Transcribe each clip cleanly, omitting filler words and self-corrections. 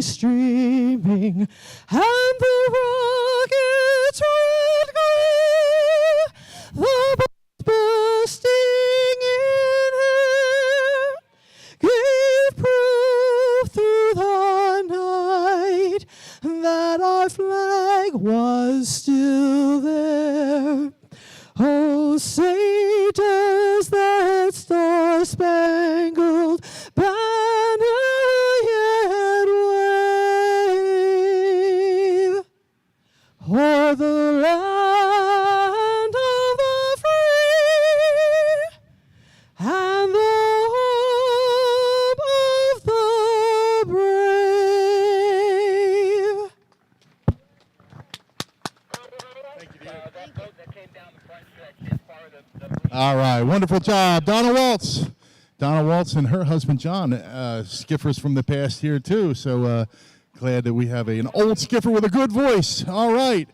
sea streaming, and the rocket's red glare, the boats bursting in air, gave proof through the night that our flag was still there. Oh, say does that star-spangled banner yet wave o'er the land of the free and the home of the brave. All right, wonderful job, Donna Waltz. Donna Waltz and her husband John, skiffers from the past here too. So glad that we have an old skiffer with a good voice. All right,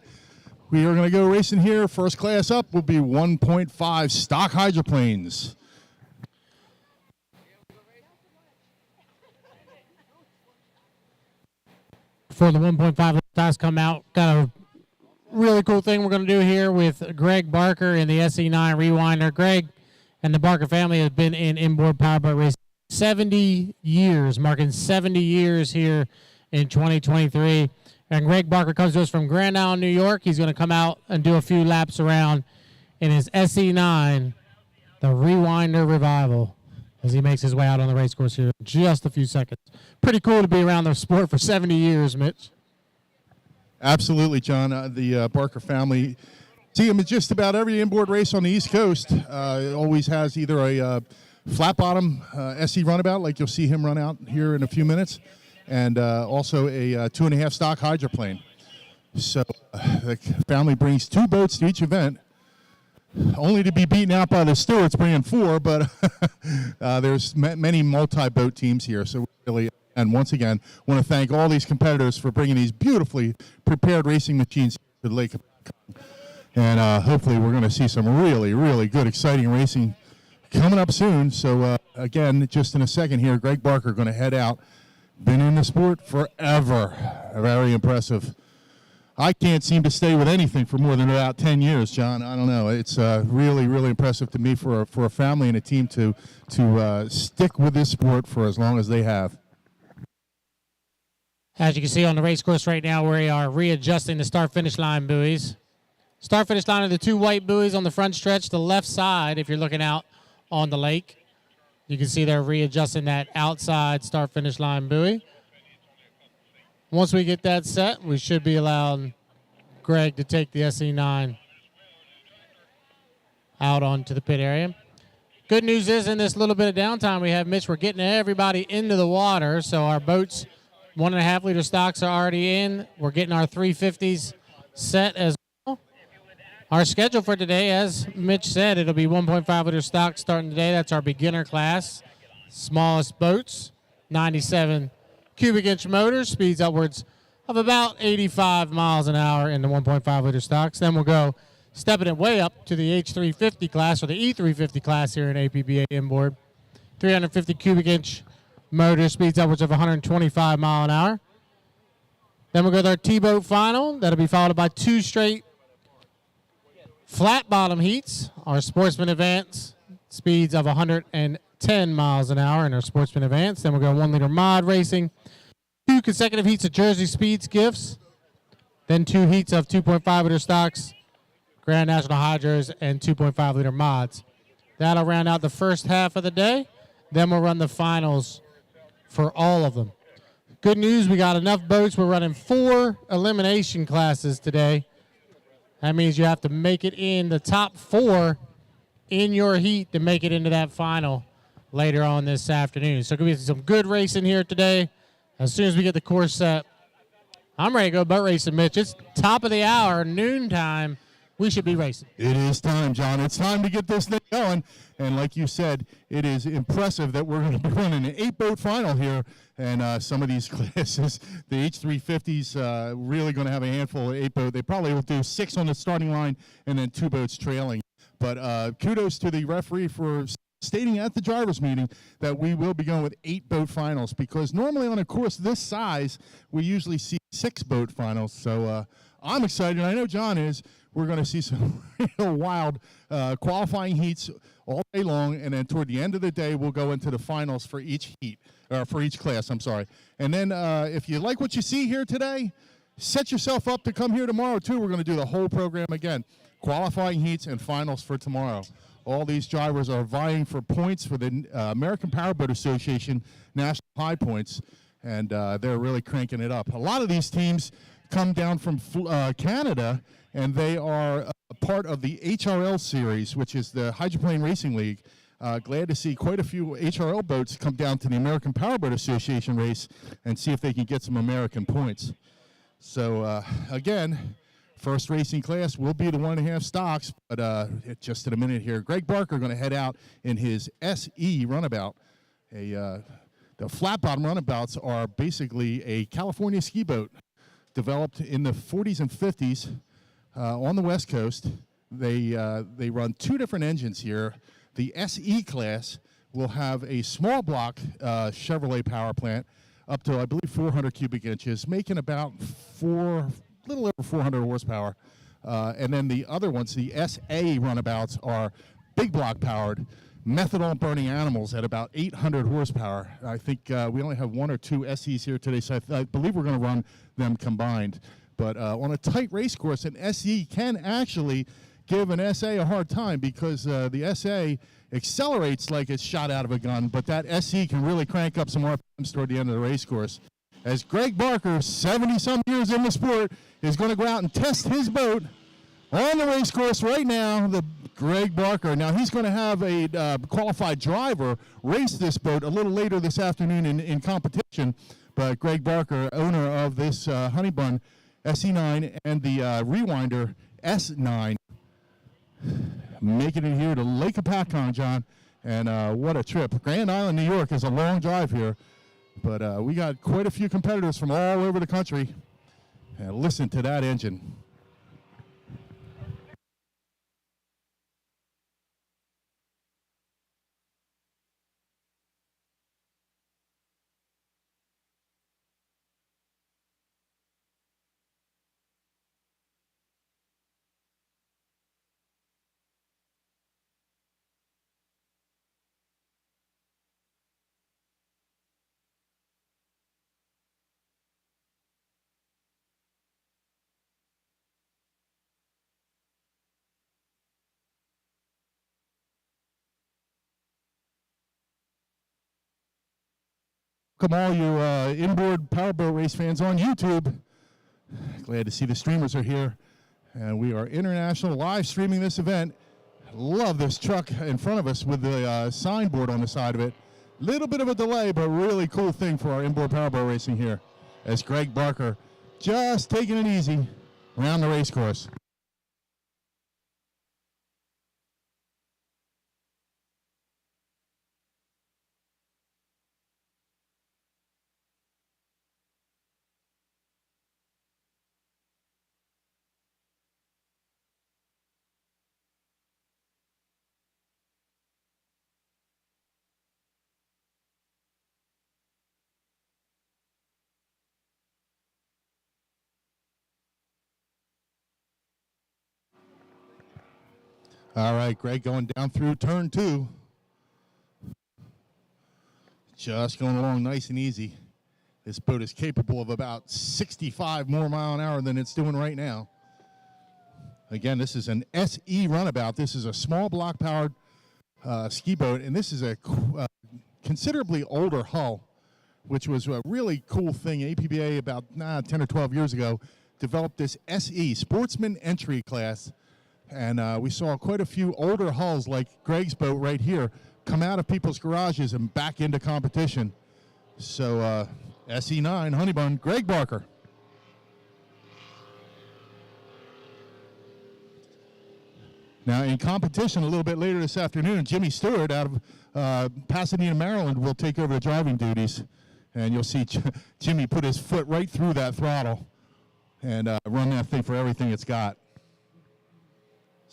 we are going to go racing here. First class up will be 1.5 stock hydroplanes. Before the 1.5 stocks come out, got a really cool thing we're going to do here with Greg Barker in the SE9 Rewinder. Greg and the Barker family have been in inboard powerboat racing 70 years, marking 70 years here in 2023. And Greg Barker comes to us from Grand Island, New York. He's going to come out and do a few laps around in his SE9, the Rewinder Revival, as he makes his way out on the race course here in just a few seconds. Pretty cool to be around the sport for 70 years, Mitch. Absolutely, John. The Barker family, see him at just about every inboard race on the East Coast. Always has either a flat bottom SE runabout, like you'll see him run out here in a few minutes, and also a 2.5 stock hydroplane. So the family brings 2 boats to each event, only to be beaten out by the Stewarts bringing 4, but there's many multi-boat teams here, so really. And once again, want to thank all these competitors for bringing these beautifully prepared racing machines to the Lake Hopatcong. And hopefully we're going to see some really, really good, exciting racing coming up soon. So, again, just in a second here, Greg Barker going to head out. Been in the sport forever. Very impressive. I can't seem to stay with anything for more than about 10 years, John. I don't know. It's really, really impressive to me for a family and a team to stick with this sport for as long as they have. As you can see on the race course right now, we are readjusting the start-finish line buoys. Start-finish line are the 2 white buoys on the front stretch. The left side, if you're looking out on the lake, you can see they're readjusting that outside start-finish line buoy. Once we get that set, we should be allowing Greg to take the SE9 out onto the pit area. Good news is in this little bit of downtime we have, Mitch, we're getting everybody into the water, so our boats 1.5 liter stocks are already in. We're getting our 350s set as well. Our schedule for today, as Mitch said, it'll be 1.5 liter stocks starting today. That's our beginner class. Smallest boats, 97 cubic inch motors, speeds upwards of about 85 miles an hour in the 1.5 liter stocks. Then we'll go stepping it way up to the H350 class or the E350 class here in APBA inboard. 350 cubic inch motor, speeds upwards of 125 mile an hour. Then we'll go with our T-boat final. That'll be followed by 2 straight flat bottom heats. Our Sportsman Advance, speeds of 110 miles an hour in our Sportsman Advance. Then we'll go 1 liter mod racing. 2 consecutive heats of Jersey Speed Skiffs. Then 2 heats of 2.5 liter stocks, Grand National Hydros, and 2.5 liter mods. That'll round out the first half of the day. Then we'll run the finals for all of them. Good news, we got enough boats. We're running 4 elimination classes today. That means you have to make it in the top 4 in your heat to make it into that final later on this afternoon. So it's going to be some good racing here today. As soon as we get the course set, I'm ready to go boat racing, Mitch. It's top of the hour, noontime. We should be racing. It is time, John. It's time to get this thing going. And like you said, it is impressive that we're going to be running an 8-boat final here. And some of these classes, the H350s, really going to have a handful of 8-boat. They probably will do 6 on the starting line and then 2 boats trailing. But kudos to the referee for stating at the drivers' meeting that we will be going with 8 boat finals, because normally on a course this size, we usually see 6 boat finals. So I'm excited, and I know John is. We're going to see some real wild qualifying heats all day long, and then toward the end of the day, we'll go into the finals for each heat, or for each class, I'm sorry. And then if you like what you see here today, set yourself up to come here tomorrow, too. We're going to do the whole program again, qualifying heats and finals for tomorrow. All these drivers are vying for points for the American Powerboat Association National High Points, and they're really cranking it up. A lot of these teams come down from Canada, and they are part of the HRL series, which is the Hydroplane Racing League. Glad to see quite a few HRL boats come down to the American Powerboat Association race and see if they can get some American points. So, again, first racing class will be the 1.5 stocks, but just in a minute here, Greg Barker going to head out in his SE runabout. The flat bottom runabouts are basically a California ski boat developed in the 40s and 50s on the West Coast. They run 2 different engines here. The SE class will have a small block Chevrolet power plant up to, I believe, 400 cubic inches, making about little over 400 horsepower. And then the other ones, the SA runabouts, are big block powered, methanol burning animals at about 800 horsepower. I think we only have 1 or 2 SEs here today, so I believe we're going to run them combined. But on a tight race course, an SE can actually give an SA a hard time, because the SA accelerates like it's shot out of a gun, but that SE can really crank up some RPMs toward the end of the race course. As Greg Barker, 70-some years in the sport, is going to go out and test his boat on the race course right now, the Greg Barker. Now, he's going to have a qualified driver race this boat a little later this afternoon in competition, but Greg Barker, owner of this Honeybun SE9 and the Rewinder S9, making it here to Lake Hopatcong, John, and what a trip. Grand Island, New York is a long drive here, but we got quite a few competitors from all over the country. And listen to that engine. Welcome all you inboard powerboat race fans on YouTube. Glad to see the streamers are here. And we are international live streaming this event. Love this truck in front of us with the signboard on the side of it. Little bit of a delay, but really cool thing for our inboard powerboat racing here. As Greg Barker just taking it easy around the race course. All right, Greg going down through turn 2. Just going along nice and easy. This boat is capable of about 65 more mile an hour than it's doing right now. Again, this is an SE runabout. This is a small block powered ski boat, and this is a considerably older hull, which was a really cool thing. APBA about 10 or 12 years ago developed this SE, Sportsman Entry class. And we saw quite a few older hulls like Greg's boat right here come out of people's garages and back into competition. So SE9 Honeybun, Greg Barker. Now in competition a little bit later this afternoon, Jimmy Stewart out of Pasadena, Maryland will take over the driving duties. And you'll see Jimmy put his foot right through that throttle and run that thing for everything it's got.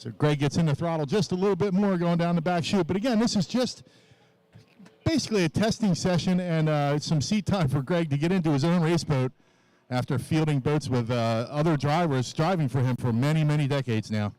So Greg gets in the throttle just a little bit more going down the back chute. But again, this is just basically a testing session and some seat time for Greg to get into his own race boat after fielding boats with other drivers driving for him for many, many decades now.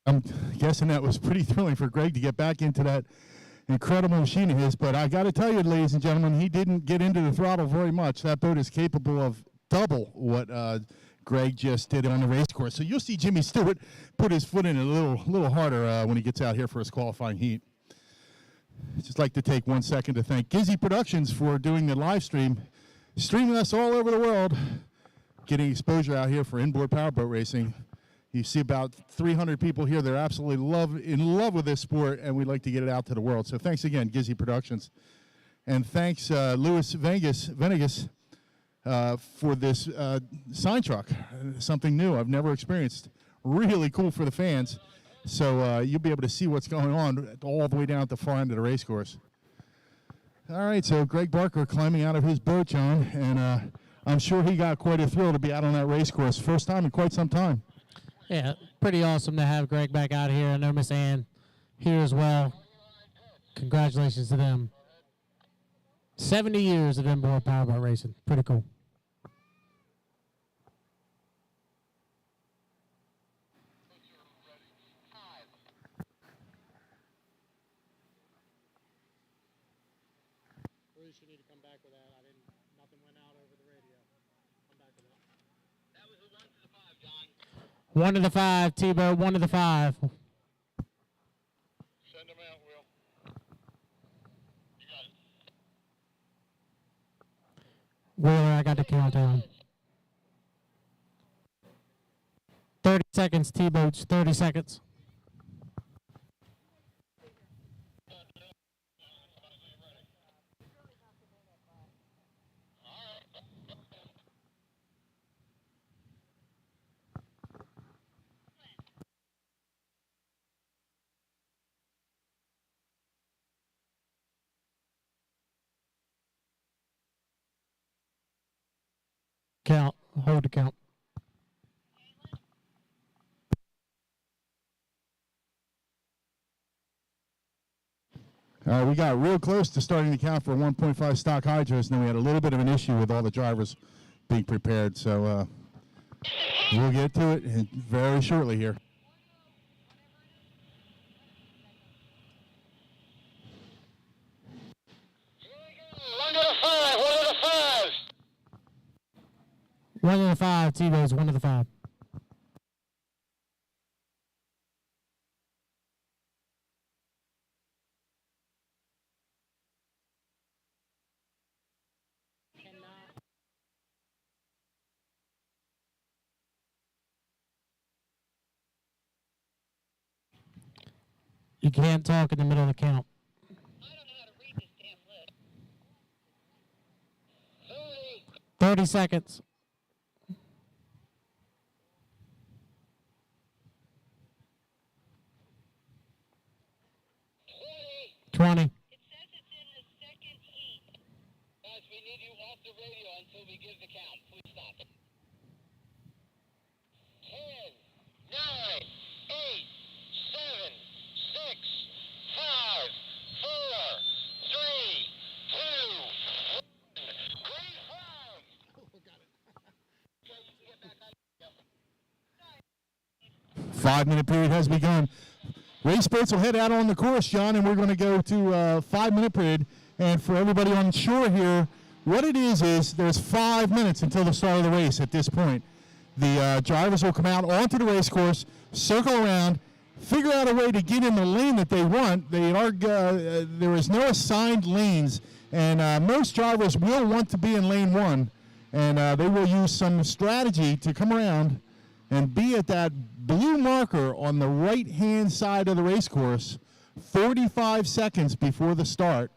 I'm guessing that was pretty thrilling for Greg to get back into that incredible machine of his. But I got to tell you, ladies and gentlemen, he didn't get into the throttle very much. That boat is capable of double what Greg just did on the race course. So you'll see Jimmy Stewart put his foot in a little harder when he gets out here for his qualifying heat. I'd just like to take 1 second to thank Gizzy Productions for doing the live stream, streaming us all over the world, getting exposure out here for inboard powerboat racing. You see about 300 people here. They're absolutely in love with this sport, and we'd like to get it out to the world. So thanks again, Gizzy Productions. And thanks, Louis Venegas, for this sign truck, something new I've never experienced. Really cool for the fans. So you'll be able to see what's going on all the way down at the far end of the race course. All right, so Greg Barker climbing out of his boat, John, and I'm sure he got quite a thrill to be out on that race course. First time in quite some time. Yeah, pretty awesome to have Greg back out here. I know Miss Ann here as well. Congratulations to them. 70 years of inboard powerboat racing. Pretty cool. Bruce, you need to come back with that. Nothing went out over the radio. Come back with that. That was a 1 to the 5, John. 1 to the 5, Tebow, 1 to the 5. Send them out, Will. You got it. Wheeler, I got the countdown. 30 seconds, T-boats, 30 seconds. Count, hold the count. We got real close to starting the count for 1.5 stock hydros, and then we had a little bit of an issue with all the drivers being prepared. So we'll get to it very shortly here. One to the 5, 1 to the 5. 1 to the 5, T-boats, 1 to the 5. You can't talk in the middle of the count. I don't know how to read this damn list. 30, 30 seconds. 20. It says it's in the second heat. Guys, we need you off the radio until we give the count. Please stop. 10, 9, 8, 7, 6, 5, 4, 3, 2, 1. Green flag! 5-minute period has begun. Race boats will head out on the course, John, and we're going to go to 5-minute period. And for everybody on shore here, what it is there's 5 minutes until the start of the race at this point. The drivers will come out onto the race course, circle around, figure out a way to get in the lane that they want. There is no assigned lanes, and most drivers will want to be in lane 1, and they will use some strategy to come around and be at that blue marker on the right-hand side of the race course 45 seconds before the start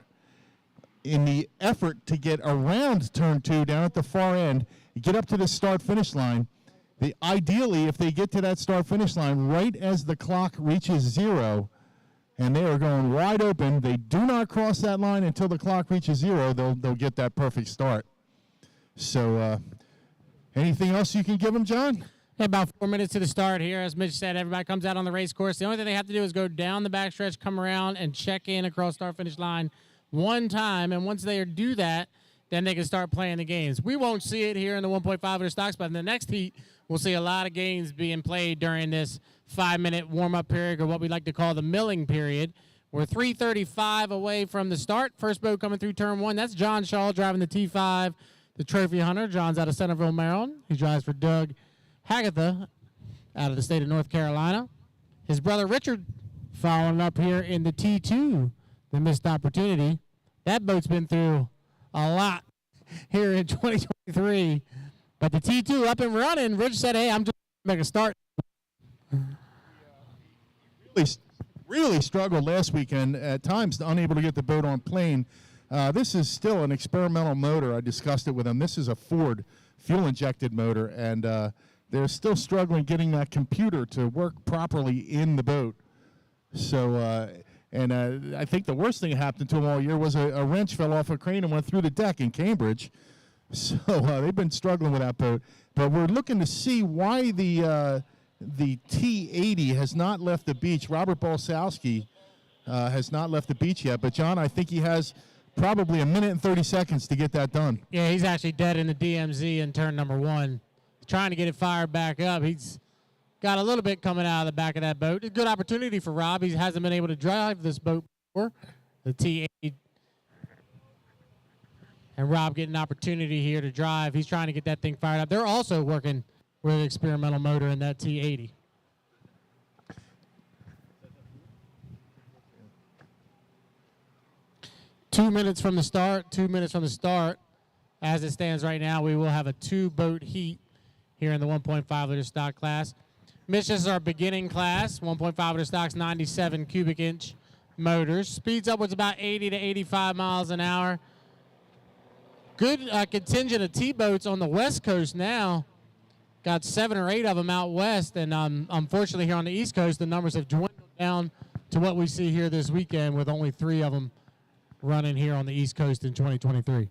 in the effort to get around turn 2 down at the far end, get up to the start-finish line. Ideally, if they get to that start-finish line right as the clock reaches 0, and they are going wide open, they do not cross that line until the clock reaches 0, they'll get that perfect start. So anything else you can give them, John? About 4 minutes to the start here. As Mitch said, everybody comes out on the race course. The only thing they have to do is go down the backstretch, come around, and check in across start-finish line one time. And once they do that, then they can start playing the games. We won't see it here in the 1.5 liter stocks, but in the next heat, we'll see a lot of games being played during this 5-minute warm-up period, or what we like to call the milling period. We're 3:35 away from the start. First boat coming through turn 1. That's John Shaw driving the T5, the Trophy Hunter. John's out of Centerville, Maryland. He drives for Doug Hagatha out of the state of North Carolina. His brother Richard following up here in the T2, the missed opportunity. That boat's been through a lot here in 2023. But the T2 up and running. Rich said, hey, I'm just going to make a start. Really struggled last weekend, at times unable to get the boat on plane. This is still an experimental motor. I discussed it with him. This is a Ford fuel-injected motor, and they're still struggling getting that computer to work properly in the boat. So, I think the worst thing that happened to them all year was a wrench fell off a crane and went through the deck in Cambridge. So they've been struggling with that boat. But we're looking to see why the T80 has not left the beach. Robert Balsowski has not left the beach yet. But, John, I think he has probably 1 minute and 30 seconds to get that done. Yeah, he's actually dead in the DMZ in turn number 1. Trying to get it fired back up. He's got a little bit coming out of the back of that boat. A good opportunity for Rob. He hasn't been able to drive this boat before, the T80. And Rob getting an opportunity here to drive. He's trying to get that thing fired up. They're also working with an experimental motor in that T80. Two minutes from the start. As it stands right now, we will have a 2-boat heat here in the 1.5 liter stock class. Mitch, this is our beginning class, 1.5 liter stocks, 97 cubic inch motors. Speeds upwards about 80 to 85 miles an hour. Good contingent of T-boats on the West Coast now. Got 7 or 8 of them out west, and unfortunately here on the East Coast, the numbers have dwindled down to what we see here this weekend, with only 3 of them running here on the East Coast in 2023.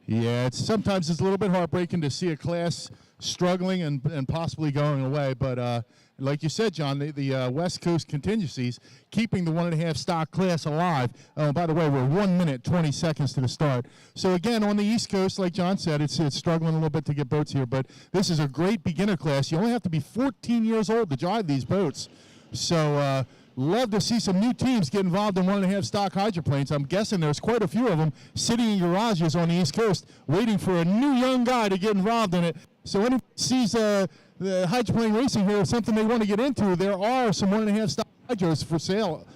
Yeah, sometimes it's a little bit heartbreaking to see a class struggling and possibly going away. But like you said, John, the West Coast contingencies keeping the 1.5 stock class alive. By the way, we're 1 minute, 20 seconds to the start. So again, on the East Coast, like John said, it's struggling a little bit to get boats here. But this is a great beginner class. You only have to be 14 years old to drive these boats. So love to see some new teams get involved in 1.5 stock hydroplanes. I'm guessing there's quite a few of them sitting in garages on the East Coast waiting for a new young guy to get involved in it. So anyone sees the hydroplane racing here as something they want to get into, there are some 1.5 stock hydros for sale.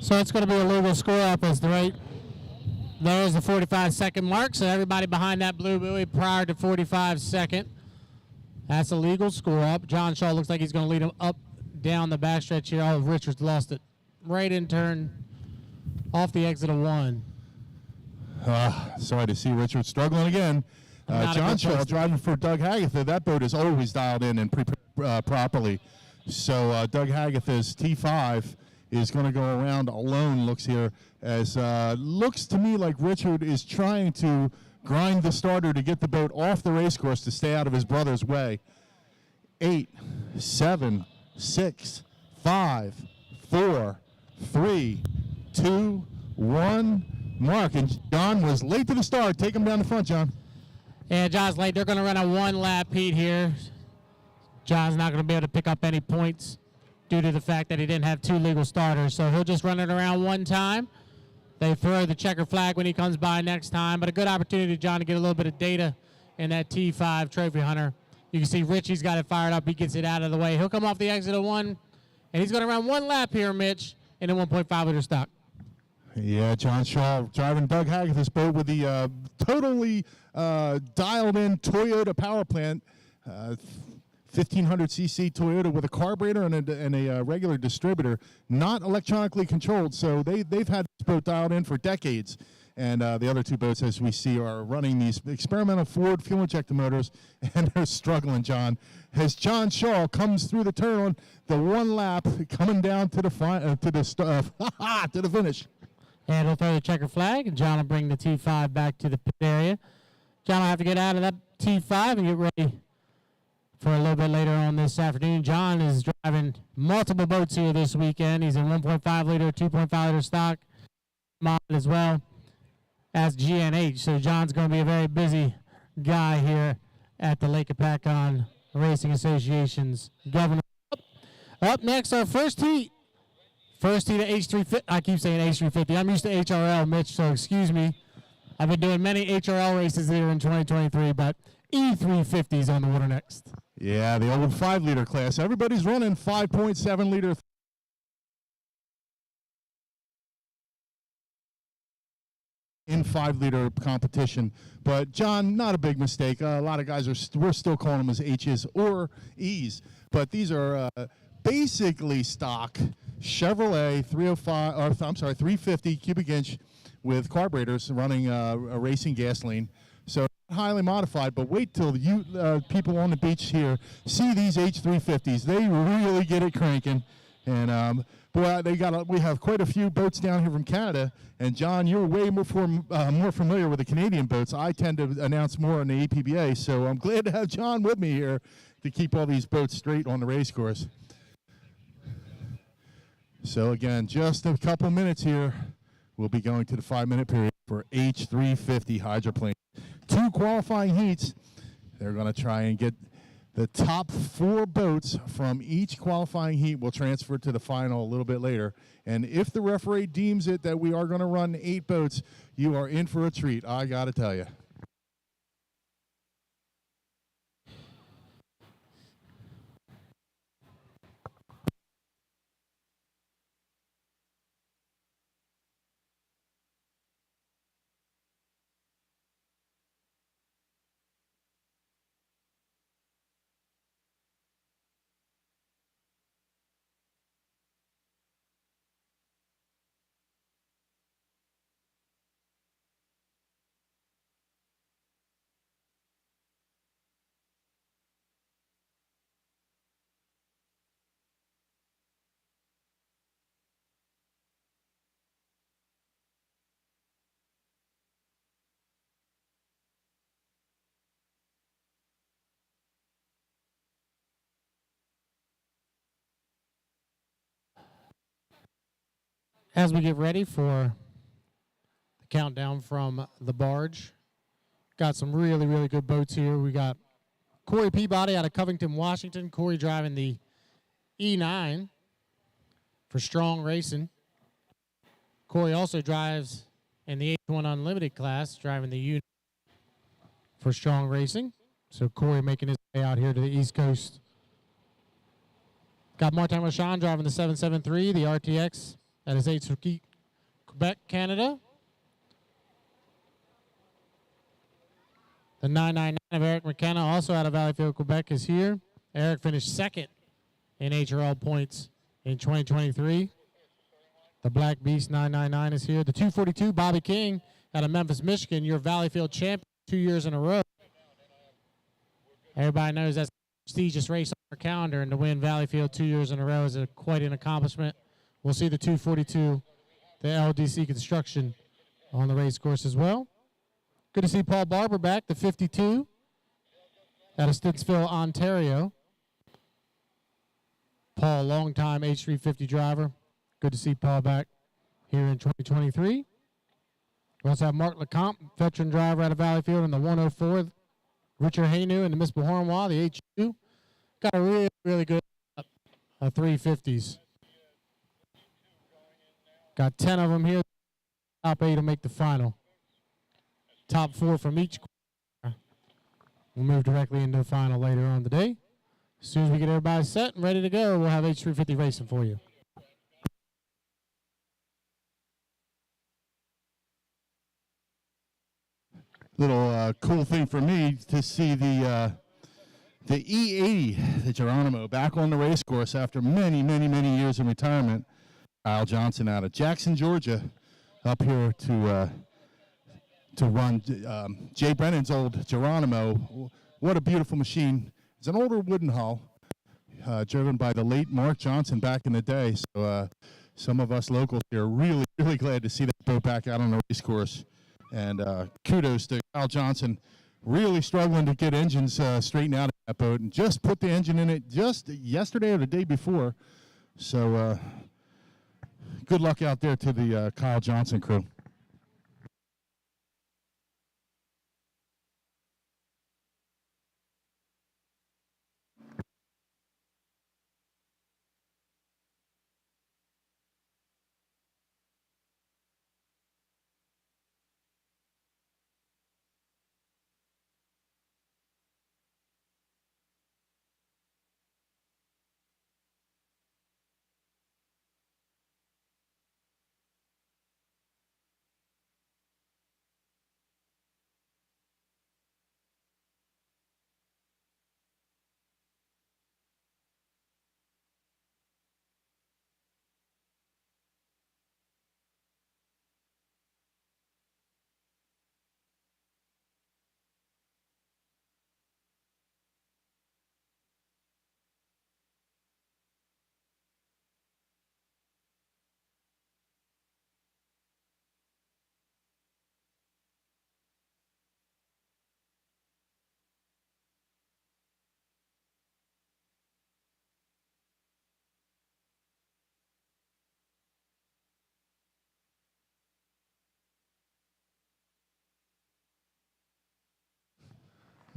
So it's going to be a legal score up as there's the 45-second mark. So everybody behind that blue buoy prior to 45 second. That's a legal score up. John Shaw looks like he's going to lead him up down the backstretch here. Oh, Richards lost it. Right in turn off the exit of 1. Sorry to see Richard struggling again. John Shaw driving for Doug Hagatha. That boat is always dialed in and prepared properly. So Doug Hagatha's T5 is going to go around alone, looks here, as looks to me like Richard is trying to grind the starter to get the boat off the race course to stay out of his brother's way. 8, 7, 6, 5, 4, 3, 2, 1. Mark, and John was late to the start. Take him down the front, John. Yeah, John's late. They're going to run a 1-lap heat here. John's not going to be able to pick up any points due to the fact that he didn't have 2 legal starters. So he'll just run it around 1 time. They throw the checker flag when he comes by next time. But a good opportunity, John, to get a little bit of data in that T5 Trophy Hunter. You can see Richie's got it fired up. He gets it out of the way. He'll come off the exit of 1, and he's going to run 1 lap here, Mitch, in a 1.5-liter stock. Yeah, John Shaw driving Doug Hagatha's boat with the totally dialed-in Toyota power plant, 1,500cc Toyota with a carburetor and a regular distributor, not electronically controlled. So they've had this boat dialed in for decades. And the other 2 boats, as we see, are running these experimental Ford fuel-injected motors, and they're struggling, John. As John Shaw comes through the turn on the 1 lap, coming down to the finish. And he'll throw the checker flag, and John will bring the T5 back to the pit area. John will have to get out of that T5 and get ready for a little bit later on this afternoon. John is driving multiple boats here this weekend. He's in 1.5-liter, 2.5-liter stock mod as well as GNH. So John's going to be a very busy guy here at the Lake Hopatcong Racing Association's Governor. Up next, our first heat. First heat of H350. I keep saying H350. I'm used to HRL, Mitch, so excuse me. I've been doing many HRL races here in 2023, but E350's on the water next. Yeah, the old 5-liter class. Everybody's running 5.7-liter. In 5-liter competition. But, John, not a big mistake. A lot of guys we're still calling them as H's or E's. But these are basically stock Chevrolet 350 cubic inch with carburetors running a racing gasoline. So highly modified, but wait till you people on the beach here see these H350s. They really get it cranking. And boy, we have quite a few boats down here from Canada. And John, you're way more familiar with the Canadian boats. I tend to announce more on the APBA, so I'm glad to have John with me here to keep all these boats straight on the race course. So again, just a couple minutes here. We'll be going to the 5-minute period for H350 hydroplane. 2 qualifying heats. They're going to try and get the top 4 boats from each qualifying heat will transfer to the final a little bit later. And if the referee deems it that we are going to run 8 boats, you are in for a treat, I got to tell you. As we get ready for the countdown from the barge, got some really, really good boats here. We got Corey Peabody out of Covington, Washington. Corey driving the E9 for Strong Racing. Corey also drives in the H1 Unlimited class, driving the U for Strong Racing. So Corey making his way out here to the East Coast. Got Martin Rochon driving the 773, the RTX. That is H3 Quebec, Canada. The 999 of Eric McKenna, also out of Valleyfield, Quebec, is here. Eric finished second in HRL points in 2023. The Black Beast 999 is here. The 242, Bobby King out of Memphis, Michigan, your Valleyfield champion 2 years in a row. Everybody knows that's a prestigious race on our calendar, and to win Valleyfield 2 years in a row is quite an accomplishment. We'll see the 242, the LDC construction on the race course as well. Good to see Paul Barber back, the 52 out of Stittsville, Ontario. Paul, longtime H350 driver. Good to see Paul back here in 2023. We also have Mark Lecomte, veteran driver out of Valleyfield in the 104. Richard Haynu in the Miss Beauharnois, the H2. Got a really, really good 350s. Got 10 of them here. Top 8 will make the final. Top 4 from each. We'll move directly into the final later on today. As soon as we get everybody set and ready to go, we'll have H350 racing for you. Little cool thing for me to see the E80, the Geronimo, back on the race course after many, many, many years in retirement. Kyle Johnson out of Jackson, Georgia, up here to run Jay Brennan's old Geronimo. What a beautiful machine. It's an older wooden hull, driven by the late Mark Johnson back in the day. So some of us locals here are really, really glad to see that boat back out on the race course. And kudos to Kyle Johnson, really struggling to get engines straightened out of that boat, and just put the engine in it just yesterday or the day before. So good luck out there to the Kyle Johnson crew.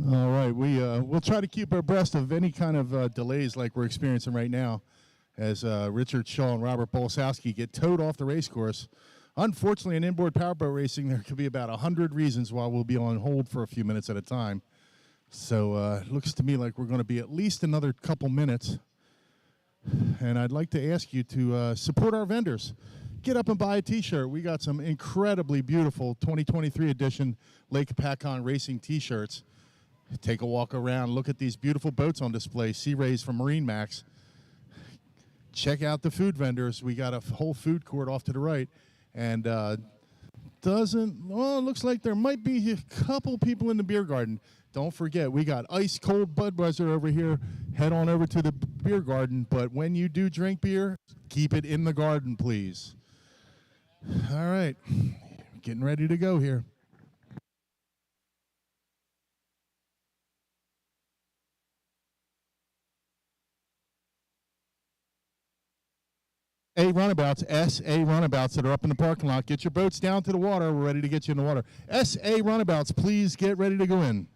All right, we'll try to keep abreast of any kind of delays like we're experiencing right now, as Richard Shaw and Robert Bolsowski get towed off the race course. Unfortunately, in inboard powerboat racing, there could be about 100 reasons why we'll be on hold for a few minutes at a time. So it looks to me like we're going to be at least another couple minutes. And I'd like to ask you to support our vendors. Get up and buy a T-shirt. We got some incredibly beautiful 2023 edition Lake Hopatcong Racing T-shirts. Take a walk around, look at these beautiful boats on display, Sea Rays from Marine Max. Check out the food vendors. We got a whole food court off to the right. And it looks like there might be a couple people in the beer garden. Don't forget, we got ice cold Budweiser over here. Head on over to the beer garden. But when you do drink beer, keep it in the garden, please. All right, getting ready to go here. Runabouts, SA runabouts that are up in the parking lot. Get your boats down to the water. We're ready to get you in the water. SA runabouts, please get ready to go in.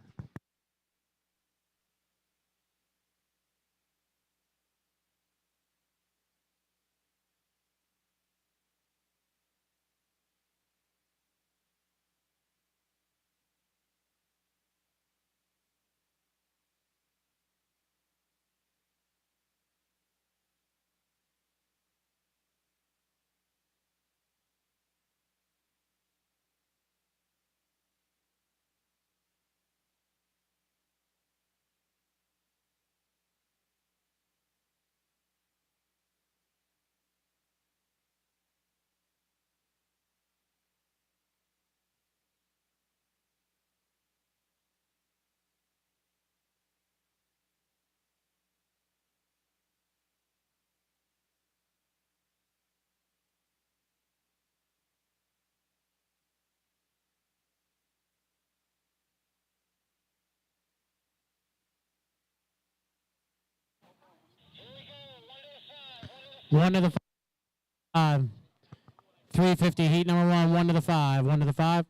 1 to the 5. 350 heat number 1, 1 to the 5, 1 to the 5.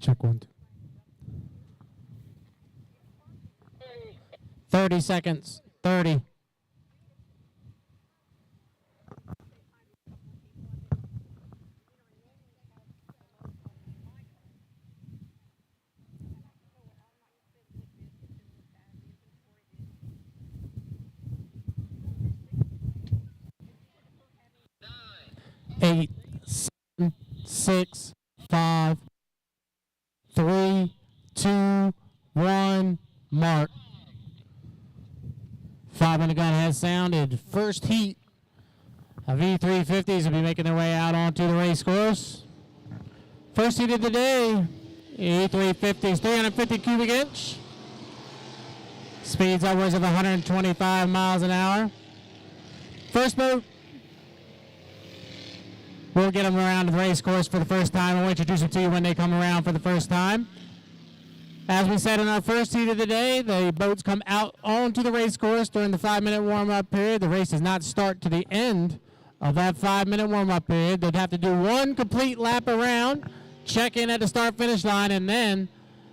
Check 1, 2. 30 seconds. 30. Eight, 7, 6, 5, 3, 2, 1, mark. 5-minute gun has sounded. First heat of E350s will be making their way out onto the race course. First heat of the day, E350s, 350 cubic inch. Speeds upwards of 125 miles an hour. First boat. We'll get them around the race course for the first time. We'll introduce them to you when they come around for the first time. As we said in our first heat of the day, the boats come out onto the race course during the 5-minute warm-up period. The race does not start to the end of that 5-minute warm-up period. They'd have to do one complete lap around, check in at the start-finish line, and then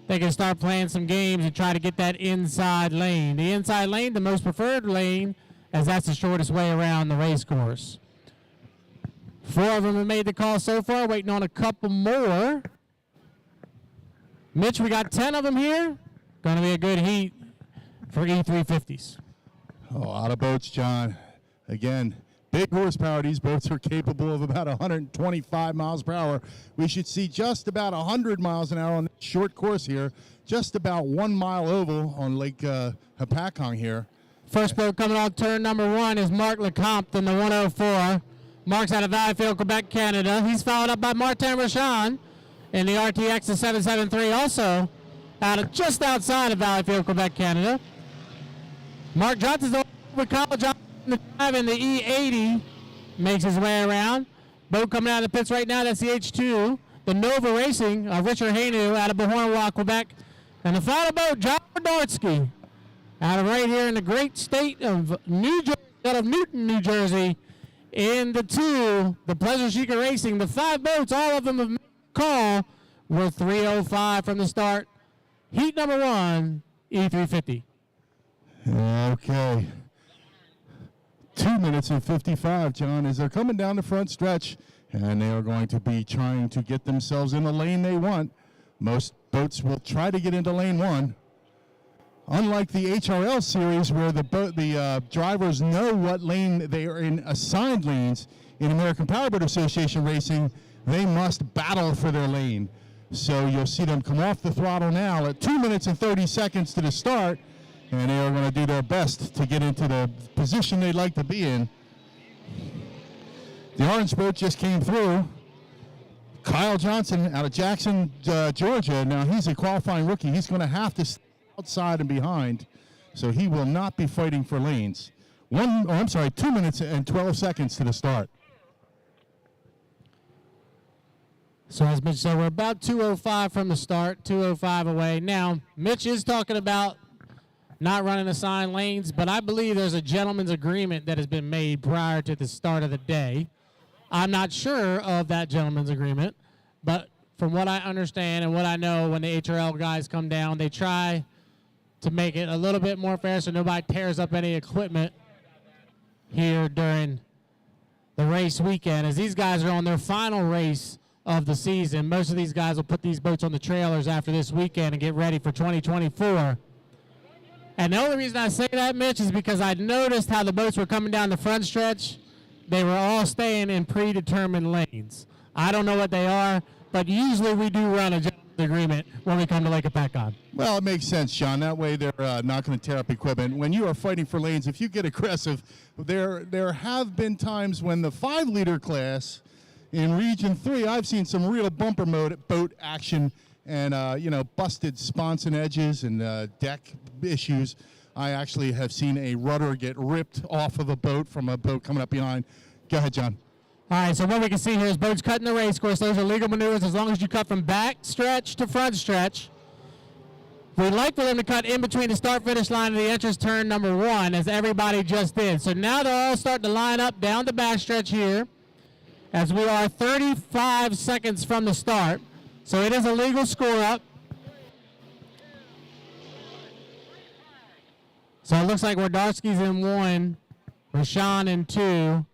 they can start playing some games and try to get that inside lane. The inside lane, the most preferred lane, as that's the shortest way around the race course. 4 of them have made the call so far, waiting on a couple more. Mitch, we got 10 of them here. Going to be a good heat for E350s. A lot of boats, John. Again, big horsepower. These boats are capable of about 125 miles per hour. We should see just about 100 miles an hour on the short course here. Just about 1 mile oval on Lake Hopatcong here. First boat coming on turn number 1 is Mark Lecomte in the 104. Mark's out of Valleyfield, Quebec, Canada. He's followed up by Martin Rochon in the RTX of 773, also just outside of Valleyfield, Quebec, Canada. Mark Johnson's over college in the E80, makes his way around. Boat coming out of the pits right now, that's the H2. The Nova Racing, Richard Hainu out of Beauharnois, Quebec. And the final boat, John Dordsky, out of right here in the great state of New Jersey, out of Newton, New Jersey. In the 2, the Pleasure Seeker Racing, the 5 boats, all of them have made a call. We're 3:05 from the start. Heat number 1, E350. Okay. 2 minutes and 55, John, as they're coming down the front stretch, and they are going to be trying to get themselves in the lane they want. Most boats will try to get into lane 1. Unlike the HRL series, where the drivers know what lane they are in assigned lanes, in American Powerboat Association racing, they must battle for their lane. So you'll see them come off the throttle now at 2 minutes and 30 seconds to the start, and they are going to do their best to get into the position they'd like to be in. The orange boat just came through. Kyle Johnson out of Jackson, Georgia. Now he's a qualifying rookie. He's going to have to stay outside and behind, so he will not be fighting for lanes. 2 minutes and 12 seconds to the start. So as Mitch said, we're about 2:05 from the start, 2:05 away. Now, Mitch is talking about not running assigned lanes, but I believe there's a gentleman's agreement that has been made prior to the start of the day. I'm not sure of that gentleman's agreement, but from what I understand and what I know, when the HRL guys come down, they try to make it a little bit more fair so nobody tears up any equipment here during the race weekend. As these guys are on their final race of the season, most of these guys will put these boats on the trailers after this weekend and get ready for 2024. And the only reason I say that, Mitch, is because I noticed how the boats were coming down the front stretch. They were all staying in predetermined lanes. I don't know what they are, but usually we do run a gentleman's agreement when we come to Lake Hopatcong. Well, it makes sense, John. That way they're not going to tear up equipment. When you are fighting for lanes, if you get aggressive, there have been times when the 5-liter class in Region 3, I've seen some real bumper boat action and, busted sponson edges and deck issues. I actually have seen a rudder get ripped off of a boat from a boat coming up behind. Go ahead, John. All right, so what we can see here is boats cutting the race course. Those are legal maneuvers as long as you cut from back stretch to front stretch. We'd like for them to cut in between the start-finish line of the entrance turn number 1, as everybody just did. So now they're all starting to line up down the back stretch here, as we are 35 seconds from the start. So it is a legal score-up. So it looks like Wardarski's in 1, Rashawn in 2,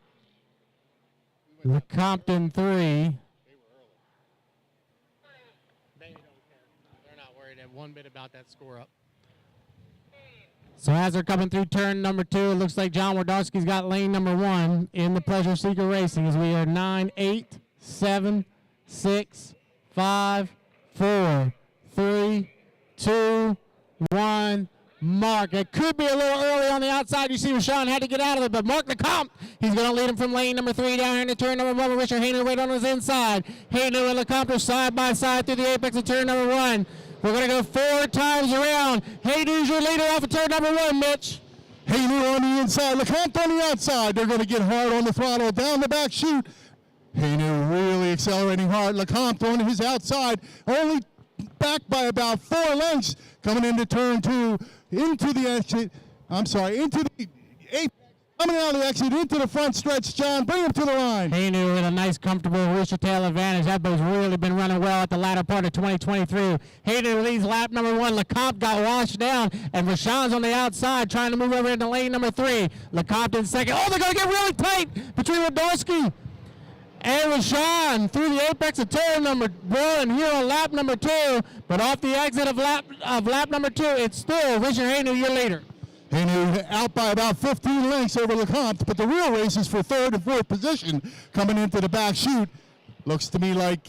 LeCompte in 3. One bit about that score up. So as they're coming through turn number 2, it looks like John Wardarski's got lane number 1 in the Pleasure Seeker Racing as we are 9, 8, 7, 6, 5, 4, 3, 2, 1. Mark. It could be a little early on the outside. You see Rashawn had to get out of it, but Mark LeCompte, he's going to lead him from lane number 3 down here into turn number 1 with Richard Hainu right on his inside. Hainu and LeCompte are side by side through the apex of turn number 1. We're going to go 4 times around. Hainu's your leader off of turn number 1, Mitch. Hainu on the inside, LeCompte on the outside. They're going to get hard on the throttle down the back chute. Hainu really accelerating hard. LeCompte on his outside, only back by about 4 lengths coming into turn 2, into the exit. Into the apex. Coming out of the exit into the front stretch, John. Bring him to the line. Hainu with a nice, comfortable rooster tail advantage. That boat's really been running well at the latter part of 2023. Hainu leads lap number 1. LeCompte got washed down, and Rashawn's on the outside trying to move over into lane number 3. LeCompte in second. Oh, they're going to get really tight between Wardarski and Rashawn through the apex of turn number 1 here on lap number 2. But off the exit of lap number 2, it's still Richard Hainu, your leader. Hainu out by about 15 lengths over LeCompte, but the real race is for 3rd and 4th position coming into the back chute. Looks to me like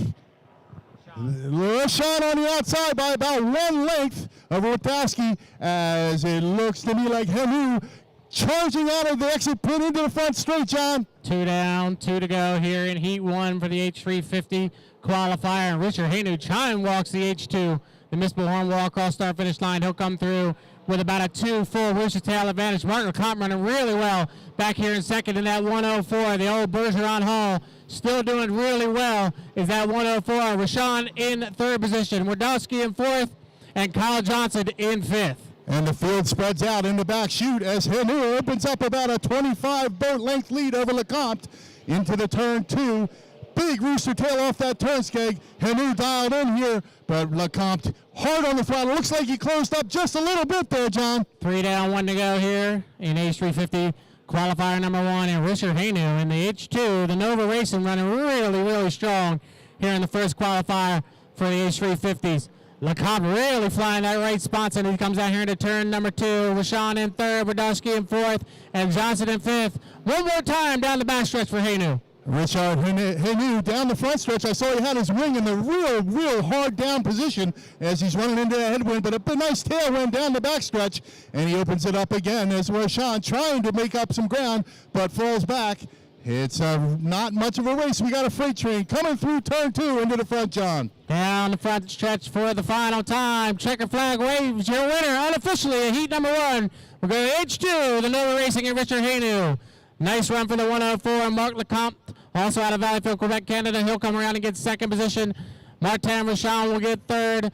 Rashawn on the outside by about 1 length of Wardarski, as it looks to me like Hainu charging out of the exit pit into the front straight, John. 2 down, 2 to go here in Heat 1 for the H350 qualifier. And Richard Hainu chime walks the H2. The Municipal Horn will across start-finish line. He'll come through with about a 2 full rooster tail advantage. Mark LeCompte running really well back here in second in that 104. The old Bergeron Hall still doing really well is that 104. Rashawn in 3rd position. Wardarski in 4th, and Kyle Johnson in 5th. And the field spreads out in the back chute as Hainu opens up about a 25 boat length lead over LeCompte into the turn 2. Big rooster tail off that turn skeg. Hainu dialed in here, but LeCompte hard on the throttle. Looks like he closed up just a little bit there, John. 3 down, 1 to go here in H350 qualifier number 1. And Richard Hainu in the H2. The Nova Racing running really, really strong here in the first qualifier for the H350s. LeCompte really flying that right spots, and he comes out here into turn number 2. Rashawn in 3rd, Wardarski in 4th, and Johnson in 5th. One more time down the backstretch for Hainu. Richard Hainu down the front stretch. I saw he had his wing in the real hard down position as he's running into the headwind, but a nice tailwind down the backstretch, and he opens it up again as Rashawn trying to make up some ground, but falls back. It's not much of a race. We got a freight train coming through turn 2 into the front, John. Down the front stretch for the final time. Checker flag waves your winner unofficially in heat number 1. We're going to H2, the Nova Racing and Richard Hainu. Nice run for the 104. Mark LeCompte, also out of Valleyfield, Quebec, Canada. He'll come around and get 2nd position. Martin Rashawn will get 3rd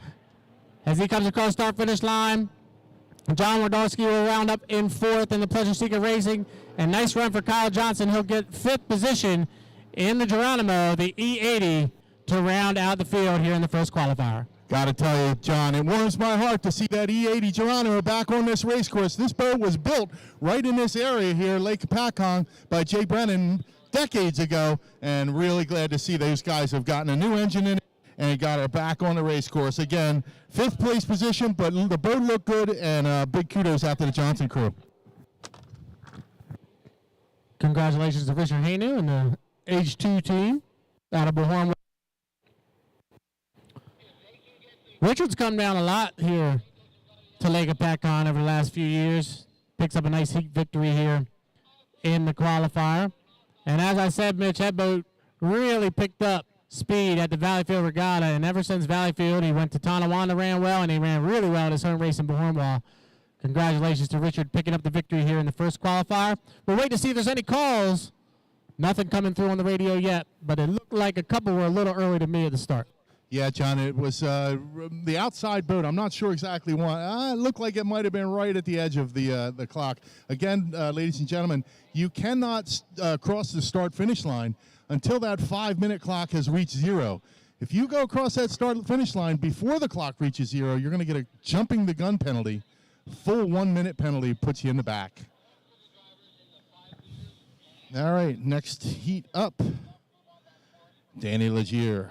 as he comes across start-finish line. John Wardarski will round up in 4th in the Pleasure Seeker Racing. And nice run for Kyle Johnson. He'll get 5th position in the Geronimo, the E80, to round out the field here in the first qualifier. Got to tell you, John, it warms my heart to see that E80 Geronimo back on this race course. This boat was built right in this area here, Lake Hopatcong, by Jay Brennan decades ago, and really glad to see those guys have gotten a new engine in it and got it back on the race course. Again, 5th place position, but the boat looked good, and big kudos out to the Johnson crew. Congratulations to Richard Hainu and the H2 team out of Bullhorn. Richard's come down a lot here to Lake Hopatcong over the last few years. Picks up a nice heat victory here in the qualifier. And as I said, Mitch, that boat really picked up speed at the Valleyfield Regatta. And ever since Valleyfield, he went to Tonawanda, ran well, and he ran really well at his home race in Bullhorn. Congratulations to Richard picking up the victory here in the first qualifier. We'll wait to see if there's any calls. Nothing coming through on the radio yet, but it looked like a couple were a little early to me at the start. Yeah, John, it was the outside boat. I'm not sure exactly why. It looked like it might have been right at the edge of the clock. Again, ladies and gentlemen, you cannot cross the start-finish line until that 5-minute clock has reached 0. If you go across that start-finish line before the clock reaches 0, you're going to get a jumping the gun penalty. Full 1-minute penalty puts you in the back. All right, next heat up. Danny Legier,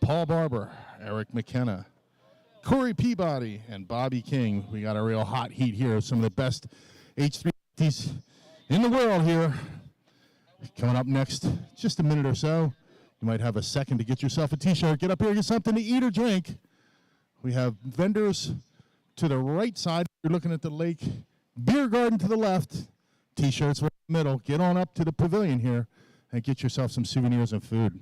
Paul Barber, Eric McKenna, Corey Peabody, and Bobby King. We got a real hot heat here. Some of the best H350s in the world here. Coming up next, just a minute or so. You might have a second to get yourself a T-shirt. Get up here, get something to eat or drink. We have vendors to the right side. You're looking at the lake. Beer garden to the left. T-shirts right in the middle. Get on up to the pavilion here and get yourself some souvenirs and food.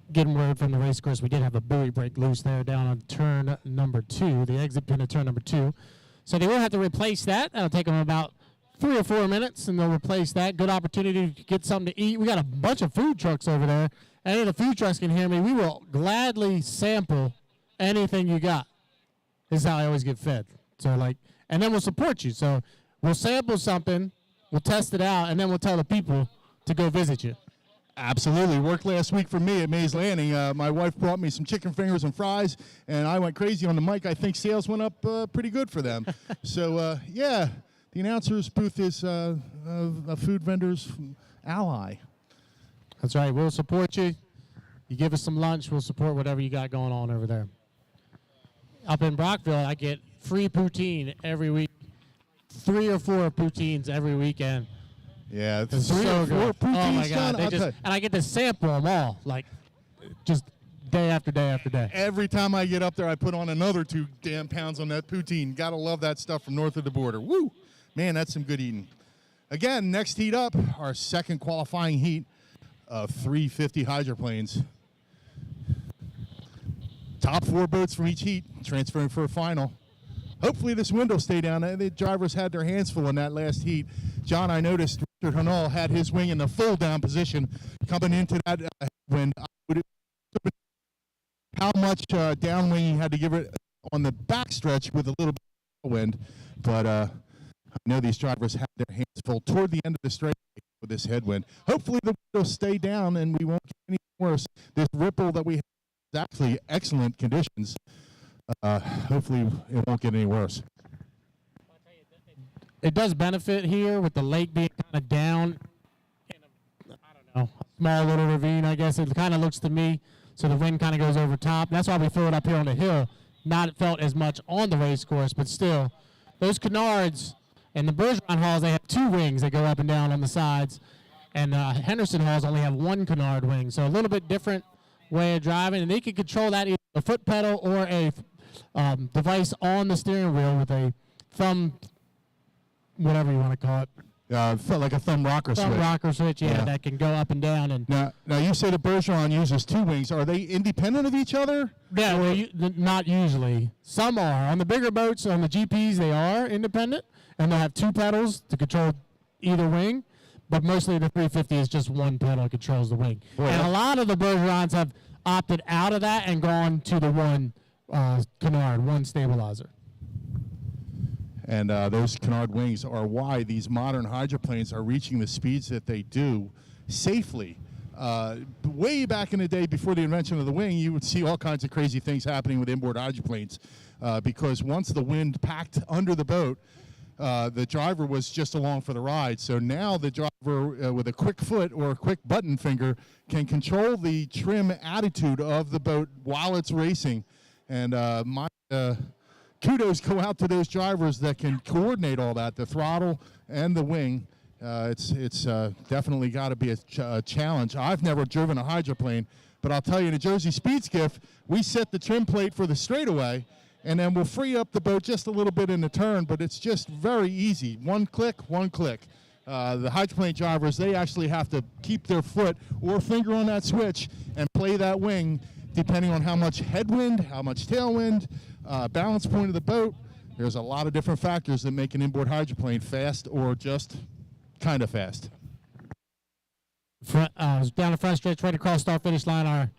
Getting word from the race course, we did have a buoy break loose there down on turn number 2, the exit pin of turn number 2. So they will have to replace that. That'll take them about 3 or 4 minutes, and they'll replace that. Good opportunity to get something to eat. We got a bunch of food trucks over there. Any of the food trucks can hear me. We will gladly sample anything you got. This is how I always get fed. So and then we'll support you. So we'll sample something, we'll test it out, and then we'll tell the people to go visit you. Absolutely. Worked last week for me at Mays Landing. My wife brought me some chicken fingers and fries, and I went crazy on the mic. I think sales went up pretty good for them. So, yeah, the announcer's booth is a food vendor's ally. That's right. We'll support you. You give us some lunch, we'll support whatever you got going on over there. Up in Brockville, I get free poutine every week. 3 or 4 poutines every weekend. Yeah, it's so good. Oh my God! And I get to sample them all, just day after day after day. Every time I get up there, I put on another 2 damn pounds on that poutine. Gotta love that stuff from north of the border. Woo! Man, that's some good eating. Again, next heat up, our second qualifying heat of 350 hydroplanes. Top 4 boats from each heat transferring for a final. Hopefully this wind will stay down. The drivers had their hands full in that last heat. John, I noticed Richard Hanal had his wing in the full down position coming into that wind. How much downwing he had to give it on the backstretch with a little bit of wind. But I know these drivers had their hands full toward the end of the straight with this headwind. Hopefully the wind will stay down and we won't get any worse. This ripple that we have is actually excellent conditions. Hopefully it won't get any worse. It does benefit here with the lake being kind of down in a small little ravine, I guess it kind of looks to me. So the wind kind of goes over top. That's why we throw it up here on the hill. Not felt as much on the race course, but still, those canards and the Bergeron Halls, they have 2 wings that go up and down on the sides. And Henderson Halls only have 1 canard wing. So a little bit different way of driving. And they can control that either a foot pedal or a device on the steering wheel with a thumb, whatever you want to call it. Felt like a thumb rocker switch. Thumb rocker switch, yeah, that can go up and down. And now you say the Bergeron uses 2 wings. Are they independent of each other? Yeah, well, not usually. Some are. On the bigger boats, on the GPs, they are independent, and they'll have 2 pedals to control either wing. But mostly the 350 is just 1 pedal that controls the wing. Boy, and a lot of the Bergerons have opted out of that and gone to the 1 canard, 1 stabilizer. And those canard wings are why these modern hydroplanes are reaching the speeds that they do safely. Way back in the day, before the invention of the wing, you would see all kinds of crazy things happening with inboard hydroplanes because once the wind packed under the boat, the driver was just along for the ride. So now the driver with a quick foot or a quick button finger can control the trim attitude of the boat while it's racing. And my kudos go out to those drivers that can coordinate all that, the throttle and the wing. It's definitely got to be a challenge. I've never driven a hydroplane, but I'll tell you, in a Jersey Speed Skiff, we set the trim plate for the straightaway, and then we'll free up the boat just a little bit in the turn, but it's just very easy. One click, one click. The hydroplane drivers, they actually have to keep their foot or finger on that switch and play that wing depending on how much headwind, how much tailwind, balance point of the boat. There's a lot of different factors that make an inboard hydroplane fast or just kind of fast. Down the front stretch, right across start finish line, our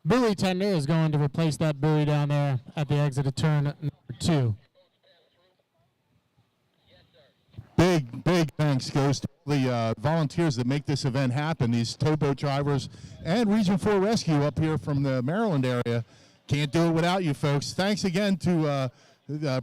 buoy tender is going to replace that buoy down there at the exit of turn number 2. Big thanks goes to the volunteers that make this event happen, these towboat drivers and Region 4 Rescue up here from the Maryland area. Can't do it without you folks. Thanks again to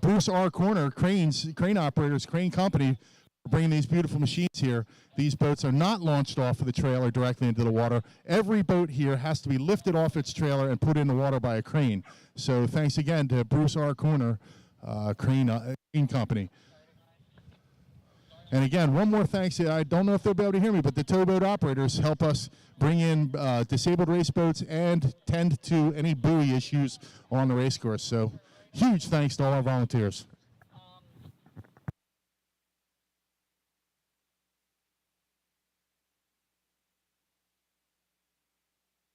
Bruce R. Corner, crane operators, crane company, for bringing these beautiful machines here. These boats are not launched off of the trailer directly into the water. Every boat here has to be lifted off its trailer and put in the water by a crane. So thanks again to Bruce R. Corner, crane company. And again, one more thanks. I don't know if they'll be able to hear me, but the towboat operators help us bring in disabled race boats and tend to any buoy issues on the race course. So huge thanks to all our volunteers.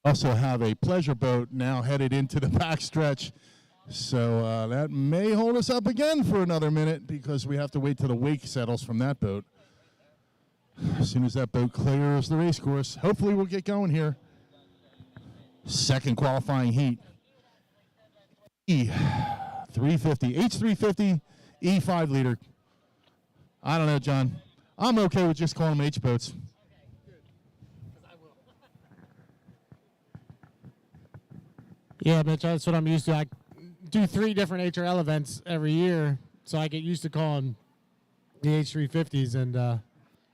Also have a pleasure boat now headed into the back stretch. So that may hold us up again for another minute because we have to wait till the wake settles from that boat. As soon as that boat clears the race course, hopefully we'll get going here. Second qualifying heat. E350, H350, E5 liter. I don't know, John. I'm okay with just calling them H boats. Yeah, Mitch, that's what I'm used to. I do 3 different HRL events every year, so I get used to calling the H350s. And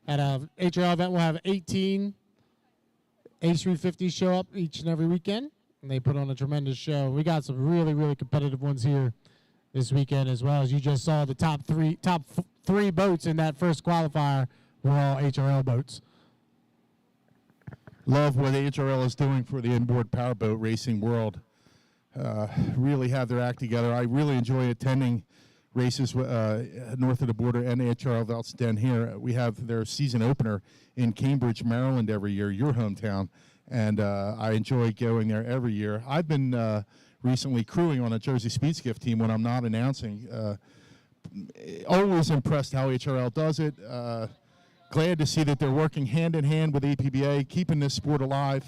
at a HRL event, we'll have 18 H350s show up each and every weekend, and they put on a tremendous show. We got some really, really competitive ones here this weekend as well. As you just saw, the top three boats in that first qualifier were all HRL boats. Love what HRL is doing for the inboard powerboat racing world. Really have their act together. I really enjoy attending races north of the border and HRL Valts Den here. We have their season opener in Cambridge, Maryland every year, your hometown, and I enjoy going there every year. I've been recently crewing on a Jersey Speed Skiff team when I'm not announcing. Always impressed how HRL does it. Glad to see that they're working hand in hand with APBA, keeping this sport alive.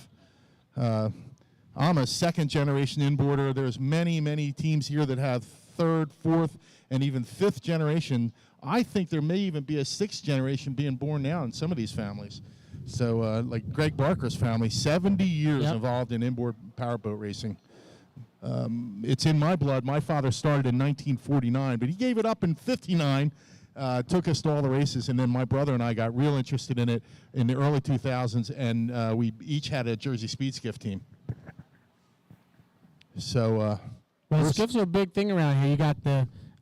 I'm a second-generation inboarder. There's many teams here that have third, fourth, and even fifth generation. I think there may even be a sixth generation being born now in some of these families. So, like Greg Barker's family, 70 years involved in inboard powerboat racing. It's in my blood. My father started in 1949, but he gave it up in 59. Took us to all the races, and then my brother and I got real interested in it in the early 2000s, and we each had a Jersey Speed Skiff team. So, well, skiffs are a big thing around here. You got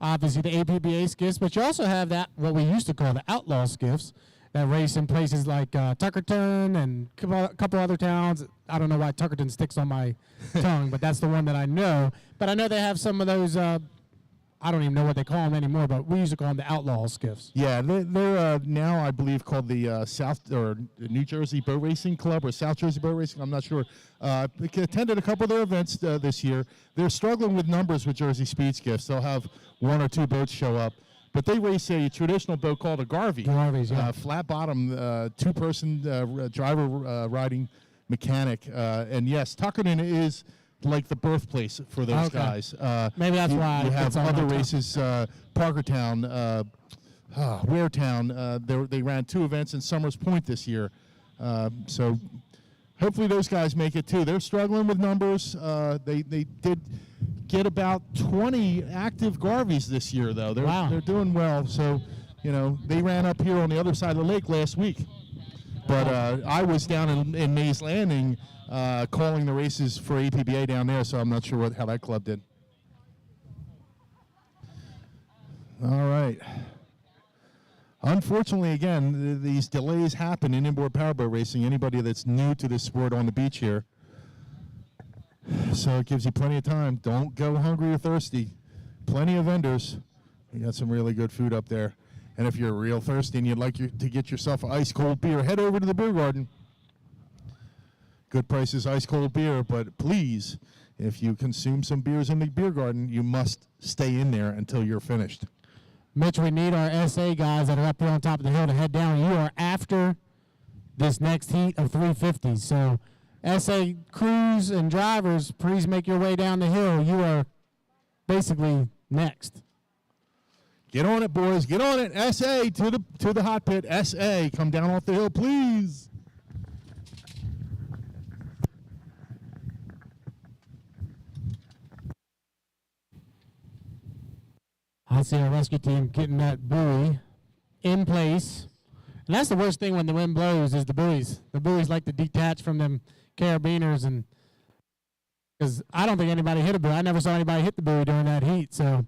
obviously the APBA skiffs, but you also have that what we used to call the outlaw skiffs that race in places like Tuckerton and a couple other towns. I don't know why Tuckerton sticks on my tongue, but that's the one that I know. But I know they have some of those. I don't even know what they call them anymore, but we used to call them the outlaw skiffs. Yeah, they're now, I believe, called the South or New Jersey Boat Racing Club or South Jersey Boat Racing. I'm not sure. Attended a couple of their events this year. They're struggling with numbers with Jersey Speed Skiffs. They'll have 1 or 2 boats show up. But they race a traditional boat called a Garvey. Garveys, yeah. Flat bottom, 2-person driver riding mechanic. And yes, Tuckerton is like the birthplace for those guys. Maybe that's why. You have other races, Parkertown, Waretown. They ran 2 events in Summers Point this year. So hopefully those guys make it too. They're struggling with numbers. They did get about 20 active Garveys this year, though. They're doing well. So, they ran up here on the other side of the lake last week. But I was down in Mays Landing calling the races for APBA down there, so I'm not sure how that club did. All right. Unfortunately, again, these delays happen in inboard powerboat racing. Anybody that's new to this sport on the beach here. So it gives you plenty of time. Don't go hungry or thirsty. Plenty of vendors. You got some really good food up there. And if you're real thirsty and you'd like to get yourself an ice cold beer, head over to the beer garden. Good prices, ice cold beer, but please, if you consume some beers in the beer garden, you must stay in there until you're finished. Mitch, we need our SA guys that are up here on top of the hill to head down. You are after this next heat of 350s. So SA crews and drivers, please make your way down the hill. You are basically next. Get on it, boys. Get on it. SA to the hot pit. SA, come down off the hill, please. I see our rescue team getting that buoy in place. And that's the worst thing when the wind blows is the buoys. The buoys like to detach from them carabiners, and because I don't think anybody hit a buoy. I never saw anybody hit the buoy during that heat, so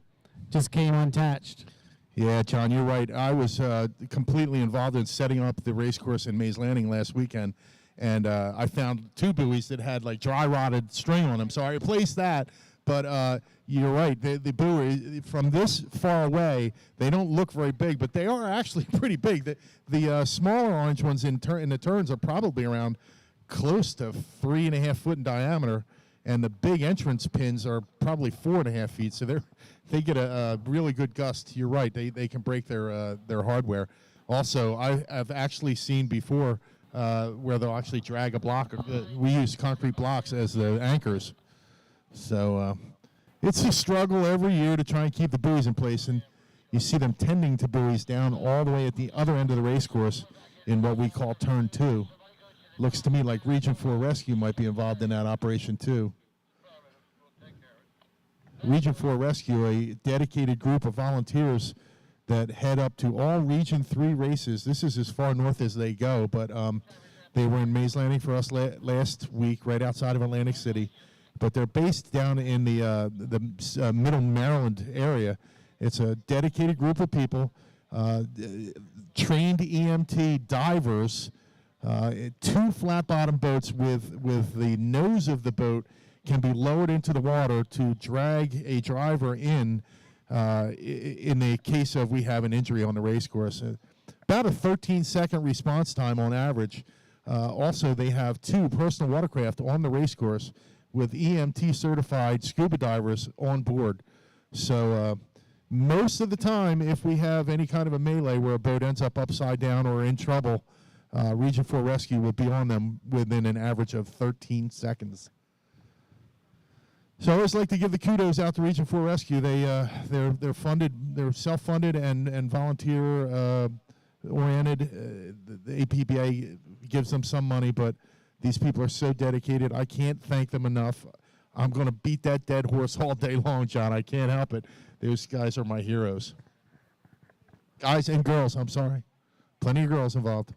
just came unattached. Yeah, John, you're right. I was completely involved in setting up the race course in Mays Landing last weekend, and I found two buoys that had like dry rotted string on them, so I replaced that. But you're right. The buoy, from this far away, they don't look very big, but they are actually pretty big. The smaller orange ones in the turns are probably around close to 3.5 foot in diameter, and the big entrance pins are probably 4.5 feet. So they get a really good gust. You're right. They can break their hardware. Also, I've actually seen before where they'll actually drag a block. We use concrete blocks as the anchors. So it's a struggle every year to try and keep the buoys in place, and you see them tending to buoys down all the way at the other end of the race course in what we call turn 2. Looks to me like Region 4 Rescue might be involved in that operation too. Region 4 Rescue, a dedicated group of volunteers that head up to all Region 3 races. This is as far north as they go, but they were in Mays Landing for us last week, right outside of Atlantic City. But they're based down in the middle Maryland area. It's a dedicated group of people, trained EMT divers, 2 flat bottom boats with the nose of the boat can be lowered into the water to drag a driver in the case of we have an injury on the race course. About a 13-second response time on average. Also, they have 2 personal watercraft on the race course with EMT certified scuba divers on board. So most of the time, if we have any kind of a melee where a boat ends up upside down or in trouble, Region 4 Rescue will be on them within an average of 13 seconds. So I always like to give the kudos out to Region 4 Rescue. They're funded, they're self-funded and volunteer oriented. The APBA gives them some money, but these people are so dedicated. I can't thank them enough. I'm going to beat that dead horse all day long, John. I can't help it. Those guys are my heroes. Guys and girls, I'm sorry. Plenty of girls involved.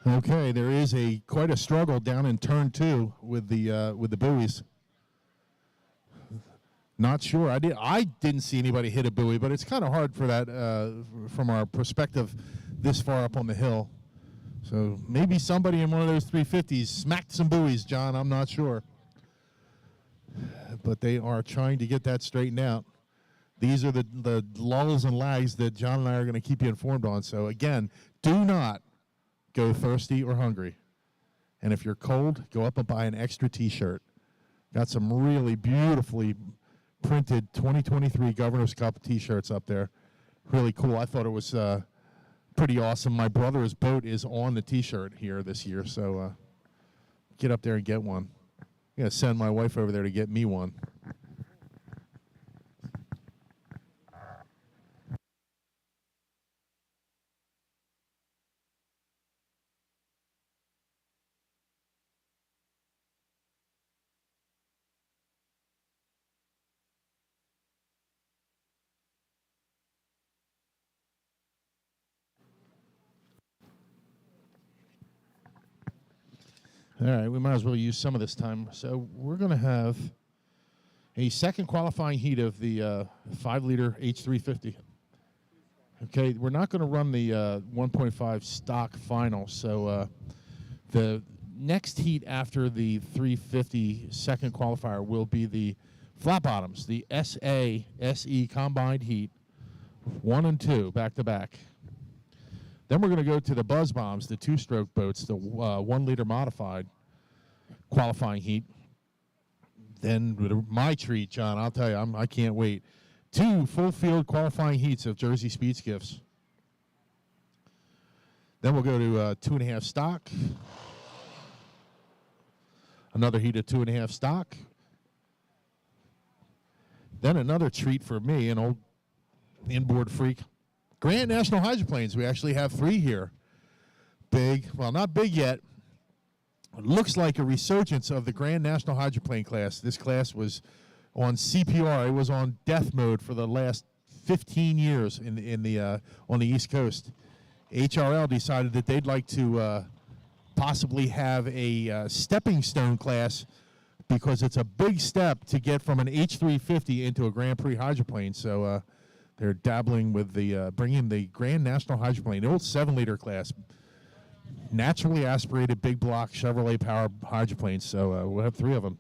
Okay, there is quite a struggle down in turn 2 with the buoys. Not sure. I didn't see anybody hit a buoy, but it's kind of hard for that from our perspective this far up on the hill. So maybe somebody in one of those 350s smacked some buoys, John. I'm not sure. But they are trying to get that straightened out. These are the lulls and lags that John and I are going to keep you informed on. So, again, do not go thirsty or hungry. And if you're cold, go up and buy an extra T-shirt. Got some really beautifully printed 2023 Governor's Cup T-shirts up there. Really cool. I thought it was pretty awesome. My brother's boat is on the T-shirt here this year, so get up there and get one. I'm going to send my wife over there to get me one. All right, we might as well use some of this time. So we're going to have a second qualifying heat of the 5-liter H350. Okay, we're not going to run the 1.5 stock final. So the next heat after the 350 second qualifier will be the flat bottoms, the SA-SE combined heat, 1 and 2, back-to-back. Then we're going to go to the Buzz Bombs, the 2-stroke boats, the 1-liter modified qualifying heat. Then my treat, John, I'll tell you, I can't wait. 2 full-field qualifying heats of Jersey Speed Skiffs. Then we'll go to 2.5 stock. Another heat of 2.5 stock. Then another treat for me, an old inboard freak. Grand National Hydroplanes. We actually have 3 here. Big, well, not big yet. It looks like a resurgence of the Grand National Hydroplane class. This class was on CPR. It was on death mode for the last 15 years on the East Coast. HRL decided that they'd like to possibly have a stepping stone class because it's a big step to get from an H350 into a Grand Prix hydroplane. So they're dabbling with the bringing the Grand National Hydroplane, the old 7-liter class, naturally aspirated big block Chevrolet power hydroplanes. So we'll have 3 of them.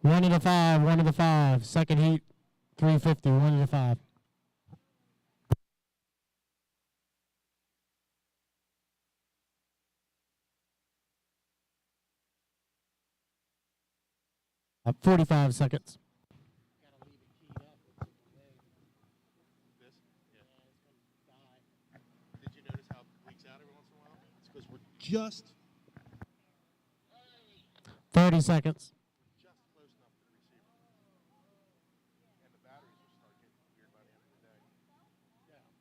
1 of the 5. Second heat, 350, 1 of the 5. Up 45 seconds. Did you notice how it leaks out every once in a while? It's because we're just 30 seconds. close enough to the receiver. And the batteries will start getting weird by the end of the day.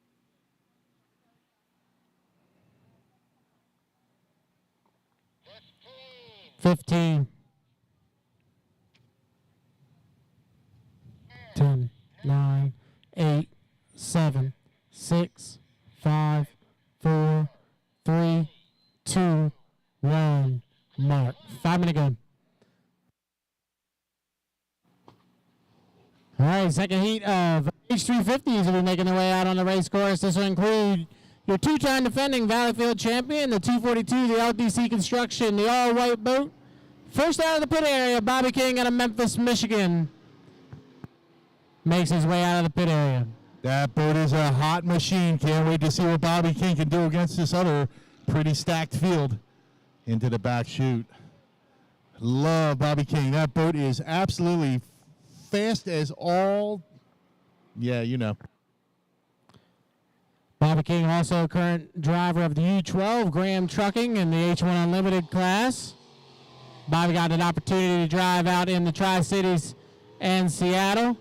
Let's 15. 10, 9, 8, 7, 6, 5, 4, 3, 2, 1. Mark. 5 minute go. All right, second heat of H350s will be making their way out on the race course. This will include your 2-time defending Valleyfield champion, the 242, the LDC Construction, the all-white boat. First out of the pit area, Bobby King out of Memphis, Michigan. Makes his way out of the pit area. That boat is a hot machine. Can't wait to see what Bobby King can do against this other pretty stacked field. Into the back chute. Love Bobby King. That boat is absolutely fast as all. Yeah, you know. Bobby King, also current driver of the U12 Graham Trucking in the H1 Unlimited class. Bobby got an opportunity to drive out in the Tri-Cities and Seattle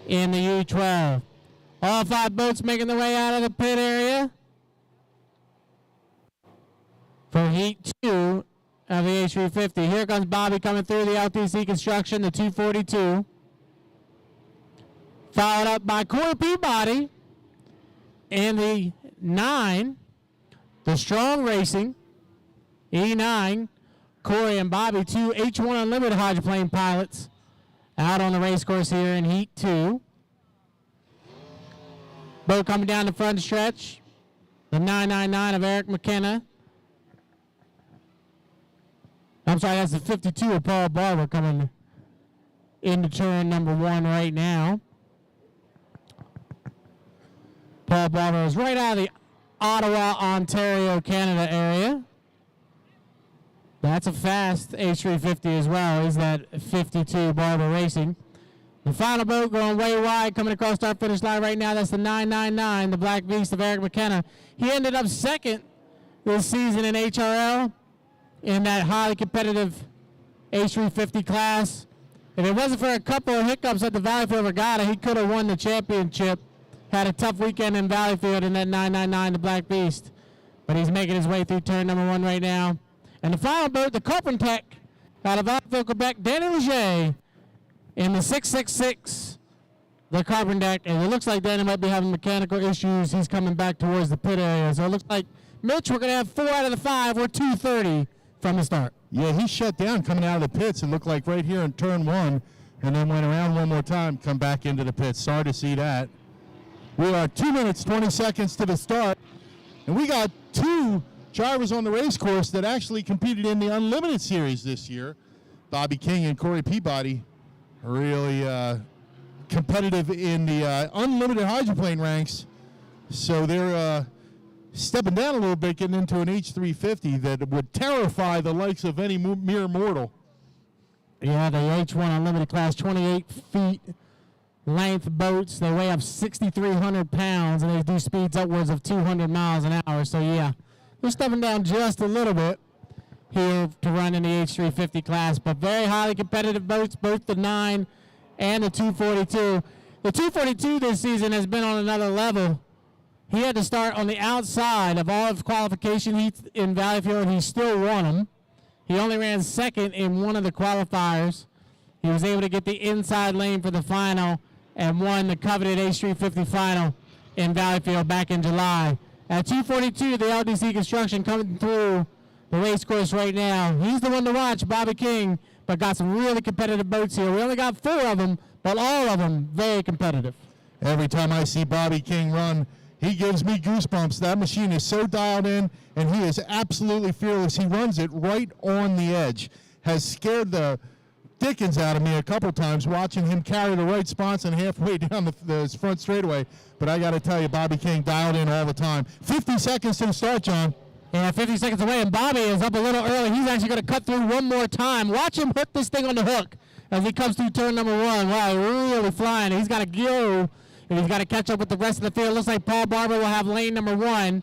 in the U12. All 5 boats making their way out of the pit area for Heat 2 of the H350. Here comes Bobby coming through the LTC Construction, the 242. Followed up by Corey Peabody in the 9, the Strong Racing, E9, Corey and Bobby, two H1 Unlimited hydroplane pilots, out on the race course here in Heat 2. Boat coming down the front stretch. The 999 of Eric McKenna. I'm sorry, that's the 52 of Paul Barber coming into turn number 1 right now. Paul Barber is right out of the Ottawa, Ontario, Canada area. That's a fast H350 as well, is that 52 Barber Racing. The final boat going way wide, coming across start finish line right now. That's the 999, the Black Beast of Eric McKenna. He ended up second this season in HRL in that highly competitive H350 class. If it wasn't for a couple of hiccups at the Valleyfield Regatta, he could have won the championship. Had a tough weekend in Valleyfield in that 999, the Black Beast. But he's making his way through turn number 1 right now. And the final boat, the Carpentech out of Valleyfield, Quebec, Danny Leger in the 666, the Carpentech. And it looks like Danny might be having mechanical issues. He's coming back towards the pit area. So it looks like, Mitch, we're going to have 4 out of the 5. We're 2:30 from the start. Yeah, he shut down coming out of the pits. It looked like right here in turn 1, and then went around one more time, come back into the pits. Sorry to see that. We are 2 minutes, 20 seconds to the start, and we got 2 drivers on the race course that actually competed in the Unlimited Series this year. Bobby King and Corey Peabody, really competitive in the Unlimited Hydroplane ranks. So they're stepping down a little bit, getting into an H350 that would terrify the likes of any mere mortal. Yeah, the H1 Unlimited class, 28 feet length boats. They weigh up 6,300 pounds, and they do speeds upwards of 200 miles an hour. So, yeah, they're stepping down just a little bit here to run in the H350 class. But very highly competitive boats, both the 9 and the 242. The 242 this season has been on another level. He had to start on the outside of all of qualification heats in Valleyfield, and he still won them. He only ran second in one of the qualifiers. He was able to get the inside lane for the final and won the coveted H350 final in Valleyfield back in July. At 242, the LDC Construction coming through the race course right now. He's the one to watch, Bobby King, but got some really competitive boats here. We only got 4 of them, but all of them very competitive. Every time I see Bobby King run, he gives me goosebumps. That machine is so dialed in, and he is absolutely fearless. He runs it right on the edge. Has scared the dickens out of me a couple times watching him carry the right sponson halfway down the front straightaway. But I got to tell you, Bobby King dialed in all the time. 50 seconds to the start, John. Yeah, 50 seconds away, and Bobby is up a little early. He's actually going to cut through one more time. Watch him put this thing on the hook as he comes through turn number 1. Wow, really flying. He's got to go, and he's got to catch up with the rest of the field. Looks like Paul Barber will have lane number 1.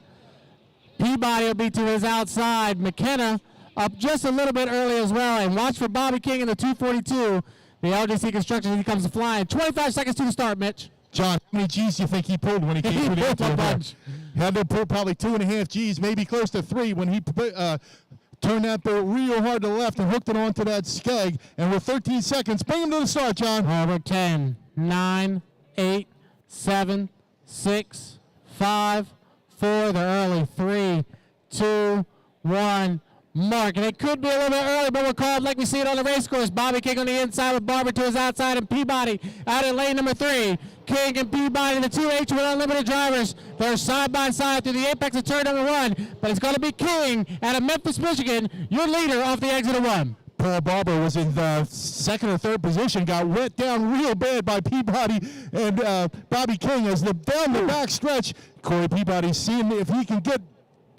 Peabody will be to his outside. McKenna up just a little bit early as well. And watch for Bobby King in the 242. The LDC Construction as he comes flying. 25 seconds to the start, Mitch. John, how many G's do you think he pulled when he came through the infield? He had to pull probably 2.5 G's, maybe close to 3 when he turned that boat real hard to the left and hooked it onto that skeg. And with 13 seconds, bring him to the start, John. Over 10, 9, 8, 7, 6, 5, 4. They're early. 3, 2, 1. Mark, and it could be a little bit early, but we're called like we see it on the race course. Bobby King on the inside with Barber to his outside, and Peabody out in lane number 3. King and Peabody, the 2 H1 Unlimited drivers. They're side by side through the apex of turn number 1, but it's going to be King out of Memphis, Michigan, your leader off the exit of 1. Paul Barber was in the 2nd or 3rd position, got wet down real bad by Peabody and Bobby King as down the back stretch. Corey Peabody seeing if he can get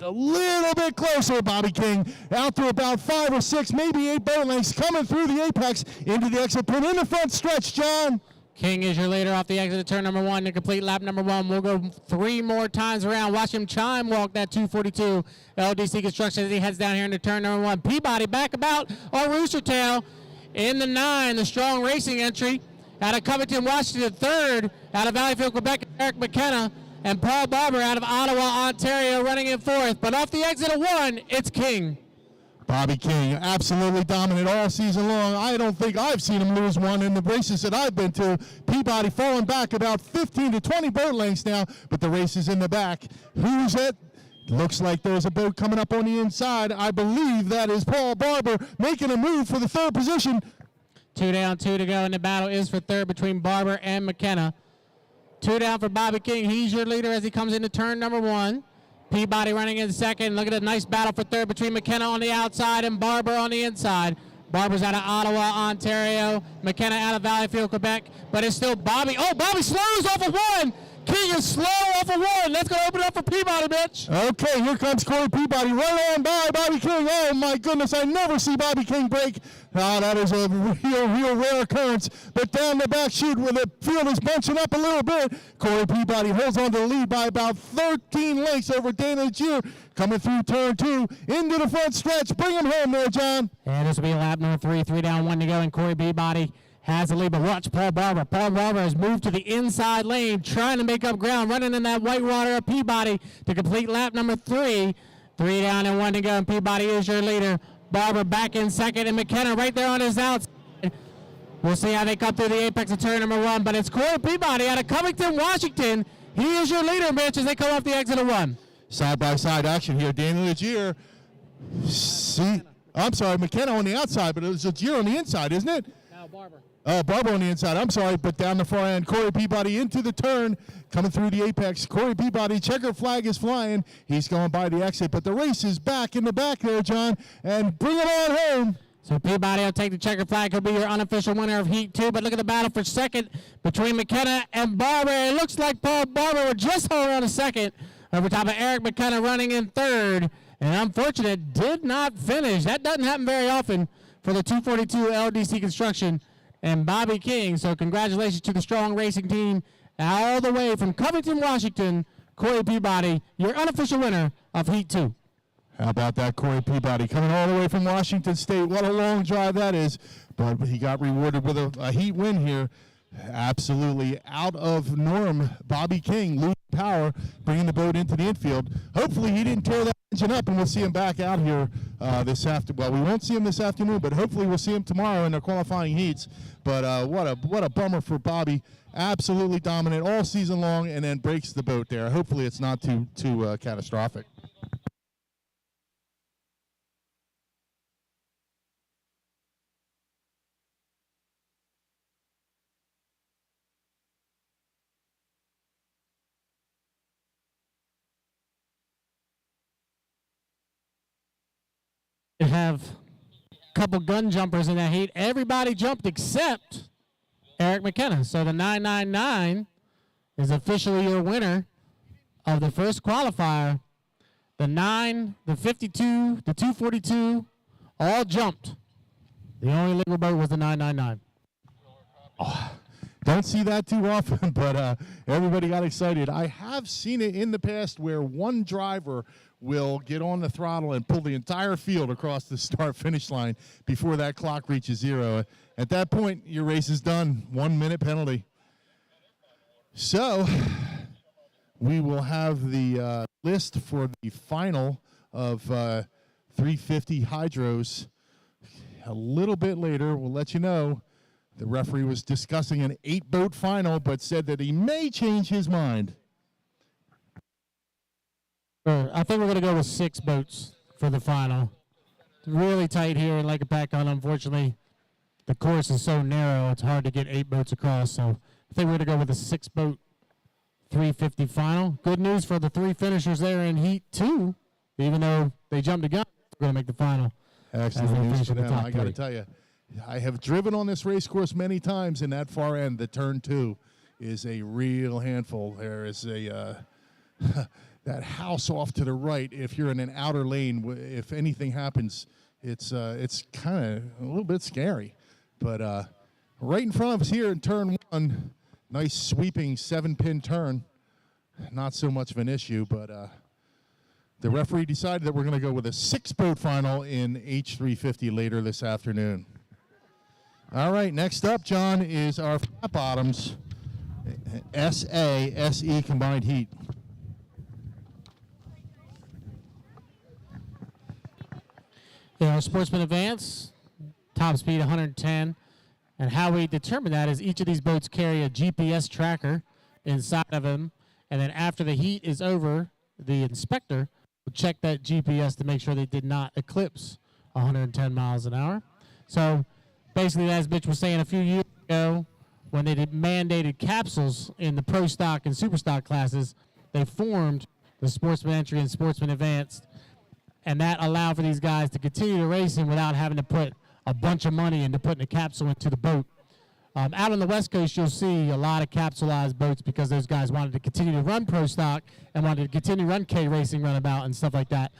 a little bit closer. Bobby King out to about 5 or 6, maybe 8 boat lengths, coming through the apex into the exit pit in the front stretch, John. King is your leader off the exit of turn number 1 to complete lap number 1. We'll go 3 more times around. Watch him chime walk that 242 LDC Construction as he heads down here into turn number 1. Peabody back about on Rooster Tail in the 9, the Strong Racing entry. Out of Covington, Washington, 3rd. Out of Valleyfield, Quebec, Eric McKenna. And Paul Barber out of Ottawa, Ontario, running in 4th. But off the exit of 1, it's King. Bobby King, absolutely dominant all season long. I don't think I've seen him lose one in the races that I've been to. Peabody falling back about 15 to 20 boat lengths now, but the race is in the back. Who's at Looks like there's a boat coming up on the inside. I believe that is Paul Barber making a move for the third position. 2 down, 2 to go, and the battle is for third between Barber and McKenna. 2 down for Bobby King. He's your leader as he comes into turn number 1. Peabody running in second. Look at a nice battle for third between McKenna on the outside and Barber on the inside. Barber's out of Ottawa, Ontario. McKenna out of Valleyfield, Quebec. But it's still Bobby. Oh, Bobby slows off of 1. King is slow off of 1. That's going to open up for Peabody, Mitch. Okay, here comes Corey Peabody. Right on by Bobby King. Oh, my goodness. I never see Bobby King break. Oh, that is a real rare occurrence. But down the back chute where the field is bunching up a little bit, Corey Peabody holds on to the lead by about 13 lengths over Dana Gier. Coming through turn 2 into the front stretch. Bring him home there, John. And this will be lap number 3. 3 down, 1 to go, and Corey Peabody has the lead, but watch Paul Barber. Paul Barber has moved to the inside lane, trying to make up ground, running in that white water of Peabody to complete lap number 3. 3 down and 1 to go, and Peabody is your leader. Barber back in second, and McKenna right there on his outside. We'll see how they come through the apex of turn number 1, but it's Corey Peabody out of Covington, Washington. He is your leader, Mitch, as they come off the exit of 1. Side-by-side action here. Daniel Legier. See, I'm sorry, McKenna on the outside, but it was Legier on the inside, isn't it? Now Barber. Barber on the inside, I'm sorry, but down the far end, Corey Peabody into the turn, coming through the apex. Corey Peabody, checker flag is flying. He's going by the exit, but the race is back in the back there, John, and bring it on home. So Peabody will take the checker flag. He'll be your unofficial winner of Heat 2, but look at the battle for second between McKenna and Barber. It looks like Paul Barber will just hold on a second over top of Eric McKenna running in third, and unfortunate, did not finish. That doesn't happen very often for the 242 LDC Construction and Bobby King. So congratulations to the strong racing team all the way from Covington, Washington. Corey Peabody, your unofficial winner of Heat 2. How about that, Corey Peabody, coming all the way from Washington State. What a long drive that is, but he got rewarded with a heat win here. Absolutely out of norm. Bobby King losing power, bringing the boat into the infield. Hopefully he didn't tear that engine up, and we'll see him back out here this afternoon. Well, we won't see him this afternoon, but hopefully we'll see him tomorrow in the qualifying heats. But what a bummer for Bobby. Absolutely dominant all season long, and then breaks the boat there. Hopefully it's not too catastrophic. Have a couple gun jumpers in that heat. Everybody jumped except Eric McKenna. So the 999 is officially your winner of the first qualifier. The 9, the 52, the 242, all jumped. The only legal boat was the 999. Oh, don't see that too often, but everybody got excited. I have seen it in the past where one driver will get on the throttle and pull the entire field across the start-finish line before that clock reaches 0. At that point, your race is done. 1 minute penalty. So we will have the list for the final of 350 hydros a little bit later. We'll let you know. The referee was discussing an 8-boat final, but said that he may change his mind. I think we're going to go with 6 boats for the final. It's really tight here in Lake Hopatcong. Unfortunately, the course is so narrow, it's hard to get 8 boats across. So I think we're going to go with a 6-boat 350 final. Good news for the 3 finishers there in Heat 2. Even though they jumped a gun, they're going to make the final. Excellent news for them. I got to tell you, I have driven on this race course many times, and that far end, the turn 2, is a real handful. There is a that house off to the right. If you're in an outer lane, if anything happens, it's kind of a little bit scary. But right in front of us here in turn 1, nice sweeping 7-pin turn. Not so much of an issue, but the referee decided that we're going to go with a 6-boat final in H350 later this afternoon. All right, next up, John, is our flat bottoms SA-SE combined heat. Yeah, Sportsman Advance, top speed 110. And how we determine that is each of these boats carry a GPS tracker inside of them. And then after the heat is over, the inspector check that GPS to make sure they did not eclipse 110 miles an hour. So basically, as Mitch was saying a few years ago, when they did mandated capsules in the Pro Stock and Super Stock classes, they formed the Sportsman Entry and Sportsman Advance, and that allowed for these guys to continue racing without having to put a bunch of money into putting a capsule into the boat. Out on the West Coast, you'll see a lot of capsulized boats because those guys wanted to continue to run Pro Stock and wanted to continue to run K Racing Runabout and stuff like that.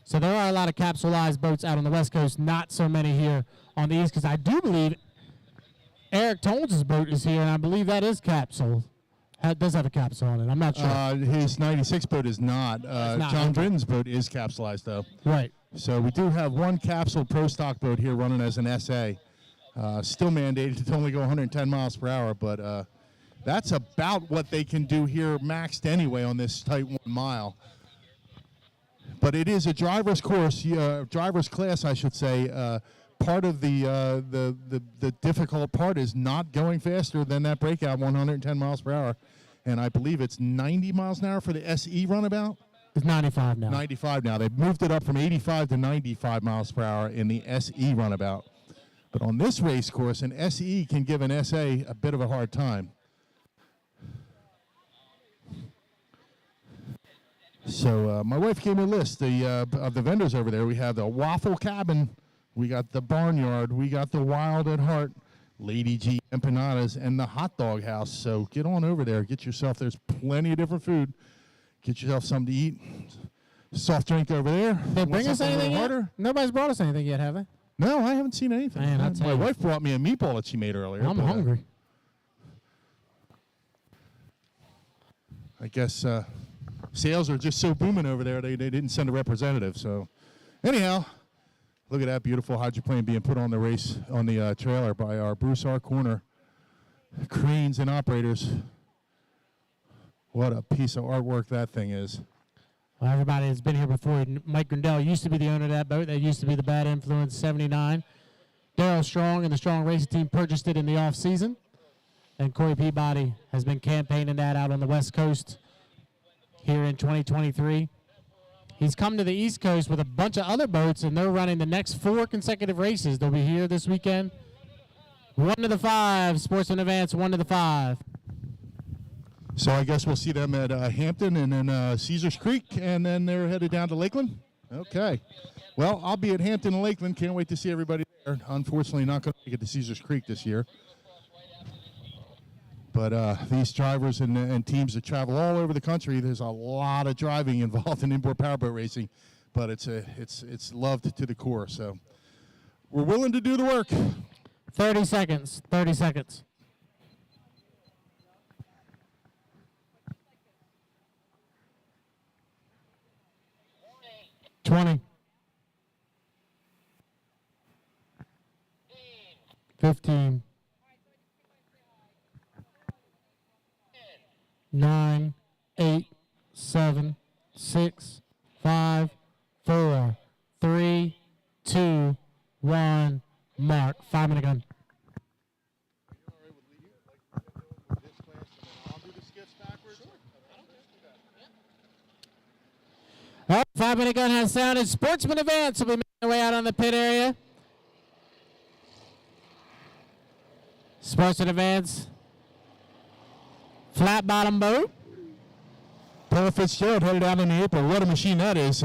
So there are a lot of capsulized boats out on the West Coast, not so many here on the East, because I do believe Eric Tones' boat is here, and I believe that is capsule. It does have a capsule on it. I'm not sure. His 96 boat is not. John Britton's boat is capsulized, though. Right. So we do have one capsule Pro Stock boat here running as an SA. Still mandated to only go 110 miles per hour, but that's about what they can do here maxed anyway on this tight 1 mile. But it is a driver's course, driver's class, I should say. Part of the difficult part is not going faster than that breakout 110 miles per hour. And I believe it's 90 miles an hour for the SE runabout. It's 95 now. 95 now. They've moved it up from 85 to 95 miles per hour in the SE runabout. But on this race course, an SE can give an SA a bit of a hard time. So my wife gave me a list of the vendors over there. We have the Waffle Cabin, we got the Barnyard, we got the Wild at Heart, Lady G Empanadas, and the Hot Dog House. So get on over there. Get yourself, there's plenty of different food. Get yourself something to eat. Soft drink over there. They bring us anything yet? Nobody's brought us anything yet, have they? No, I haven't seen anything. Man, my wife brought me a meatball that she made earlier. I'm hungry. I guess sales are just so booming over there, they didn't send a representative. So anyhow, look at that beautiful hydroplane being put on the race, on the trailer by our Broussard Corner cranes and operators. What a piece of artwork that thing is. Well, everybody has been here before. Mike Grindell used to be the owner of that boat. That used to be the Bad Influence 79. Daryl Strong and the Strong Racing Team purchased it in the off-season. And Corey Peabody has been campaigning that out on the West Coast here in 2023. He's come to the East Coast with a bunch of other boats, and they're running the next 4 consecutive races. They'll be here this weekend. 1 to the 5, Sportsman Advance, 1 to the 5. So I guess we'll see them at Hampton and then Caesars Creek, and then they're headed down to Lakeland? Okay. Well, I'll be at Hampton and Lakeland. Can't wait to see everybody there. Unfortunately, not going to make it to Caesars Creek this year. But these drivers and teams that travel all over the country, there's a lot of driving involved in inboard powerboat racing, but it's loved to the core. So we're willing to do the work. 30 seconds. 30 seconds. 20. 15. 9, 8, 7, 6, 5, 4, 3, 2, 1, mark. 5-minute gun. All right, 5-minute gun has sounded. Sportsman Advance will be making their way out on the pit area. Sportsman Advance. Flat bottom boat. Paul Fitzgerald headed out in the April. What a machine that is,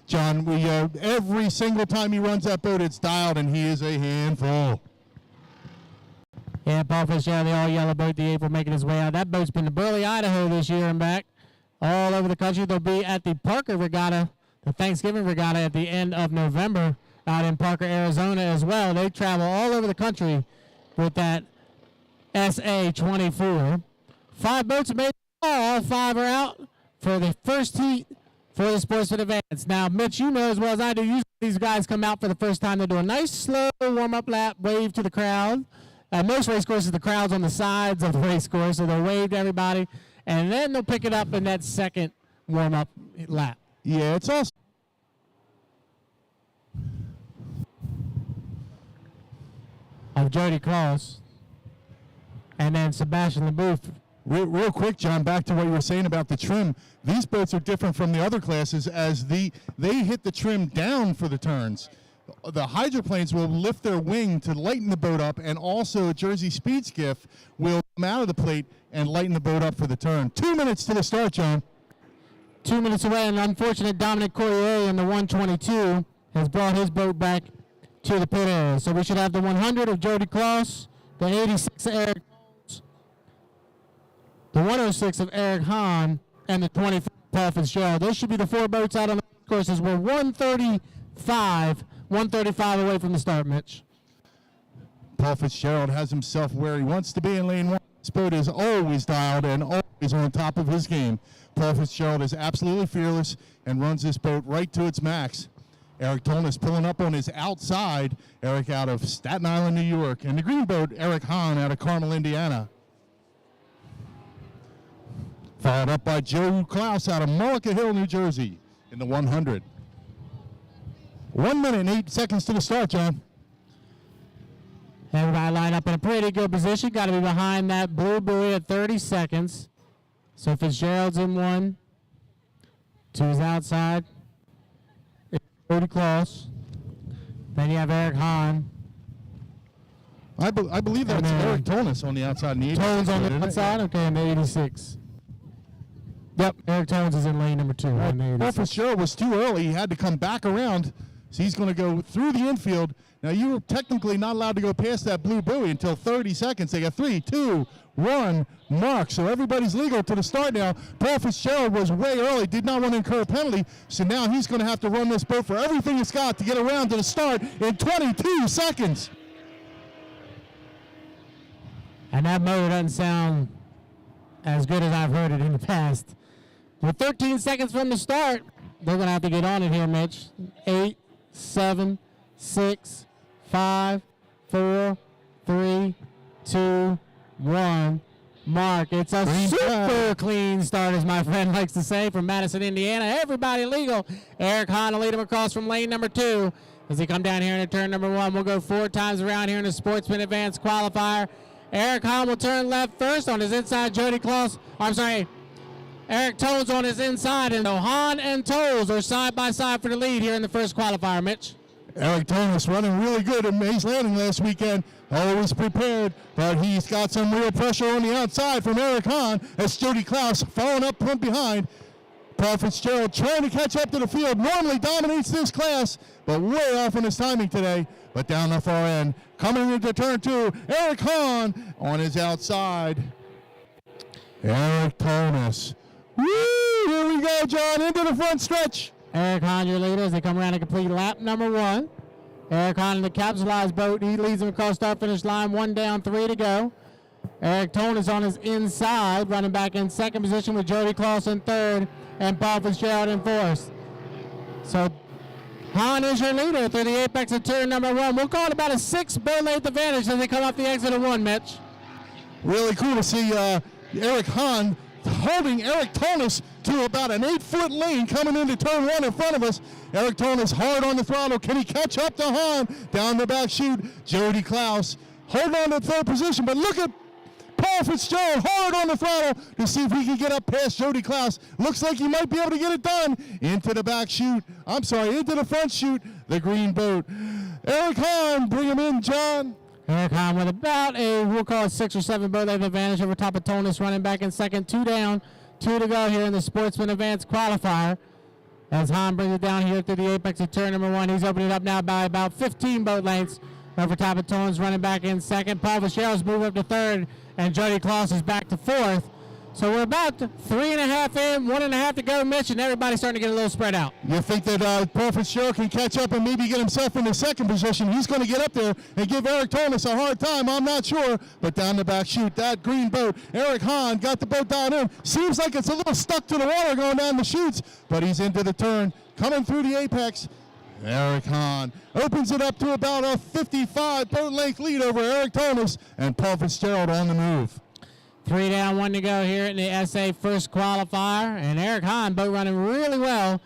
John. We every single time he runs that boat, it's dialed, and he is a handful. Yeah, Paul Fitzgerald, the all-yellow boat, the April, making his way out. That boat's been to Burley, Idaho this year and back. All over the country. They'll be at the Parker Regatta, the Thanksgiving Regatta at the end of November out in Parker, Arizona as well. They travel all over the country with that SA-24. 5 boats are made. All 5 are out for the first heat for the Sportsman Advance. Now, Mitch, you know as well as I do, usually these guys come out for the first time. They do a nice, slow warm-up lap, wave to the crowd. Most race courses, the crowd's on the sides of the race course, so they'll wave to everybody, and then they'll pick it up in that second warm-up lap. Yeah, it's also of Jody Cross, and then Sebastian LeBouf Real quick, John, back to what you were saying about the trim. These boats are different from the other classes as they hit the trim down for the turns. The hydroplanes will lift their wing to lighten the boat up, and also a Jersey Speed Skiff will come out of the plate and lighten the boat up for the turn. 2 minutes to the start, John. 2 minutes away, and unfortunate Dominic Courier in the 122 has brought his boat back to the pit area. So we should have the 100 of Jody Klaus, the 86 of Eric Jones, the 106 of Eric Hahn, and the 25 of Paul Fitzgerald. Those should be the 4 boats out on the courses. We're 135 away from the start, Mitch. Paul Fitzgerald has himself where he wants to be in lane 1. This boat is always dialed and always on top of his game. Paul Fitzgerald is absolutely fearless and runs this boat right to its max. Eric Tolnes pulling up on his outside. Eric out of Staten Island, New York. And the green boat, Eric Hahn out of Carmel, Indiana. Followed up by Joe Klaus out of Mullica Hill, New Jersey in the 100. 1 minute and 8 seconds to the start, John. Everybody line up in a pretty good position. Got to be behind that blue buoy at 30 seconds. So Fitzgerald's in 1. To his outside. Jody Klaus. Then you have Eric Hahn. I believe that's Eric Tolnes on the outside. And the 86, Tones on the outside? Okay, in the 86. Yep, Eric Tones is in lane number 2. Paul Fitzgerald was too early. He had to come back around. So he's going to go through the infield. Now, you were technically not allowed to go past that blue buoy until 30 seconds. They got 3, 2, 1, mark. So everybody's legal to the start now. Paul Fitzgerald was way early, did not want to incur a penalty. So now he's going to have to run this boat for everything it's got to get around to the start in 22 seconds. And that motor doesn't sound as good as I've heard it in the past. With 13 seconds from the start, they're going to have to get on it here, Mitch. 8, 7, 6, 5, 4, 3, 2, 1. Mark. It's a super clean start, as my friend likes to say, from Madison, Indiana. Everybody legal. Eric Hahn will lead him across from lane number 2 as he come down here into turn number 1. We'll go 4 times around here in the Sportsman Advance qualifier. Eric Hahn will turn left first on his inside. Jody Klaus, Eric Toles on his inside, and Hahn and Toles are side by side for the lead here in the first qualifier, Mitch. Eric Tolnes running really good at Mays Landing last weekend. Always prepared, but he's got some real pressure on the outside from Eric Hahn as Jody Klaus following up from behind. Paul Fitzgerald trying to catch up to the field. Normally dominates this class, but way off in his timing today. But down the far end, coming into turn 2, Eric Hahn on his outside. Eric Tolnes. Woo! Here we go, John, into the front stretch. Eric Hahn, your leader, as they come around to complete lap number 1. Eric Hahn in the capsulized boat. He leads them across start-finish line. 1 down, 3 to go. Eric Tone is on his inside, running back in second position with Jody Klaus in third and Paul Fitzgerald in fourth. So Hahn is your leader through the apex of turn number 1. We'll call it about a 6 boat length advantage as they come off the exit of 1, Mitch. Really cool to see Eric Hahn holding Eric Tolnes to about an 8-foot lane coming into turn 1 in front of us. Eric Tolnes hard on the throttle. Can he catch up to Hahn? Down the back chute, Jody Klaus holding on to third position, but look at Paul Fitzgerald hard on the throttle to see if he can get up past Jody Klaus. Looks like he might be able to get it done. Into the back chute. Into the front chute, the green boat. Eric Hahn, bring him in, John. Eric Hahn with about we'll call it 6 or 7 boat length advantage over top of Tolnes, running back in second. 2 down, 2 to go here in the Sportsman Advance qualifier. As Hahn brings it down here through the apex of turn number 1. He's opening it up now by about 15 boat lengths over top of Tolnes, running back in second. Paul Fitzgerald's moved up to third, and Jody Klaus is back to fourth. So we're about 3.5 in, 1.5 to go, Mitch, and everybody's starting to get a little spread out. You think that Paul Fitzgerald can catch up and maybe get himself into second position? He's going to get up there and give Eric Tolnes a hard time. I'm not sure, but down the back chute, that green boat. Eric Hahn got the boat down in. Seems like it's a little stuck to the water going down the chutes, but he's into the turn, coming through the apex. Eric Hahn opens it up to about a 55 boat length lead over Eric Tolnes, and Paul Fitzgerald on the move. 3 down, 1 to go here in the SA first qualifier. And Eric Hahn, boat running really well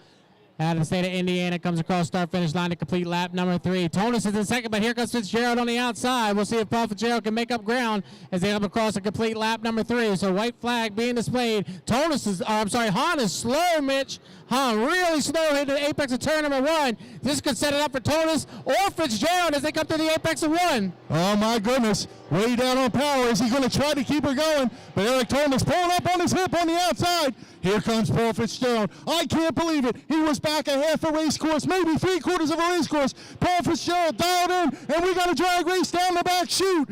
out of the state of Indiana, comes across start-finish line to complete lap number 3. Tonus is in second, but here comes Fitzgerald on the outside. We'll see if Paul Fitzgerald can make up ground as they come across and complete lap number 3. So white flag being displayed. Hahn is slow, Mitch. Hahn really slow into the apex of turn number 1. This could set it up for Tonus or Fitzgerald as they come through the apex of 1. Oh, my goodness. Way down on power. Is he going to try to keep her going? But Eric Tonus pulling up on his hip on the outside. Here comes Paul Fitzgerald. I can't believe it. He was back a half a race course, maybe 3/4 of a race course. Paul Fitzgerald dialed in, and we got a drag race down the back chute.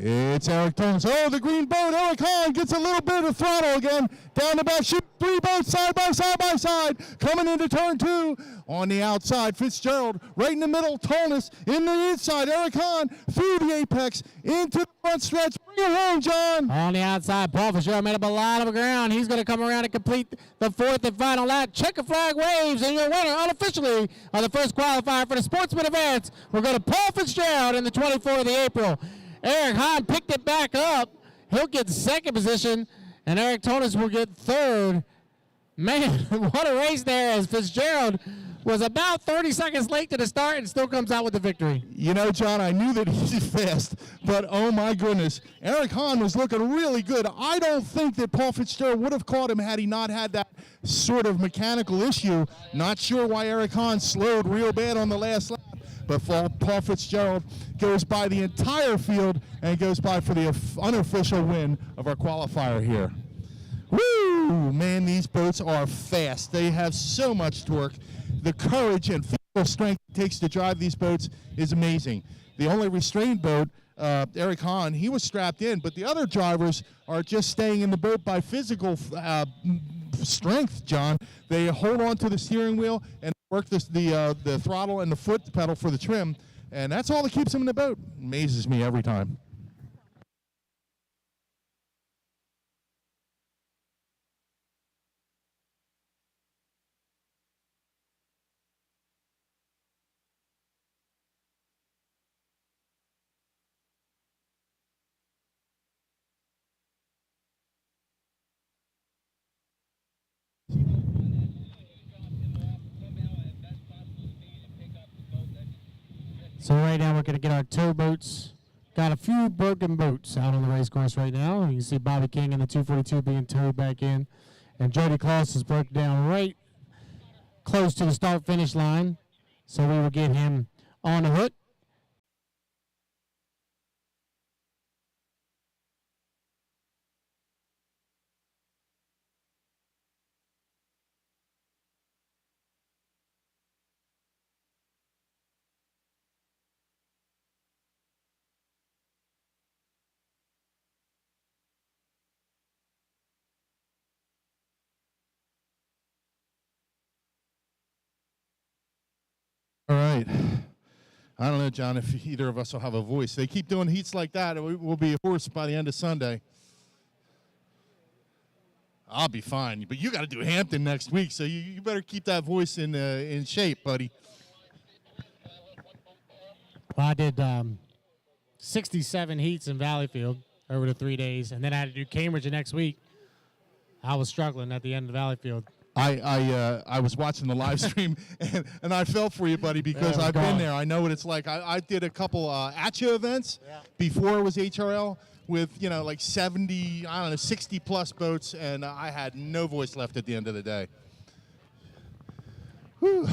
It's Eric Tonus. Oh, the green boat. Eric Hahn gets a little bit of throttle again. Down the back chute. 3 boats side by side. Coming into turn 2. On the outside, Fitzgerald. Right in the middle, Tonus. In the inside, Eric Hahn. Through the apex. Into the front stretch. Bring it home, John. On the outside, Paul Fitzgerald made up a lot of ground. He's going to come around and complete the 4th and final lap. Checker flag waves, and your winner unofficially on the first qualifier for the Sportsman Advance. We're going to Paul Fitzgerald in the 24th of April. Eric Hahn picked it back up. He'll get second position, and Eric Tonus will get third. Man, what a race there, as Fitzgerald was about 30 seconds late to the start and still comes out with the victory. You know, John, I knew that he's fast, but oh my goodness, Eric Hahn was looking really good. I don't think that Paul Fitzgerald would have caught him had he not had that sort of mechanical issue. Not sure why Eric Hahn slowed real bad on the last lap. But Paul Fitzgerald goes by the entire field and goes by for the unofficial win of our qualifier here. Woo! Man, these boats are fast. They have so much torque. The courage and physical strength it takes to drive these boats is amazing. The only restrained boat, Eric Hahn, he was strapped in, but the other drivers are just staying in the boat by physical strength, John. They hold on to the steering wheel and work the throttle and the foot pedal for the trim, and that's all that keeps them in the boat. Amazes me every time. So right now we're going to get our tow boats. Got a few broken boats out on the race course right now. You can see Bobby King in the 242 being towed back in. And Jody Kloss is broken down right close to the start-finish line. So we will get him on the hook. All right. I don't know, John, if either of us will have a voice. They keep doing heats like that, we'll be hoarse by the end of Sunday. I'll be fine, but you got to do Hampton next week, so you better keep that voice in shape, buddy. Well, I did 67 heats in Valleyfield over the 3 days, and then I had to do Cambridge the next week. I was struggling at the end of Valleyfield. I was watching the live stream, and I felt for you, buddy, because I've been there. I know what it's like. I did a couple ACHA events before it was HRL with, like 70, 60-plus boats, and I had no voice left at the end of the day. Whew.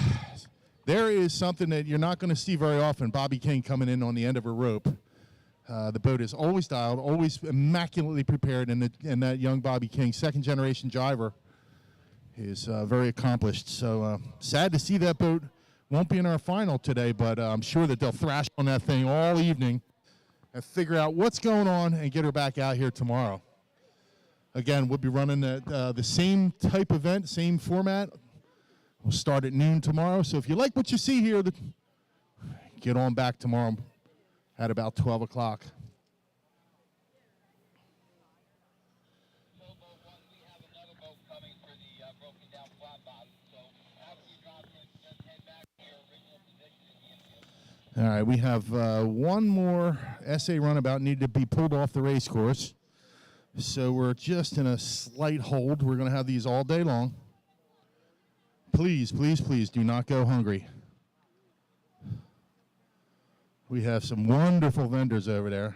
There is something that you're not going to see very often, Bobby King coming in on the end of a rope. The boat is always dialed, always immaculately prepared, and that young Bobby King, second-generation driver, is very accomplished. So sad to see that boat won't be in our final today, but I'm sure that they'll thrash on that thing all evening and figure out what's going on and get her back out here tomorrow. Again, we'll be running the same type event, same format. We'll start at noon tomorrow. So if you like what you see here, get on back tomorrow at about 12 o'clock. All right, we have one more essay runabout needed to be pulled off the race course. So we're just in a slight hold. We're going to have these all day long. Please, please, please do not go hungry. We have some wonderful vendors over there.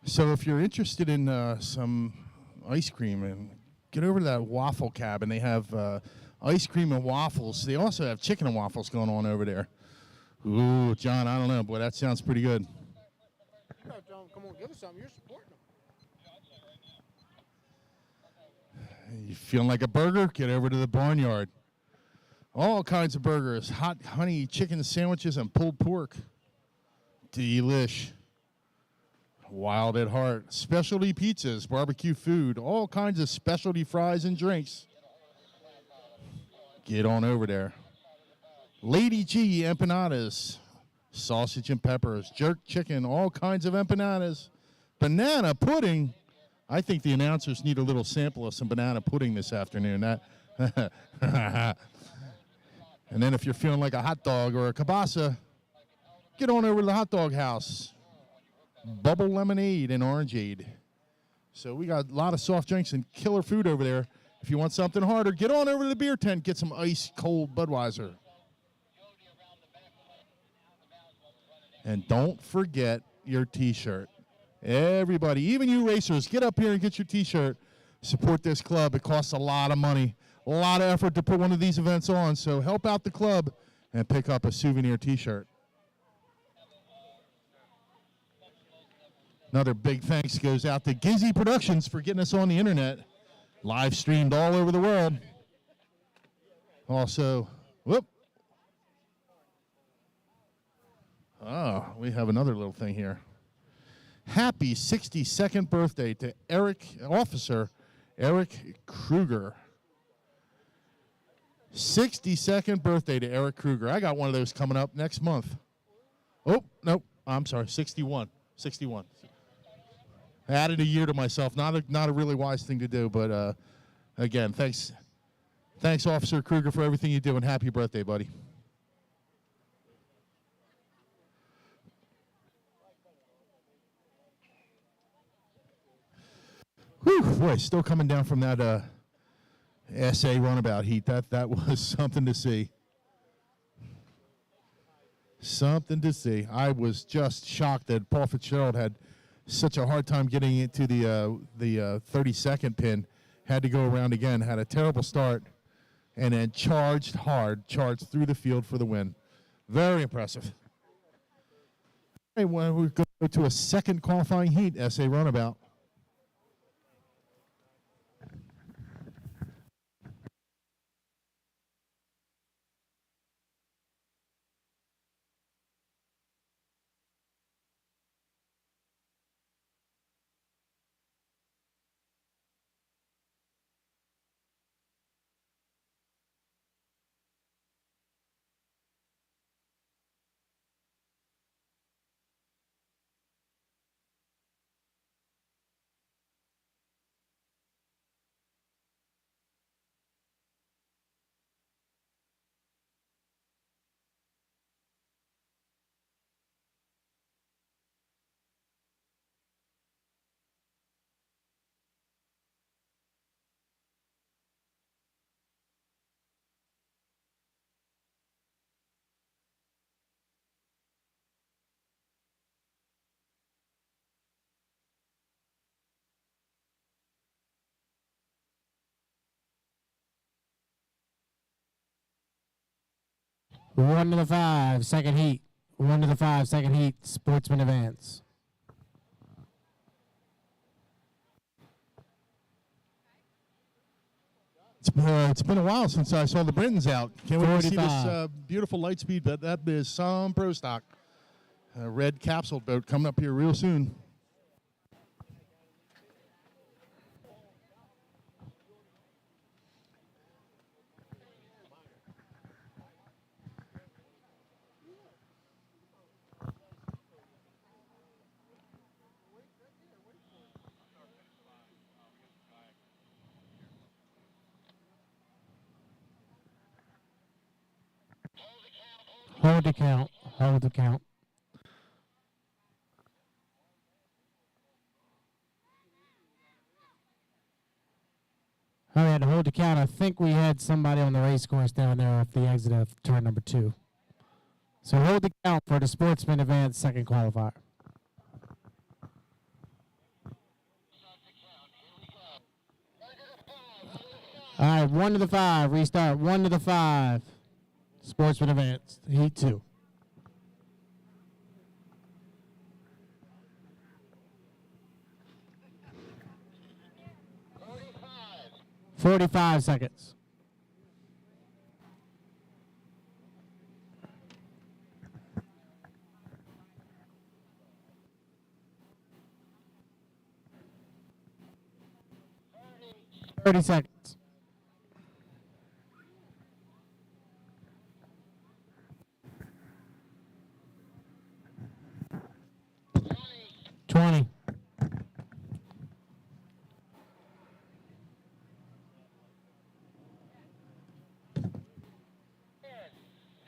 So if you're interested in some ice cream, and get over to that waffle cabin. They have ice cream and waffles. They also have chicken and waffles going on over there. Ooh, John, I don't know. Boy, that sounds pretty good. Yeah, John, come on, give us something. You're supporting them. You feeling like a burger? Get over to the barnyard. All kinds of burgers. Hot honey chicken sandwiches and pulled pork. Delish. Wild at heart. Specialty pizzas, barbecue food, all kinds of specialty fries and drinks. Get on over there. Lady G empanadas, sausage and peppers, jerk chicken, all kinds of empanadas. Banana pudding. I think the announcers need a little sample of some banana pudding this afternoon. And then if you're feeling like a hot dog or a kielbasa, get on over to the hot dog house. Bubble lemonade and orangeade. So we got a lot of soft drinks and killer food over there. If you want something harder, get on over to the beer tent, get some ice cold Budweiser. And don't forget your t-shirt. Everybody, even you racers, get up here and get your t-shirt. Support this club. It costs a lot of money, a lot of effort to put one of these events on. So help out the club and pick up a souvenir t-shirt. Another big thanks goes out to Gizzy Productions for getting us on the internet, live streamed all over the world. Also, we have another little thing here. Happy 62nd birthday to Officer Eric Kruger. 62nd birthday to Eric Kruger. I got one of those coming up next month. Oh, no, I'm sorry, 61. 61. I added a year to myself. Not a really wise thing to do, but again, thanks, Officer Kruger, for everything you do, and happy birthday, buddy. Whew, boy, still coming down from that SA runabout heat. That was something to see. Something to see. I was just shocked that Paul Fitzgerald had such a hard time getting into the 32nd pin. Had to go around again. Had a terrible start, and then charged hard, charged through the field for the win. Very impressive. Hey, well, we go to a second qualifying heat, SA runabout. One to the 5, second heat. 1 to the 5, second heat. Sportsman Advance. It's been a while since I saw the Britons out. Can't wait to see 45. this beautiful light speed, but that is some pro stock. Red capsule boat coming up here real soon. Hold the count. Hold the count. Oh, we had to hold the count. I think we had somebody on the race course down there off the exit of turn number 2. So hold the count for the Sportsman Advance second qualifier. All right, 1 to the 5. Restart. 1 to the 5. Sportsman Advance, heat 2. 45 seconds. Thirty seconds. 20.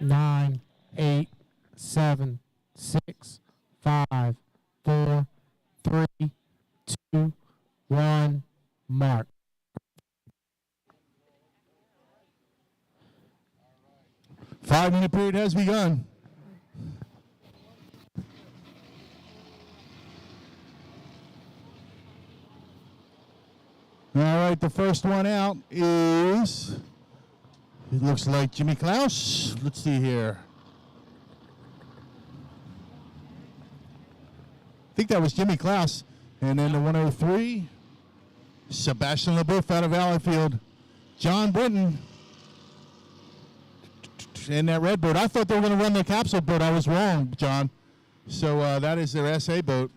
9, 8, 7, 6, 5, 4, 3, 2, 1, mark. Five-minute period has begun. All right, the first one out is, it looks like Jimmy Klaus. Let's see here. I think that was Jimmy Klaus. And then the 103, Sebastian LeBoeuf out of Valleyfield. John Britton in that red boat. I thought they were going to run the capsule boat. I was wrong, John. So that is their SA boat.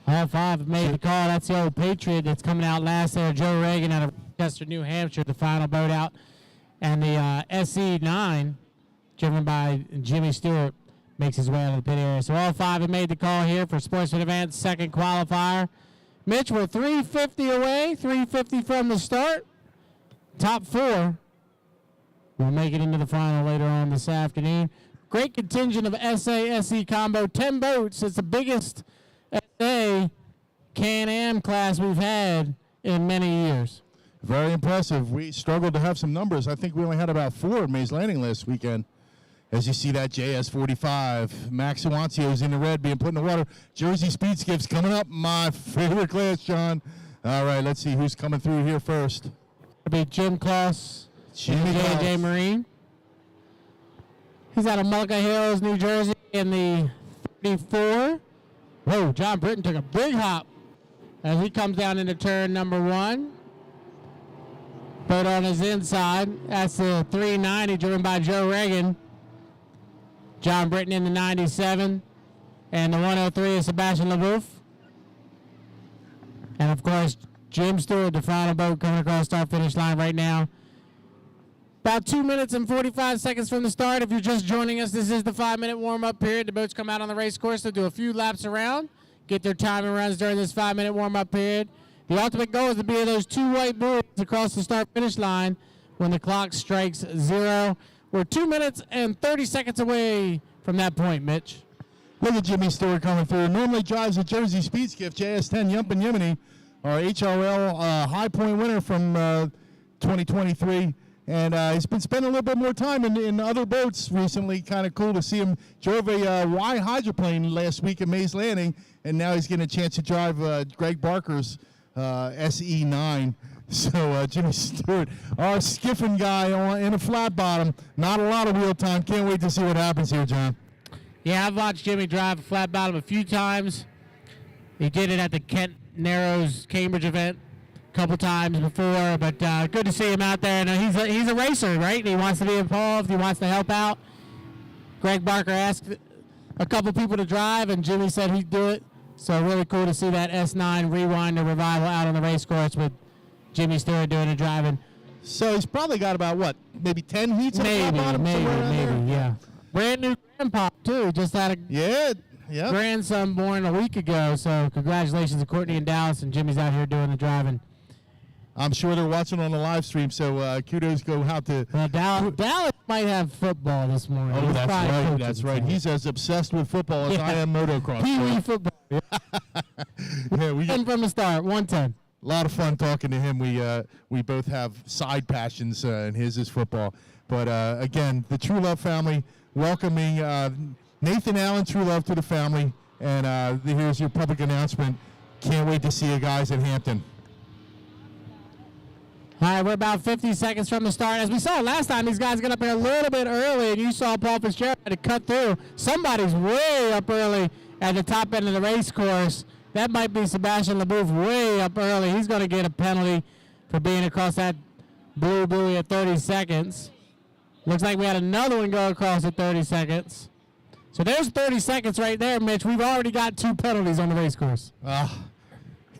All 5 have made the call. That's the old Patriot that's coming out last there. Joe Reagan out of Chester, New Hampshire, the final boat out. And the SE9, driven by Jimmy Stewart, makes his way out of the pit area. So all 5 have made the call here for Sportsman Advance second qualifier. Mitch, we're 350 away, 350 from the start. Top 4 will make it into the final later on this afternoon. Great contingent of SA-SE combo, 10 boats. It's the biggest SA Can-Am class we've had in many years. Very impressive. We struggled to have some numbers. I think we only had about 4 at Mays Landing last weekend. As you see that JS45, Max Iwancio's in the red being put in the water. Jersey Speed Skiff's coming up, my favorite class, John. All right, let's see who's coming through here first. It'll be Jim Klaus, Jimmy J.J. Marine. He's out of Mullica Hills, New Jersey in the 34. Whoa, John Britton took a big hop as he comes down into turn number 1. Boat on his inside. That's the 390 driven by Joe Reagan. John Britton in the 97. And the 103 is Sebastian LeBoeuf. And, of course, Jim Stewart, the final boat coming across the start-finish line right now. About 2 minutes and 45 seconds from the start. If you're just joining us, this is the 5-minute warm-up period. The boats come out on the race course. They'll do a few laps around, get their timing runs during this 5-minute warm-up period. The ultimate goal is to be those 2 white buoys across the start-finish line when the clock strikes 0. We're 2 minutes and 30 seconds away from that point, Mitch. Look at Jimmy Stewart coming through. Normally drives a Jersey Speed Skiff, JS10 Yump and Yemeni, our HRL High Point winner from 2023. And he's been spending a little bit more time in other boats recently. Kind of cool to see him. Drove a Y hydroplane last week at Mays Landing, and now he's getting a chance to drive Greg Barker's SE9. So Jimmy Stewart, our skiffing guy in a flat bottom. Not a lot of wheel time. Can't wait to see what happens here, John. Yeah, I've watched Jimmy drive a flat bottom a few times. He did it at the Kent Narrows Cambridge event a couple times before, but good to see him out there. And he's a racer, right? He wants to be involved. He wants to help out. Greg Barker asked a couple people to drive, and Jimmy said he'd do it. So really cool to see that S9 rewind and revival out on the race course with Jimmy Stewart doing the driving. So he's probably got about, what, maybe 10 heats on the flat bottom? Maybe, yeah. Brand new grandpa, too. Just had a... Yeah, Yep. grandson born a week ago. So congratulations to Courtney and Dallas, and Jimmy's out here doing the driving. I'm sure they're watching on the live stream, so kudos go out to. Well, Dallas might have football this morning. Oh, He's that's probably right. coaching, That's right. so. He's as obsessed with football as I am motocross. Pee-wee football. Yeah, we And from the start, 110. a lot of fun talking to him. We both have side passions, and his is football. But again, the True Love family welcoming Nathan Allen, True Love, to the family. And here's your public announcement. Can't wait to see you guys at Hampton. All right, we're about 50 seconds from the start. As we saw last time, these guys got up here a little bit early, and you saw Paul Fitzgerald had to cut through. Somebody's way up early at the top end of the race course. That might be Sebastian LeBouf way up early. He's going to get a penalty for being across that blue buoy at 30 seconds. Looks like we had another one go across at 30 seconds. So there's 30 seconds right there, Mitch. We've already got 2 penalties on the race course.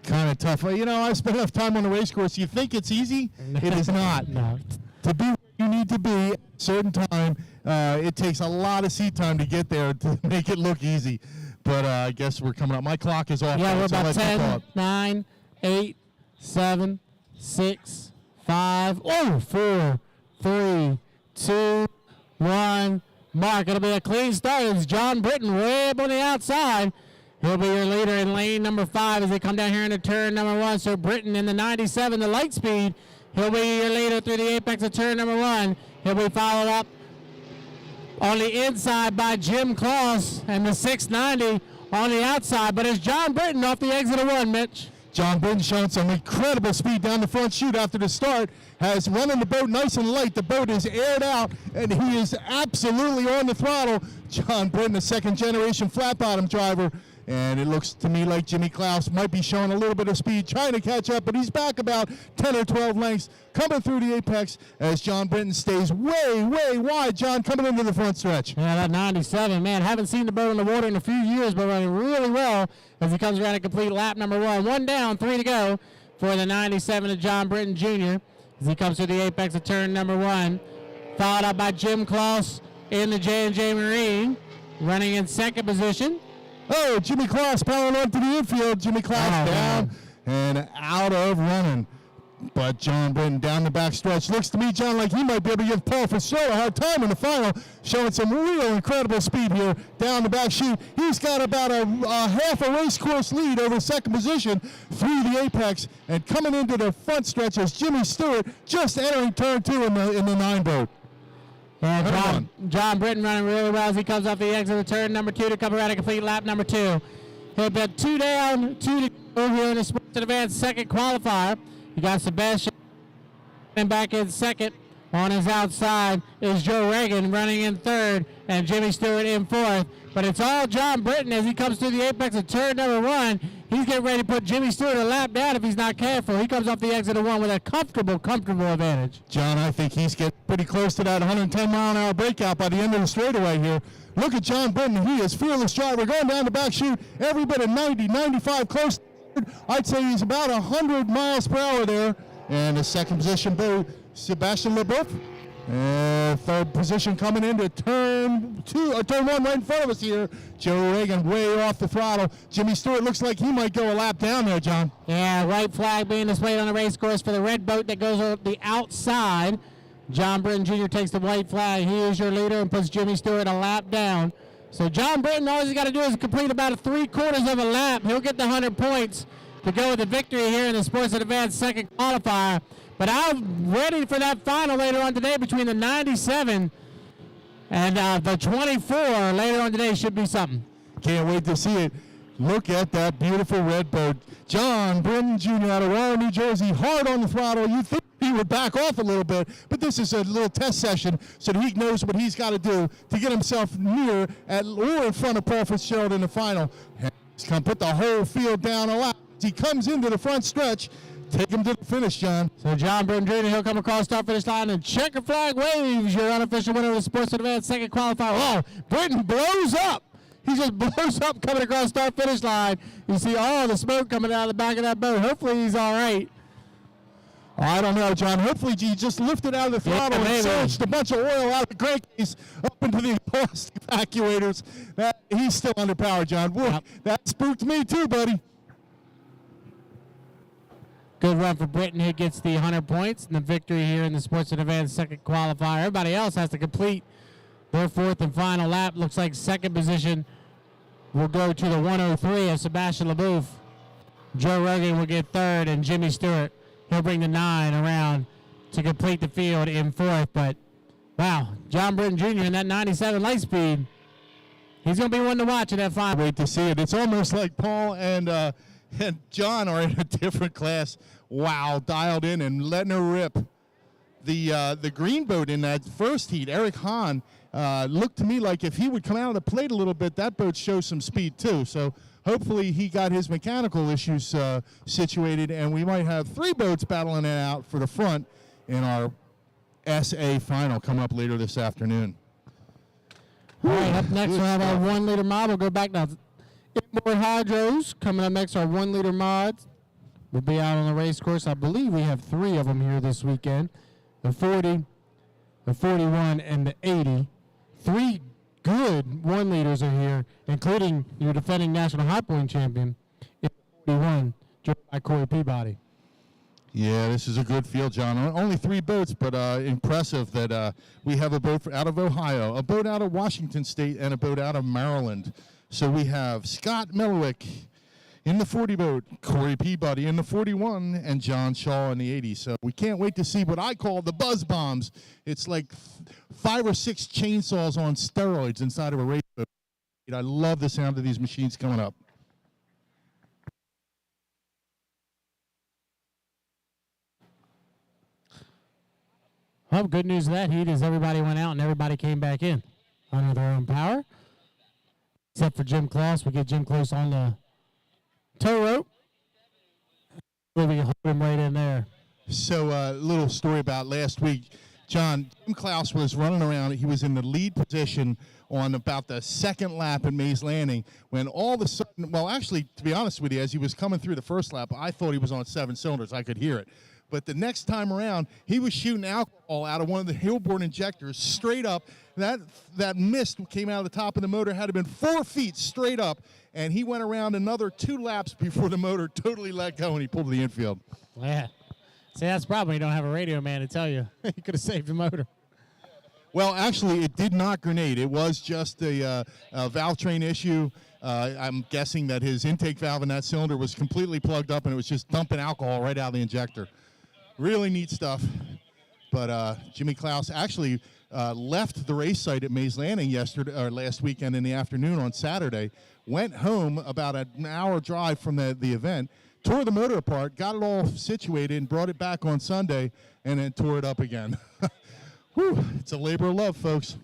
Kind of tough. You know, I spent enough time on the race course. You think it's easy? It is not. No. To be where you need to be at a certain time, it takes a lot of seat time to get there to make it look easy. But I guess we're coming up. My clock is off. Yeah, we're so about let's call 10, it. 9, 8, 7, 6, 5, 4, 3, 2, 1. Mark, it'll be a clean start. It's John Britton way up on the outside. He'll be your leader in lane number 5 as they come down here into turn number 1. So Britton in the 97, the light speed. He'll be your leader through the apex of turn number 1. He'll be followed up on the inside by Jim Kloss and the 690 on the outside. But it's John Britton off the exit of 1, Mitch. John Britton showing some incredible speed down the front chute after the start. Has running the boat nice and light. The boat is aired out, and he is absolutely on the throttle. John Britton, a second-generation flat-bottom driver. And it looks to me like Jimmy Klaus might be showing a little bit of speed, trying to catch up, but he's back about 10 or 12 lengths, coming through the apex as John Britton stays way, way wide. John coming into the front stretch. Yeah, that 97, man, haven't seen the boat in the water in a few years, but running really well as he comes around to complete lap number 1. 1 down, 3 to go for the 97 of John Britton Jr. as he comes through the apex of turn number 1. Followed up by Jim Klaus in the J&J Marine, running in second position. Oh, Jimmy Klaus piling onto the infield. Jimmy Klaus down and out of running. But John Britton down the back stretch. Looks to me, John, like he might be able to give Paul Fitzgerald a hard time in the final, showing some real incredible speed here down the back chute. He's got about a half a race course lead over second position through the apex, and coming into the front stretch is Jimmy Stewart just entering turn 2 in the 9 boat. Yeah, John Britton running really well as he comes off the exit of turn number 2 to come around and complete lap number 2. He'll be 2 down, 2 to go here in the Sportsman Advance second qualifier. You got Sebastian back in second. On his outside is Joe Reagan running in third, and Jimmy Stewart in fourth. But it's all John Britton as he comes through the apex of turn number 1. He's getting ready to put Jimmy Stewart a lap down if he's not careful. He comes off the exit of 1 with a comfortable advantage. John, I think he's getting pretty close to that 110-mile-an-hour breakout by the end of the straightaway here. Look at John Britton. He is fearless driver going down the back chute. Every bit of 90, 95 close. I'd say he's about 100 miles per hour there. And the second position boat, Sebastian LeBoeuf. Third position coming into turn 1 right in front of us here. Joe Reagan way off the throttle. Jimmy Stewart looks like he might go a lap down there, John. Yeah, white flag being displayed on the race course for the red boat that goes on the outside. John Britton Jr. takes the white flag. He is your leader and puts Jimmy Stewart a lap down. So John Britton, all he's got to do is complete about 3/4 of a lap. He'll get the 100 points to go with the victory here in the Sportsman Advance second qualifier. But I'm ready for that final later on today between the 97 and the 24 later on today. Should be something. Can't wait to see it. Look at that beautiful red boat. John Britton Jr. out of Royal, New Jersey, hard on the throttle. You think he would back off a little bit, but this is a little test session so that he knows what he's got to do to get himself near or in front of Paul Fitzgerald in the final. He's come put the whole field down a lap. He comes into the front stretch. Take him to the finish, John. So John Britton Jr., he'll come across start finish line and checker flag waves. Your unofficial winner of the Sportsman Advance second qualifier. Oh, Britton blows up. He just blows up coming across start finish line. You see all the smoke coming out of the back of that boat. Hopefully he's all right. I don't know, John. Hopefully, he just lifted out of the throttle and maybe. surged a bunch of oil out of the crankcase up into the exhaust evacuators. He's still underpowered, John. Boy, Yep. that spooked me too, buddy. Good run for Britain. He gets the 100 points and the victory here in the Sportsman Advance second qualifier. Everybody else has to complete their fourth and final lap. Looks like second position will go to the 103 of Sebastian LeBouf. Joe Rogan will get third, and Jimmy Stewart, he'll bring the 9 around to complete the field in fourth. But, wow, John Britton Jr. in that 97 light speed. He's going to be one to watch in that final. Wait to see it. It's almost like Paul and John are in a different class. Wow, dialed in and letting her rip. The green boat in that first heat, Eric Hahn, looked to me like if he would come out of the plate a little bit, that boat shows some speed too. So hopefully he got his mechanical issues situated, and we might have 3 boats battling it out for the front in our SA final come up later this afternoon. All right, up next we'll have our 1 liter mod. We'll go back now. Inboard hydros coming up next. Our 1 liter mods will be out on the race course. I believe we have 3 of them here this weekend. The 40, the 41, and the 80. 3 good 1 liters are here, including your defending national high point champion, in 41, driven by Corey Peabody. Yeah, this is a good field, John. Only 3 boats, but impressive that we have a boat out of Ohio, a boat out of Washington State, and a boat out of Maryland. So we have Scott Melwick in the 40 boat, Corey Peabody in the 41, and John Shaw in the 80. So we can't wait to see what I call the buzz bombs. It's like 5 or 6 chainsaws on steroids inside of a race boat. I love the sound of these machines coming up. Well, good news of that heat is everybody went out and everybody came back in under their own power. Except for Jim Close. We get Jim Close on the tow rope. We can hold him right in there. So a little story about last week. John, Jim Klaus was running around. He was in the lead position on about the second lap at Mays Landing when all of a sudden, well, actually, to be honest with you, as he was coming through the first lap, I thought he was on 7 cylinders. I could hear it. But the next time around, he was shooting alcohol out of one of the Hillborn injectors straight up. That mist came out of the top of the motor, had to been 4 feet straight up, and he went around another 2 laps before the motor totally let go, and he pulled to the infield. Yeah. See, that's the problem. You don't have a radio man to tell you. You could have saved the motor. Well, actually, it did not grenade. It was just a valve train issue. I'm guessing that his intake valve in that cylinder was completely plugged up, and it was just dumping alcohol right out of the injector. Really neat stuff. But Jimmy Klaus actually left the race site at Mays Landing last weekend in the afternoon on Saturday, went home about an hour drive from the event, tore the motor apart, got it all situated, and brought it back on Sunday, and then tore it up again. Whew, it's a labor of love, folks.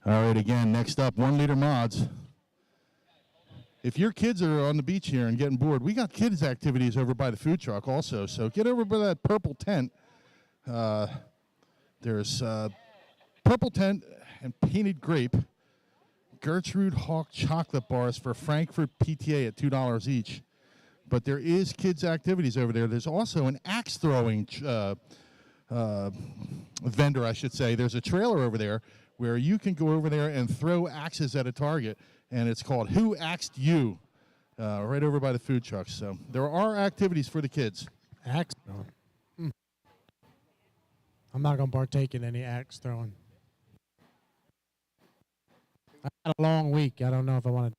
All right, again, next up, 1 liter mods. If your kids are on the beach here and getting bored, we got kids' activities over by the food truck also. So get over by that purple tent. There's purple tent and painted grape. Gertrude Hawk chocolate bars for Frankfurt PTA at $2 each. But there is kids' activities over there. There's also an axe throwing vendor, I should say. There's a trailer over there where you can go over there and throw axes at a target, and it's called Who Axed You, right over by the food trucks. So there are activities for the kids. Axe throwing. I'm not going to partake in any axe throwing. I had a long week. I don't know if I want to.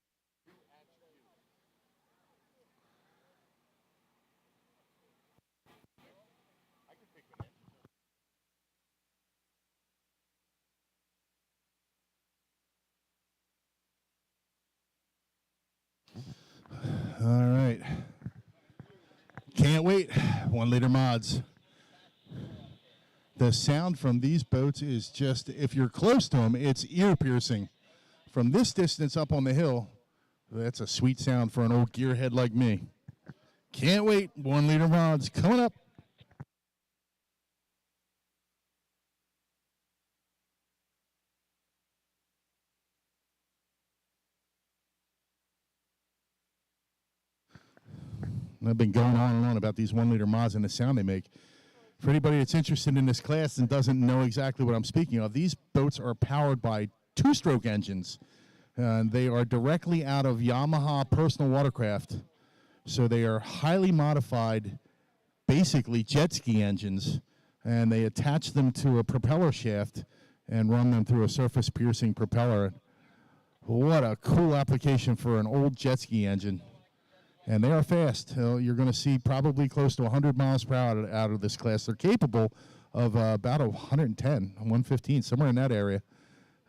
All right. Can't wait. 1 liter mods. The sound from these boats is just, if you're close to them, it's ear piercing. From this distance up on the hill, That's a sweet sound for an old gearhead like me. Can't wait. 1 liter mods coming up. I've been going on and on about these 1 liter mods and the sound they make. For anybody that's interested in this class and doesn't know exactly what I'm speaking of, these boats are powered by two-stroke engines. They are directly out of Yamaha personal watercraft. So they are highly modified, basically jet ski engines, and they attach them to a propeller shaft and run them through a surface-piercing propeller. What a cool application for an old jet ski engine. And they are fast. You're going to see probably close to 100 miles per hour out of this class. They're capable of about 110, 115, somewhere in that area.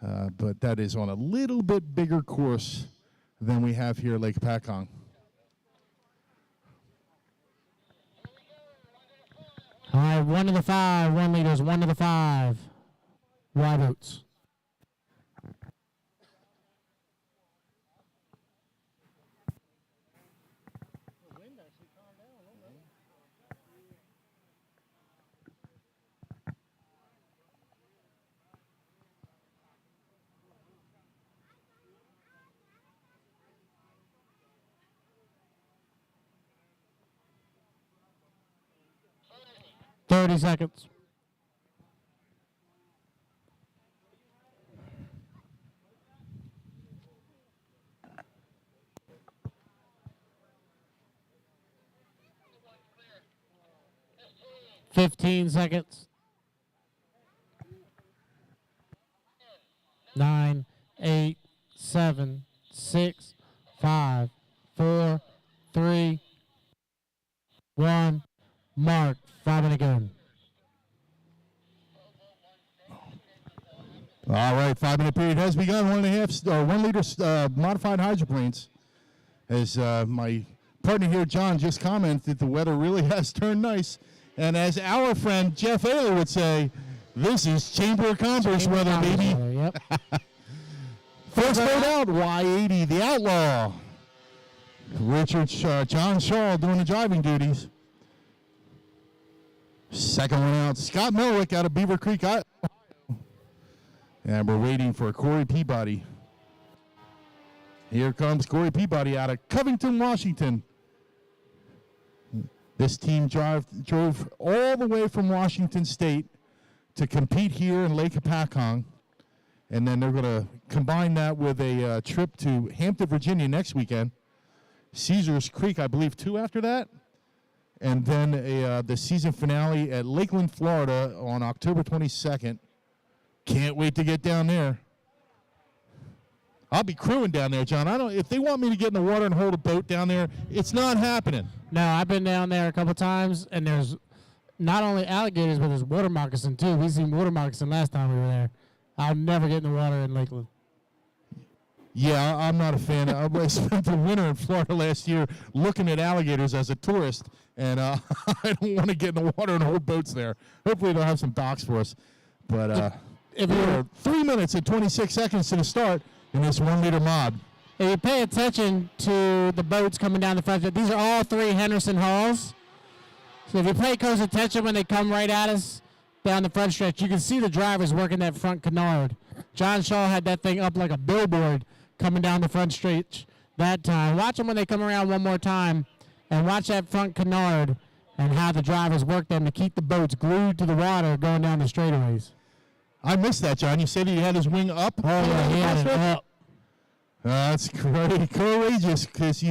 But that is on a little bit bigger course than we have here at Lake Hopatcong. All right, 1 to the 5, 1 liters, 1 to the 5. Y boats. Thirty seconds. Fifteen seconds. 9, 8, 7, 6, 5, 4, 3, 1. Mark. 5 minute gun. All right, 5 minute period has begun. 1 liter modified hydroplanes. As my partner here, John, just commented, the weather really has turned nice. And as our friend Jeff Ayler would say, this is Chamber of Commerce weather, baby. Yep. First boat out, Y80, the Outlaw. Richard John Shaw doing the driving duties. Second one out, Scott Melwick out of Beaver Creek, Ohio. And we're waiting for Corey Peabody. Here comes Corey Peabody out of Covington, Washington. This team drove all the way from Washington State to compete here in Lake Hopatcong. And then they're going to combine that with a trip to Hampton, Virginia next weekend. Caesars Creek, I believe, 2 after that. And then the season finale at Lakeland, Florida on October 22nd. Can't wait to get down there. I'll be crewing down there, John. If they want me to get in the water and hold a boat down there, it's not happening. No, I've been down there a couple times, and there's not only alligators, but there's water moccasin, too. We seen water moccasin last time we were there. I'll never get in the water in Lakeland. Yeah, I'm not a fan. I spent the winter in Florida last year looking at alligators as a tourist, and I don't want to get in the water and hold boats there. Hopefully they'll have some docks for us. But if you're 3 minutes and 26 seconds to the start in this 1 liter mod. If you pay attention to the boats coming down the front, these are all 3 Henderson hulls. So if you pay close attention when they come right at us down the front stretch, you can see the drivers working that front canard. John Shaw had that thing up like a billboard coming down the front stretch that time. Watch them when they come around one more time, and watch that front canard and how the drivers work them to keep the boats glued to the water going down the straightaways. I missed that, John. You said he had his wing up? Oh, yeah, he had it up. That's great, courageous, because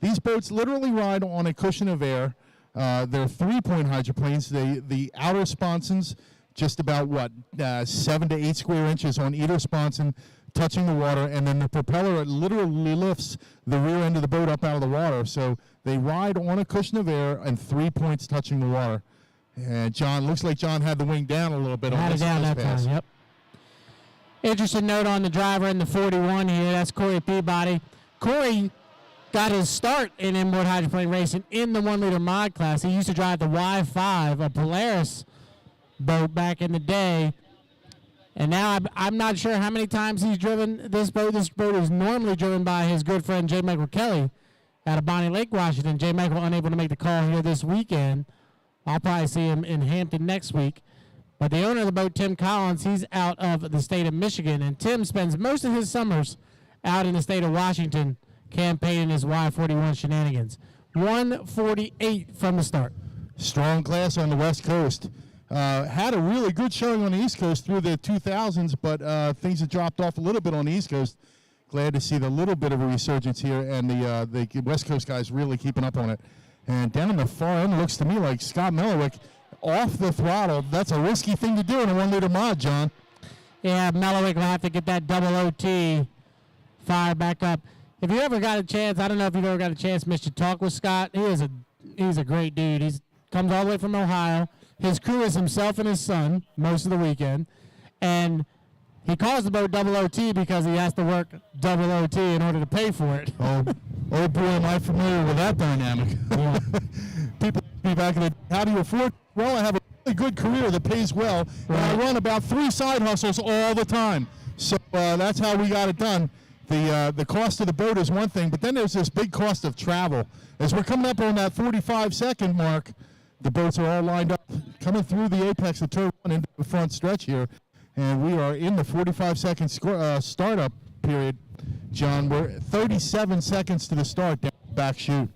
these boats literally ride on a cushion of air. They're 3-point hydroplanes. The outer sponsons, just about 7 to 8 square inches on either sponson, touching the water, and then the propeller literally lifts the rear end of the boat up out of the water. So they ride on a cushion of air and 3 points touching the water. And John, looks like John had the wing down a little bit on this down that pass. time, yep. Interesting note on the driver in the 41 here, that's Corey Peabody. Corey got his start in inboard hydroplane racing in the 1 liter mod class. He used to drive the Y5, a Polaris boat back in the day. And now I'm not sure how many times he's driven this boat. This boat is normally driven by his good friend J. Michael Kelly out of Bonnie Lake, Washington. J. Michael unable to make the call here this weekend. I'll probably see him in Hampton next week. But the owner of the boat, Tim Collins, he's out of the state of Michigan. And Tim spends most of his summers out in the state of Washington campaigning his Y41 shenanigans. 148 from the start. Strong class on the West Coast. Had a really good showing on the East Coast through the 2000s, but things have dropped off a little bit on the East Coast. Glad to see the little bit of a resurgence here, and the West Coast guys really keeping up on it. And down in the far end, looks to me like Scott Mellowick off the throttle. That's a risky thing to do in a 1 liter mod, John. Yeah, Mellowick will have to get that double OT fired back up. If you ever got a chance, I don't know if you've ever got a chance, Mitch, to talk with Scott. He's a great dude. He's comes all the way from Ohio. His crew is himself and his son most of the weekend. And he calls the boat double OT because he has to work double OT in order to pay for it. Oh boy, am I familiar with that dynamic. Yeah. People be back in the, how do you afford? Well, I have a really good career that pays well, and I run about 3 side hustles all the time. So that's how we got it done. The cost of the boat is one thing, but then there's this big cost of travel. As we're coming up on that 45-second mark, the boats are all lined up, coming through the apex of turn 1 into the front stretch here, and we are in the 45-second startup period. John, we're 37 seconds to the start down the back chute.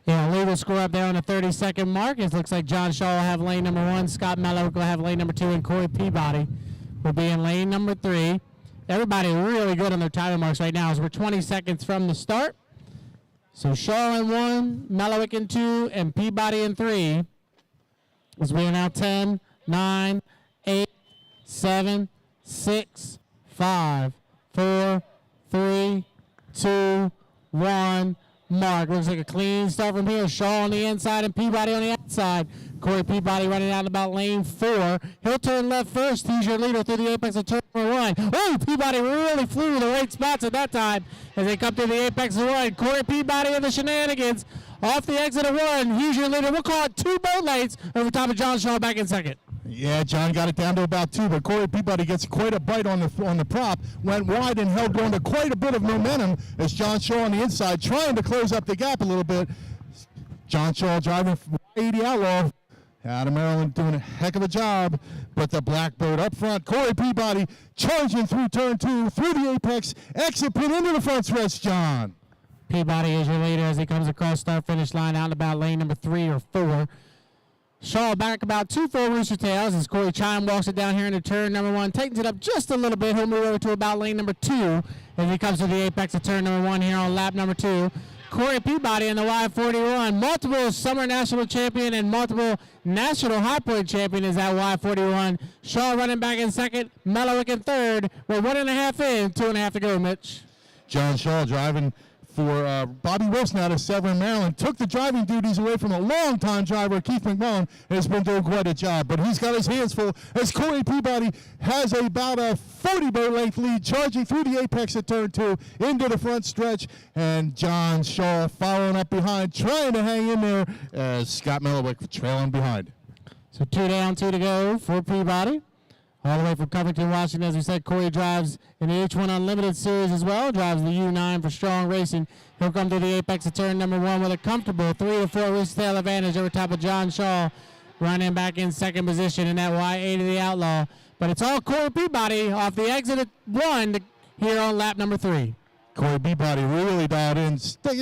Yeah, Lee will score up there on the 30-second mark. It looks like John Shaw will have lane number 1, Scott Mello will have lane number 2, and Corey Peabody will be in lane number 3. Everybody really good on their timing marks right now as we're 20 seconds from the start. So Shaw in 1, Mellowick in 2, and Peabody in 3. As we are now 10, 9, 8, 7, 6, 5, 4, 3, 2, 1. Mark. Looks like a clean start from here. Shaw on the inside and Peabody on the outside. Corey Peabody running out about lane 4. He'll turn left first. He's your leader through the apex of turn 1. Oh, Peabody really flew to the right spots at that time as they come to the apex of 1. Corey Peabody in the shenanigans off the exit of 1. He's your leader. We'll call it 2 boat lanes over top of John Shaw back in second. Yeah, John got it down to about 2, but Corey Peabody gets quite a bite on the prop, went wide and held on to quite a bit of momentum as John Shaw on the inside trying to close up the gap a little bit. John Shaw driving 80 Outlaw out of Maryland doing a heck of a job, but the black boat up front, Corey Peabody charging through turn 2, through the apex, exit pin into the front stretch, John. Peabody is your leader as he comes across start-finish line out about lane number 3 or 4. Shaw back about 2 full rooster tails as Corey Chime walks it down here into turn number 1, tightens it up just a little bit. He'll move over to about lane number 2 as he comes to the apex of turn number 1 here on lap number 2. Corey Peabody in the Y41, multiple summer national champion and multiple national high point champion is that Y41. Shaw running back in second, Mellowick in third. We're 1.5 in, 2.5 to go, Mitch. John Shaw driving for Bobby Wilson out of Severn, Maryland. Took the driving duties away from a longtime driver, Keith McMullen, and has been doing quite a job. But he's got his hands full as Corey Peabody has about a 40-boat length lead, charging through the apex at turn 2 into the front stretch. And John Shaw following up behind, trying to hang in there as Scott Mellowick trailing behind. So 2 down, 2 to go for Peabody. All the way from Covington, Washington. As we said, Corey drives in the H1 Unlimited Series as well. Drives the U9 for Strong Racing. He'll come to the apex of turn number 1 with a comfortable 3 to 4 roost tail advantage over top of John Shaw. Running back in second position in that Y8 of the Outlaw. But it's all Corey Peabody off the exit of 1 here on lap number 3. Corey Peabody really dialed in,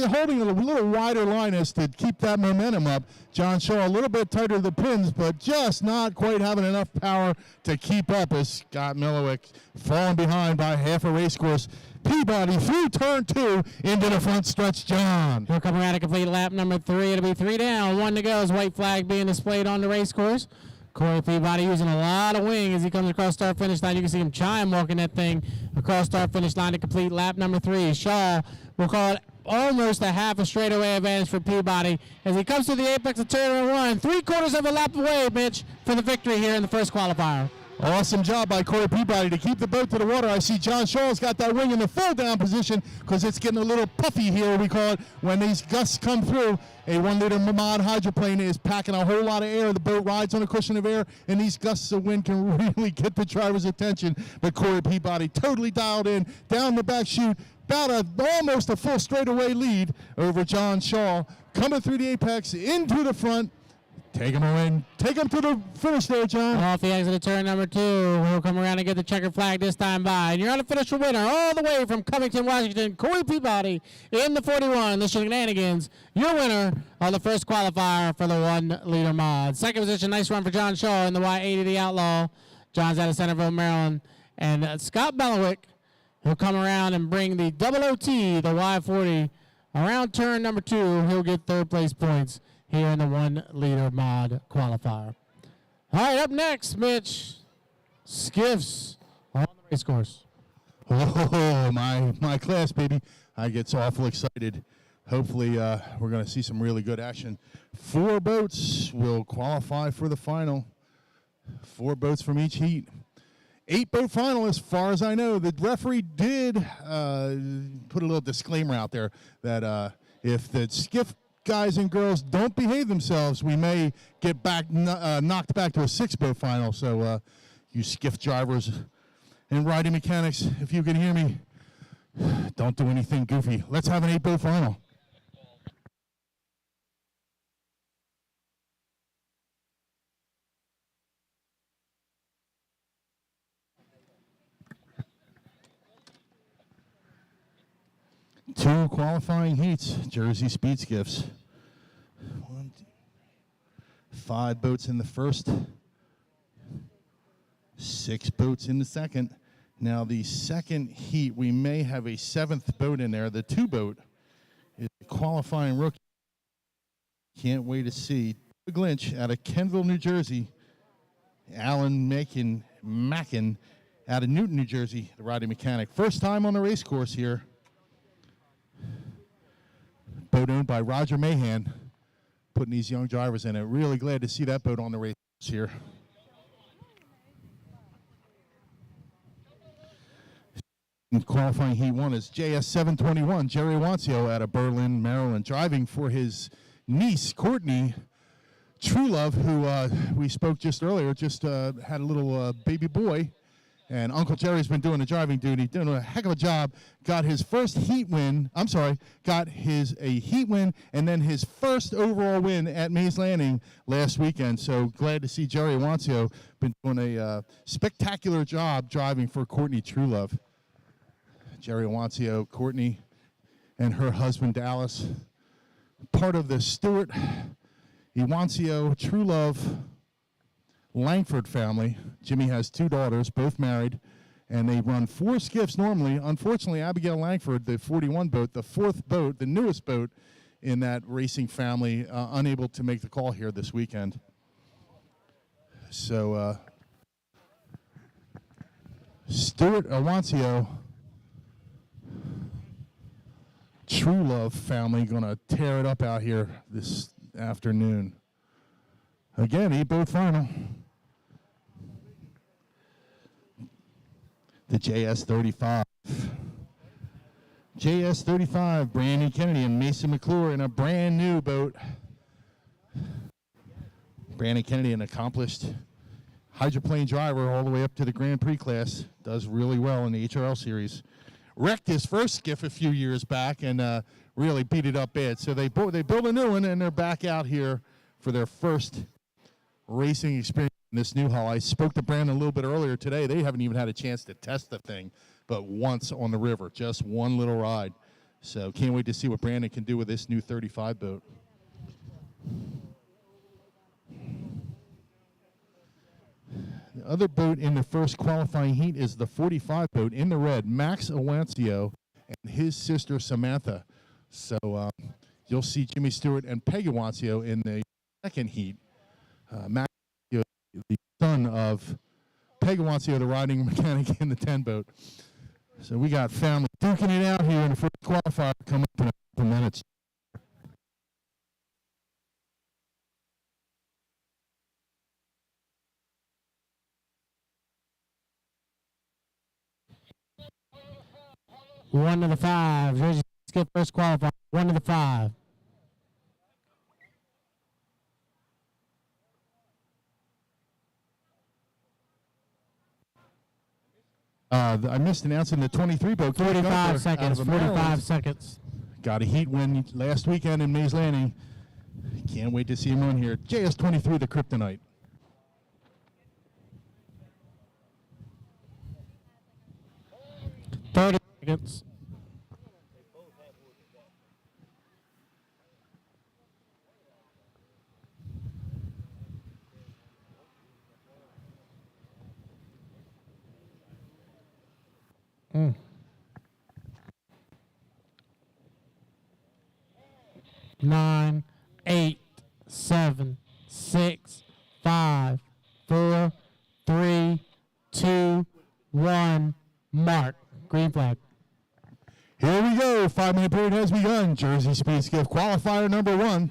holding a little wider line as to keep that momentum up. John Shaw a little bit tighter to the pins, but just not quite having enough power to keep up as Scott Mellowick falling behind by half a race course. Peabody through turn 2 into the front stretch, John. He'll come around to complete lap number 3. It'll be 3 down, 1 to go as white flag being displayed on the race course. Corey Peabody using a lot of wing as he comes across start-finish line. You can see him chime walking that thing across start-finish line to complete lap number 3. Shaw will call it almost a half a straightaway advantage for Peabody as he comes to the apex of turn number 1. 3/4 of a lap away, Mitch, for the victory here in the first qualifier. Awesome job by Corey Peabody to keep the boat to the water. I see John Shaw's got that wing in the full down position because it's getting a little puffy here, we call it, when these gusts come through. A 1 liter mod hydroplane is packing a whole lot of air. The boat rides on a cushion of air, and these gusts of wind can really get the driver's attention. But Corey Peabody totally dialed in, down the back chute, about almost a full straightaway lead over John Shaw. Coming through the apex, into the front. Take him away. Take him to the finish there, John. Off the exit of turn number 2. We'll come around and get the checkered flag this time by. And you're on a finisher winner all the way from Covington, Washington, Corey Peabody in the 41. The Shenanigans, your winner of the first qualifier for the 1 liter mod. Second position, nice run for John Shaw in the Y80, the Outlaw. John's out of Centerville, Maryland. And Scott Belowick, he'll come around and bring the double OT, the Y40, around turn number 2. He'll get third place points here in the 1 liter mod qualifier. All right, up next, Mitch, Skiffs on the race course. Oh, my class, baby. I get so awful excited. Hopefully, we're going to see some really good action. 4 boats will qualify for the final. 4 boats from each heat. 8-boat final, as far as I know. The referee did put a little disclaimer out there that if the Skiff guys and girls don't behave themselves, we may get back knocked back to a 6-boat final. So you Skiff drivers and riding mechanics, if you can hear me, don't do anything goofy. Let's have an 8-boat final. Two qualifying heats, Jersey Speed Skiffs. 5 boats in the first, 6 boats in the second. Now the second heat, we may have a 7th boat in there. The 2 boat is a qualifying rookie. Can't wait to see Doug Lynch out of Kenville, New Jersey. Alan Mackin out of Newton, New Jersey, the riding mechanic. First time on the race course here. Boat owned by Roger Mahan, putting these young drivers in it. Really glad to see that boat on the race here. In qualifying heat 1 is JS 721, Jerry Wancio out of Berlin, Maryland, driving for his niece, Courtney Truelove, who we spoke just earlier, just had a little baby boy. And Uncle Jerry's been doing the driving duty, doing a heck of a job. Got his first heat win. Got a heat win and then his first overall win at Mays Landing last weekend. So glad to see Jerry Wancio been doing a spectacular job driving for Courtney Truelove. Jerry Wancio, Courtney, and her husband Dallas, part of the Stewart Wancio Truelove Langford family. Jimmy has 2 daughters, both married, and they run 4 skiffs normally. Unfortunately, Abigail Langford, the 41 boat, the 4th boat, the newest boat in that racing family, unable to make the call here this weekend. So Stuart Awancio, Truelove family, going to tear it up out here this afternoon. Again, 8-boat final. The JS35. JS35, Brandon Kennedy and Mason McClure in a brand new boat. Brandon Kennedy, an accomplished hydroplane driver all the way up to the Grand Prix class, does really well in the HRL series. Wrecked his first skiff a few years back and really beat it up bad. So they built a new one, and they're back out here for their first racing experience in this new hull. I spoke to Brandon a little bit earlier today. They haven't even had a chance to test the thing, but once on the river, just one little ride. So can't wait to see what Brandon can do with this new 35 boat. The other boat in the first qualifying heat is the 45 boat in the red, Max Awancio and his sister Samantha. So you'll see Jimmy Stewart and Peggy Awancio in the second heat. Max, the son of Peggy Awancio, the riding mechanic in the 10 boat. So we got family duking it out here in the first qualifier coming up in a couple minutes. 1 to the 5. Jersey Skiff first qualifier. 1 to the 5. I missed announcing the 23 boat. 45 seconds. 45 seconds. Got a heat win last weekend in Mays Landing. Can't wait to see him on here. JS23, the Kryptonite. Seconds. Mm. 9, 8, 7, 6, 5, 4, 3, 2, 1. Mark. Green flag. Here we go. 5-minute period has begun. Jersey Speed Skiff qualifier number 1.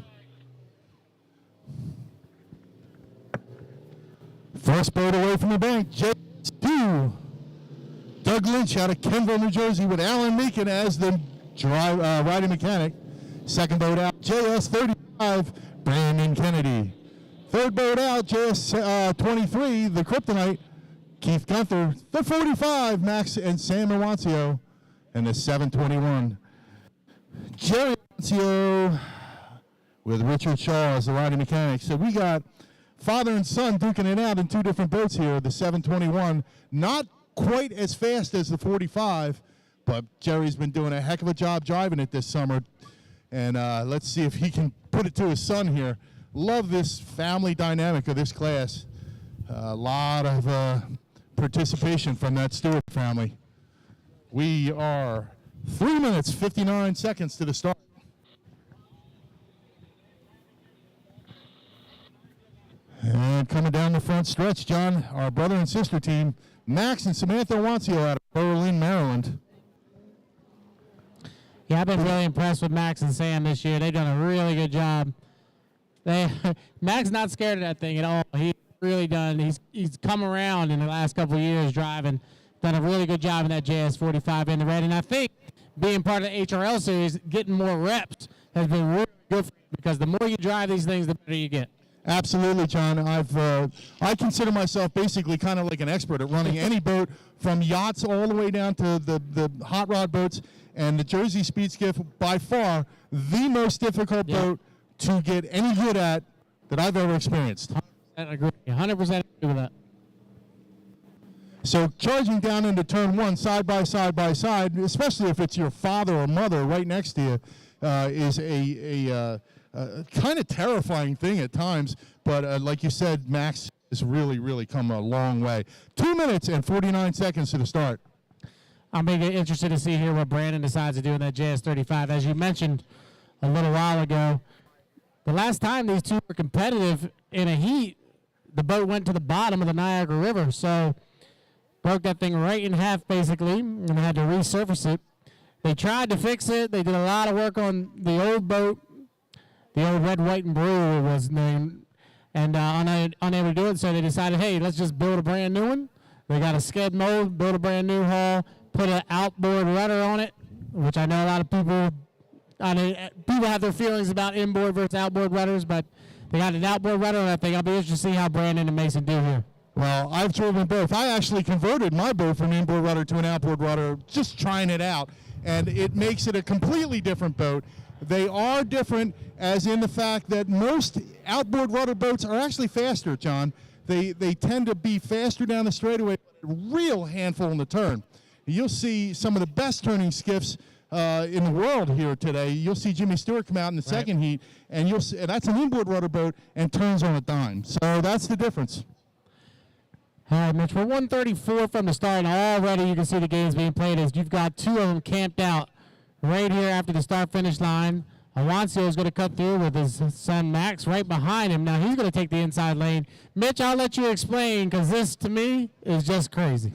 First boat away from the bank. JS2. Doug Lynch out of Kenville, New Jersey, with Alan Meekin as the riding mechanic. Second boat out, JS35, Brandon Kennedy. Third boat out, JS23, the Kryptonite, Keith Gunther. The 45, Max and Sam Awancio. And the 721, Jerry Awancio with Richard Shaw as the riding mechanic. So we got father and son duking it out in 2 different boats here. The 721, not quite as fast as the 45, but Jerry's been doing a heck of a job driving it this summer. And let's see if he can put it to his son here. Love this family dynamic of this class. A lot of participation from that Stewart family. We are 3 minutes, 59 seconds to the start. And coming down the front stretch, John, our brother and sister team, Max and Samantha Awancio out of Berlin, Maryland. Yeah, I've been really impressed with Max and Sam this year. They've done a really good job. Max not scared of that thing at all. He's really done. He's come around in the last couple of years driving. Done a really good job in that JS45 in the red. And I think being part of the HRL series, getting more reps has been really good for you, because the more you drive these things, the better you get. Absolutely, John. I consider myself basically kind of like an expert at running any boat, from yachts all the way down to the hot rod boats. And the Jersey Speed Skiff, by far, the most difficult boat to get any good at that I've ever experienced. 100% agree. 100% agree with that. So charging down into turn 1 side by side, especially if it's your father or mother right next to you, is a kind of terrifying thing at times. But like you said, Max has really come a long way. 2 minutes and 49 seconds to the start. I'm interested to see here what Brandon decides to do in that JS35. As you mentioned a little while ago, the last time these two were competitive in a heat, the boat went to the bottom of the Niagara River. So broke that thing right in half, basically, and had to resurface it. They tried to fix it. They did a lot of work on the old boat. The old Red, White, and Blue was named, and unable to do it, so they decided, hey, let's just build a brand new one. They got a sked mold, built a brand new hull, put an outboard rudder on it, which I know a lot of people have their feelings about inboard versus outboard rudders, but they got an outboard rudder on that thing. I'll be interested to see how Brandon and Mason do here. Well, I've driven both. I actually converted my boat from an inboard rudder to an outboard rudder, just trying it out, and it makes it a completely different boat. They are different, as in the fact that most outboard rudder boats are actually faster, John. They tend to be faster down the straightaway, a real handful in the turn. You'll see some of the best turning skiffs in the world here today. You'll see Jimmy Stewart come out in the second heat, and you'll see, and that's an inboard rudder boat and turns on a dime. So that's the difference. All right, Mitch, we're 134 from the start, and already you can see the games being played as you've got 2 of them camped out right here after the start-finish line. Awancio is going to cut through with his son Max right behind him. Now he's going to take the inside lane. Mitch, I'll let you explain, because this, to me, is just crazy.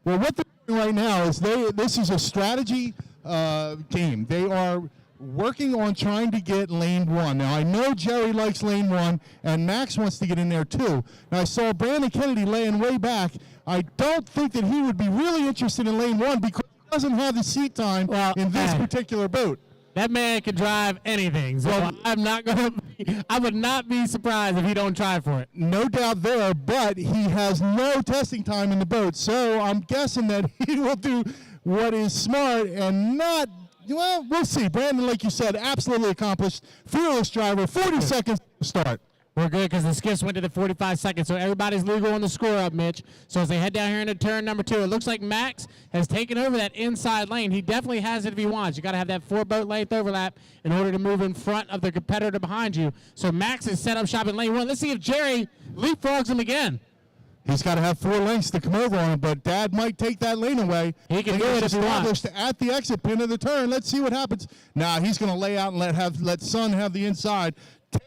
Well, what they're doing right now is this is a strategy game. They are working on trying to get lane 1. Now, I know Jerry likes lane 1, and Max wants to get in there too. Now, I saw Brandon Kennedy laying way back. I don't think that he would be really interested in lane 1, because he doesn't have the seat time in this particular boat. That man can drive anything, so I would not be surprised if he don't try for it. No doubt there, but he has no testing time in the boat, so I'm guessing that he will do what is smart and not, well, we'll see. Brandon, like you said, absolutely accomplished, fearless driver, 40 seconds to start. We're good because the skiffs went to the 45 seconds, so everybody's legal on the score up, Mitch. So as they head down here into turn number 2, it looks like Max has taken over that inside lane. He definitely has it if he wants. You got to have that 4-boat length overlap in order to move in front of the competitor behind you. So Max is set up shop in lane 1. Let's see if Jerry leapfrogs him again. He's got to have 4 lengths to come over on him, but Dad might take that lane away. He can do it if he wants. At the exit pin of the turn. Let's see what happens. Nah, he's going to lay out and let Son have the inside.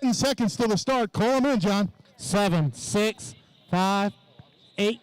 10 seconds till the start. Call him in, John. 7, 6, 5, 8,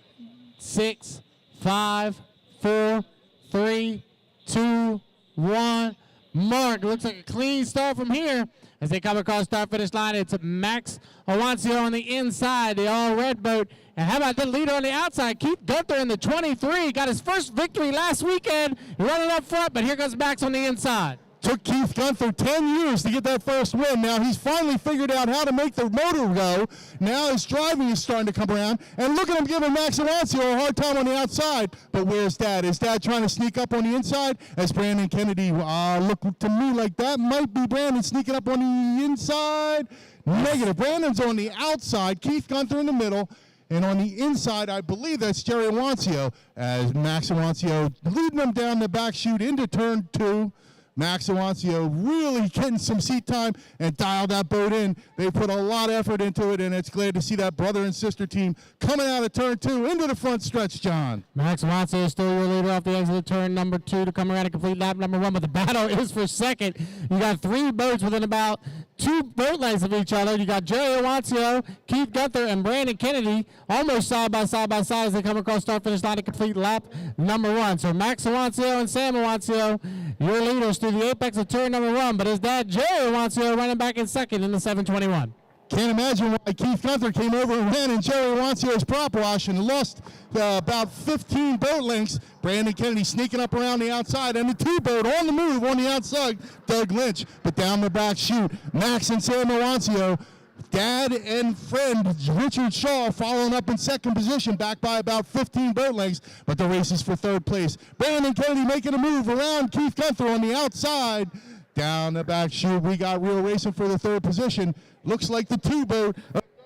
6, 5, 4, 3, 2, 1. Mark. Looks like a clean start from here. As they come across start-finish line, it's Max Awancio on the inside, the all-red boat. And how about the leader on the outside? Keith Gunther in the 23. Got his first victory last weekend. Running up front, but here goes Max on the inside. Took Keith Gunther 10 years to get that first win. Now he's finally figured out how to make the motor go. Now his driving is starting to come around. And look at him giving Max Awancio a hard time on the outside. But where's Dad? Is Dad trying to sneak up on the inside? As Brandon Kennedy, look to me like that might be Brandon sneaking up on the inside. Negative. Brandon's on the outside. Keith Gunther in the middle. And on the inside, I believe that's Jerry Awancio. As Max Awancio leading them down the back chute into turn 2. Max Awancio really getting some seat time and dialed that boat in. They put a lot of effort into it, and it's glad to see that brother and sister team coming out of turn 2 into the front stretch, John. Max Awancio is still your leader off the exit of turn number 2 to come around and complete lap number 1, but the battle is for second. You got 3 boats within about 2 boat lengths of each other. You got Jerry Awancio, Keith Gunther, and Brandon Kennedy almost side by side as they come across start-finish line to complete lap number 1. So Max Awancio and Sam Awancio, your leaders through the apex of turn number 1, but his dad, Jerry Awancio, running back in second in the 721. Can't imagine why Keith Gunther came over and ran in Jerry Awancio's prop wash and lost about 15 boat lengths. Brandon Kennedy sneaking up around the outside, and the 2-boat on the move on the outside, Doug Lynch. But down the back chute, Max and Sam Awancio, Dad and friend Richard Shaw following up in second position, back by about 15 boat lengths, but the race is for third place. Brandon Kennedy making a move around Keith Gunther on the outside. Down the back chute, we got real racing for the third position. Looks like the 2-boat,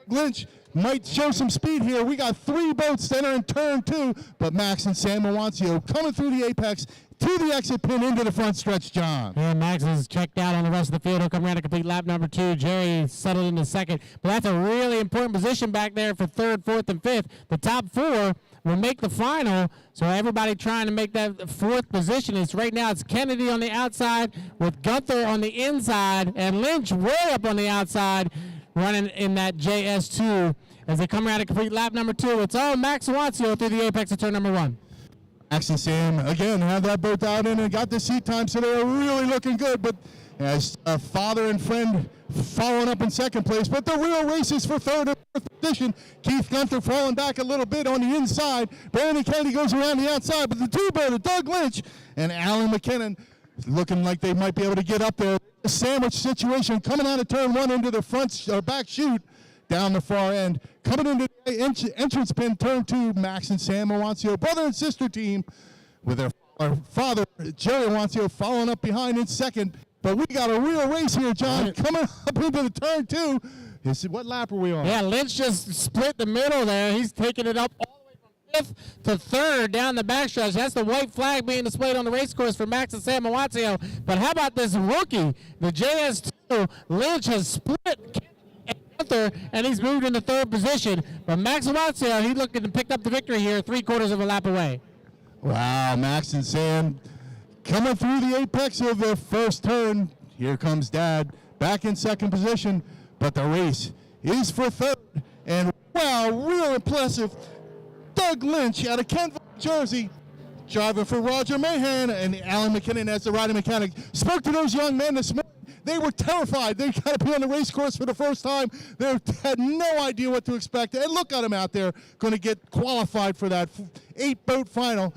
Lynch, might show some speed here. We got 3 boats that are in turn 2, but Max and Sam Awancio coming through the apex to the exit pin into the front stretch, John. Yeah, Max is checked out on the rest of the field. He'll come around to complete lap number 2. Jerry settled into second, but that's a really important position back there for 3rd, 4th, and 5th. The top 4 will make the final, so everybody trying to make that 4th position. Right now it's Kennedy on the outside with Gunther on the inside and Lynch way up on the outside running in that JS2 as they come around to complete lap number 2. It's all Max Awancio through the apex of turn number 1. Max and Sam, again, have that boat out in and got the seat time, so they're really looking good. But as father and friend following up in second place, but the real race is for 3rd and 4th position. Keith Gunther falling back a little bit on the inside. Brandon Kennedy goes around the outside, but the 2-boat, Doug Lynch and Alan McKinnon, looking like they might be able to get up there. A sandwich situation coming out of turn 1 into the front back chute. Down the far end, coming into the entrance pin, turn 2, Max and Sam Awancio, brother and sister team, with their father, Jerry Awancio, following up behind in second. But we got a real race here, John, coming up into the turn 2. What lap are we on? Yeah, Lynch just split the middle there. He's taking it up all the way from 5th to 3rd down the backstretch. That's the white flag being displayed on the race course for Max and Sam Awancio. But how about this rookie, the JS2? Lynch has split and he's moved into 3rd position. But Max Awancio, he's looking to pick up the victory here, 3/4 of a lap away. Wow, Max and Sam coming through the apex of the first turn. Here comes Dad, back in second position, but the race is for 3rd. And wow, real impressive. Doug Lynch out of Kentville, Jersey, driving for Roger Mahan, and Alan McKinnon as the riding mechanic. Spoke to those young men this morning. They were terrified. They got to be on the race course for the first time. They had no idea what to expect. And look at them out there, going to get qualified for that 8-boat final.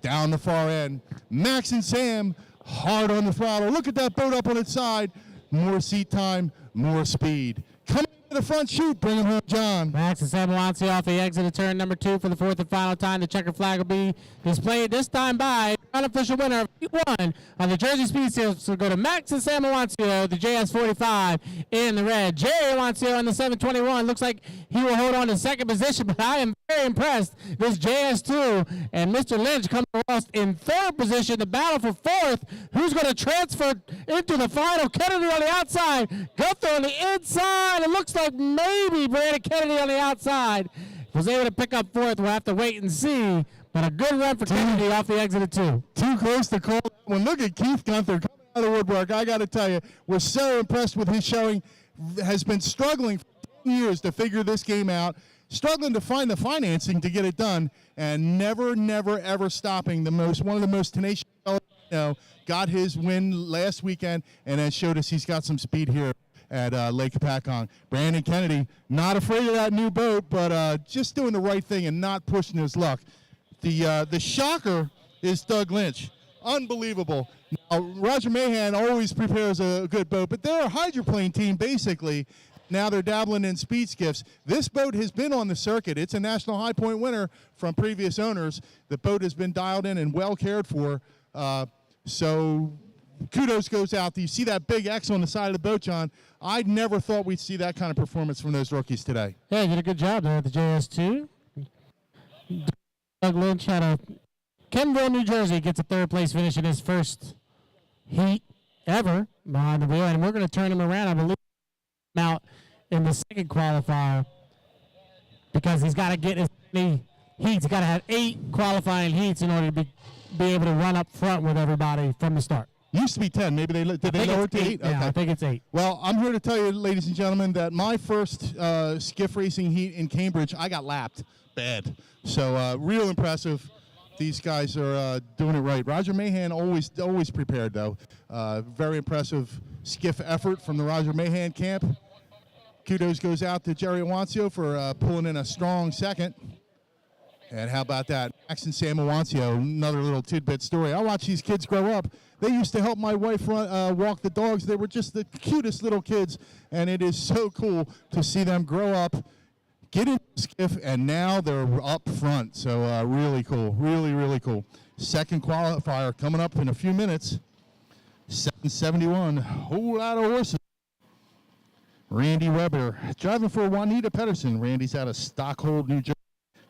down the far end. Max and Sam hard on the throttle. Look at that boat up on its side. More seat time, more speed. Coming to the front chute, bring him home, John. Max and Sam Wansey off the exit of turn number 2 for the 4th and final time. The checker flag will be displayed this time by unofficial winner of P1 on the Jersey Speed Series. So go to Max and Sam Wansey, the JS45 in the red. Jerry Wansey on the 721. Looks like he will hold on to second position, but I am very impressed. This JS2 and Mr. Lynch come lost in third position. The battle for fourth. Who's going to transfer into the final? Kennedy on the outside. Gunther on the inside. It looks like maybe Brandon Kennedy on the outside was able to pick up fourth. We'll have to wait and see. But a good run for Kennedy off the exit of 2. Too close to call that one. Look at Keith Gunther coming out of the woodwork. I got to tell you, we're so impressed with his showing. Has been struggling for 10 years to figure this game out, struggling to find the financing to get it done, and never, ever stopping. One of the most tenacious fellows I know, got his win last weekend, and then showed us he's got some speed here at Lake Hopatcong. Brandon Kennedy, not afraid of that new boat, but just doing the right thing and not pushing his luck. The shocker is Doug Lynch. Unbelievable. Now, Roger Mahan always prepares a good boat, but they're a hydroplane team, basically. Now they're dabbling in speed skiffs. This boat has been on the circuit. It's a National High Point winner from previous owners. The boat has been dialed in and well cared for. So kudos goes out. Do you see that big X on the side of the boat, John? I never thought we'd see that kind of performance from those rookies today. Yeah, he did a good job there at the JS2. Doug Lynch had a Kenville, New Jersey gets a third place finish in his first heat ever behind the wheel, and we're going to turn him around. I believe him out in the second qualifier because he's got to get as many heats. He's got to have 8 qualifying heats in order to be able to run up front with everybody from the start. Used to be 10. Maybe they lower it to 8? Yeah, okay. I think it's 8. Well, I'm here to tell you, ladies and gentlemen, that my first skiff racing heat in Cambridge, I got lapped bad. So real impressive. These guys are doing it right. Roger Mahan always prepared, though. Very impressive skiff effort from the Roger Mahan camp. Kudos goes out to Jerry Awancio for pulling in a strong second. And how about that? Max and Sam Awancio, another little tidbit story. I watch these kids grow up. They used to help my wife walk the dogs. They were just the cutest little kids, and it is so cool to see them grow up, get into the skiff, and now they're up front. So really cool, really cool. Second qualifier coming up in a few minutes. 771, whole lot of horses. Randy Weber driving for Juanita Pedersen. Randy's out of Stockholm, New Jersey.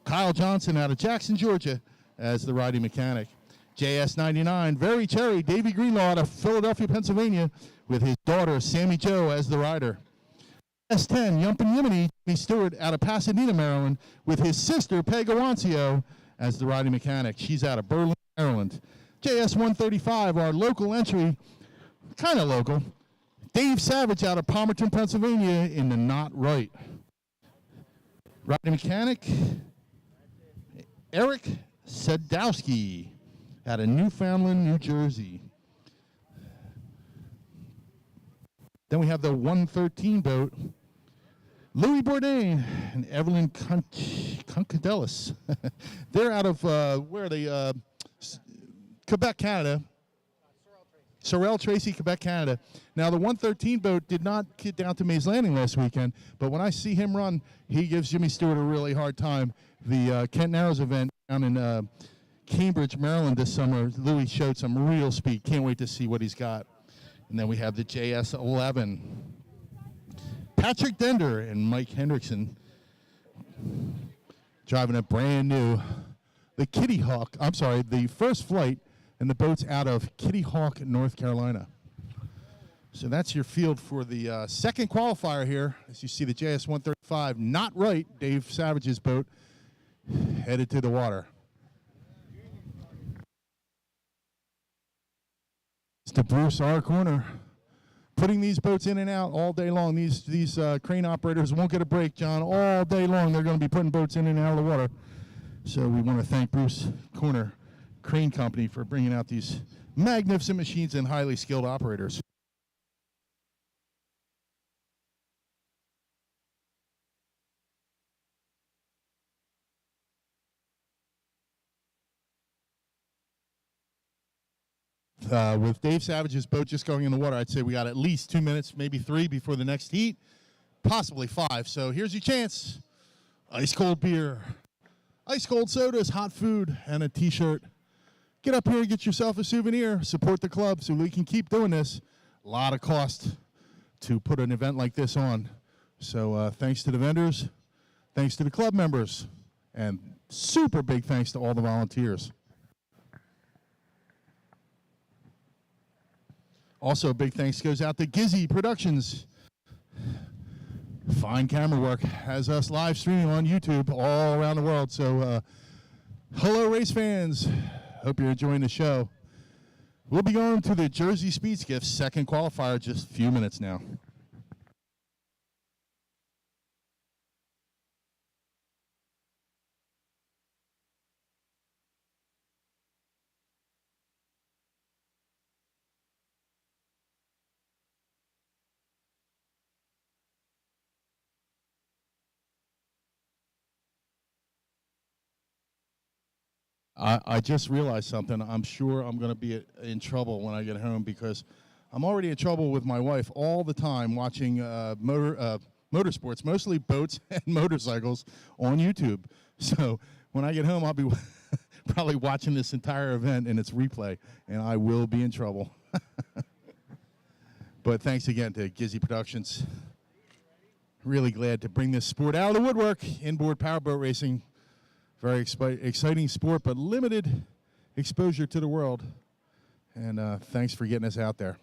Kyle Johnson out of Jackson, Georgia as the riding mechanic. JS99, Very Cherry, Davey Greenlaw out of Philadelphia, Pennsylvania with his daughter, Sammy Jo, as the rider. S10, Yumpin Yimini, Jimmy Stewart out of Pasadena, Maryland with his sister, Peg Awancio, as the riding mechanic. She's out of Berlin, Maryland. JS135, our local entry, kind of local. Dave Savage out of Palmerton, Pennsylvania in the Not Right. Riding mechanic, Eric Sadowski out of Newfoundland, New Jersey. Then we have the 113 boat, Louis Bourdain and Evelyn Concadelis. They're out of, where are they? Quebec, Canada. Sorel Tracy, Quebec, Canada. Now, the 113 boat did not get down to Mays Landing last weekend, but when I see him run, he gives Jimmy Stewart a really hard time. The Kent Narrows event down in Cambridge, Maryland this summer, Louis showed some real speed. Can't wait to see what he's got. And then we have the JS11. Patrick Dender and Mike Hendrickson driving a brand new, the first flight, and the boat's out of Kitty Hawk, North Carolina. So that's your field for the second qualifier here. As you see the JS135, Not Right, Dave Savage's boat, headed to the water. It's the Bruce R. Corner. Putting these boats in and out all day long. These crane operators won't get a break, John. All day long they're going to be putting boats in and out of the water. So we want to thank Bruce Corner Crane Company for bringing out these magnificent machines and highly skilled operators. With Dave Savage's boat just going in the water, I'd say we got at least 2 minutes, maybe 3 before the next heat, possibly 5. So here's your chance. Ice cold beer, ice cold sodas, hot food, and a t-shirt. Get up here and get yourself a souvenir. Support the club so we can keep doing this. A lot of cost to put an event like this on. So thanks to the vendors, thanks to the club members, and super big thanks to all the volunteers. Also, a big thanks goes out to Gizzy Productions. Fine camera work, has us live streaming on YouTube all around the world. So hello, race fans. Hope you're enjoying the show. We'll be going to the Jersey Speed Skiff second qualifier just a few minutes now. I just realized something. I'm sure I'm going to be in trouble when I get home because I'm already in trouble with my wife all the time watching motorsports, mostly boats and motorcycles on YouTube. So when I get home, I'll be probably watching this entire event in its replay, and I will be in trouble. But thanks again to Gizzy Productions. Really glad to bring this sport out of the woodwork, inboard powerboat racing. Very exciting sport, but limited exposure to the world. And thanks for getting us out there.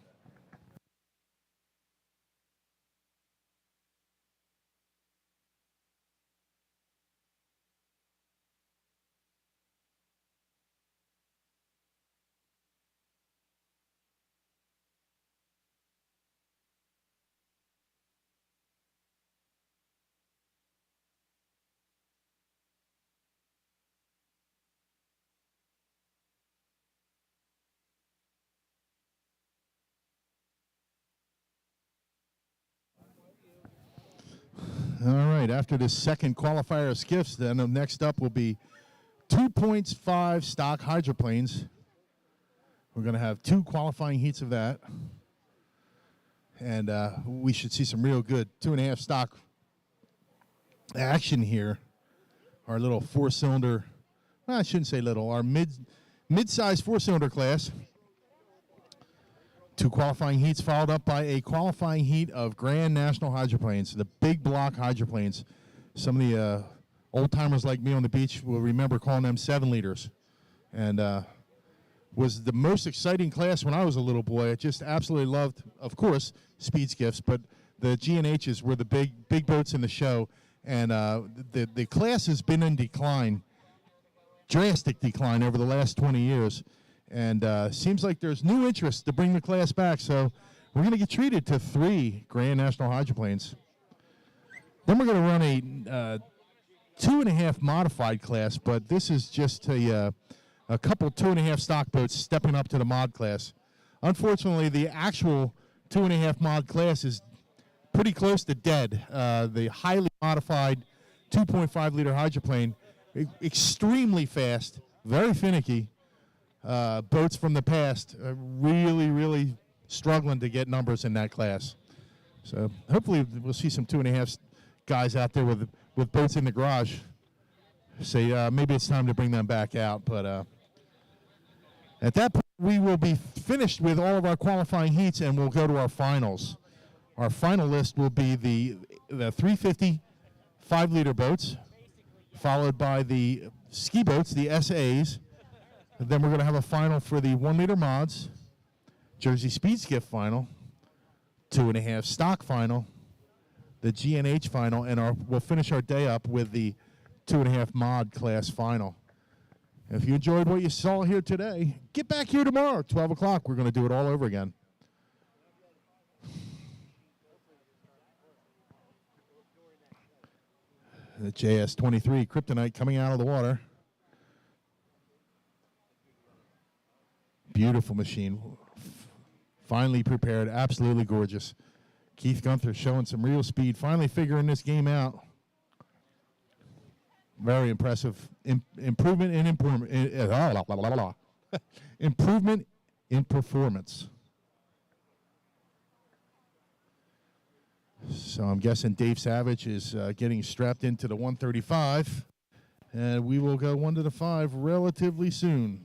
All right, after this second qualifier of skiffs, then next up will be 2.5 stock hydroplanes. We're going to have 2 qualifying heats of that. And we should see some real good 2.5 stock action here. Our little 4-cylinder, well, I shouldn't say little, our mid-size 4-cylinder class. 2 qualifying heats followed up by a qualifying heat of Grand National hydroplanes, the big block hydroplanes. Some of the old-timers like me on the beach will remember calling them 7-liters. And was the most exciting class when I was a little boy. I just absolutely loved, of course, speed skiffs, but the G&Hs were the big boats in the show. And the class has been in decline, drastic decline over the last 20 years. And seems like there's new interest to bring the class back. So we're going to get treated to 3 Grand National hydroplanes. Then we're going to run a 2.5 modified class, but this is just a couple 2.5 stock boats stepping up to the mod class. Unfortunately, the actual 2.5 mod class is pretty close to dead. The highly modified 2.5 liter hydroplane, extremely fast, very finicky. Boats from the past are really struggling to get numbers in that class. So hopefully we'll see some 2.5 guys out there with boats in the garage. Say maybe it's time to bring them back out. But at that point, we will be finished with all of our qualifying heats, and we'll go to our finals. Our final list will be the 350 5-liter boats, followed by the ski boats, the SAs. And then we're going to have a final for the 1-liter mods, Jersey Speed Skiff final, 2.5 stock final, the G&H final, and we'll finish our day up with the 2.5 mod class final. If you enjoyed what you saw here today, get back here tomorrow, 12 o'clock. We're going to do it all over again. The JS-23 Kryptonite coming out of the water. Beautiful machine. Finally prepared. Absolutely gorgeous. Keith Gunther showing some real speed. Finally figuring this game out. Very impressive. Improvement in improvement. Improvement in performance. So I'm guessing Dave Savage is getting strapped into the 135, and we will go 1 to the 5 relatively soon.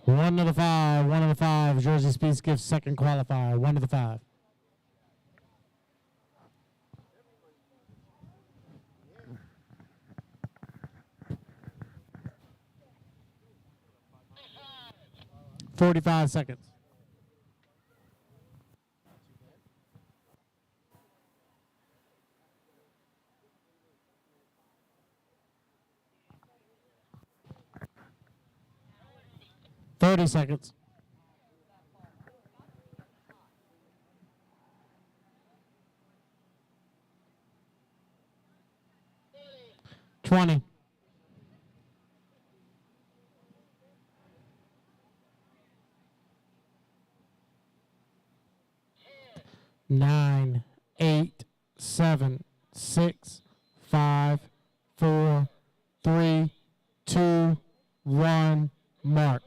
One to the 5, 1 to the 5. Jersey Speed Skiff second qualifier, 1 to the 5. "45 seconds. "30 seconds. "20. 9, 8, 7, 6, 5, 4, 3, 2, 1, mark."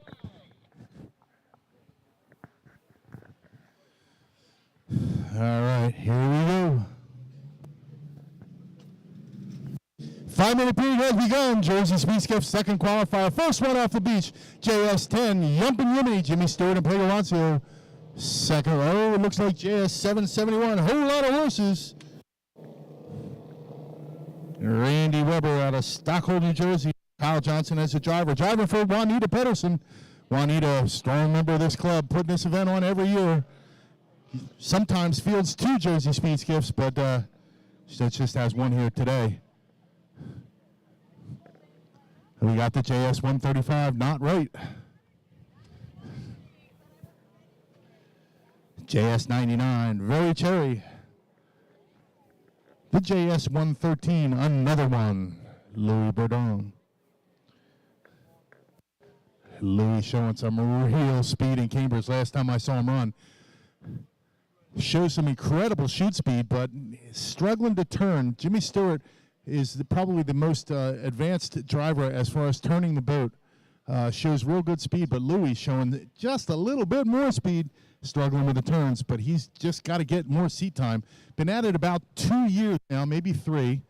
All right, here we go. 5-minute period has begun. Jersey Speed Skiff second qualifier. First one off the beach. JS10, Yumpin' Yimmy, Jimmy Stewart and Pegarancio. Second row, it looks like JS 771. Whole lot of horses. Randy Weber out of Stockholm, New Jersey. Kyle Johnson as the driver. Driving for Juanita Pedersen. Juanita, a strong member of this club, putting this event on every year. Sometimes fields 2 Jersey Speed Skiffs, but she just has one here today. We got the JS 135, not right. JS 99, very cherry. The JS 113, another one, Louis Bourdon. Louis showing some real speed in Cambridge last time I saw him run. Shows some incredible shoot speed, but struggling to turn. Jimmy Stewart is probably the most advanced driver as far as turning the boat. Shows real good speed, but Louis showing just a little bit more speed, struggling with the turns, but he's just got to get more seat time. Been at it about 2 years now, maybe 3.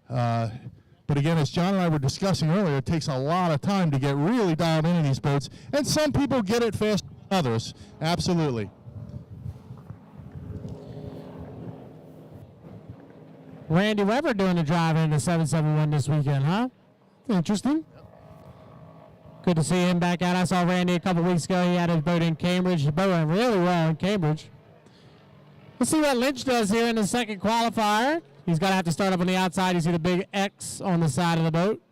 But again, as John and I were discussing earlier, it takes a lot of time to get really dialed into these boats, and some people get it faster than others. Absolutely. Randy Weber doing the drive in the 771 this weekend, huh? Interesting. Good to see him back out. I saw Randy a couple weeks ago. He had his boat in Cambridge. The boat went really well in Cambridge. Let's see what Lynch does here in the second qualifier. He's going to have to start up on the outside. You see the big X on the side of the boat.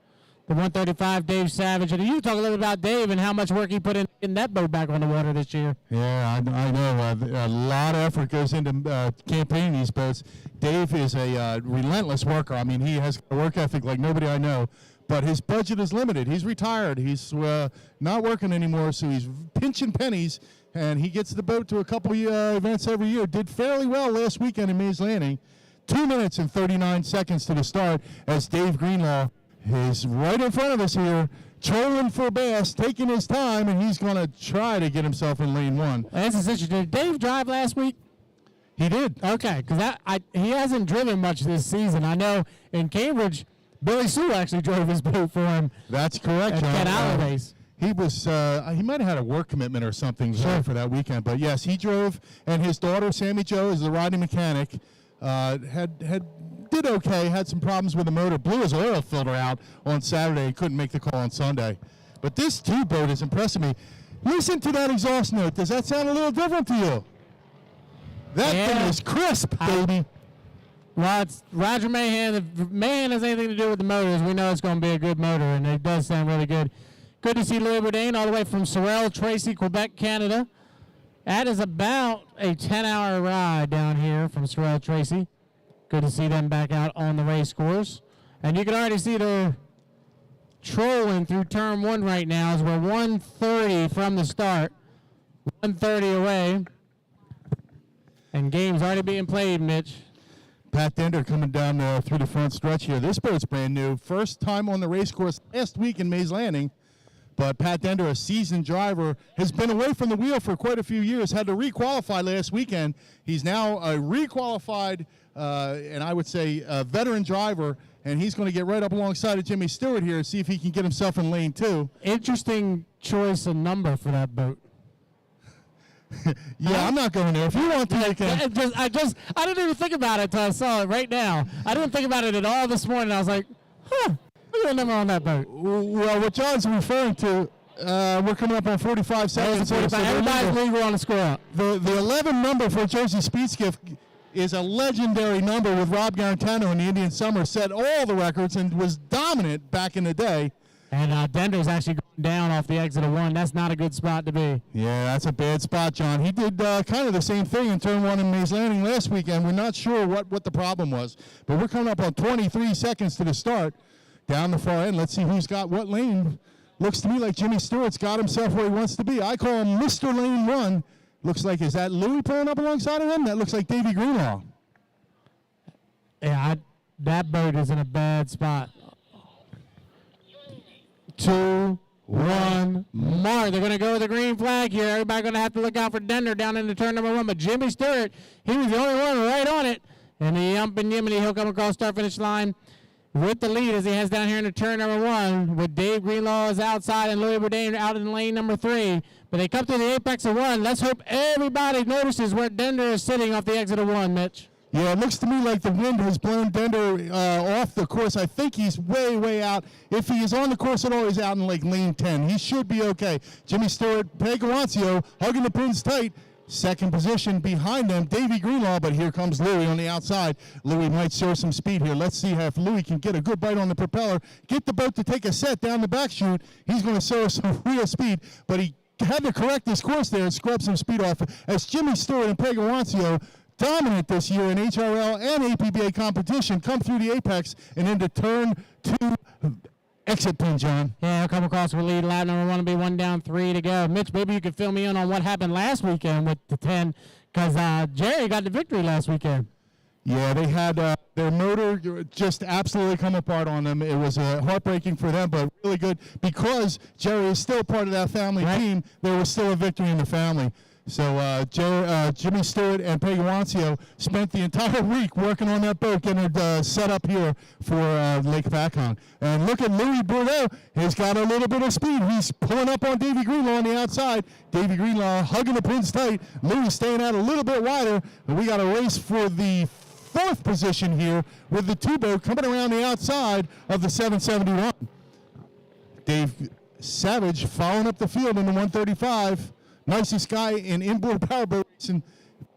the 135, Dave Savage. And you talk a little about Dave and how much work he put in getting that boat back on the water this year. Yeah, I know. A lot of effort goes into campaigning these boats. Dave is a relentless worker. I mean, he has a work ethic like nobody I know. But his budget is limited. He's retired. He's not working anymore, so he's pinching pennies, and he gets the boat to a couple events every year. Did fairly well last weekend in Mays Landing. 2 minutes and 39 seconds to the start as Dave Greenlaw is right in front of us here, trolling for bass, taking his time, and he's going to try to get himself in lane 1. This is interesting. Did Dave drive last week? He did. Okay, because he hasn't driven much this season. I know in Cambridge, Billy Sue actually drove his boat for him. That's correct, at John. Ken Allardyce. He was, he might have had a work commitment or something for that weekend. But, yes, he drove, and his daughter, Sammy Jo, is the riding mechanic, did okay, had some problems with the motor, blew his oil filter out on Saturday and couldn't make the call on Sunday. But this tube boat is impressing me. Listen to that exhaust note. Does that sound a little different to you? That thing is crisp, baby. Well, it's Roger Mahan. If Mahan has anything to do with the motors, we know it's going to be a good motor, and it does sound really good. Good to see Louis Bourdain all the way from Sorel, Tracy, Quebec, Canada. That is about a 10-hour ride down here from Sorel, Tracy. Good to see them back out on the race course. And you can already see they're trolling through turn 1 right now as we're 130 from the start. 130 away. And game's already being played, Mitch. Pat Dender coming down through the front stretch here. This boat's brand new. First time on the race course last week in Mays Landing. But Pat Dender, a seasoned driver, has been away from the wheel for quite a few years, had to requalify last weekend. He's now a requalified, and I would say a veteran driver, and he's going to get right up alongside of Jimmy Stewart here and see if he can get himself in lane 2. Interesting choice of number for that boat. Yeah, I'm not going there. If you want to, you can. I didn't even think about it until I saw it right now. I didn't think about it at all this morning. I was like, look at the number on that boat. Well, what John's referring to, we're coming up on 45 seconds. Everybody's legal on the score out. The 11 number for Jersey Speed Skiff is a legendary number with Rob Garantano in the Indian Summer, set all the records and was dominant back in the day. And Dender's actually going down off the exit of 1. That's not a good spot to be. Yeah, that's a bad spot, John. He did kind of the same thing in turn 1 in Mays Landing last weekend. We're not sure what the problem was. But we're coming up on 23 seconds to the start. Down the far end, let's see who's got what lane. Looks to me like Jimmy Stewart's got himself where he wants to be. I call him Mr. Lane 1. Looks like, is that Louis pulling up alongside of him? That looks like Davey Greenlaw. Yeah, that boat is in a bad spot. 2, 1, mark. They're going to go with the green flag here. Everybody going to have to look out for Dender down into turn number 1. But Jimmy Stewart, he was the only one right on it. And the Ump and Yimini, he'll come across start-finish line with the lead as he heads down here into turn number 1 with Dave Greenlaw is outside and Louis Bourdain out in lane number 3. But they come to the apex of 1. Let's hope everybody notices where Dender is sitting off the exit of 1, Mitch. Yeah, it looks to me like the wind has blown Dender off the course. I think he's way, way out. If he is on the course at all, he's out in like lane 10. He should be okay. Jimmy Stewart, Pegawancio, hugging the pins tight. Second position behind them, Davey Greenlaw, but here comes Louis on the outside. Louis might show some speed here. Let's see if Louis can get a good bite on the propeller, get the boat to take a set down the back chute. He's going to show us some real speed, but he had to correct his course there and scrub some speed off as Jimmy Stewart and Pegawancio, dominant this year in HRL and APBA competition, come through the apex and into turn 2 exit pin, John. Yeah, I'll come across with lead lap number 1 will be 1 down, 3 to go. Mitch, maybe you could fill me in on what happened last weekend with the 10, because Jerry got the victory last weekend. Yeah, they had their motor just absolutely come apart on them. It was heartbreaking for them, but really good because Jerry is still part of that family team. There was still a victory in the family. So Jimmy Stewart and Pegawancio spent the entire week working on that boat, getting it set up here for Lake Hopatcong. And look at Louis Bourdain. He's got a little bit of speed. He's pulling up on Davey Greenlaw on the outside. Davey Greenlaw hugging the pins tight. Louis staying out a little bit wider. And we got a race for the 4th position here with the 2 boat coming around the outside of the 771. Dave Savage following up the field in the 135. Nicest guy in inboard powerboat racing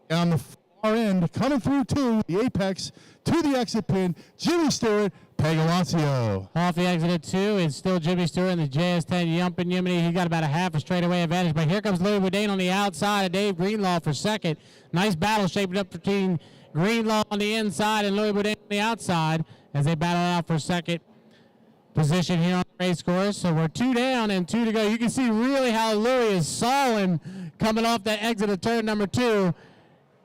down the far end, coming through to the apex, to the exit pin, Jimmy Stewart, Pegawancio. Off the exit at 2, it's still Jimmy Stewart and the JS10 Yumpin' Yiminy. He got about a half a straightaway advantage, but here comes Louis Boudin on the outside of Dave Greenlaw for second. Nice battle shaping up between Greenlaw on the inside and Louis Boudin on the outside as they battle out for second position here on the race course. So we're 2 down and 2 to go. You can see really how Louis is sawing coming off that exit of turn number 2.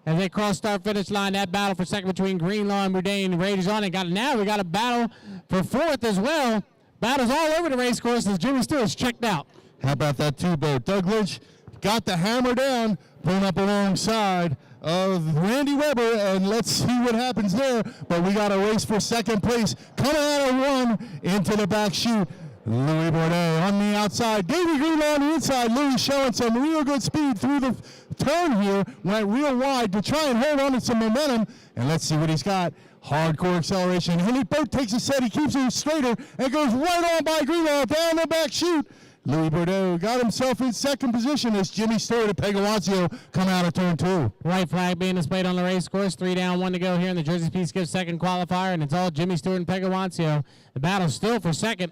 As they cross start finish line, that battle for second between Greenlaw and Boudin rages on. And now we got a battle for fourth as well. Battles all over the race course as Jimmy Stewart's checked out. How about that two-boat? Doug Lynch got the hammer down, pulling up alongside of Randy Weber, and let's see what happens there. But we got a race for second place. Coming out of 1 into the back chute. Louis Bourdais on the outside. Davey Greenlaw on the inside. Louis showing some real good speed through the turn here. Went real wide to try and hold on to some momentum. And let's see what he's got. Hardcore acceleration. Henry Boat takes a set. He keeps it straighter and goes right on by Greenlaw down the back chute. Louis Bourdais got himself in second position as Jimmy Stewart and Pegawancio come out of turn 2. White flag being displayed on the race course. 3 down, 1 to go here in the Jersey Speed Skiff second qualifier, and it's all Jimmy Stewart and Pegawancio. The battle still for second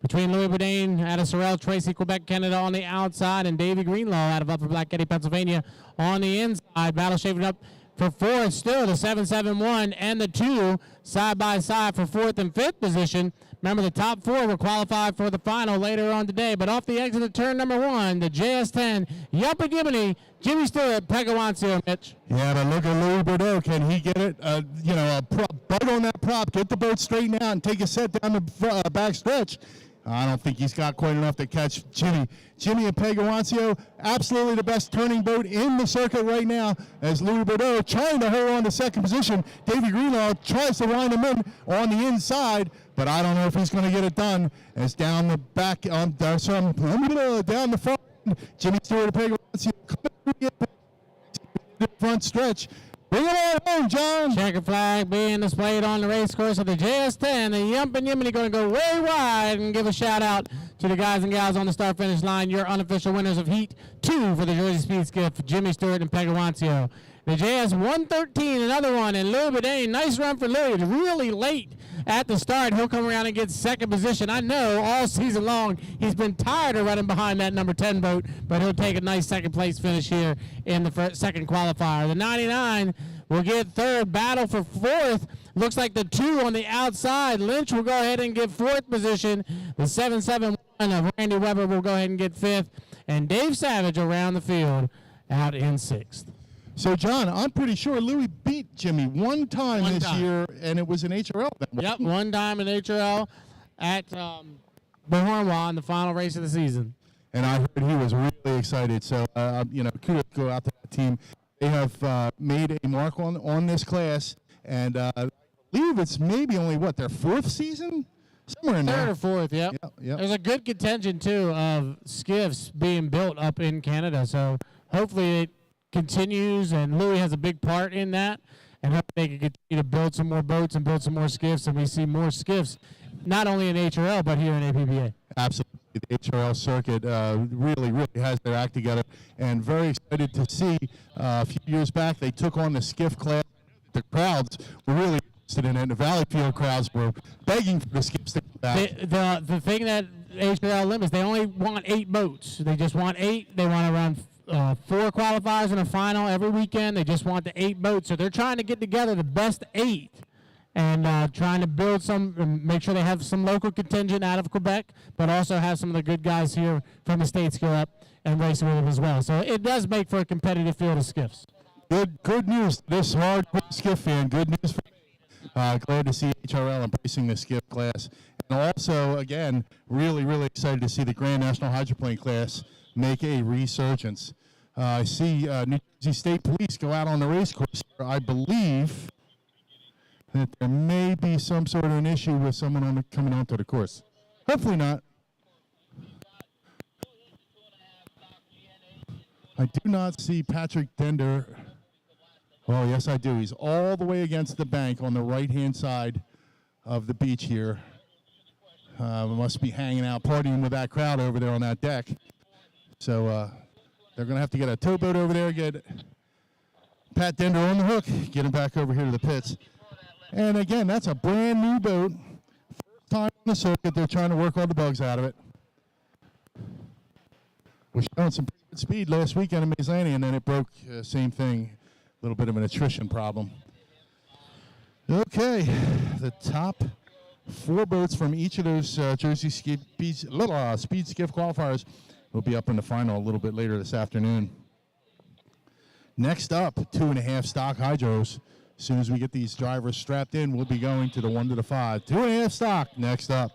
between Louis Boudin out of Sorel, Tracy, Quebec, Canada on the outside, and Davey Greenlaw out of Upper Black Getty, Pennsylvania on the inside. Battle shaping up for fourth still, the 771 and the 2 side by side for fourth and fifth position. Remember, the top 4 will qualify for the final later on today. But off the exit of turn number 1, the JS10, Yumpin' Yiminy, Jimmy Stewart, Pegawancio, Mitch. Yeah, but look at Louis Bourdais. Can he get it, a bite on that prop, get the boat straightened out, and take a set down the back stretch? I don't think he's got quite enough to catch Jimmy. Jimmy and Pegawancio, absolutely the best turning boat in the circuit right now as Louis Bourdais trying to hold on to second position. Davey Greenlaw tries to wind him in on the inside, but I don't know if he's going to get it done. As down the back, down the front, Jimmy Stewart and Pegawancio coming through the front stretch. Bring it on home, John. Checker flag being displayed on the race course of the JS10. The Yumpin' Yiminy going to go way wide and give a shout out to the guys and gals on the start finish line. Your unofficial winners of Heat 2 for the Jersey Speed Skiff, Jimmy Stewart and Pegawancio. The JS113, another one, and Louis Boudin. Nice run for Louis. Really late at the start. He'll come around and get second position. I know all season long he's been tired of running behind that number 10 boat, but he'll take a nice second place finish here in the second qualifier. The 99 will get third. Battle for fourth. Looks like the 2 on the outside. Lynch will go ahead and get fourth position. The 771 of Randy Weber will go ahead and get fifth. And Dave Savage around the field out in sixth. So, John, I'm pretty sure Louis beat Jimmy one time this year, and it was an HRL. Yep, one time in HRL at Beauharnois in the final race of the season. And I heard he was really excited. So, kudos go out to that team. They have made a mark on this class, and I believe it's maybe only, their 4th season? Somewhere in there. 3rd or 4th, yep. Yep. There's a good contingent, too, of skiffs being built up in Canada. So hopefully it continues, and Louis has a big part in that, and hope they can continue to build some more boats and build some more skiffs, and we see more skiffs, not only in HRL, but here in APBA. Absolutely. The HRL circuit really has their act together, and very excited to see a few years back they took on the skiff class. The crowds were really interested in it. The Valleyfield crowds were begging for the skiffs to come back. The thing that HRL limits, they only want 8 boats. They just want 8. They want to run 4 qualifiers in a final every weekend. They just want the 8 boats. So they're trying to get together the best 8 and trying to build some, make sure they have some local contingent out of Quebec, but also have some of the good guys here from the States go up and race with them as well. So it does make for a competitive field of skiffs. Good news. This hardcore skiff fan. Good news for me. Glad to see HRL embracing the skiff class. And also, again, really excited to see the Grand National Hydroplane class make a resurgence. I see New Jersey State Police go out on the race course. I believe that there may be some sort of an issue with someone coming onto the course. Hopefully not. I do not see Patrick Dender. Oh, yes, I do. He's all the way against the bank on the right-hand side of the beach here. Must be hanging out, partying with that crowd over there on that deck. So they're going to have to get a towboat over there, get Pat Dender on the hook, get him back over here to the pits. And again, that's a brand new boat. First time on the circuit, they're trying to work all the bugs out of it. Was showing some pretty good speed last weekend in Maizani, and then it broke. Same thing, a little bit of an attrition problem. Okay, the top 4 boats from each of those Jersey speed skiff qualifiers will be up in the final a little bit later this afternoon. Next up, 2.5 stock hydros. As soon as we get these drivers strapped in, we'll be going to the 1 to the 5. 2.5 stock next up.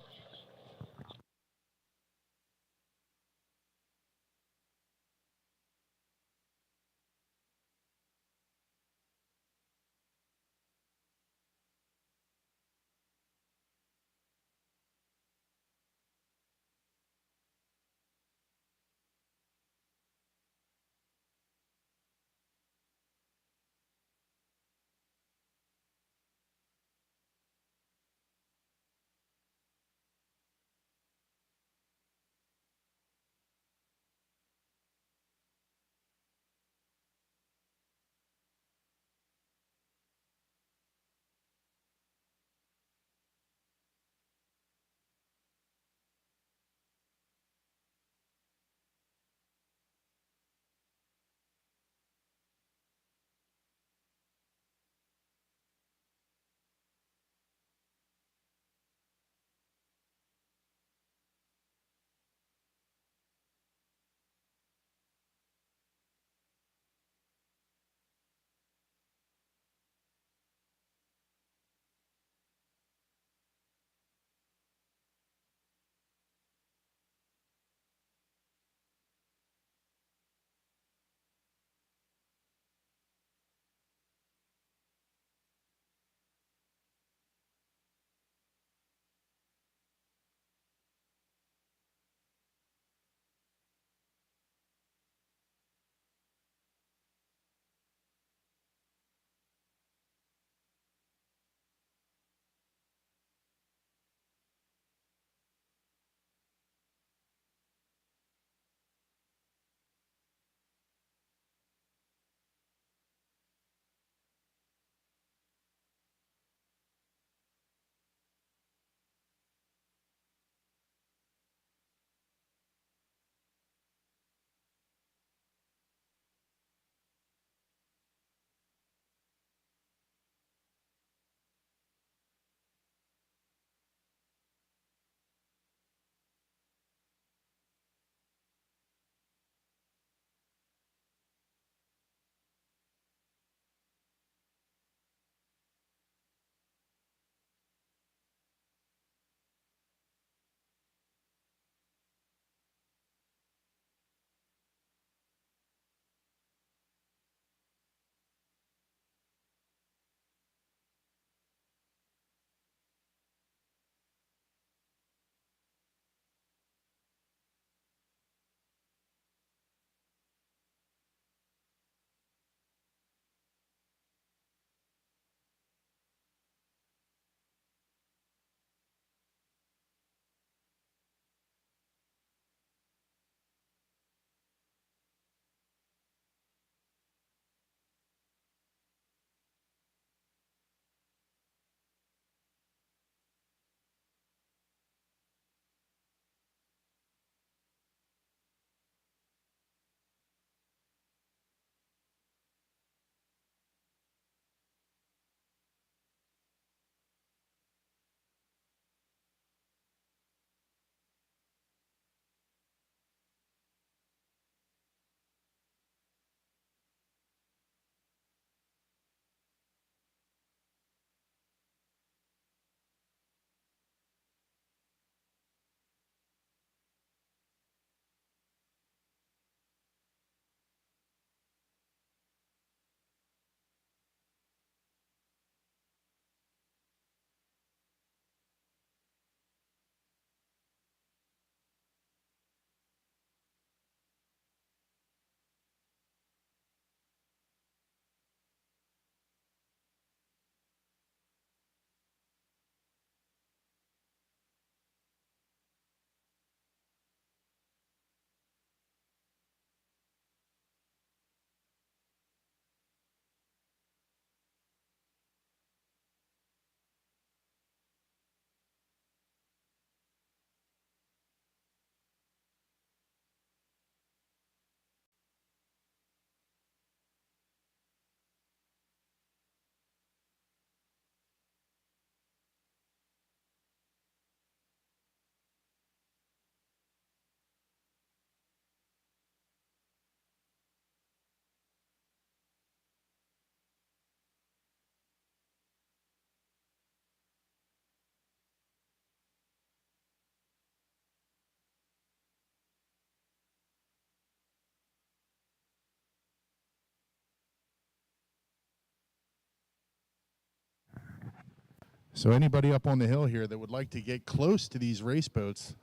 So anybody up on the hill here that would like to get close to these race boats,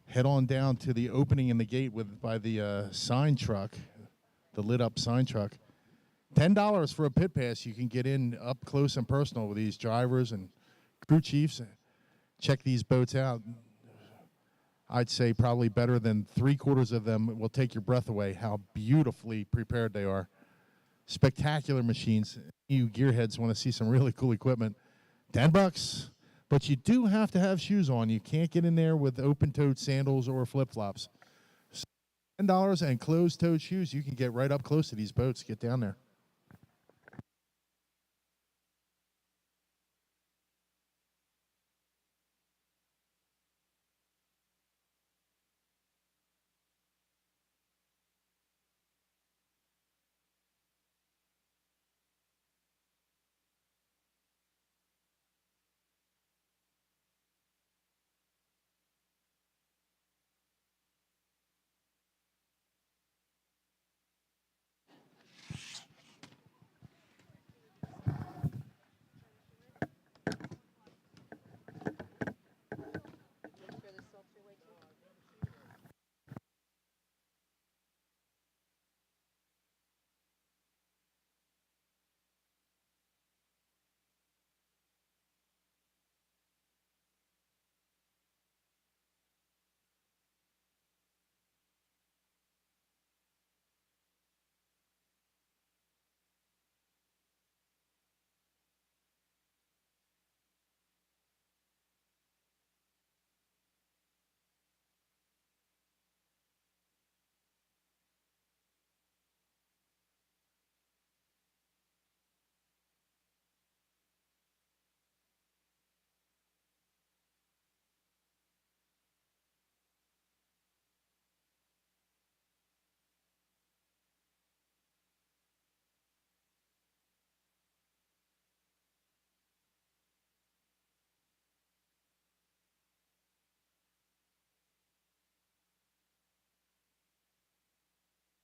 head on down to the opening in the gate by the sign truck, the lit up sign truck. $10 for a pit pass. You can get in up close and personal with these drivers and crew chiefs. Check these boats out. I'd say probably better than 3/4 of them will take your breath away how beautifully prepared they are. Spectacular machines. You gearheads want to see some really cool equipment. $10, but you do have to have shoes on. You can't get in there with open-toed sandals or flip-flops. So $10 and closed-toed shoes, you can get right up close to these boats. Get down there.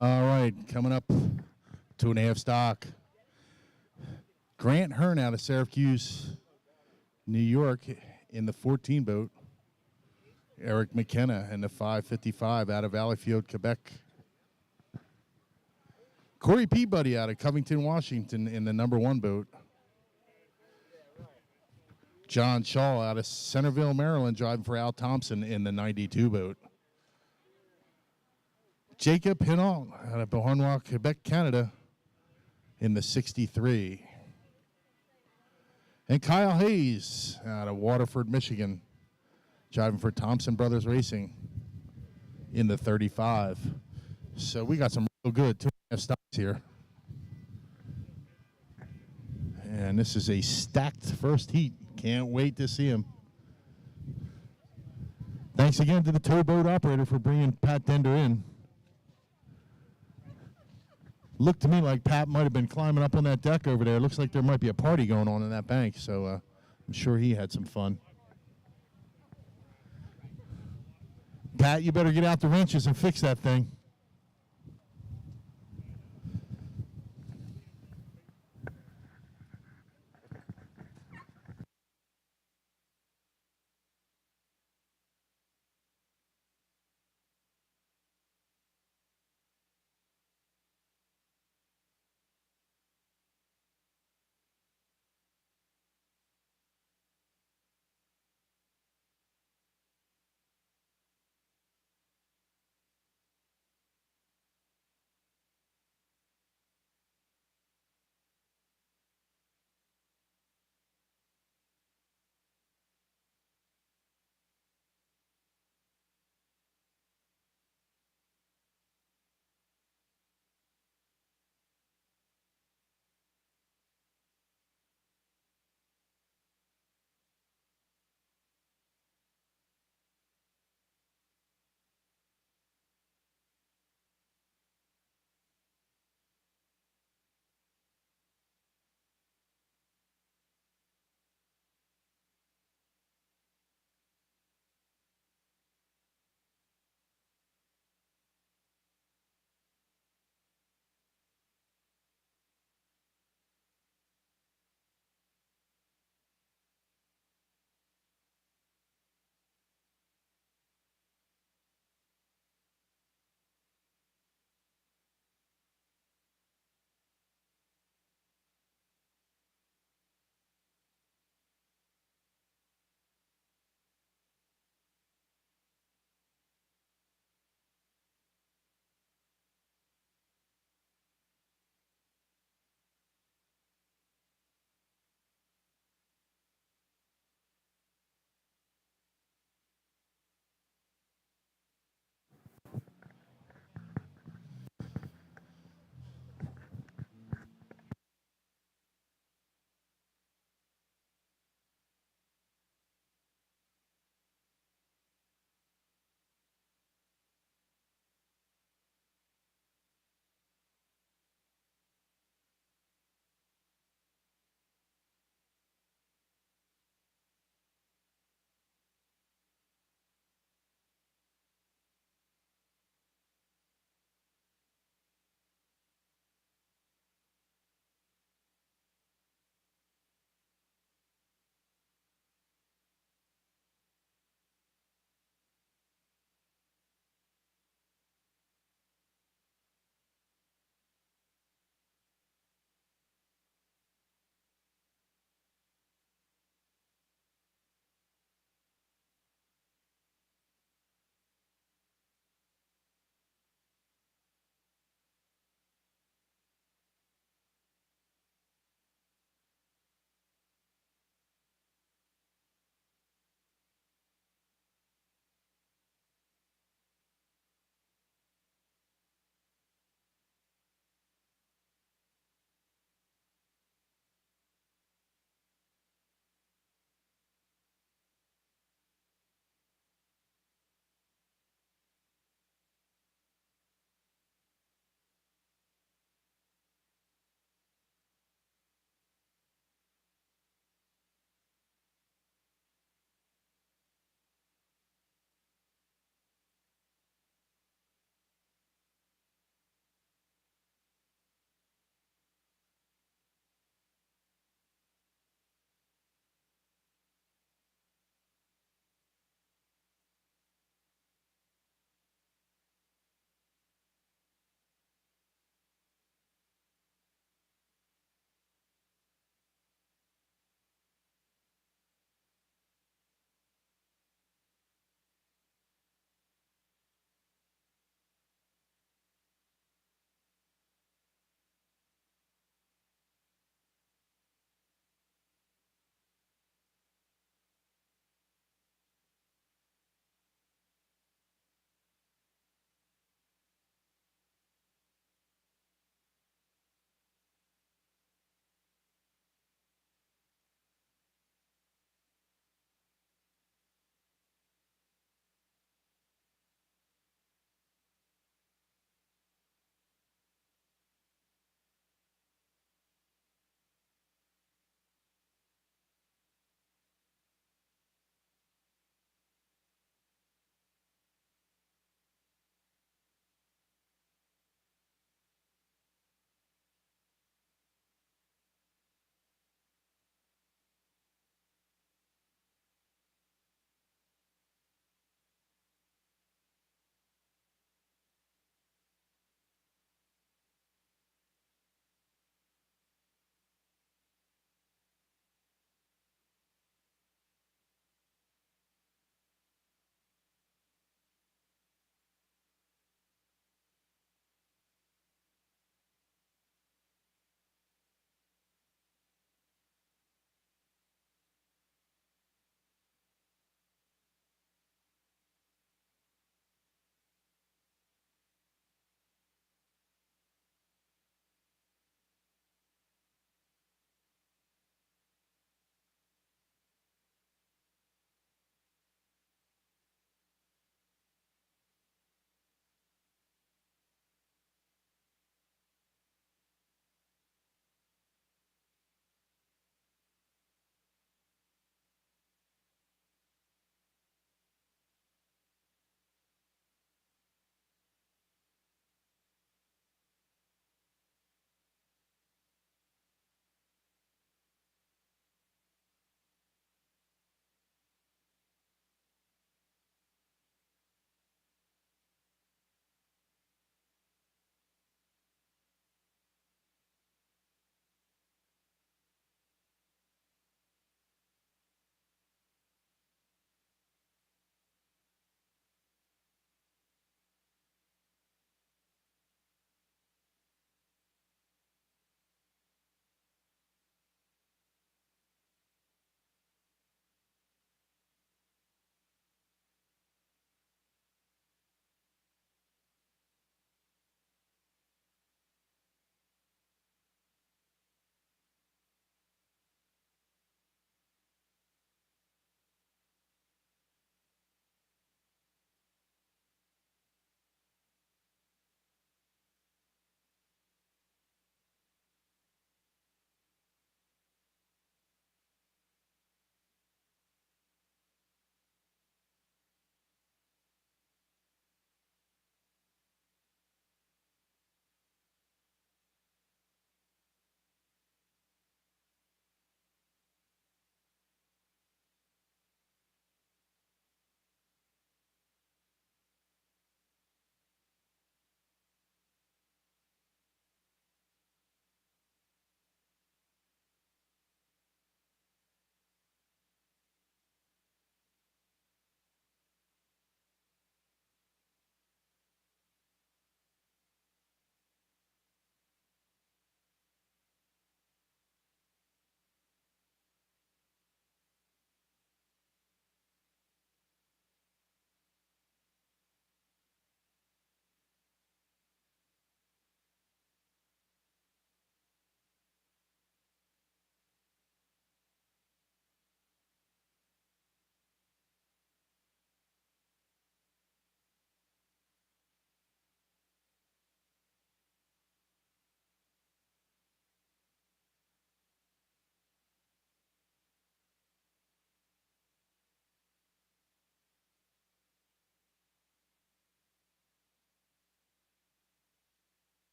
All right, coming up, 2.5 stock. Grant Hearn out of Syracuse, New York, in the 14 boat. Eric McKenna in the 555 out of Valleyfield, Quebec. Corey Peabody out of Covington, Washington in the number 1 boat. John Shaw out of Centerville, Maryland, driving for Al Thompson in the 92 boat. Jacob Hinall out of Beauharnois, Quebec, Canada in the 63. And Kyle Hayes out of Waterford, Michigan, driving for Thompson Brothers Racing in the 35. So we got some real good 2.5 stocks here. And this is a stacked first heat. Can't wait to see him. Thanks again to the towboat operator for bringing Pat Dender in. Looked to me like Pat might have been climbing up on that deck over there. Looks like there might be a party going on in that bank, so I'm sure he had some fun. Pat, you better get out the wrenches and fix that thing.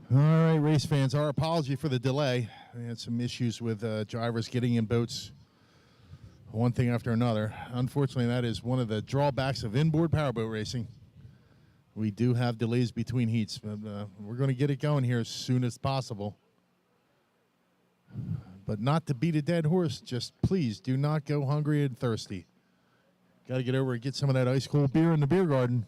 All right, race fans, our apology for the delay. We had some issues with drivers getting in boats, one thing after another. Unfortunately, that is one of the drawbacks of inboard powerboat racing. We do have delays between heats, but we're going to get it going here as soon as possible. But not to beat a dead horse, just please do not go hungry and thirsty. Got to get over and get some of that ice cold beer in the beer garden.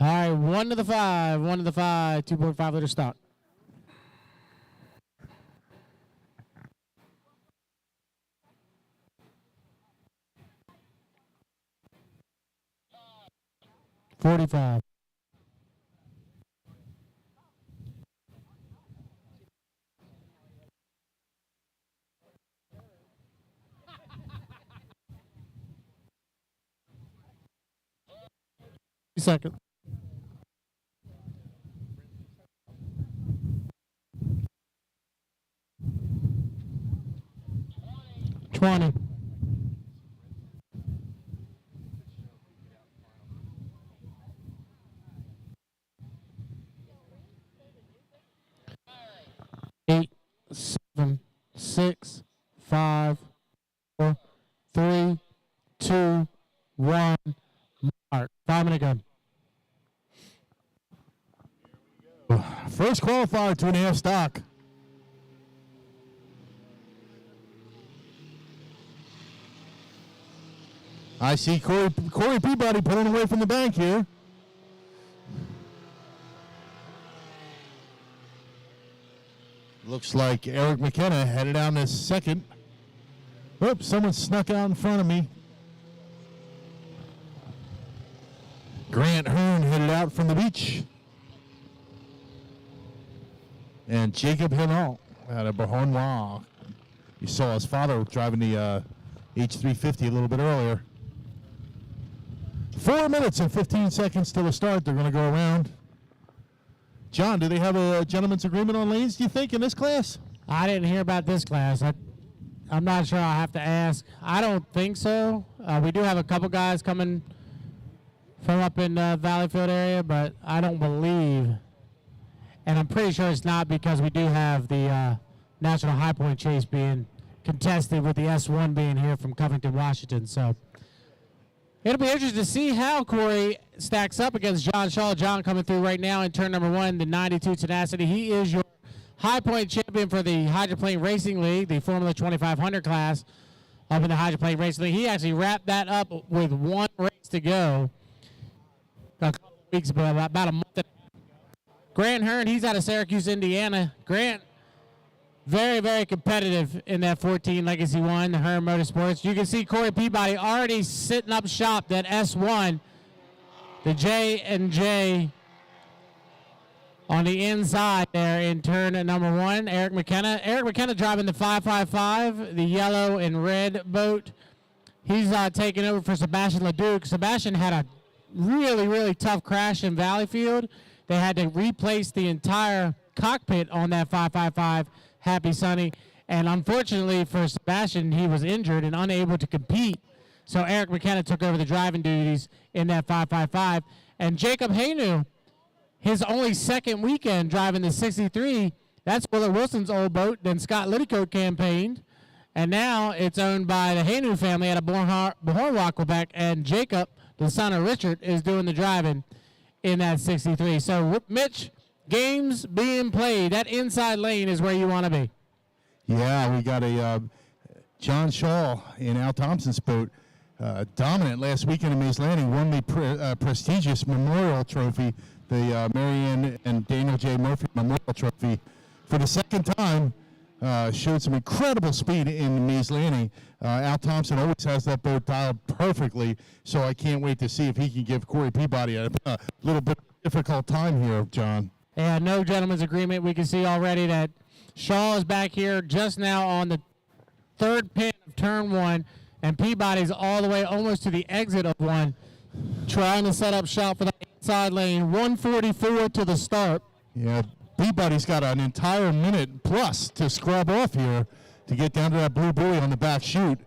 All right, 1 to the 5, 2.5 liter stock. $45. Second. 20. Eight, 7, 6, 5, 4, 3, 2, 1. Mark. 5 minute gun. First qualifier, 2.5 stock. I see Corey Peabody pulling away from the bank here. Looks like Eric McKenna headed down this second. Oops, someone snuck out in front of me. Grant Hearn headed out from the beach. And Jacob Hinault out of Beauharnois. You saw his father driving the H350 a little bit earlier. 4 minutes and 15 seconds till the start. They're going to go around. John, do they have a gentleman's agreement on lanes, do you think, in this class? I didn't hear about this class. I'm not sure. I'll have to ask. I don't think so. We do have a couple guys coming from up in Valleyfield area, but I don't believe, and I'm pretty sure it's not because we do have the National High Point Chase being contested with the S1 being here from Covington, Washington. So it'll be interesting to see how Corey stacks up against John Shaw. John coming through right now in turn number 1, the 92 Tenacity. He is your High Point champion for the Hydroplane Racing League, the Formula 2500 class up in the Hydroplane Racing League. He actually wrapped that up with one race to go a couple of weeks ago, about a month and a half ago. Grant Hearn, he's out of Syracuse, Indiana. Grant, very, very competitive in that 14 Legacy 1, the Hearn Motorsports. You can see Corey Peabody already sitting up shop, that S1, the J&J on the inside there in turn number 1. Eric McKenna. Eric McKenna driving the 555, the yellow and red boat. He's taking over for Sebastian LeDuc. Sebastian had a really, really tough crash in Valleyfield. They had to replace the entire cockpit on that 555 Happy Sunny. And unfortunately for Sebastian, he was injured and unable to compete. So Eric McKenna took over the driving duties in that 555. And Jacob Haynu, his only second weekend driving the 63, that's Willard Wilson's old boat. Then Scott Liddicoat campaigned, and now it's owned by the Haynu family out of Bohorwa, Quebec, and Jacob, the son of Richard, is doing the driving in that 63. So, Mitch, games being played. That inside lane is where you want to be. Yeah, we got a John Shaw in Al Thompson's boat, dominant last weekend in Mays Landing, won the prestigious Memorial Trophy, the Marianne and Daniel J. Murphy Memorial Trophy for the second time. Showed some incredible speed in Mays Landing. Al Thompson always has that boat dialed perfectly, so I can't wait to see if he can give Corey Peabody a little bit difficult time here, John. Yeah, no gentleman's agreement. We can see already that Shaw is back here just now on the third pin of turn 1, and Peabody's all the way almost to the exit of 1, trying to set up shop for the inside lane. 1:44 to the start. Yeah, Peabody's got an entire minute plus to scrub off here to get down to that blue buoy on the back chute.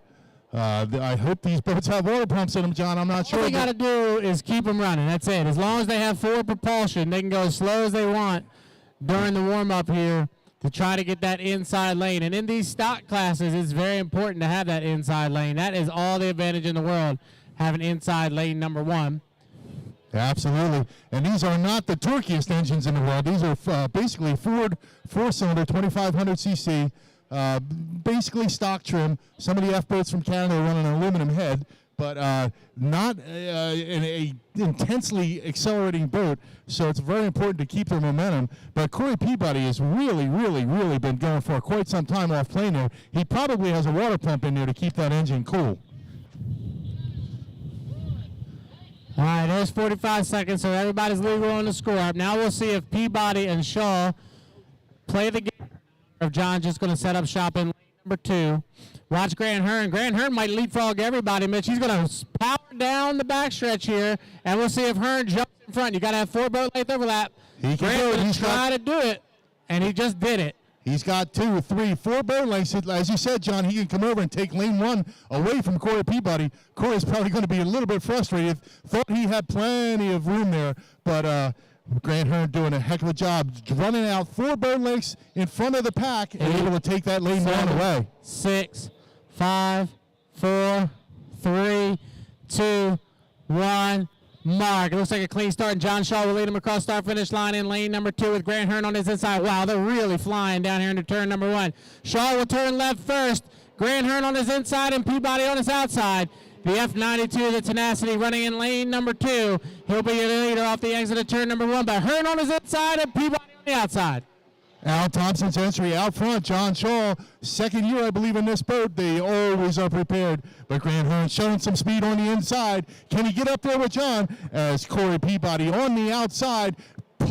I hope these boats have water pumps in them, John. I'm not sure. All they got to do is keep them running. That's it. As long as they have forward propulsion, they can go as slow as they want during the warm-up here to try to get that inside lane. And in these stock classes, it's very important to have that inside lane. That is all the advantage in the world, having inside lane number 1. Absolutely. And these are not the torquiest engines in the world. These are basically Ford 4-cylinder, 2500cc, basically stock trim. Some of the F-boats from Canada run an aluminum head, but not an intensely accelerating boat, so it's very important to keep their momentum. But Corey Peabody has really, really, really been going for quite some time off plane there. He probably has a water pump in there to keep that engine cool. All right, there's 45 seconds, so everybody's legal on the score. Now we'll see if Peabody and Shaw play the game. If John's just going to set up shop in lane number 2. Watch Grant Hearn. Grant Hearn might leapfrog everybody, Mitch. He's going to power down the backstretch here, and we'll see if Hearn jumps in front. You got to have 4 boat length overlap. He can do it. He's trying to do it, and he just did it. He's got 2, 3, 4 boat lengths. As you said, John, he can come over and take lane 1 away from Corey Peabody. Corey's probably going to be a little bit frustrated. Thought he had plenty of room there, but Grant Hearn doing a heck of a job running out 4 boat lengths in front of the pack and able to take that lane 1 away. 6, 5, 4, 3, 2, 1. Mark. It looks like a clean start, and John Shaw will lead him across start-finish line in lane number 2 with Grant Hearn on his inside. Wow, they're really flying down here into turn number 1. Shaw will turn left first. Grant Hearn on his inside and Peabody on his outside. The F92, the Tenacity, running in lane number 2. He'll be the leader off the exit of turn number 1, but Hearn on his inside and Peabody on the outside. Al Thompson's entry out front. John Shaw, second year, I believe, in this boat. They always are prepared. But Grant Hearn showing some speed on the inside. Can he get up there with John? As Corey Peabody on the outside,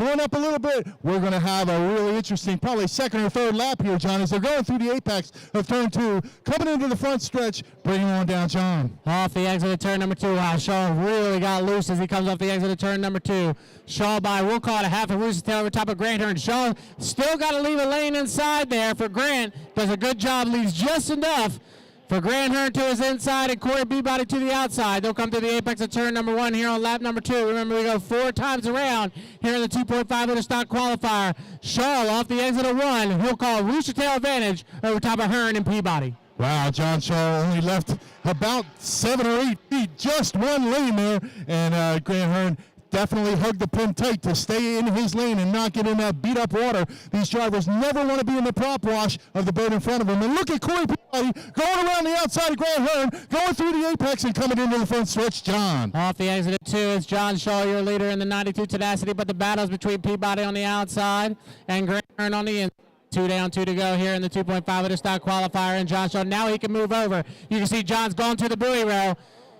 pulling up a little bit. We're going to have a really interesting, probably second or third lap here, John, as they're going through the apex of turn 2, coming into the front stretch. Bring on down, John. Off the exit of turn number 2. Wow, Shaw really got loose as he comes off the exit of turn number 2. Shaw by, we'll call it a half a rooster tail over top of Grant Hearn. Shaw still got to leave a lane inside there for Grant. Does a good job, leaves just enough for Grant Hearn to his inside and Corey Peabody to the outside. They'll come to the apex of turn number 1 here on lap number 2. Remember, we go 4 times around here in the 2.5 liter stock qualifier. Shaw off the exit of 1. He'll call rooster tail advantage over top of Hearn and Peabody. Wow, John Shaw only left about 7 or 8 feet, just one lane there, and Grant Hearn definitely hugged the pin tight to stay in his lane and not get in that beat-up water. These drivers never want to be in the prop wash of the boat in front of them. And look at Corey Peabody going around the outside of Grant Hearn, going through the apex and coming into the front stretch, John. Off the exit of 2 is John Shaw, your leader in the 92 Tenacity, but the battles between Peabody on the outside and Grant Hearn on the inside. 2 down, 2 to go here in the 2.5 liter stock qualifier, and John Shaw, now he can move over. You can see John's going to the buoy row.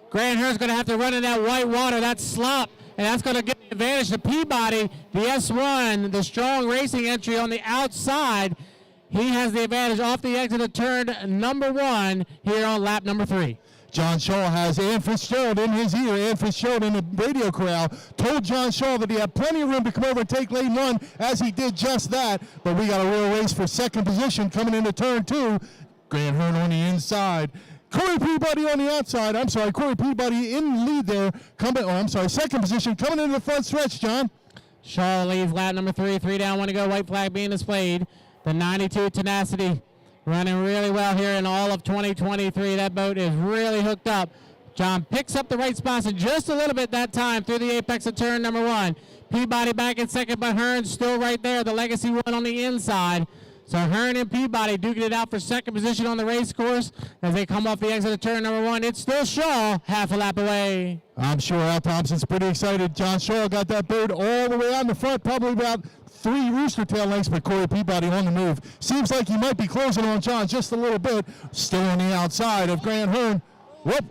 Grant Hearn's going to have to run in that white water, that slop, and that's going to give the advantage to Peabody. The S1, the strong racing entry on the outside, he has the advantage off the exit of turn number 1 here on lap number 3. John Shaw has Ann Fitzgerald in his ear. Ann Fitzgerald in the radio corral told John Shaw that he had plenty of room to come over and take lane 1, as he did just that. But we got a real race for second position coming into turn 2. Grant Hearn on the inside. Corey Peabody on the outside. I'm sorry, Corey Peabody in the lead there. Second position coming into the front stretch, John. Shaw leads lap number 3. 3 down, 1 to go. White flag being displayed. The 92 Tenacity running really well here in all of 2023. That boat is really hooked up. John picks up the right spots and just a little bit that time through the apex of turn number 1. Peabody back in second, but Hearn still right there. The Legacy 1 on the inside. So Hearn and Peabody duking it out for second position on the race course as they come off the exit of turn number 1. It's still Shaw, half a lap away. I'm sure Al Thompson's pretty excited. John Shaw got that boat all the way out in the front, probably about 3 rooster tail lengths, but Corey Peabody on the move. Seems like he might be closing on John just a little bit. Still on the outside of Grant Hearn. Whoop.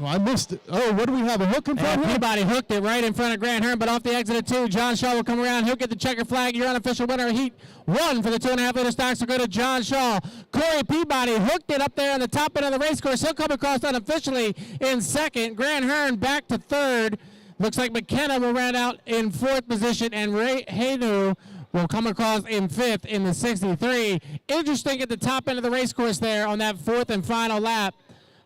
I missed it. Oh, what do we have? A hook in front of him? Peabody hooked it right in front of Grant Hearn, but off the exit of 2. John Shaw will come around. He'll get the checker flag. Your unofficial winner of Heat 1 for the 2.5 liter stocks will go to John Shaw. Corey Peabody hooked it up there on the top end of the race course. He'll come across unofficially in second. Grant Hearn back to third. Looks like McKenna will round out in 4th position, and Ray Haynu will come across in 5th in the 63. Interesting at the top end of the race course there on that 4th and final lap.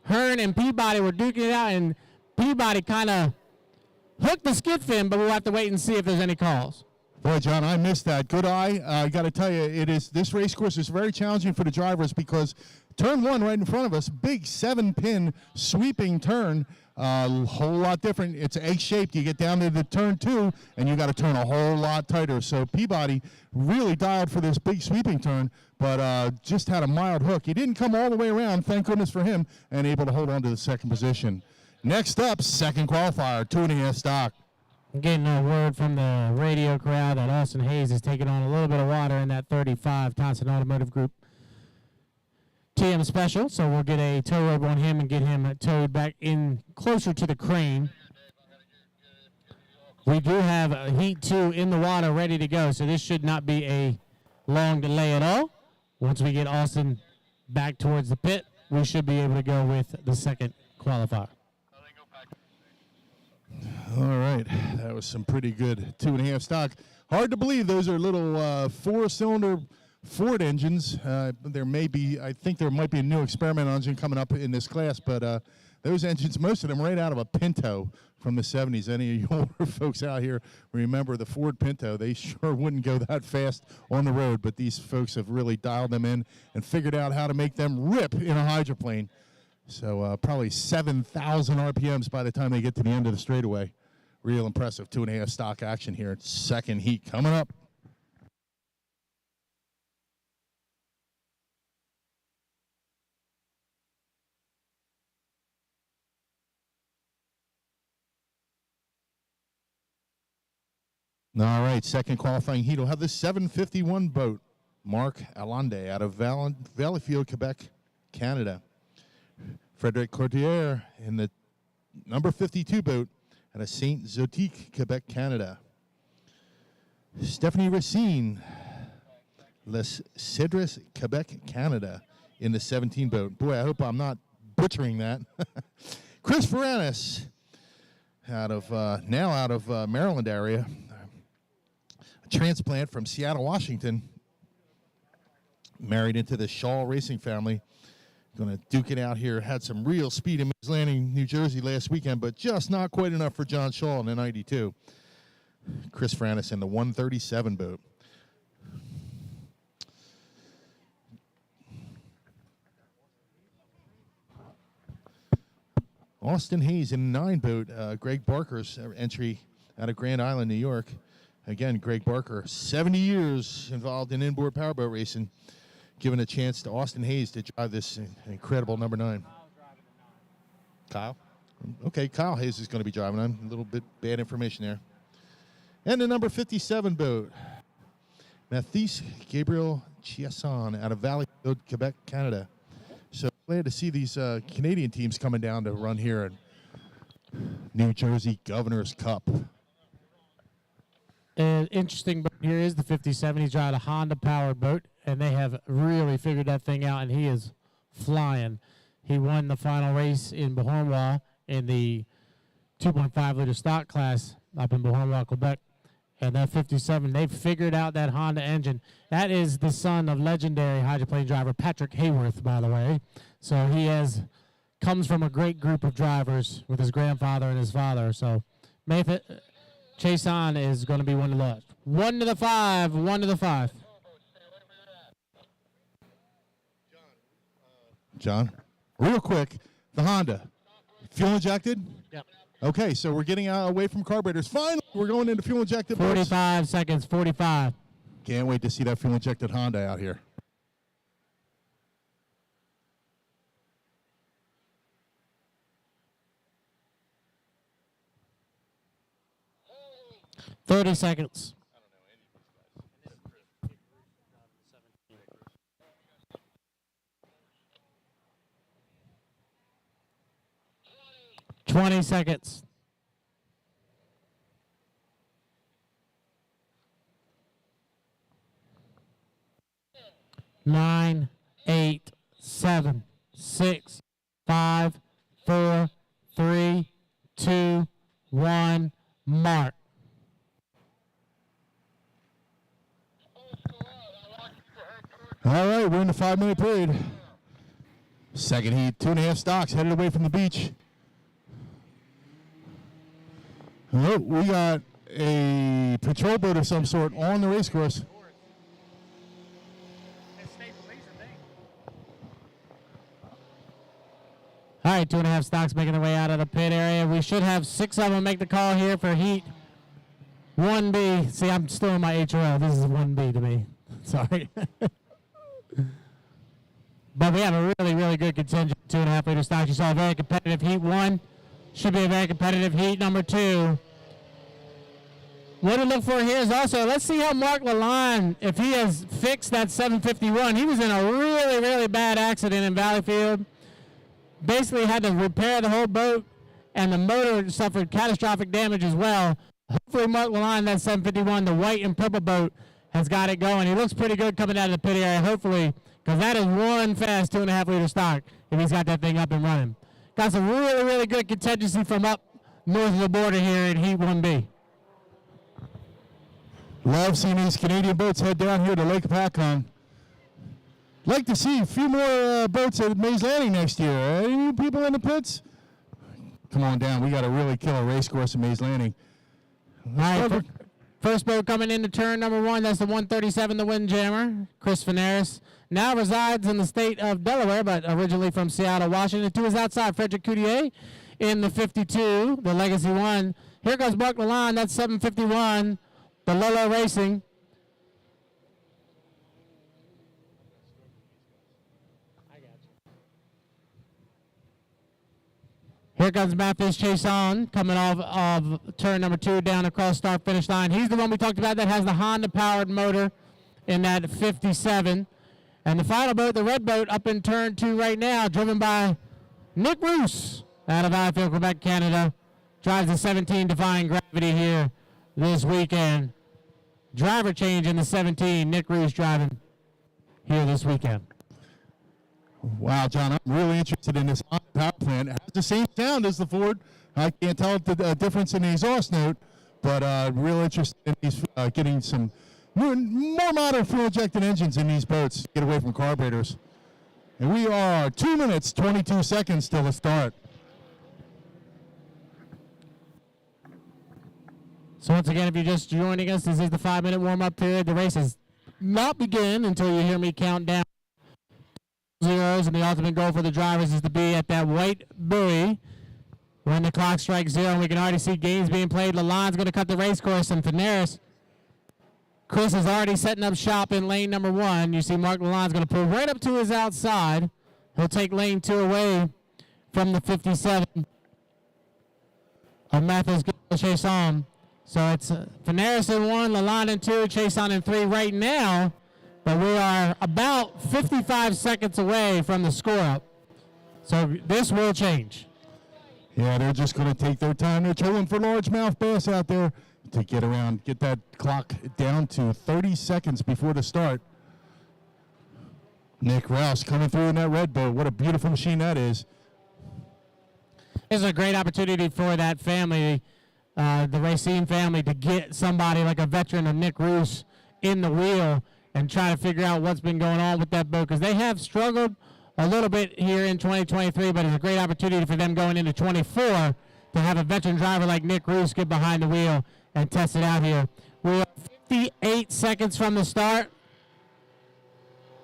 Hearn and Peabody were duking it out, and Peabody kind of hooked the skid fin, but we'll have to wait and see if there's any calls. Boy, John, I missed that. Good eye. I got to tell you, this race course is very challenging for the drivers because turn 1 right in front of us, big 7-pin sweeping turn, a whole lot different. It's egg-shaped. You get down to the turn 2, and you got to turn a whole lot tighter. So Peabody really dialed for this big sweeping turn, but just had a mild hook. He didn't come all the way around, thank goodness for him, and able to hold on to the second position. Next up, second qualifier, 2.5 stock. I'm getting a word from the radio crowd that Austin Hayes is taking on a little bit of water in that 35 Thompson Automotive Group TM Special, so we'll get a tow rope on him and get him towed back in closer to the crane. We do have Heat 2 in the water ready to go, so this should not be a long delay at all. Once we get Austin back towards the pit, we should be able to go with the second qualifier. All right, that was some pretty good 2.5 stock. Hard to believe those are little 4-cylinder Ford engines. I think there might be a new experimental engine coming up in this class, but those engines, most of them right out of a Pinto from the 70s. Any of you older folks out here remember the Ford Pinto? They sure wouldn't go that fast on the road, but these folks have really dialed them in and figured out how to make them rip in a hydroplane. So probably 7,000 RPMs by the time they get to the end of the straightaway. Real impressive 2.5 stock action here. Second heat coming up. All right, second qualifying heat will have the 751 boat. Mark Allende out of Valleyfield, Quebec, Canada. Frederic Courtier in the number 52 boat out of Saint-Zotique, Quebec, Canada. Stephanie Racine, Les Cedres, Quebec, Canada, in the 17 boat. Boy, I hope I'm not butchering that. Chris Feranis, out of Maryland area, a transplant from Seattle, Washington, married into the Shaw Racing family. Going to duke it out here. Had some real speed in Mays Landing, New Jersey last weekend, but just not quite enough for John Shaw in the 92. Chris Feranis in the 137 boat. Austin Hayes in the 9 boat. Greg Barker's entry out of Grand Island, New York. Again, Greg Barker, 70 years involved in inboard powerboat racing, giving a chance to Austin Hayes to drive this incredible number 9. Kyle? Okay, Kyle Hayes is going to be driving. I'm a little bit bad information there. And the number 57 boat, Mathis Gabriel Chiasson out of Valleyfield, Quebec, Canada. So glad to see these Canadian teams coming down to run here at New Jersey Governor's Cup. An interesting boat here is the 57. He's driving a Honda-powered boat, and they have really figured that thing out, and he is flying. He won the final race in Beauharnois in the 2.5-liter stock class up in Beauharnois, Quebec. And that 57, they've figured out that Honda engine. That is the son of legendary hydroplane driver Patrick Hayworth, by the way. So he comes from a great group of drivers with his grandfather and his father. So Chason is going to be one of the 1 to the 5, 1 to the 5. John, real quick, the Honda, fuel injected? Yep. Okay, so we're getting away from carburetors. Finally, we're going into fuel injected. 45 seconds, 45. Can't wait to see that fuel injected Honda out here. $30 seconds. 20 seconds. 9, 8, 7, 6, 5, 4, 3, 2, 1, mark. All right, we're in the 5-minute period. Second heat, 2.5 stocks headed away from the beach. Oh, we got a patrol boat of some sort on the race course. All right, 2.5 stocks making their way out of the pit area. We should have 6 of them make the call here for heat 1B. See, I'm still in my HRL. This is 1B to me. Sorry. But we have a really, really good contingent, 2.5-liter stocks. You saw a very competitive heat 1. Should be a very competitive heat number 2. What to look for here is also, let's see how Mark Lalonde, if he has fixed that 751. He was in a really, really bad accident in Valleyfield. Basically had to repair the whole boat, and the motor suffered catastrophic damage as well. Hopefully Mark Lalonde, that 751, the white and purple boat, has got it going. He looks pretty good coming out of the pit area, hopefully, because that is one fast 2.5-liter stock if he's got that thing up and running. Got some really, really good contingency from up north of the border here in Heat 1B. Love seeing these Canadian boats head down here to Lake Hopatcong. Like to see a few more boats at Mays Landing next year. Any people in the pits? Come on down. We got a really killer race course at Mays Landing. All right, first boat coming into turn number 1. That's the 137, the Windjammer. Chris Feranis now resides in the state of Delaware, but originally from Seattle, Washington. 2 is outside. Frederick Coutier in the 52, the Legacy 1. Here goes Mark Lalonde. That's 751, the Lolo Racing. Here comes Mathis Chason coming off of turn number 2 down across start finish line. He's the one we talked about that has the Honda-powered motor in that 57. And the final boat, the red boat, up in turn 2 right now, driven by Nick Roos out of Valleyfield, Quebec, Canada. Drives the 17 Defying Gravity here this weekend. driver change in the 17. Nick Roos driving here this weekend. Wow, John, I'm really interested in this power plant. It has the same sound as the Ford. I can't tell the difference in the exhaust note, but real interested in these, getting some more modern fuel-injected engines in these boats. Get away from carburetors. And we are 2 minutes, 22 seconds till the start. So once again, if you're just joining us, this is the 5-minute warm-up period. The race has not begun until you hear me count down zeros, and the ultimate goal for the drivers is to be at that white buoy when the clock strikes 0, and we can already see games being played. Lalonde's going to cut the race course, and Fanaris, Chris is already setting up shop in lane number 1. You see Mark Lalonde's going to pull right up to his outside. He'll take lane 2 away from the 57 of Mathis Chason. So it's Fanaris in 1, Lalonde in 2, Chason in 3 right now. But we are about 55 seconds away from the score-up. So this will change. Yeah, they're just going to take their time. They're trolling for largemouth bass out there to get that clock down to 30 seconds before the start. Nick Rouse coming through in that red boat. What a beautiful machine that is. This is a great opportunity for that family, the Racine family, to get somebody like a veteran of Nick Roos in the wheel and try to figure out what's been going on with that boat, because they have struggled a little bit here in 2023, but it's a great opportunity for them going into 24 to have a veteran driver like Nick Roos get behind the wheel and test it out here. We're 58 seconds from the start.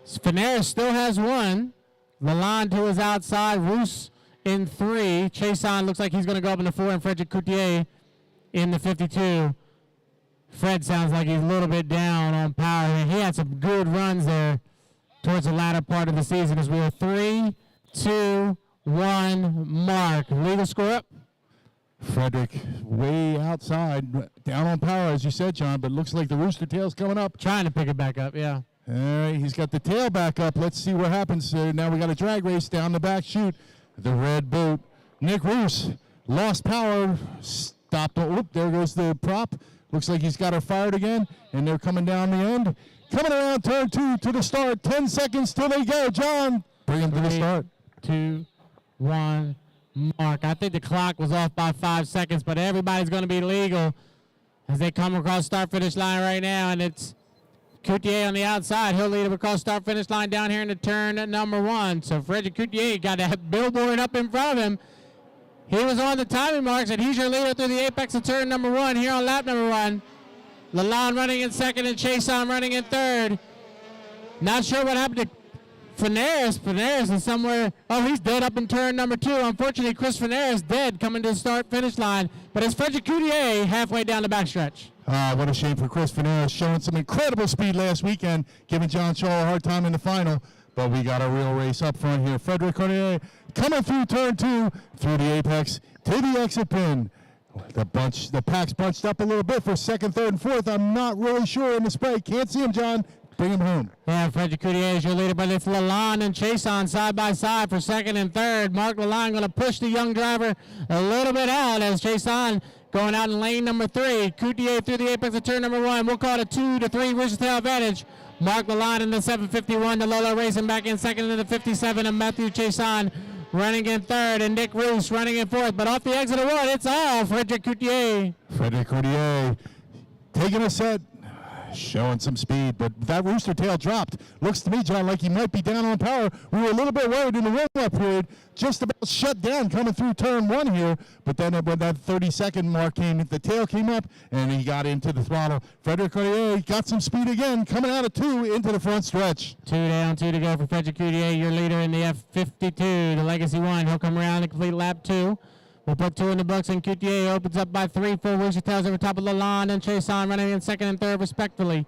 Fanaris still has 1. Lalonde to his outside. Roos in 3. Chason looks like he's going to go up in the 4, and Frederick Coutier in the 52. Fred sounds like he's a little bit down on power. He had some good runs there towards the latter part of the season as we were 3, 2, 1, mark. Legal score up. Frederick way outside, down on power, as you said, John, but looks like the rooster tail's coming up. Trying to pick it back up, yeah. All right, he's got the tail back up. Let's see what happens. Now we got a drag race down the back chute. The red boat. Nick Roos lost power, stopped. Oop, there goes the prop. Looks like he's got her fired again, and they're coming down the end. Coming around turn 2 to the start. 10 seconds till they go. John, bring him to the start. 2, 1, mark. I think the clock was off by 5 seconds, but everybody's going to be legal as they come across start-finish line right now, and it's Coutier on the outside. He'll lead him across start-finish line down here into turn number 1. So Frederick Coutier got that billboard up in front of him. He was on the timing marks, and he's your leader through the apex of turn number 1 here on lap number 1. Lalonde running in 2nd and Chason running in 3rd. Not sure what happened to Fanaris. Fanaris is somewhere. Oh, he's dead up in turn number 2. Unfortunately, Chris Fanaris dead coming to the start-finish line. But it's Frederick Coutier halfway down the backstretch. What a shame for Chris Fanaris, showing some incredible speed last weekend, giving John Shaw a hard time in the final. But we got a real race up front here. Frederick Coutier coming through turn 2, through the apex to the exit pin. The pack's bunched up a little bit for 2nd, 3rd, and 4th. I'm not really sure in the spray. Can't see him, John. Bring him home. Yeah, Frederick Coutier is your leader, but it's Lalonde and Chason side by side for 2nd and 3rd. Mark Lalonde going to push the young driver a little bit out as Chason going out in lane number 3. Coutier through the apex of turn number 1. We'll call it a 2 to 3 rooster tail advantage. Mark Lalonde in the 751. The Lolo racing back in 2nd in the 57 of Matthew Chason running in 3rd, and Nick Roos running in 4th. But off the exit of 1, it's all Frederick Coutier. Frederick Coutier taking a set, showing some speed, but that rooster tail dropped. Looks to me, John, like he might be down on power. We were a little bit worried in the warm-up period, just about shut down coming through turn 1 here, but then when that 30-second mark came, the tail came up, and he got into the throttle. Frederick Coutier got some speed again, coming out of 2 into the front stretch. 2 down, 2 to go for Frederick Coutier, your leader in the F52, the Legacy 1. He'll come around and complete lap 2. We'll put 2 in the books, and Coutier opens up by 3. 4 rooster tails over top of Lalonde and Chason running in 2nd and 3rd respectively.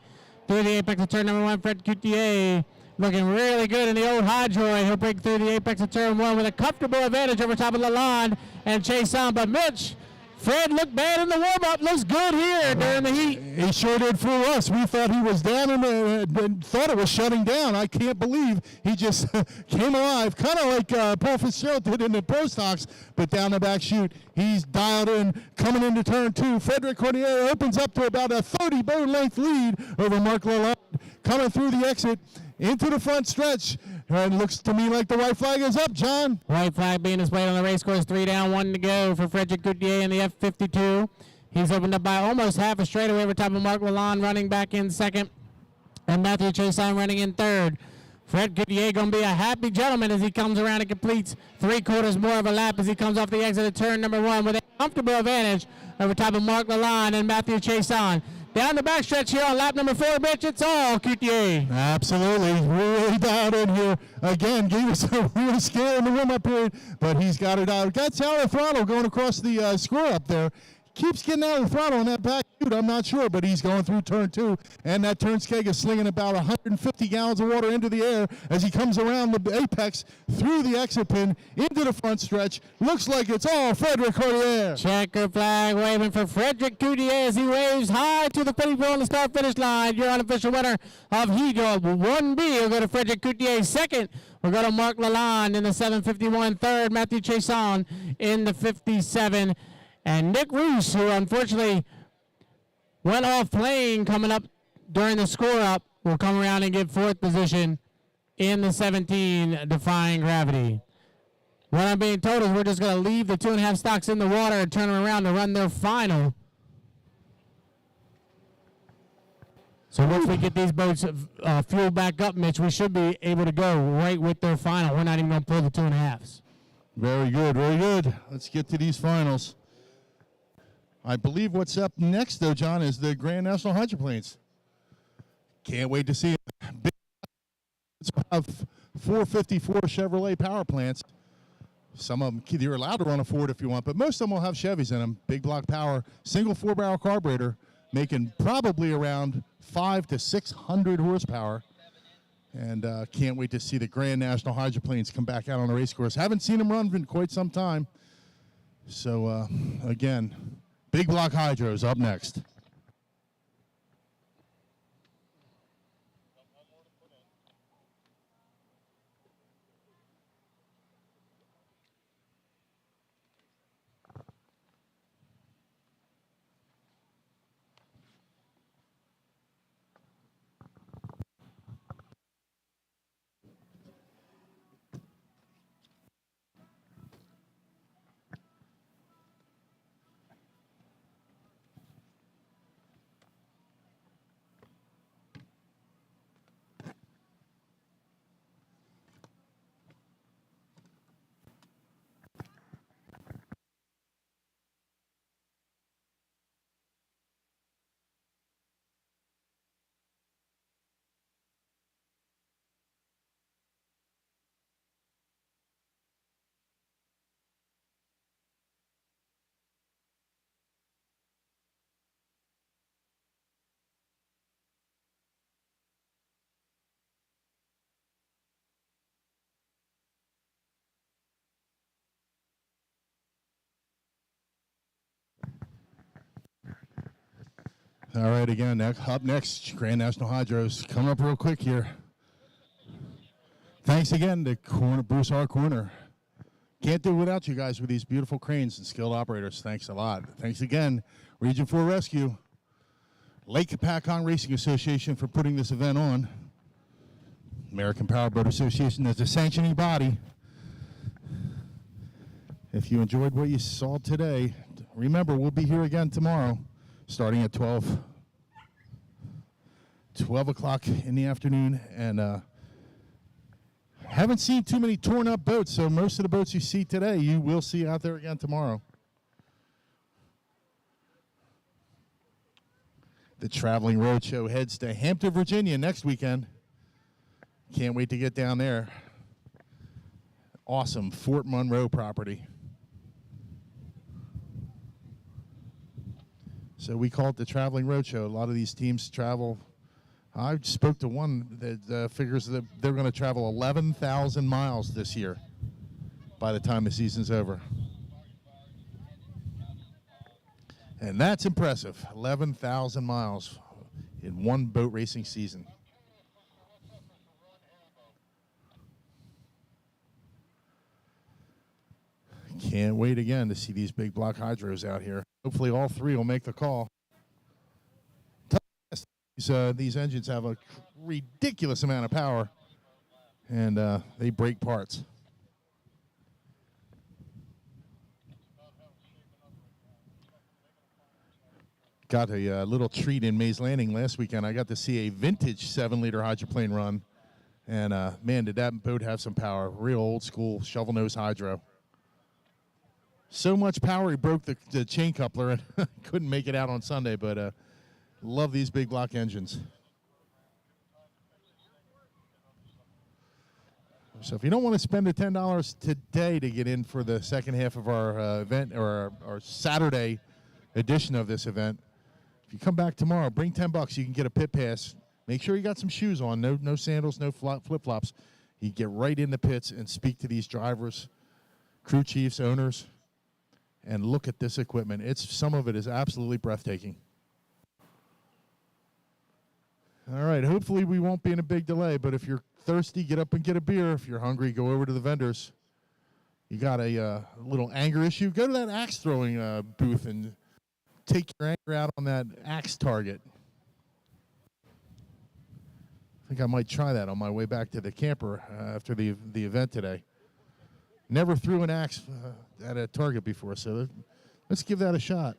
Through the apex of turn number 1, Fred Coutier looking really good in the old Hydroid. He'll break through the apex of turn 1 with a comfortable advantage over top of Lalonde and Chason. But Mitch Fred looked bad in the warm-up. Looks good here during the heat. He sure did fool us. We thought he was down and thought it was shutting down. I can't believe he just came alive, kind of like Paul Fitzgerald did in the Pro Stocks, but down the back chute. He's dialed in, coming into turn 2. Frederick Cordier opens up to about a 30-boat length lead over Mark Lalonde, coming through the exit into the front stretch. And it looks to me like the white flag is up, John. White flag being displayed on the race course. 3 down, 1 to go for Frederick Goodyear in the F52. He's opened up by almost half a straightaway over top of Mark Lalonde, running back in second. And Matthew Chason running in third. Fred Goodyear going to be a happy gentleman as he comes around and completes 3/4 more of a lap as he comes off the exit of turn number 1 with a comfortable advantage over top of Mark Lalonde and Matthew Chason. Down the backstretch here on lap number 4, Mitch, it's all Coutier. Absolutely. Really dialed in here. Again, gave us a real scare in the warm-up period, but he's got it out. Got out of throttle going across the square up there. Keeps getting out of the throttle on that back chute, I'm not sure, but he's going through turn 2, and that turn skeg is slinging about 150 gallons of water into the air as he comes around the apex, through the exit pin, into the front stretch. Looks like it's all Frederick Cordier. Checker flag waving for Frederick Coutier as he waves high to the finish on the start-finish line. Your unofficial winner of Heat 1B will go to Frederick Coutier. Second will go to Mark Lalonde in the 751. Third, Matthew Chason in the 57. And Nick Roos, who unfortunately went off playing coming up during the score-up, will come around and get 4th position in the 17, Defying Gravity. What I'm being told is we're just going to leave the 2.5 stocks in the water and turn them around to run their final. So once we get these boats fueled back up, Mitch, we should be able to go right with their final. We're not even going to pull the 2.5s. Very good, very good. Let's get to these finals. I believe what's up next, though, John, is the Grand National Hydroplanes. Can't wait to see it. We'll have 454 Chevrolet power plants. Some of them, you're allowed to run a Ford if you want, but most of them will have Chevys in them. Big block power, single 4-barrel carburetor, making probably around 500 to 600 horsepower. And can't wait to see the Grand National Hydroplanes come back out on the race course. Haven't seen them run in quite some time. So, again, big block hydros up next. All right, again, up next, Grand National Hydros. Coming up real quick here. Thanks again to Bruce R. Corner. Can't do it without you guys with these beautiful cranes and skilled operators. Thanks a lot. Thanks again, Region 4 Rescue, Lake Hopatcong Racing Association for putting this event on, American Powerboat Association as a sanctioning body. If you enjoyed what you saw today, remember, we'll be here again tomorrow, starting at 12 o'clock in the afternoon, and haven't seen too many torn up boats, so most of the boats you see today, you will see out there again tomorrow. The Traveling Roadshow heads to Hampton, Virginia next weekend. Can't wait to get down there. Awesome Fort Monroe property. So we call it the Traveling Roadshow. A lot of these teams travel. I spoke to one that figures that they're going to travel 11,000 miles this year by the time the season's over. And that's impressive. 11,000 miles in one boat racing season. Can't wait again to see these big block hydros out here. Hopefully all three will make the call. These engines have a ridiculous amount of power, and they break parts. Got a little treat in Mays Landing last weekend. I got to see a vintage 7-liter hydroplane run, and man, did that boat have some power. Real old school shovel nose hydro. So much power he broke the chain coupler and couldn't make it out on Sunday, but love these big block engines. So if you don't want to spend the $10 today to get in for the second half of our event, or our Saturday edition of this event, if you come back tomorrow, bring $10. You can get a pit pass. Make sure you got some shoes on. No sandals, no flip-flops. You get right in the pits and speak to these drivers, crew chiefs, owners, and look at this equipment. Some of it is absolutely breathtaking. All right, hopefully we won't be in a big delay, but if you're thirsty, get up and get a beer. If you're hungry, go over to the vendors. You got a little anger issue, go to that axe throwing booth and take your anger out on that axe target. I think I might try that on my way back to the camper after the event today. Never threw an axe at a target before, so let's give that a shot.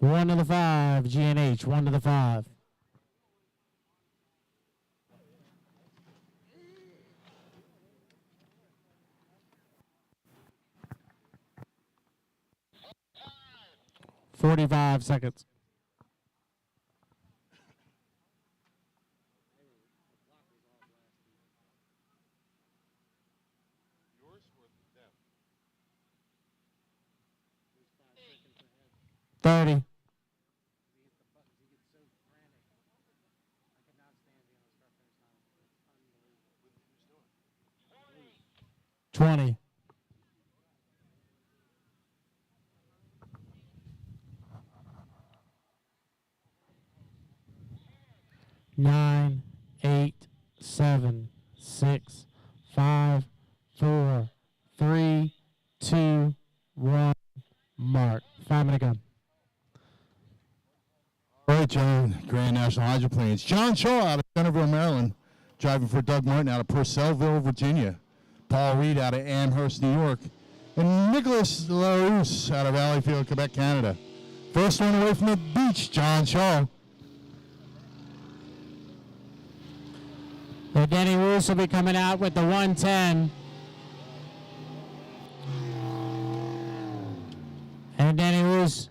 1 to the 5, GNH, 1 to the 5. .45 seconds. .30. .20. 9, 8, 7, 6, 5, 4, 3, 2, 1. Mark. 5 minute gun. All right, John, Grand National Hydroplanes. John Shaw out of Centerville, Maryland, driving for Doug Martin out of Purcellville, Virginia. Paul Reed out of Amherst, New York. And Nicholas LaRousse out of Valleyfield, Quebec, Canada. First one away from the beach, John Shaw. Well, Denny Roos will be coming out with the 110. And Denny Roos,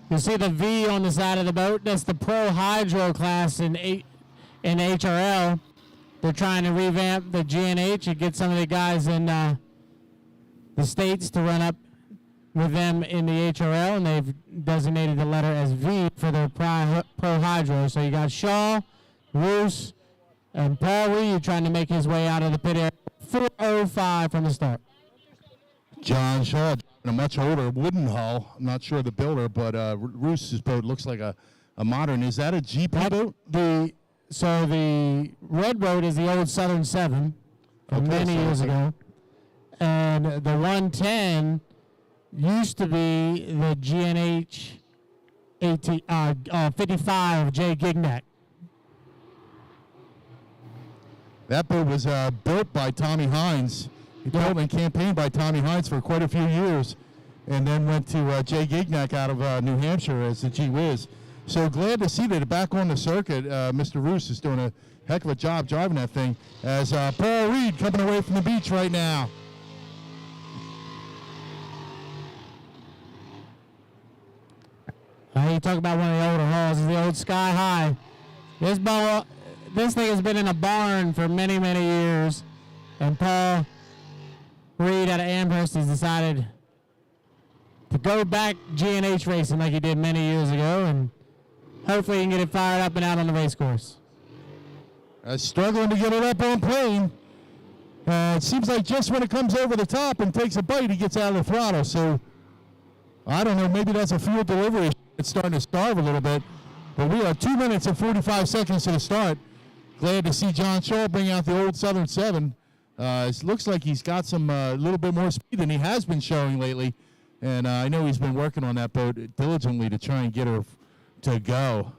you see the V on the side of the boat. That's the Pro Hydro class in HRL. They're trying to revamp the GNH and get some of the guys in the States to run up with them in the HRL, and they've designated the letter as V for their Pro Hydro. So you got Shaw, Roos, and Paul Reed trying to make his way out of the pit area. 4:05 from the start. John Shaw, a much older wooden hull. I'm not sure the builder, but Roos's boat looks like a modern. Is that a GP boat? So the red boat is the old Southern 7 from many years ago. And the 110 used to be the GNH 55 of Jay Gignac. That boat was built by Tommy Hines. Built and campaigned by Tommy Hines for quite a few years, and then went to Jay Gignac out of New Hampshire as the Gee Whiz. So glad to see that back on the circuit. Mr. Roos is doing a heck of a job driving that thing. As Paul Reed coming away from the beach right now. You talk about one of the older hulls, is the old Sky High. This thing has been in a barn for many, many years, and Paul Reed out of Amherst has decided to go back GNH racing like he did many years ago, and hopefully he can get it fired up and out on the race course. Struggling to get it up on plane. It seems like just when it comes over the top and takes a bite, he gets out of the throttle. So I don't know, maybe that's a fuel delivery. It's starting to starve a little bit. But we are 2 minutes and 45 seconds to the start. Glad to see John Shaw bring out the old Southern 7. It looks like he's got some little bit more speed than he has been showing lately. And I know he's been working on that boat diligently to try and get her to go.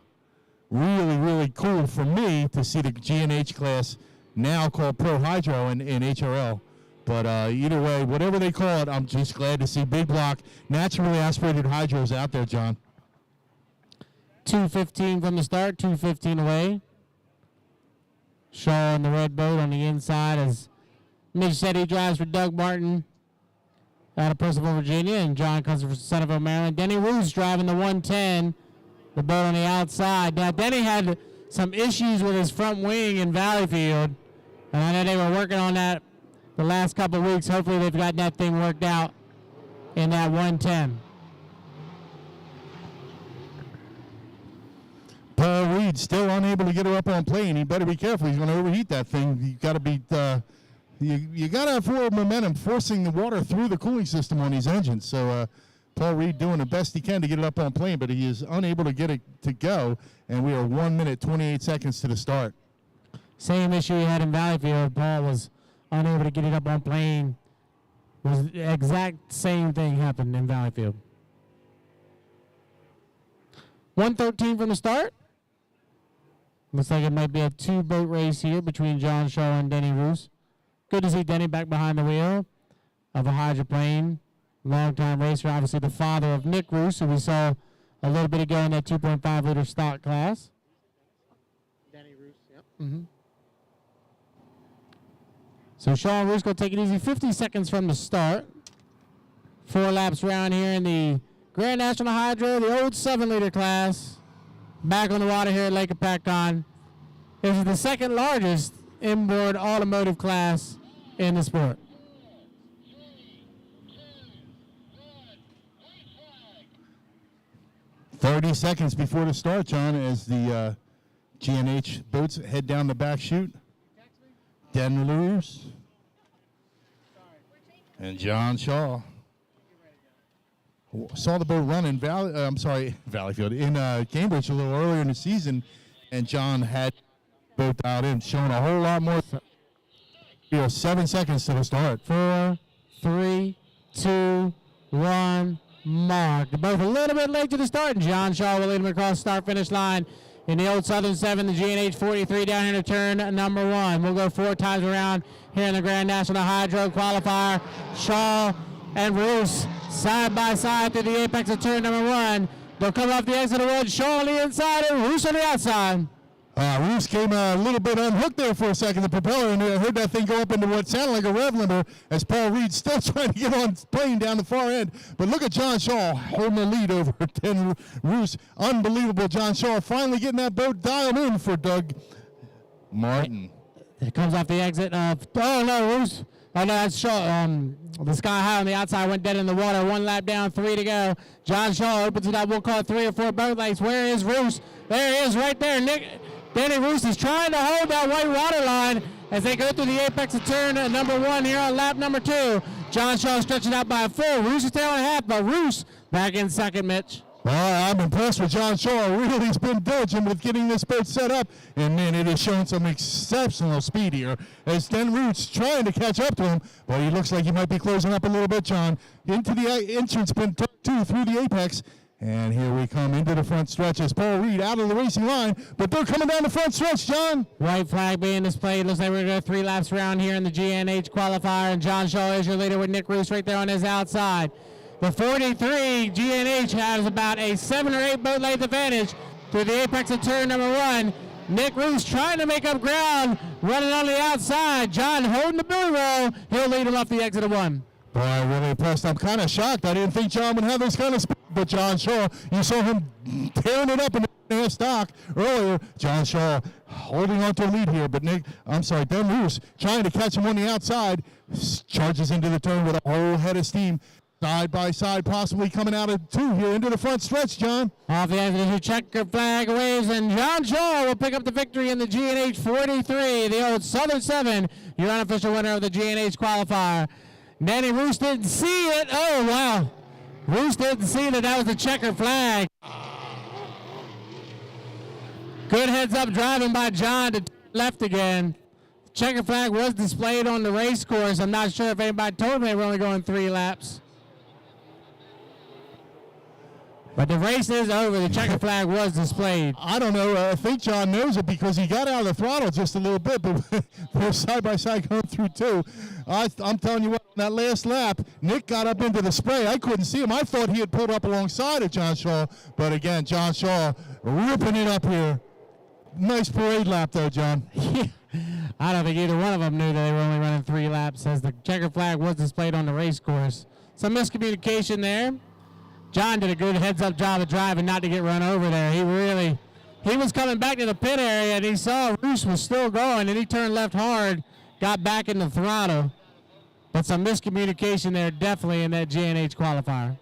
Really, really cool for me to see the GNH class now called Pro Hydro in HRL. But either way, whatever they call it, I'm just glad to see big block, naturally aspirated hydros out there, John. 2:15 from the start, 2:15 away. Shaw in the red boat on the inside as Mitch said he drives for Doug Martin out of Percival, Virginia, and John comes from Centerville, Maryland. Denny Roos driving the 110, the boat on the outside. Now, Denny had some issues with his front wing in Valleyfield, and I know they were working on that the last couple of weeks. Hopefully they've got that thing worked out in that 110. Paul Reed still unable to get her up on plane. He better be careful. He's going to overheat that thing. You got to be, you got to have forward momentum, forcing the water through the cooling system on these engines. So Paul Reed doing the best he can to get it up on plane, but he is unable to get it to go. And we are 1 minute 28 seconds to the start. Same issue he had in Valleyfield. Paul was unable to get it up on plane. Was the exact same thing happened in Valleyfield. 1:13 from the start. Looks like it might be a two-boat race here between John Shaw and Denny Roos. Good to see Denny back behind the wheel of a hydroplane. Long-time racer, obviously the father of Nick Roos, who we saw a little bit ago in that 2.5 liter stock class. Danny Roos, yep. Mm-hmm. So Sean Roos going to take it easy. 50 seconds from the start. 4 laps round here in the Grand National Hydro, the old 7-liter class. Back on the water here at Lake Hopatcong. This is the second largest inboard automotive class in the sport. 30 seconds before the start, John, as the G&H boats head down the back chute. Den Lewis and John Shaw. Saw the boat run in Valleyfield, in Cambridge a little earlier in the season, and John had boat dialed in, showing a whole lot more. 7 seconds to the start. 4, 3, 2, 1, mark. They're both a little bit late to the start, and John Shaw will lead them across the start-finish line. In the old Southern 7, the G&H 43 down here to turn number 1. We'll go 4 times around here in the Grand National Hydro qualifier. Shaw and Roos side by side through the apex of turn number 1. They'll come off the exit of the wood. Shaw on the inside and Roos on the outside. Roos came a little bit unhooked there for a second, the propeller, and I heard that thing go up into what sounded like a rev limiter as Paul Reed still trying to get on plane down the far end. But look at John Shaw holding the lead over 10 Roos. Unbelievable. John Shaw finally getting that boat dialed in for Doug Martin. It comes off the exit of, Roos. Oh, no, that's Shaw. The Sky High on the outside went dead in the water. 1 lap down, 3 to go. John Shaw opens it up. We'll call it 3 or 4 boat lengths. Where is Roos? There he is right there. Danny Roos is trying to hold that white water line as they go through the apex of turn number 1 here on lap number 2. John Shaw stretching out by a full. Roos is tailing half, but Roos back in second, Mitch. Well, I'm impressed with John Shaw. Really, he's been diligent with getting this boat set up, and man, it has shown some exceptional speed here as Den Roos trying to catch up to him, but he looks like he might be closing up a little bit, John. Into the entrance pin 2 through the apex. And here we come into the front stretch as Paul Reed out of the racing line, but they're coming down the front stretch, John. White flag being displayed. Looks like we're going to go 3 laps around here in the GNH qualifier, and John Shaw is your leader with Nick Roos right there on his outside. The 43 GNH has about a 7 or 8 boat length advantage through the apex of turn number 1. Nick Roos trying to make up ground, running on the outside. John holding the billy roll. He'll lead him off the exit of 1. Boy, really impressed. I'm kind of shocked. I didn't think John would have this kind of speed, but John Shaw, you saw him tearing it up in the stock earlier. John Shaw holding on to a lead here, but Ben Roos trying to catch him on the outside, charges into the turn with a whole head of steam. Side by side, possibly coming out of 2 here into the front stretch, John. Off the exit, your checker flag waves, and John Shaw will pick up the victory in the G&H 43, the old Southern 7, your unofficial winner of the G&H qualifier. Danny Roos didn't see it. Oh, wow. Roos didn't see that was the checker flag. Good heads-up driving by John to left again. Checker flag was displayed on the race course. I'm not sure if anybody told me they were only going 3 laps. But the race is over. The checker flag was displayed. I don't know. I think John knows it because he got out of the throttle just a little bit, but they're side by side going through 2. I'm telling you what, on that last lap, Nick got up into the spray. I couldn't see him. I thought he had pulled up alongside of John Shaw, but again, John Shaw ripping it up here. Nice parade lap, though, John. I don't think either one of them knew that they were only running 3 laps as the checker flag was displayed on the race course. Some miscommunication there. John did a good heads-up job of driving not to get run over there. He was coming back to the pit area, and he saw Roos was still going, and he turned left hard, got back in the throttle. But some miscommunication there definitely in that G&H qualifier.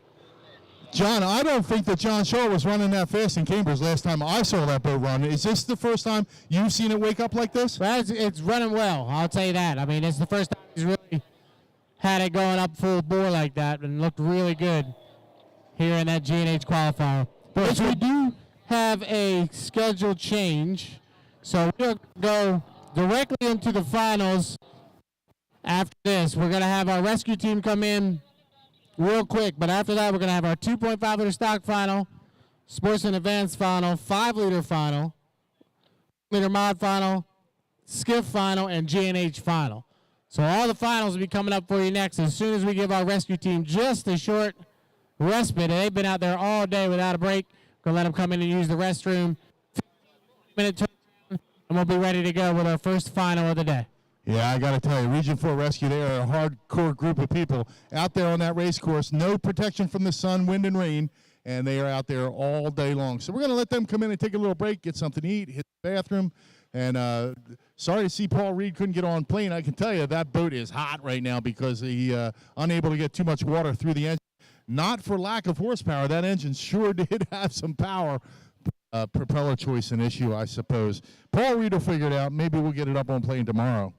John, I don't think that John Shaw was running that fast in Cambridge last time I saw that boat run. Is this the first time you've seen it wake up like this? Well, it's running well, I'll tell you that. I mean, it's the first time he's really had it going up full bore like that and looked really good here in that G&H qualifier. But we do have a schedule change, so we'll go directly into the finals after this. We're going to have our rescue team come in real quick, but after that we're going to have our 2.5 liter stock final, Sportsman Advance final, 5 liter final, liter mod final, Skiff final, and G&H final. So all the finals will be coming up for you next as soon as we give our rescue team just a short respite. They've been out there all day without a break. Gonna let them come in and use the restroom. Minute turnaround, and we'll be ready to go with our first final of the day. Yeah, I got to tell you, Region 4 Rescue, they are a hardcore group of people out there on that race course. No protection from the sun, wind, and rain, and they are out there all day long. So we're going to let them come in and take a little break, get something to eat, hit the bathroom. And sorry to see Paul Reed couldn't get on plane. I can tell you that boat is hot right now because he unable to get too much water through the engine. Not for lack of horsepower. That engine sure did have some power. Propeller choice an issue, I suppose. Paul Reed will figure it out. Maybe we'll get it up on plane tomorrow.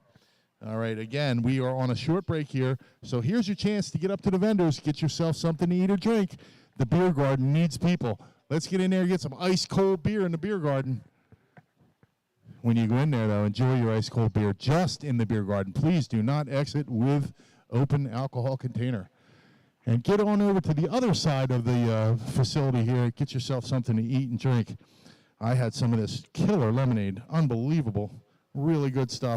All right, again, we are on a short break here. So here's your chance to get up to the vendors, get yourself something to eat or drink. The beer garden needs people. Let's get in there and get some ice cold beer in the beer garden. When you go in there, though, enjoy your ice cold beer just in the beer garden. Please do not exit with open alcohol container. And get on over to the other side of the facility here. Get yourself something to eat and drink. I had some of this killer lemonade. Unbelievable. Really good stuff.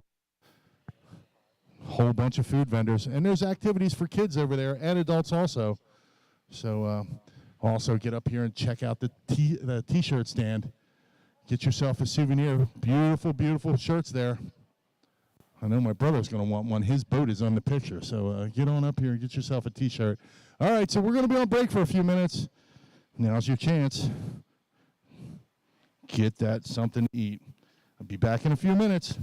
Whole bunch of food vendors. And there's activities for kids over there and adults also. So also get up here and check out the T-shirt stand. Get yourself a souvenir. Beautiful, beautiful shirts there. I know my brother's going to want one. His boat is on the picture. So get on up here and get yourself a T-shirt. All right, so we're going to be on break for a few minutes. Now's your chance. Get that something to eat. I'll be back in a few minutes.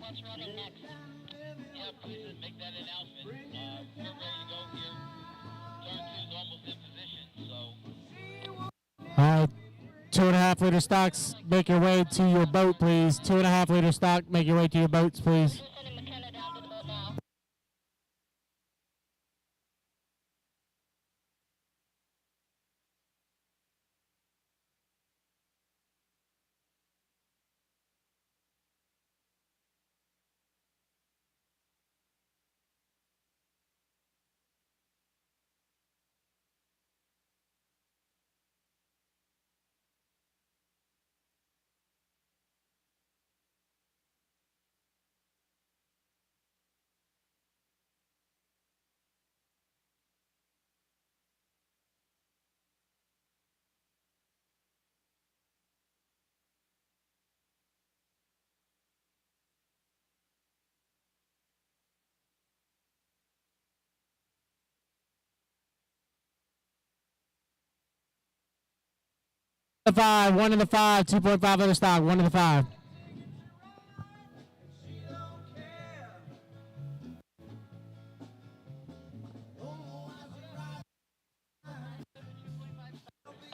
what's running next? Yeah, please make that announcement. We're ready to go here. Turn 2's almost in position, so. All right, 2.5 liter stocks, make your way to your boat, please. 2.5 liter stock, make your way to your boats, please. Just sending McKenna down to the boat now. The 5, 1 in the 5, 2.5 liter stock, 1 in the 5.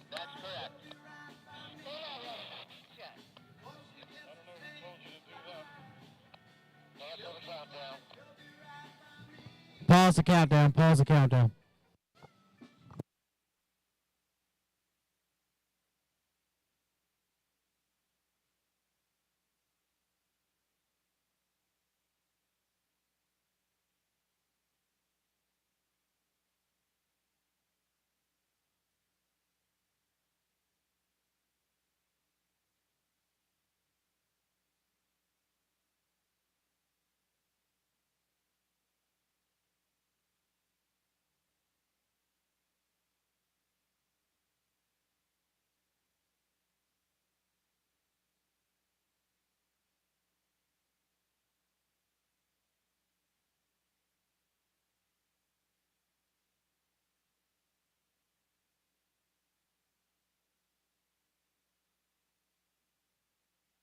That's correct. Pause the countdown, pause the countdown.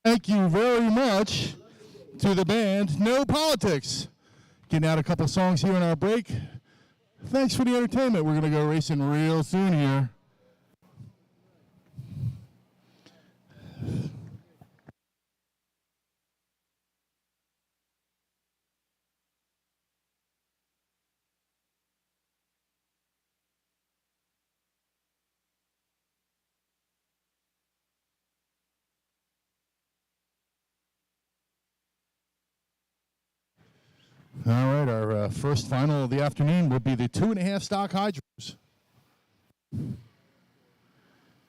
Thank you very much to the band No Politics. Getting out a couple songs here on our break. Thanks for the entertainment. We're going to go racing real soon here. All right, our first final of the afternoon will be the 2.5 stock hydros. We're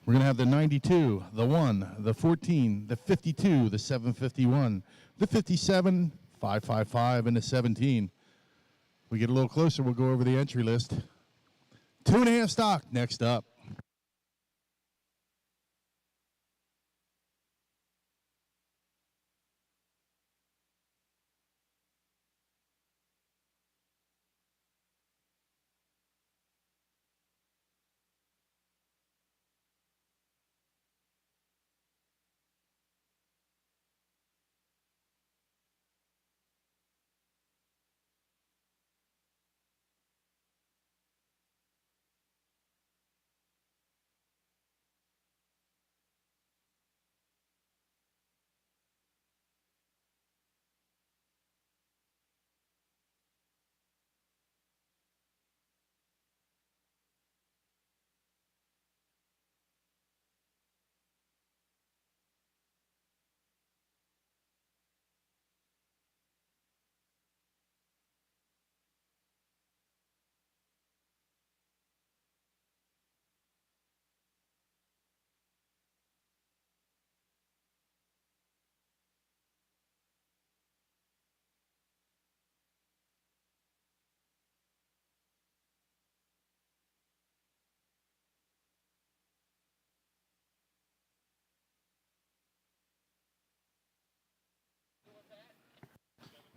going to have the 92, the 1, the 14, the 52, the 751, the 57, 555, and the 17. We get a little closer, we'll go over the entry list. 2.5 stock next up.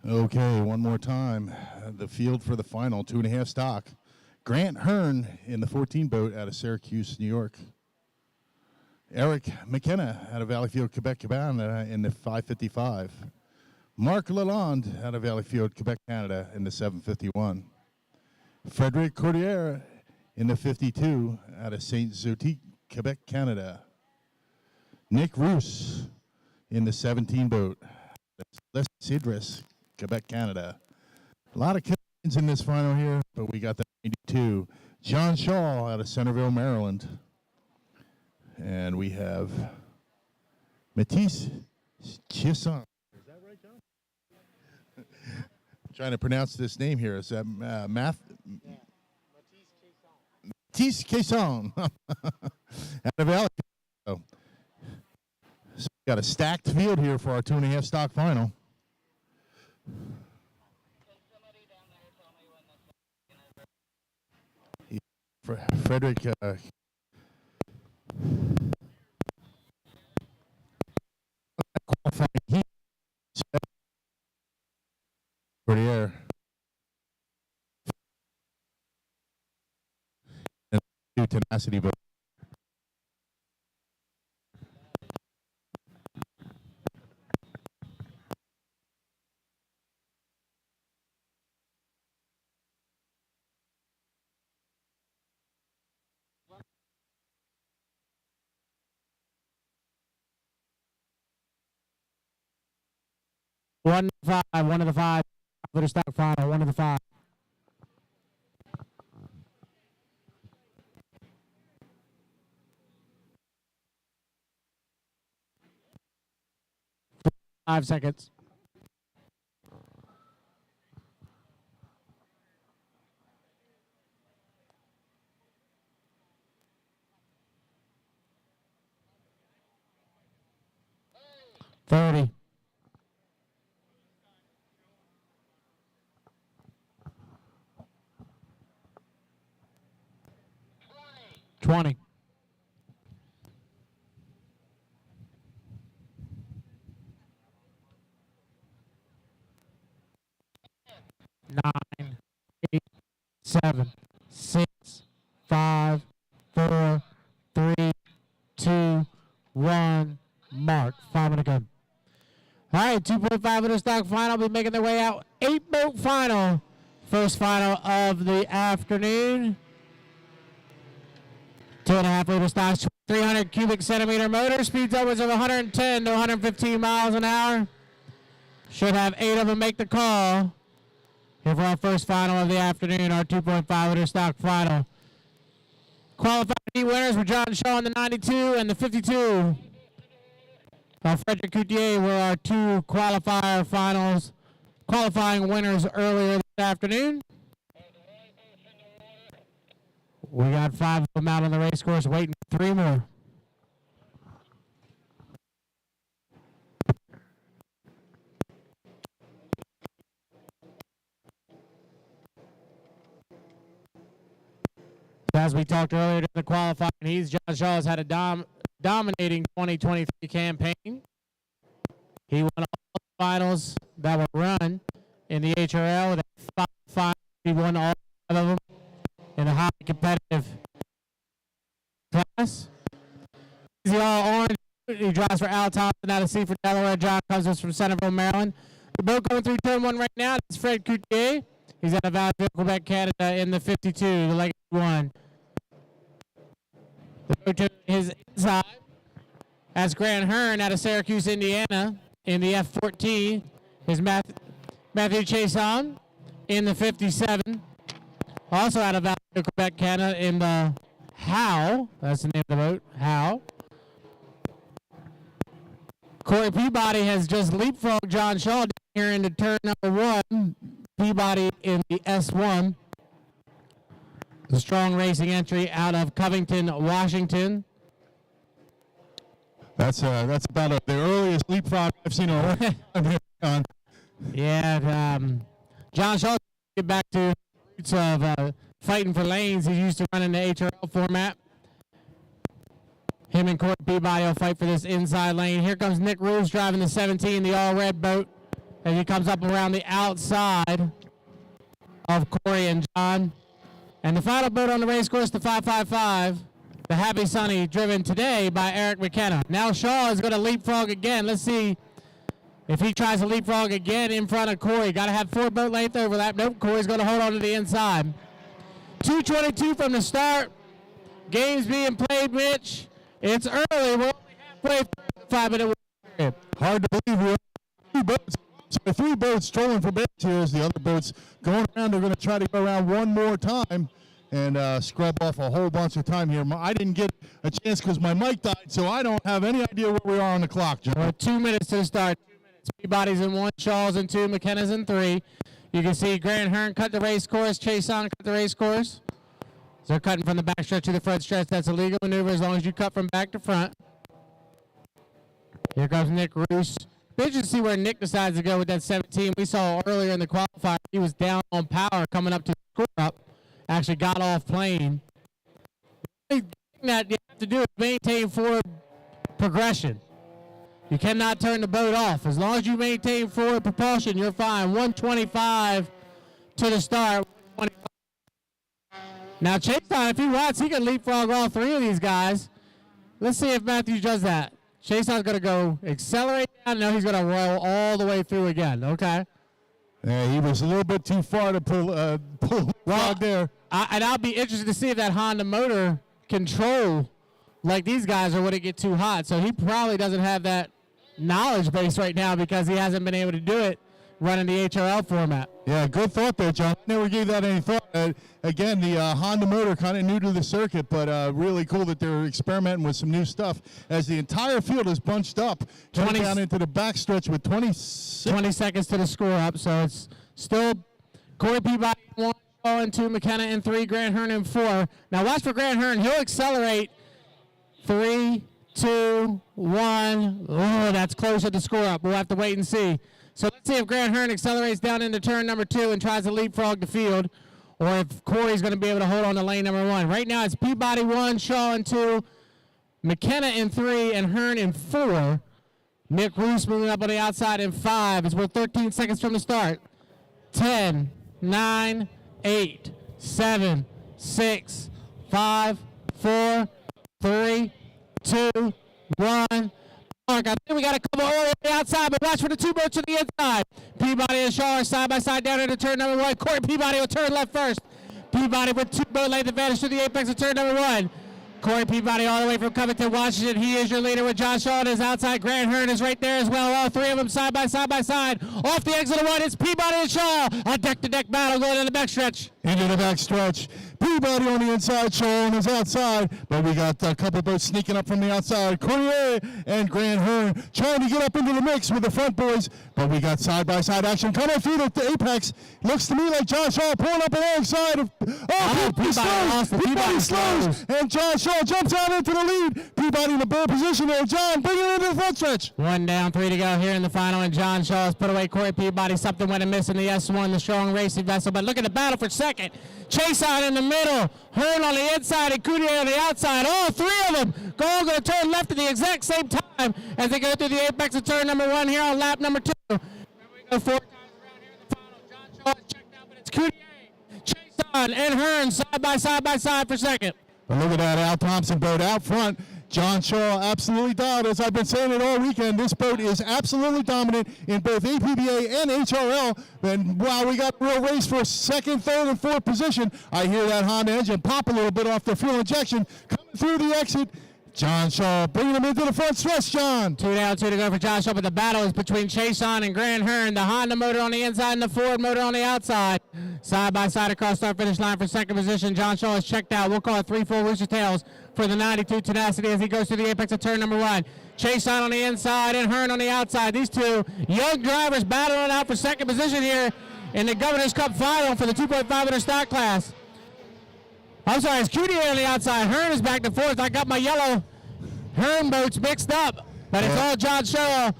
Okay, one more time. The field for the final, 2.5 stock. Grant Hearn in the 14 boat out of Syracuse, New York. Eric McKenna out of Valleyfield, Quebec, in the 555. Marc Lalonde out of Valleyfield, Quebec, Canada in the 751. Frederic Cordier in the 52 out of Saint-Zotique, Quebec, Canada. Nick Roos in the 17 boat. Les Cedris, Quebec, Canada. A lot of Canadians in this final here, but we got the 92. John Shaw out of Centerville, Maryland. And we have Matisse Chiasson. Is that right, John? I'm trying to pronounce this name here. Is that Matisse Chiasson. Out of Valley. So we got a stacked field here for our 2.5 stock final. Frederick qualifying heat for the air. And tenacity, but One of the five for the stock final, one of the five. Five seconds. $30. 20. 9, 8, 7, 6, 5, 4, 3, 2, 1. Mark. 5 minutes go. All right, 2.5 liter stock final. Be making their way out. 8 boat final. First final of the afternoon. 2.5 liter stocks, 300 cubic centimeter motor, speeds upwards of 110 to 115 miles an hour. Should have 8 of them make the call. Here for our first final of the afternoon, our 2.5 liter stock final. Qualified heat winners were John Shaw in the 92 and the 52. Frederic Coutier were our 2 qualifying winners earlier this afternoon. We got 5 of them out on the race course, waiting for 3 more. As we talked earlier to the qualifying heats, John Shaw has had a dominating 2023 campaign. He won all the finals that were run in the HRL. With 5 finals. He won all 5 of them in the highly competitive class. He's all orange. He drives for Al Thompson out of Seaford, Delaware. John comes to us from Centerville, Maryland. The boat going through turn 1 right now. That's Fred Coutier. He's out of Valleyfield, Quebec, Canada in the 52, the Legacy 1. The boat to his inside. That's Grant Hearn out of Syracuse, Indiana in the F14. Is Matthew Chason in the 57. Also out of Valleyfield, Quebec, Canada in the Howe. That's the name of the boat, Howe. Corey Peabody has just leapfrogged John Shaw here into turn number 1. Peabody in the S1. The strong racing entry out of Covington, Washington. That's about the earliest leapfrog I've seen already. Yeah, John Shaw get back to roots of fighting for lanes. He used to run in the HRL format. Him and Corey Peabody will fight for this inside lane. Here comes Nick Roos driving the 17, the all-red boat, as he comes up around the outside of Corey and John. And the final boat on the race course, the 555, the Happy Sunny, driven today by Eric McKenna. Now Shaw is going to leapfrog again. Let's see If he tries to leapfrog again in front of Corey, got to have 4 boat length overlap. Nope, Corey's going to hold on to the inside. 2:22 from the start. Game's being played, Mitch. It's early. We're only halfway through the 5-minute period. Hard to believe we're 3 boats. So 3 boats trolling for baits here as the other boats going around. They're going to try to go around one more time and scrub off a whole bunch of time here. I didn't get a chance because my mic died, so I don't have any idea where we are on the clock, John. We're 2 minutes to the start. 2 minutes. Peabody's in 1, Shaw's in 2, McKenna's in 3. You can see Grant Hearn cut the race course, Chase on cut the race course. So they're cutting from the back stretch to the front stretch. That's a legal maneuver as long as you cut from back to front. Here comes Nick Roos. Interesting to see where Nick decides to go with that 17. We saw earlier in the qualifier he was down on power coming up to the score up. Actually got off plane. The thing that you have to do is maintain forward progression. You cannot turn the boat off. As long as you maintain forward propulsion, you're fine. 125 to the start. Now, Chase on, if he wants, he can leapfrog all 3 of these guys. Let's see if Matthews does that. Chase on's going to go accelerate down. No, he's going to roll all the way through again. Okay. Yeah, he was a little bit too far to pull well, there. And I'll be interested to see if that Honda motor control like these guys or would it get too hot. So he probably doesn't have that knowledge base right now because he hasn't been able to do it running the HRL format. Yeah, good thought there, John. Never gave that any thought. Again, the Honda motor kind of new to the circuit, but really cool that they're experimenting with some new stuff as the entire field is bunched up, coming down into the backstretch with 20 seconds to the score up. So it's still Corey Peabody in 1, Shaw in 2, McKenna in 3, Grant Hearn in 4. Now watch for Grant Hearn. He'll accelerate. 3, 2, 1. Oh, that's close at the score up. We'll have to wait and see. So let's see if Grant Hearn accelerates down into turn number 2 and tries to leapfrog the field, or if Corey's going to be able to hold on to lane number 1. Right now it's Peabody 1, Shaw in 2, McKenna in 3, and Hearn in 4. Nick Roos moving up on the outside in 5 as we're 13 seconds from the start. 10, 9, 8, 7, 6, 5, 4, 3, 2, 1. Mark, I think we got a couple early on the outside, but watch for the 2 boats to the inside. Peabody and Shaw are side by side down into turn number 1. Corey Peabody will turn left first. Peabody with 2 boat length advantage to the apex of turn number 1. Corey Peabody all the way from Covington, Washington. He is your leader with John Shaw on his outside. Grant Hearn is right there as well. All 3 of them side by side by side. Off the exit of 1, it's Peabody and Shaw. A deck-to-deck battle going in the backstretch. Into the backstretch. Peabody on the inside, Shaw on his outside, but we got a couple boats sneaking up from the outside. Corrier and Grant Hearn trying to get up into the mix with the front boys, but we got side-by-side action coming through the apex. Looks to me like John Shaw pulling up alongside of. Peabody slows, and John Shaw jumps out into the lead. Peabody in the bare position there. John, bring it into the front stretch. 1 down, 3 to go here in the final, and John Shaw has put away Corey Peabody. Something went amiss in the S1, the strong racing vessel, but look at the battle for second. Chase out in the middle, Hearn on the inside, and Coutier on the outside. All 3 of them all going to turn left at the exact same time as they go through the apex of turn number 1 here on lap number 2. Remember, we go 4 times around here in the final. John Shaw is checked out, but it's Coutier, Chase on, and Hearn side by side for second. But look at that Al Thompson boat out front. John Shaw absolutely dialed. As I've been saying it all weekend, this boat is absolutely dominant in both APBA and HRL. And wow, we got a real race for 2nd, 3rd, and 4th position. I hear that Honda engine pop a little bit off the fuel injection coming through the exit. John Shaw bringing him into the front stretch, John. 2 down, 2 to go for John Shaw, but the battle is between Chase on and Grant Hearn. The Honda motor on the inside and the Ford motor on the outside. Side by side across start finish line for 2nd position. John Shaw is checked out. We'll call it 3 full rooster tails for the 92 tenacity as he goes to the apex of turn number 1. Chase on the inside and Hearn on the outside. These 2 young drivers battling out for 2nd position here in the Governor's Cup final for the 2.5 stock class. I'm sorry, it's Coutier on the outside. Hearn is back to 4th. I got my yellow Hearn boats mixed up, but it's all John Shaw.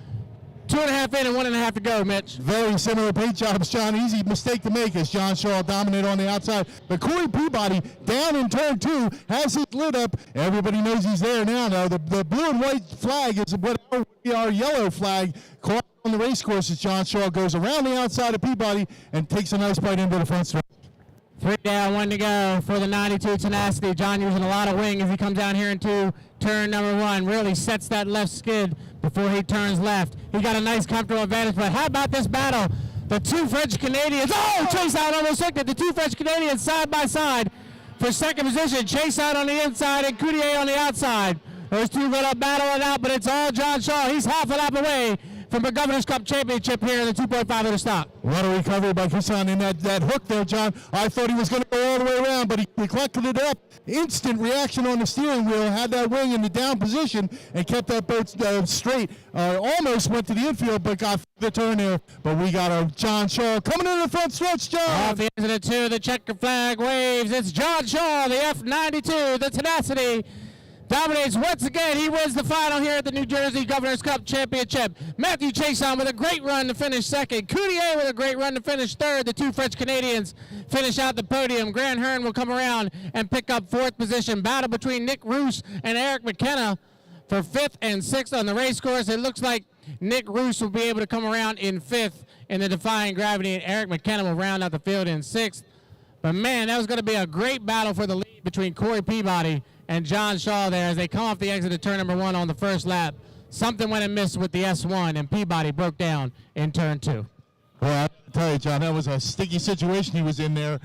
2.5 in and 1.5 to go, Mitch. Very similar paint jobs, John. Easy mistake to make as John Shaw dominate on the outside. But Corey Peabody down in turn 2 has his lid up. Everybody knows he's there now. Now the blue and white flag is what our yellow flag. Caught on the race course as John Shaw goes around the outside of Peabody and takes a nice bite into the front stretch. 3 down, 1 to go for the 92 Tenacity. John using a lot of wing as he comes down here into turn number 1. Really sets that left skid before he turns left. He got a nice comfortable advantage, but how about this battle? The two French Canadians, chase out almost hooked it. The two French Canadians side by side for second position. Chase out on the inside and Coutier on the outside. Those two going to battle it out, but it's all John Shaw. He's half a lap away from a Governor's Cup championship here in the 2.5 liter stock. What a recovery by Kissan in that hook there, John. I thought he was going to go all the way around, but he collected it up. Instant reaction on the steering wheel, had that wing in the down position, and kept that boat straight. Almost went to the infield, but got the turn there. But we got a John Shaw coming into the front stretch, John. Off the exit of 2, the checker flag waves. It's John Shaw, the F92, the Tenacity. Dominates once again. He wins the final here at the New Jersey Governor's Cup Championship. Matthew Chason with a great run to finish second. Coutier with a great run to finish third. The two French Canadians finish out the podium. Grant Hearn will come around and pick up fourth position. Battle between Nick Roos and Eric McKenna for fifth and sixth on the race course. It looks like Nick Roos will be able to come around in fifth in the Defying Gravity, and Eric McKenna will round out the field in sixth. But man, that was going to be a great battle for the lead between Corey Peabody and John Shaw there as they come off the exit of turn number 1 on the first lap. Something went amiss with the S1, and Peabody broke down in turn 2. Well, I tell you, John, that was a sticky situation he was in there.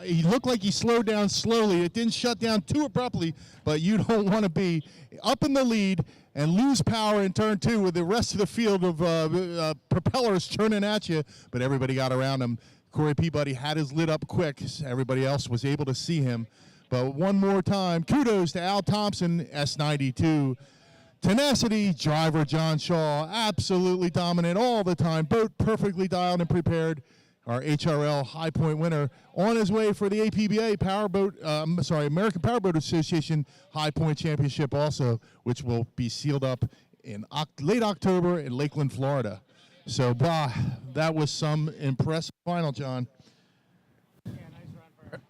He looked like he slowed down slowly. It didn't shut down too abruptly, but you don't want to be up in the lead and lose power in turn 2 with the rest of the field of propellers churning at you, but everybody got around him. Corey Peabody had his lid up quick. Everybody else was able to see him. But one more time, kudos to Al Thompson, S92. Tenacity, driver John Shaw, absolutely dominant all the time. Boat perfectly dialed and prepared. Our HRL High Point winner on his way for the APBA American Powerboat Association High Point Championship also, which will be sealed up in late October in Lakeland, Florida. So, that was some impressive final, John.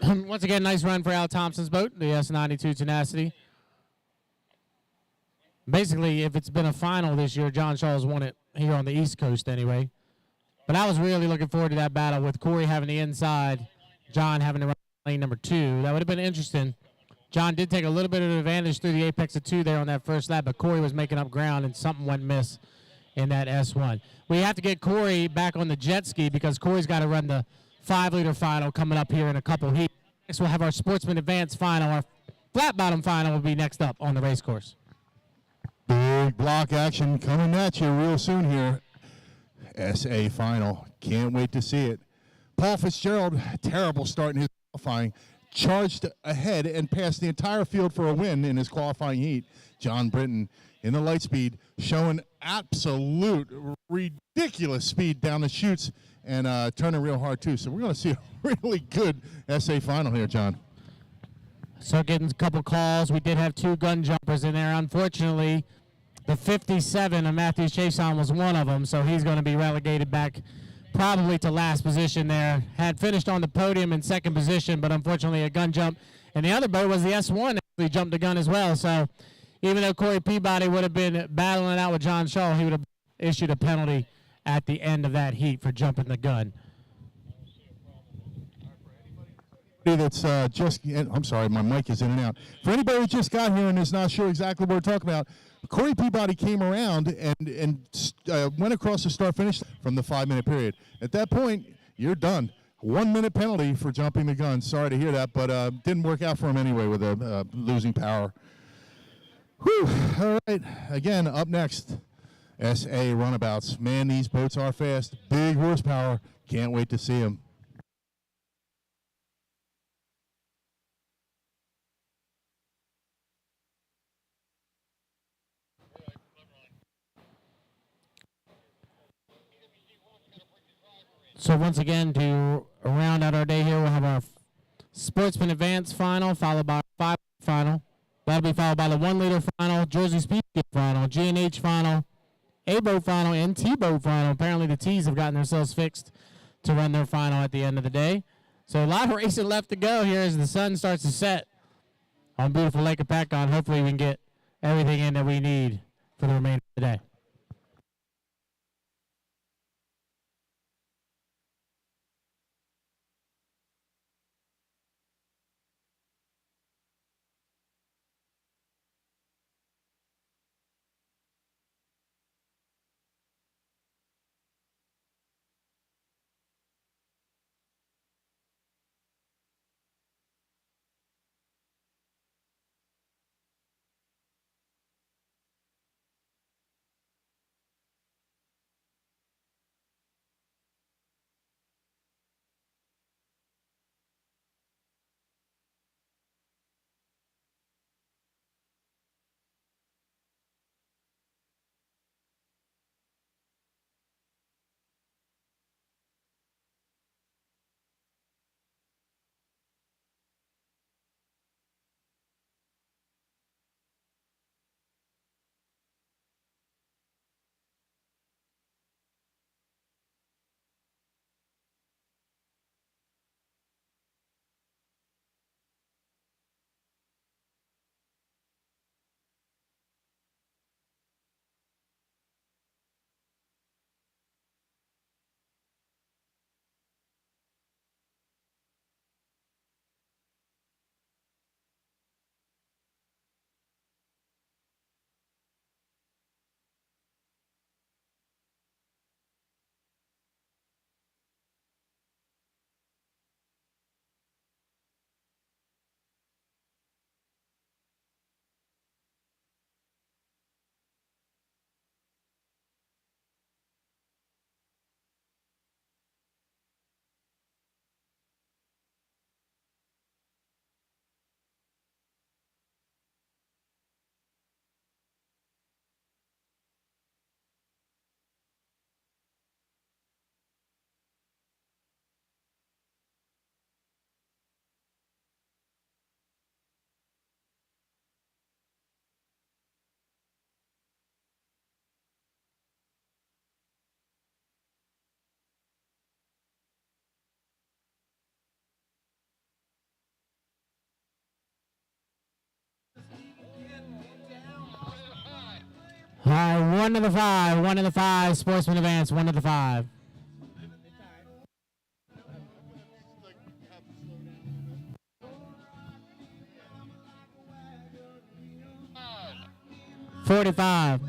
Once again, nice run for Al Thompson's boat, the S92 Tenacity. Basically, if it's been a final this year, John Shaw's won it here on the East Coast anyway. But I was really looking forward to that battle with Corey having the inside, John having to run lane number 2. That would have been interesting. John did take a little bit of advantage through the apex of 2 there on that first lap, but Corey was making up ground and something went miss in that S1. We have to get Corey back on the jet ski because Corey's got to run the 5-liter final coming up here in a couple heats. Next, we'll have our Sportsman Advance final. Our flat bottom final will be next up on the race course. Big block action coming at you real soon here. SA final. Can't wait to see it. Paul Fitzgerald, terrible start in his qualifying, charged ahead and passed the entire field for a win in his qualifying heat. John Britton in the light speed showing absolute ridiculous speed down the chutes and turning real hard too. So we're going to see a really good SA final here, John. So getting a couple calls. We did have 2 gun jumpers in there. Unfortunately, the 57 of Matthew Chason was one of them, so he's going to be relegated back probably to last position there. Had finished on the podium in second position, but unfortunately a gun jump. And the other boat was the S1 actually jumped the gun as well. So even though Corey Peabody would have been battling it out with John Shaw, he would have issued a penalty at the end of that heat for jumping the gun. That's I'm sorry, my mic is in and out. For anybody who just got here and is not sure exactly what we're talking about, Corey Peabody came around and went across the start-finish from the 5-minute period. At that point, you're done. 1-minute penalty for jumping the gun. Sorry to hear that, but didn't work out for him anyway with losing power. Whew. All right. Again, up next, SA runabouts. Man, these boats are fast. Big horsepower. Can't wait to see them. So once again, to round out our day here, we'll have our Sportsman Advance final, followed by our 5 final. That'll be followed by the 1-liter final, Jersey Speed final, G&H final, A-boat final, and T-boat final. Apparently the T's have gotten themselves fixed to run their final at the end of the day. So a lot of racing left to go here as the sun starts to set on beautiful Lake Hopatcong. Hopefully we can get everything in that we need for the remainder of the day. All right, 1 to the 5, 1 to the 5, Sportsman Advance, 1 to the 5. On. 45.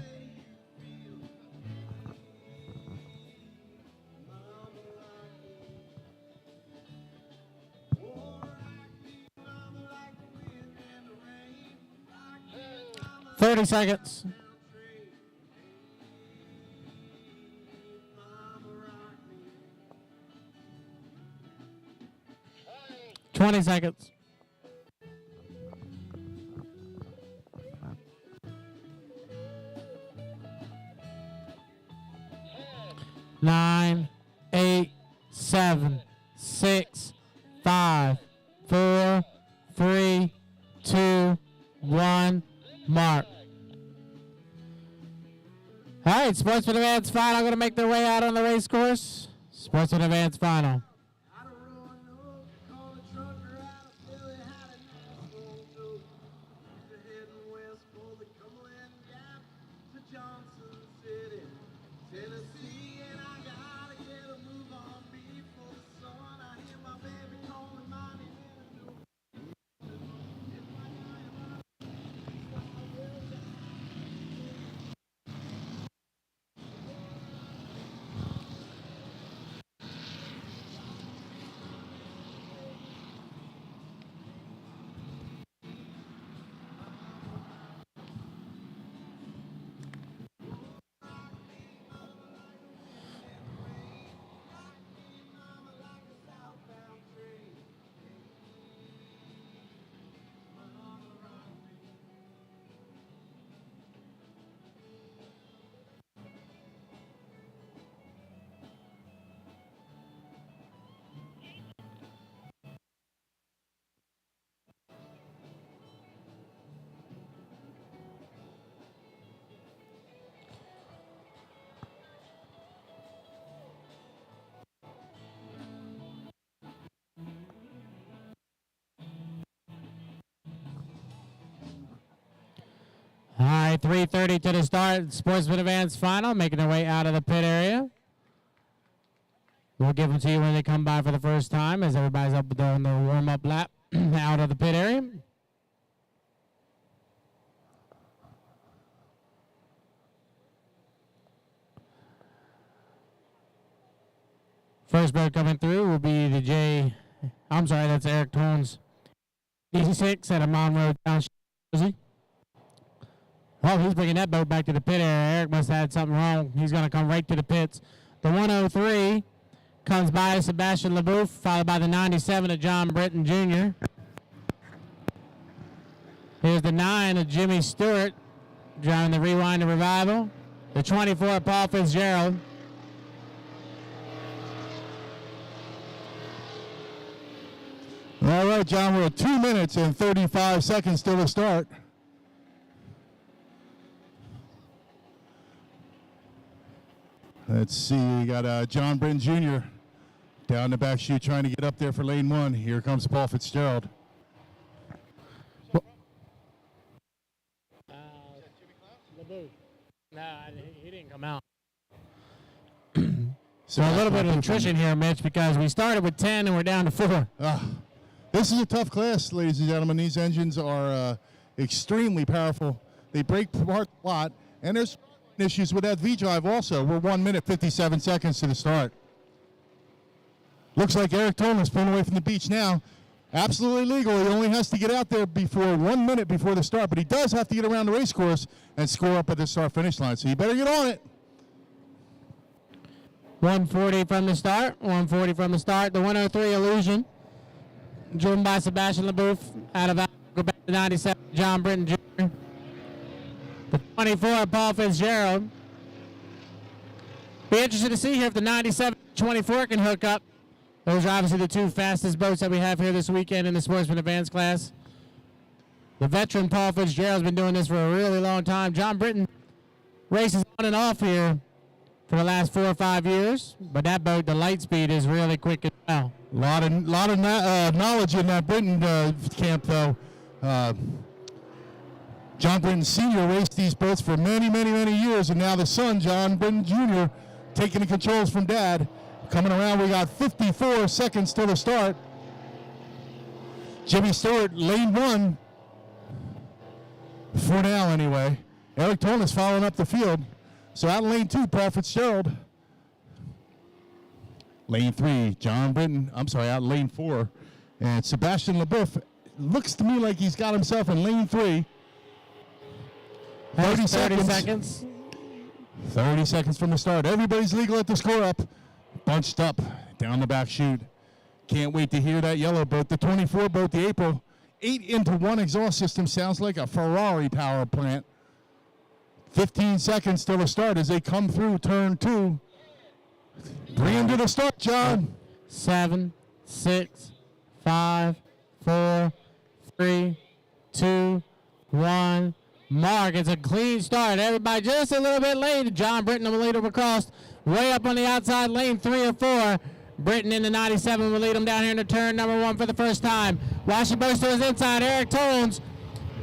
Thirty seconds. Twenty seconds. 9, 8, 7, 6, 5, 4, 3, 2, 1. Mark. All right, Sportsman Advance final going to make their way out on the race course. Sportsman Advance final. All right, 3:30 to the start. Sportsman Advance final, making their way out of the pit area. We'll give them to you when they come by for the first time as everybody's up doing their warm-up lap out of the pit area. First boat coming through will be the that's Eric Tones, 86 out of Monroe Township, Jersey. Oh, he's bringing that boat back to the pit area. Eric must have had something wrong. He's going to come right to the pits. The 103 comes by Sebastian LeBouf, followed by the 97 of John Britton Jr. Here's the 9 of Jimmy Stewart, driving the Rewind and Revival. The 24 of Paul Fitzgerald. All right, John, we're at 2 minutes and 35 seconds till the start. Let's see, we got John Britton Jr. down the back chute trying to get up there for lane 1. Here comes Paul Fitzgerald. No, he didn't come out. So a little bit of attrition here, Mitch, because we started with 10 and we're down to 4. This is a tough class, ladies and gentlemen. These engines are extremely powerful. They break apart a lot, and there's issues with that V-drive also. We're 1 minute, 57 seconds to the start. Looks like Eric Tolan is pulling away from the beach now. Absolutely legal. He only has to get out there before 1 minute before the start, but he does have to get around the race course and score up at the start-finish line, so you better get on it. 140 from the start. 140 from the start. The 103 Illusion, driven by Sebastian LeBouf, out of the 97, John Britton Jr. The 24, Paul Fitzgerald. Be interested to see here if the 97 24 can hook up. Those are obviously the two fastest boats that we have here this weekend in the Sportsman Advance class. The veteran Paul Fitzgerald's been doing this for a really long time. John Britton races on and off here for the last 4 or 5 years, but that boat, the light speed, is really quick as well. A lot of knowledge in that Britton camp, though. John Britton Sr. raced these boats for many, many, many years, and now the son, John Britton Jr., taking the controls from Dad. Coming around, we got 54 seconds till the start. Jimmy Stewart, lane 1, for now anyway. Eric Tonis following up the field. So out in lane 2, Paul Fitzgerald. Lane 3, John Britton, out in lane 4. And Sebastian LeBoeuf looks to me like he's got himself in lane 3. 30 seconds. 30 seconds from the start. Everybody's legal at the score up. Bunched up down the back chute. Can't wait to hear that yellow boat. The 24 boat, the April 8-into-1 exhaust system sounds like a Ferrari power plant. 15 seconds till the start as they come through turn 2. Bring him to the start, John. 7, 6, 5, 4, 3, 2, 1. Mark, it's a clean start. Everybody just a little bit late. John Britton will lead him across way up on the outside lane 3 or 4. Britton in the 97 will lead him down here into turn number 1 for the first time. Washington Boast to his inside. Eric Tones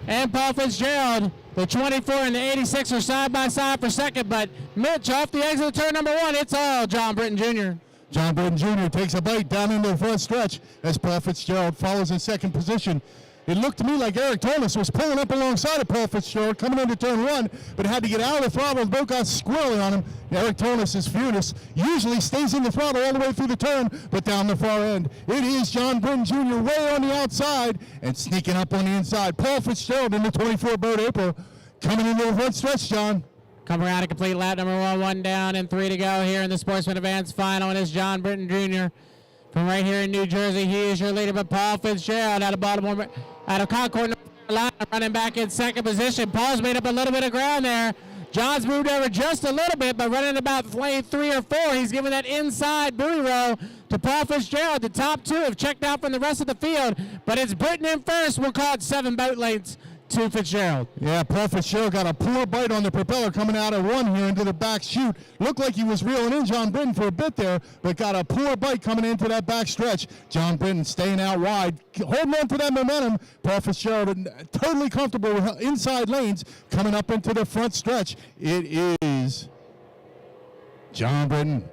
and Paul Fitzgerald. The 24 and the 86 are side by side for second, but Mitch off the exit of turn number 1. It's all John Britton Jr. John Britton Jr. takes a bite down into the front stretch as Paul Fitzgerald follows in second position. It looked to me like Eric Thomas was pulling up alongside of Paul Fitzgerald coming into turn 1, but had to get out of the throttle. The boat got squirrely on him. Eric Thomas is furious. Usually stays in the throttle all the way through the turn, but down the far end. It is John Britton Jr. way on the outside and sneaking up on the inside. Paul Fitzgerald in the 24 boat April coming into the front stretch, John. Coming around a complete lap, number 1 down and 3 to go here in the Sportsman Advance final, and it's John Britton Jr. from right here in New Jersey. He is your leader, but Paul Fitzgerald out of Baltimore, out of Concord, North Carolina, running back in second position. Paul's made up a little bit of ground there. John's moved over just a little bit, but running about lane 3 or 4. He's giving that inside buoy row to Paul Fitzgerald. The top 2 have checked out from the rest of the field, but it's Britton in first. We'll call it 7 boat lengths to Fitzgerald. Yeah, Paul Fitzgerald got a poor bite on the propeller coming out of 1 here into the back chute. Looked like he was reeling in John Britton for a bit there, but got a poor bite coming into that back stretch. John Britton staying out wide, holding on to that momentum. Paul Fitzgerald totally comfortable with inside lanes coming up into the front stretch. It is John Britton.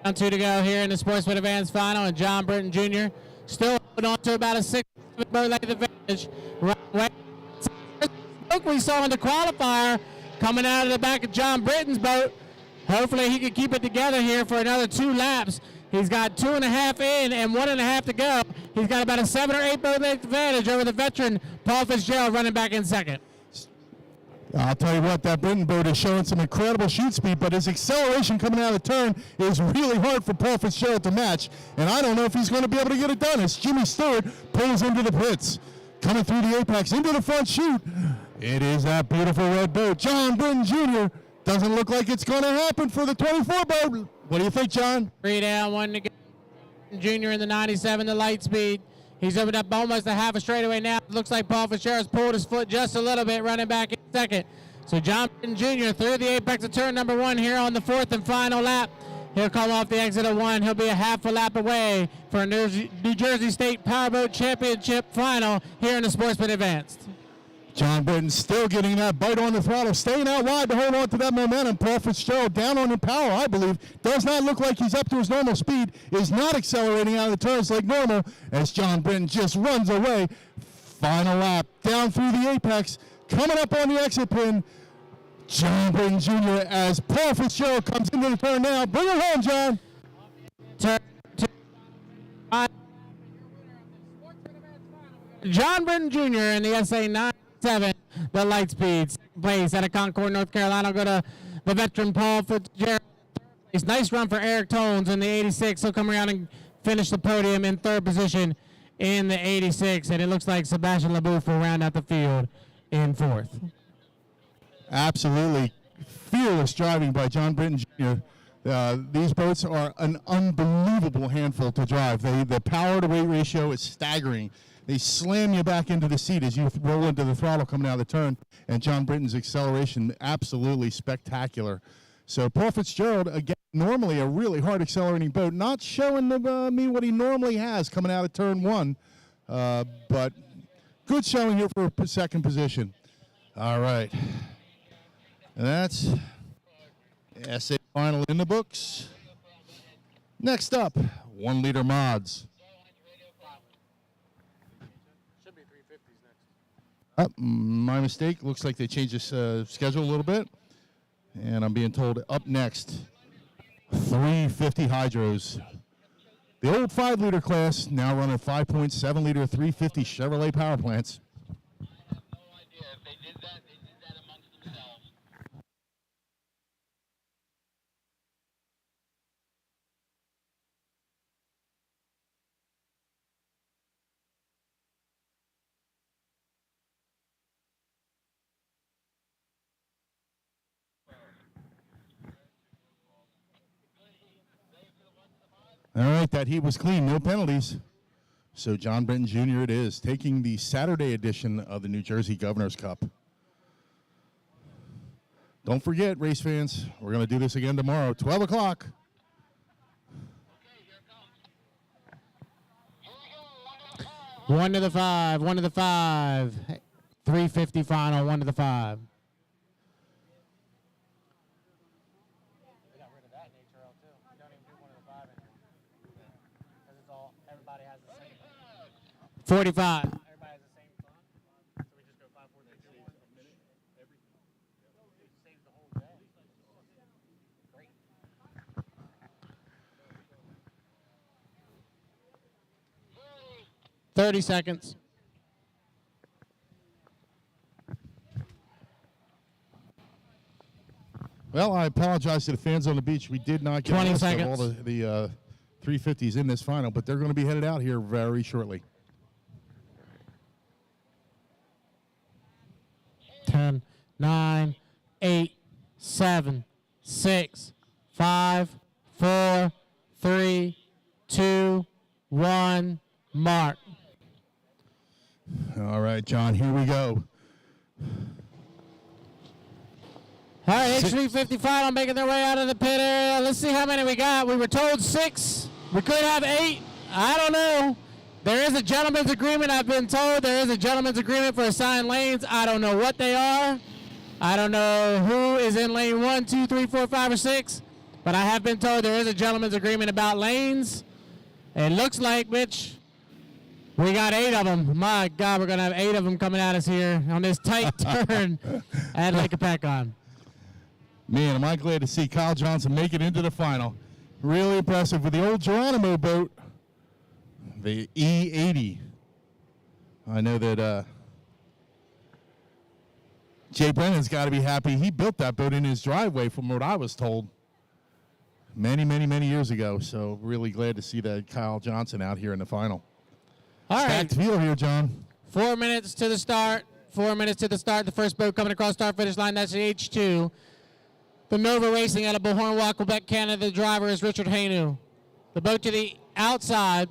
Down 2 to go here in the Sportsman Advance final, and John Britton Jr. still holding on to about a 6 boat length advantage. Right away. Look, we saw in the qualifier coming out of the back of John Britton's boat. Hopefully he can keep it together here for another 2 laps. He's got 2.5 in and 1.5 to go. He's got about a 7 or 8 boat length advantage over the veteran Paul Fitzgerald running back in second. I'll tell you what, that Britton boat is showing some incredible chute speed, but his acceleration coming out of the turn is really hard for Paul Fitzgerald to match, and I don't know if he's going to be able to get it done as Jimmy Stewart pulls into the pits. Coming through the apex into the front chute. It is that beautiful red boat. John Britton Jr. Doesn't look like it's going to happen for the 24 boat. What do you think, John? 3 down, 1 to go. Jr. in the 97, the light speed. He's opened up almost a half a straightaway now. It looks like Paul Fitzgerald's pulled his foot just a little bit, running back in second. So John Britton Jr. through the apex of turn number 1 here on the 4th and final lap. He'll come off the exit of 1. He'll be a half a lap away for a New Jersey State Powerboat Championship final here in the Sportsman Advanced. John Britton still getting that bite on the throttle, staying out wide to hold on to that momentum. Paul Fitzgerald down on the power, I believe. Does not look like he's up to his normal speed. Is not accelerating out of the turns like normal as John Britton just runs away. Final lap down through the apex. Coming up on the exit pin. John Britton Jr. as Paul Fitzgerald comes into the turn now. Bring it home, John. Turn 2. John Britton Jr. in the SA 97, the light speed. Second place out of Concord, North Carolina. I'll go to the veteran Paul Fitzgerald. Nice run for Eric Tones in the 86. He'll come around and finish the podium in 3rd position in the 86. And it looks like Sebastian LeBoeuf will round out the field in 4th. Absolutely fearless driving by John Britton Jr. These boats are an unbelievable handful to drive. The power to weight ratio is staggering. They slam you back into the seat as you roll into the throttle coming out of the turn. And John Britton's acceleration, absolutely spectacular. So Paul Fitzgerald, again, normally a really hard accelerating boat, not showing me what he normally has coming out of turn 1. But good showing here for second position. All right. And that's SA final in the books. Next up, 1 liter mods. Should be 350s next. My mistake. Looks like they changed this schedule a little bit. And I'm being told up next, 350 hydros. The old 5 liter class now running 5.7 liter 350 Chevrolet power plants. I have no idea. If they did that amongst themselves. All right, that heat was clean, no penalties. So John Brenton Jr. it is, taking the Saturday edition of the New Jersey Governor's Cup. Don't forget, race fans, we're going to do this again tomorrow, 12 o'clock. Okay, here it comes. Here we go. 1 to the 5, 1 to the 5. 350 final, 1 to the 5. They got rid of that in HRL too. You don't even do 1 to the 5 anymore. Because it's all, everybody has the same. 45. Everybody has the same font. So we just go 5, 4, 3, 2, 1. It saves the whole day. Great. Thirty seconds. Well, I apologize to the fans on the beach. We did not get 20 a list of seconds. all the 350s in this final, but they're going to be headed out here very shortly. 10, 9, 8, 7, 6, 5, 4, 3, 2, 1, mark. All right, John, here we go. All right, H350 final making their way out of the pit area. Let's see how many we got. We were told 6. We could have 8. I don't know. There is a gentleman's agreement, I've been told. There is a gentleman's agreement for assigned lanes. I don't know what they are. I don't know who is in lane 1, 2, 3, 4, 5, or 6. But I have been told there is a gentleman's agreement about lanes. It looks like, Mitch, we got 8 of them. My God, we're going to have 8 of them coming at us here on this tight turn at Lake Hopatcong. Man, am I glad to see Kyle Johnson make it into the final. Really impressive with the old Geronimo boat, the E80. I know that Jay Brennan's got to be happy. He built that boat in his driveway from what I was told many, many, many years ago. So really glad to see that Kyle Johnson out here in the final. All right. Stacked field here, John. 4 minutes to the start. 4 minutes to the start. The first boat coming across start-finish line, that's the H2. The Nova Racing out of Beauharnois, Quebec, Canada. The driver is Richard Hainu. The boat to the outside,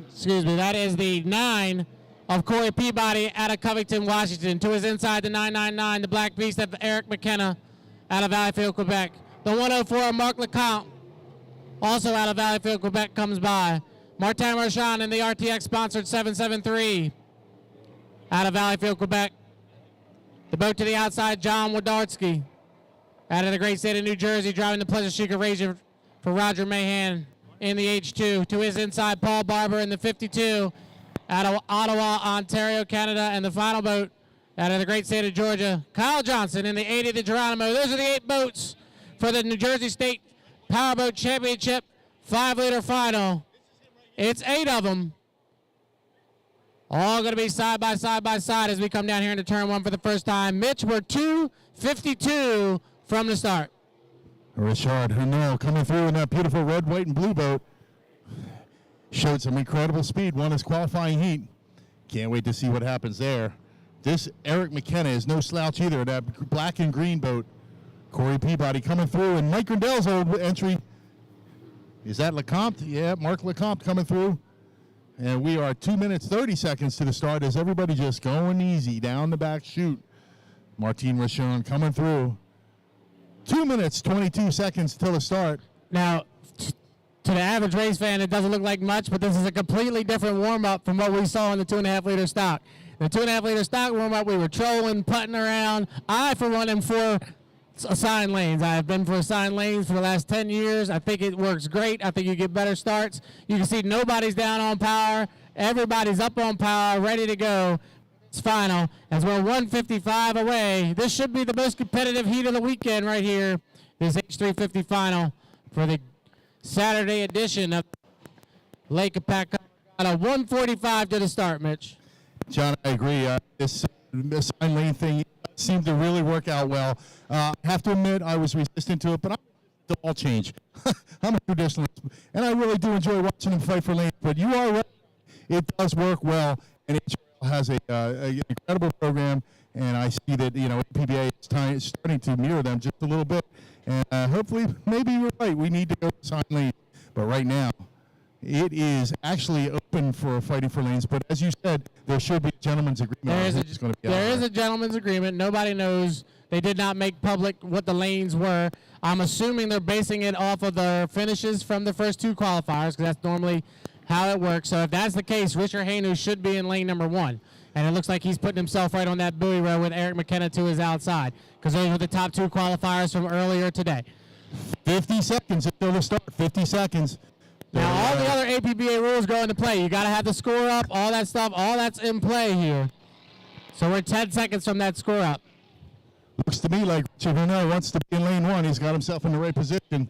excuse me, that is the 9 of Corey Peabody out of Covington, Washington. To his inside, the 999, the Black Beast of Eric McKenna out of Valleyfield, Quebec. The 104 of Mark Lecomte, also out of Valleyfield, Quebec, comes by. Martin Marchand in the RTX-sponsored 773 out of Valleyfield, Quebec. The boat to the outside, John Wodarski out of the great state of New Jersey, driving the Pleasure Seeker Razor for Roger Mahan in the H2. To his inside, Paul Barber in the 52 out of Ottawa, Ontario, Canada. And the final boat out of the great state of Georgia, Kyle Johnson in the 80, the Geronimo. Those are the 8 boats for the New Jersey State Powerboat Championship 5-liter final. It's 8 of them. All going to be side by side by side as we come down here into turn 1 for the first time. Mitch, we're 2:52 from the start. Richard Hernell coming through in that beautiful red, white, and blue boat. Showed some incredible speed, won his qualifying heat. Can't wait to see what happens there. This Eric McKenna is no slouch either, that black and green boat. Corey Peabody coming through, and Mike Rendell's old entry. Is that Lecomte? Yeah, Mark Lecomte coming through. And we are 2 minutes, 30 seconds to the start as everybody just going easy down the back chute. Martin Rochon coming through. 2 minutes, 22 seconds till the start. Now, to the average race fan, it doesn't look like much, but this is a completely different warm-up from what we saw in the 2.5-liter stock. The 2.5 liter stock warm-up, we were trolling, putting around. I, for one, am for assigned lanes. I have been for assigned lanes for the last 10 years. I think it works great. I think you get better starts. You can see nobody's down on power. Everybody's up on power, ready to go. It's final. As we're 155 away, this should be the most competitive heat of the weekend right here. This H350 final for the Saturday edition of Lake Hopatcong. 145 to the start, Mitch. John, I agree. This assigned lane thing seemed to really work out well. I have to admit, I was resistant to it, but I'm the ball change. I'm a traditionalist, and I really do enjoy watching them fight for lanes. But you are right. It does work well, and it has an incredible program, and I see that, PBA is starting to mirror them just a little bit. And hopefully, maybe you're right. We need to go assigned lane. But right now, it is actually open for fighting for lanes. But as you said, there should be a gentleman's agreement. There is a gentleman's agreement. Nobody knows. They did not make public what the lanes were. I'm assuming they're basing it off of the finishes from the first two qualifiers, because that's normally how it works. So if that's the case, Richard Hainu should be in lane number 1. And it looks like he's putting himself right on that buoy row with Eric McKenna to his outside, because those were the top 2 qualifiers from earlier today. 50 seconds until the start. 50 seconds. Now, all the other APBA rules go into play. You got to have the score up, all that stuff, all that's in play here. So we're 10 seconds from that score up. Looks to me like Richard Hainu wants to be in lane 1. He's got himself in the right position.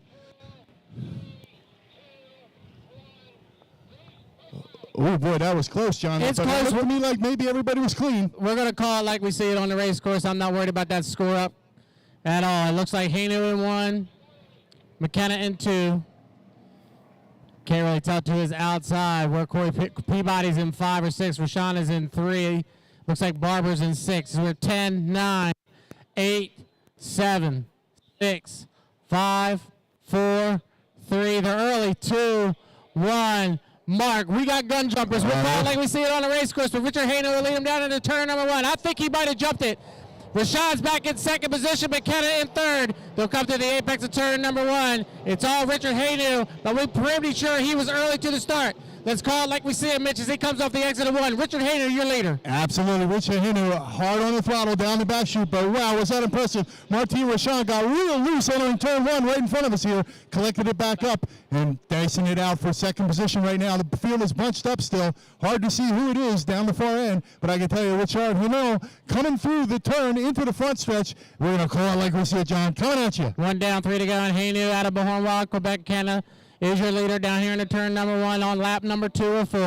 Oh, boy, that was close, John. It's but close. It looked to me like maybe everybody was clean. We're going to call it like we see it on the race course. I'm not worried about that score up at all. It looks like Hainu in 1, McKenna in 2. Can't really tell to his outside where Corey Peabody's in 5 or 6. Rashawn is in 3. Looks like Barber's in 6. So we're 10, 9, 8, 7, 6, 5, 4, 3. They're early. 2, 1. Mark, we got gun jumpers. We'll call it like we see it on the race course, but Richard Hainu will lead him down into turn number 1. I think he might have jumped it. Rashawn's back in second position, McKenna in third. They'll come to the apex of turn number 1. It's all Richard Hainu, but we're pretty sure he was early to the start. Let's call it like we see it, Mitch, as he comes off the exit of 1. Richard Hainu, your leader. Absolutely. Richard Hainu hard on the throttle down the back chute, but wow, was that impressive. Martin Rashawn got real loose entering turn 1 right in front of us here, collected it back up, and dicing it out for second position right now. The field is bunched up still. Hard to see who it is down the far end, but I can tell you, Richard Hainu coming through the turn into the front stretch. We're going to call it like we see it, John. Coming at you. 1 down, 3 to go, and Hainu out of Bahornwald, Quebec, Canada, is your leader down here in the turn number 1 on lap number 2 or 4.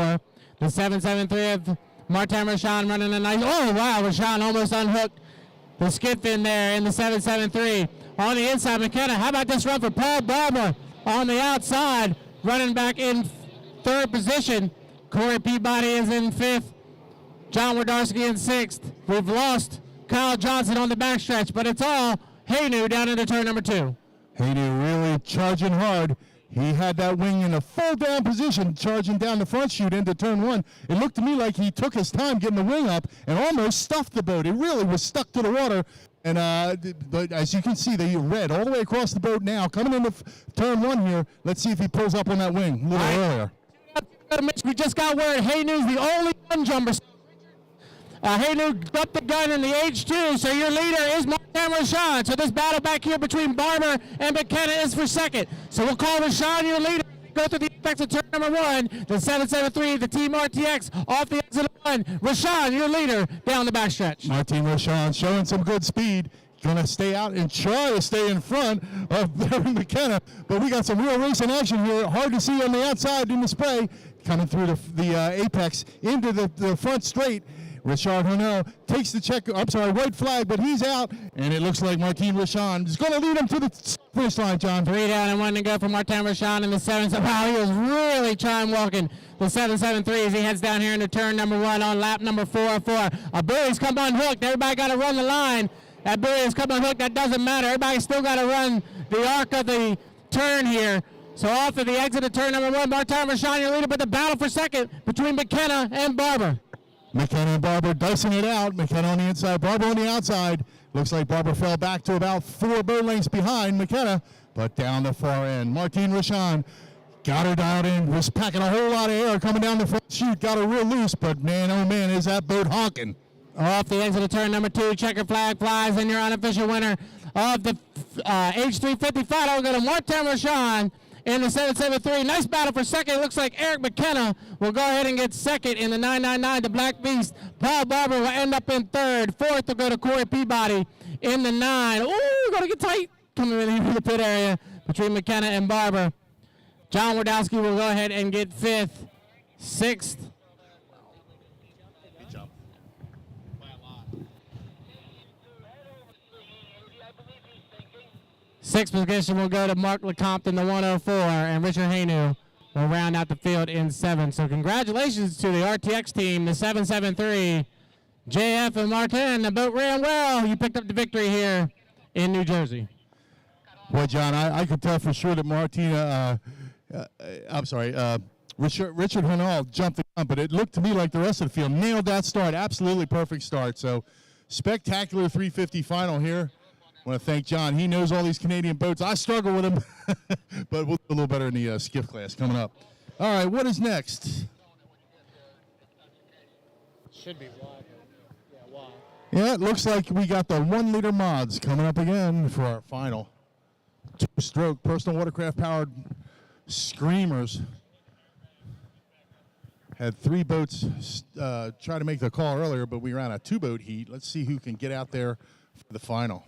The 773 of Martin Rashawn running a nice. Oh, wow, Rashawn almost unhooked the Skiff in there in the 773. On the inside, McKenna. How about this run for Paul Barber on the outside, running back in 3rd position. Corey Peabody is in 5th. John Wardowski in 6th. We've lost Kyle Johnson on the backstretch, but it's all Hainu down into turn number 2. Hainu really charging hard. He had that wing in a full down position, charging down the front chute into turn 1. It looked to me like he took his time getting the wing up and almost stuffed the boat. It really was stuck to the water. And but as you can see, they red all the way across the boat now. Coming into turn 1 here, let's see if he pulls up on that wing a little earlier. We just got word Hainu's the only gun jumper. Hainu dropped the gun in the H2, so your leader is Martin Rashawn. So this battle back here between Barber and McKenna is for second. So we'll call Rashawn your leader. Go through the apex of turn number 1. The 773, the Team RTX off the exit of 1. Rashawn, your leader, down the backstretch. Martin Rashawn showing some good speed. Going to stay out and try to stay in front of Barry McKenna. But we got some real racing action here. Hard to see on the outside in the spray. Coming through the apex into the front straight. Richard Hainu takes the white flag, but he's out, and it looks like Martin Rashawn is going to lead him to the finish line, John. 3 down and 1 to go for Martin Rashawn in the 7. Wow, he was really trying walking the 773 as he heads down here into turn number 1 on lap number 4. A buoy's come unhooked. Everybody got to run the line. That buoy has come unhooked. That doesn't matter. Everybody still got to run the arc of the turn here. So off of the exit of turn number 1, Martin Rashawn, your leader, but the battle for second between McKenna and Barber. McKenna and Barber dicing it out. McKenna on the inside, Barber on the outside. Looks like Barber fell back to about 4 boat lengths behind McKenna, but down the far end. Martin Rashawn Got her dialed in. Was packing a whole lot of air coming down the front chute. Got her real loose, but man, oh man, is that boat honking. Off the exit of turn number 2, checker flag flies, and your unofficial winner of the H350 final will go to Martin Rashawn in the 773. Nice battle for second. It looks like Eric McKenna will go ahead and get second in the 999 to Black Beast. Paul Barber will end up in third. Fourth will go to Corey Peabody in the 9. Ooh, going to get tight coming in into the pit area between McKenna and Barber. John Wardowski will go ahead and get fifth. Sixth. Sixth position will go to Mark LeCompte in the 104, and Richard Hainu will round out the field in 7. So congratulations to the RTX team, the 773. JF and Martin, the boat ran well. You picked up the victory here in New Jersey. Well, John, I could tell for sure that Richard Hainal jumped the gun, but it looked to me like the rest of the field nailed that start. Absolutely perfect start. So spectacular 350 final here. I want to thank John. He knows all these Canadian boats. I struggle with him, but we'll do a little better in the skiff class coming up. All right, what is next? Should be wide. Yeah, wide. Yeah, it looks like we got the 1 liter mods coming up again for our final. 2-stroke personal watercraft powered screamers. Had 3 boats try to make the call earlier, but we ran a 2-boat heat. Let's see who can get out there for the final.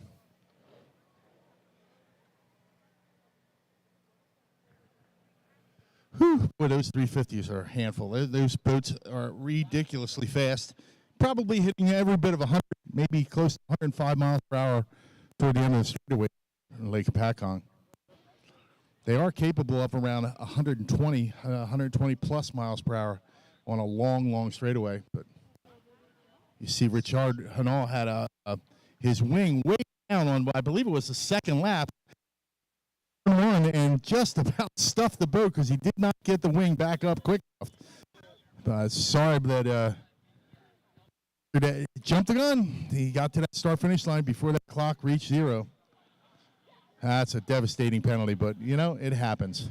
Whew, boy, those 350s are a handful. Those boats are ridiculously fast, probably hitting every bit of 100, maybe close to 105 miles per hour toward the end of the straightaway in Lake Hopatcong. They are capable of around 120 plus miles per hour on a long straightaway. But you see, Richard Hainal had his wing way down on, I believe it was the second lap, and just about stuffed the boat because he did not get the wing back up quick enough. Sorry that jumped the gun. He got to that start-finish line before that clock reached 0. That's a devastating penalty, but, you know, it happens.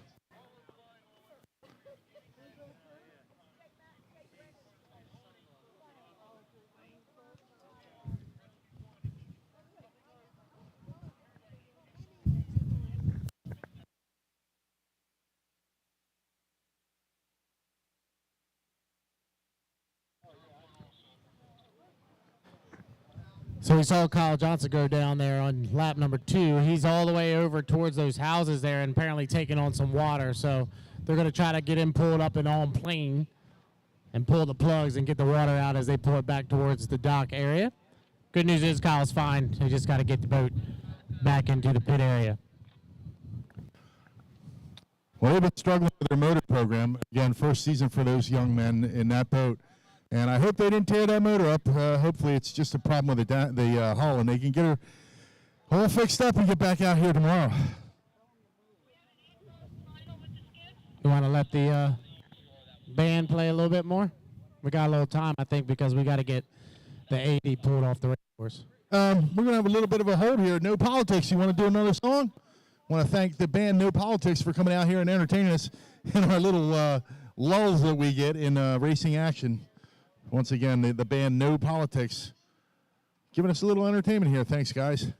So we saw Kyle Johnson go down there on lap number 2. He's all the way over towards those houses there and apparently taking on some water. So they're going to try to get him pulled up and on plane and pull the plugs and get the water out as they pull it back towards the dock area. Good news is Kyle's fine. He just got to get the boat back into the pit area. Well, they've been struggling with their motor program. Again, first season for those young men in that boat. And I hope they didn't tear that motor up. Hopefully it's just a problem with the hull, and they can get her all fixed up and get back out here tomorrow. You want to let the band play a little bit more? We got a little time, I think, because we got to get the 80 pulled off the race course. We're going to have a little bit of a hold here. No Politics. You want to do another song? I want to thank the band No Politics for coming out here and entertaining us in our little lulls that we get in racing action. Once again, the band No Politics giving us a little entertainment here. Thanks, guys.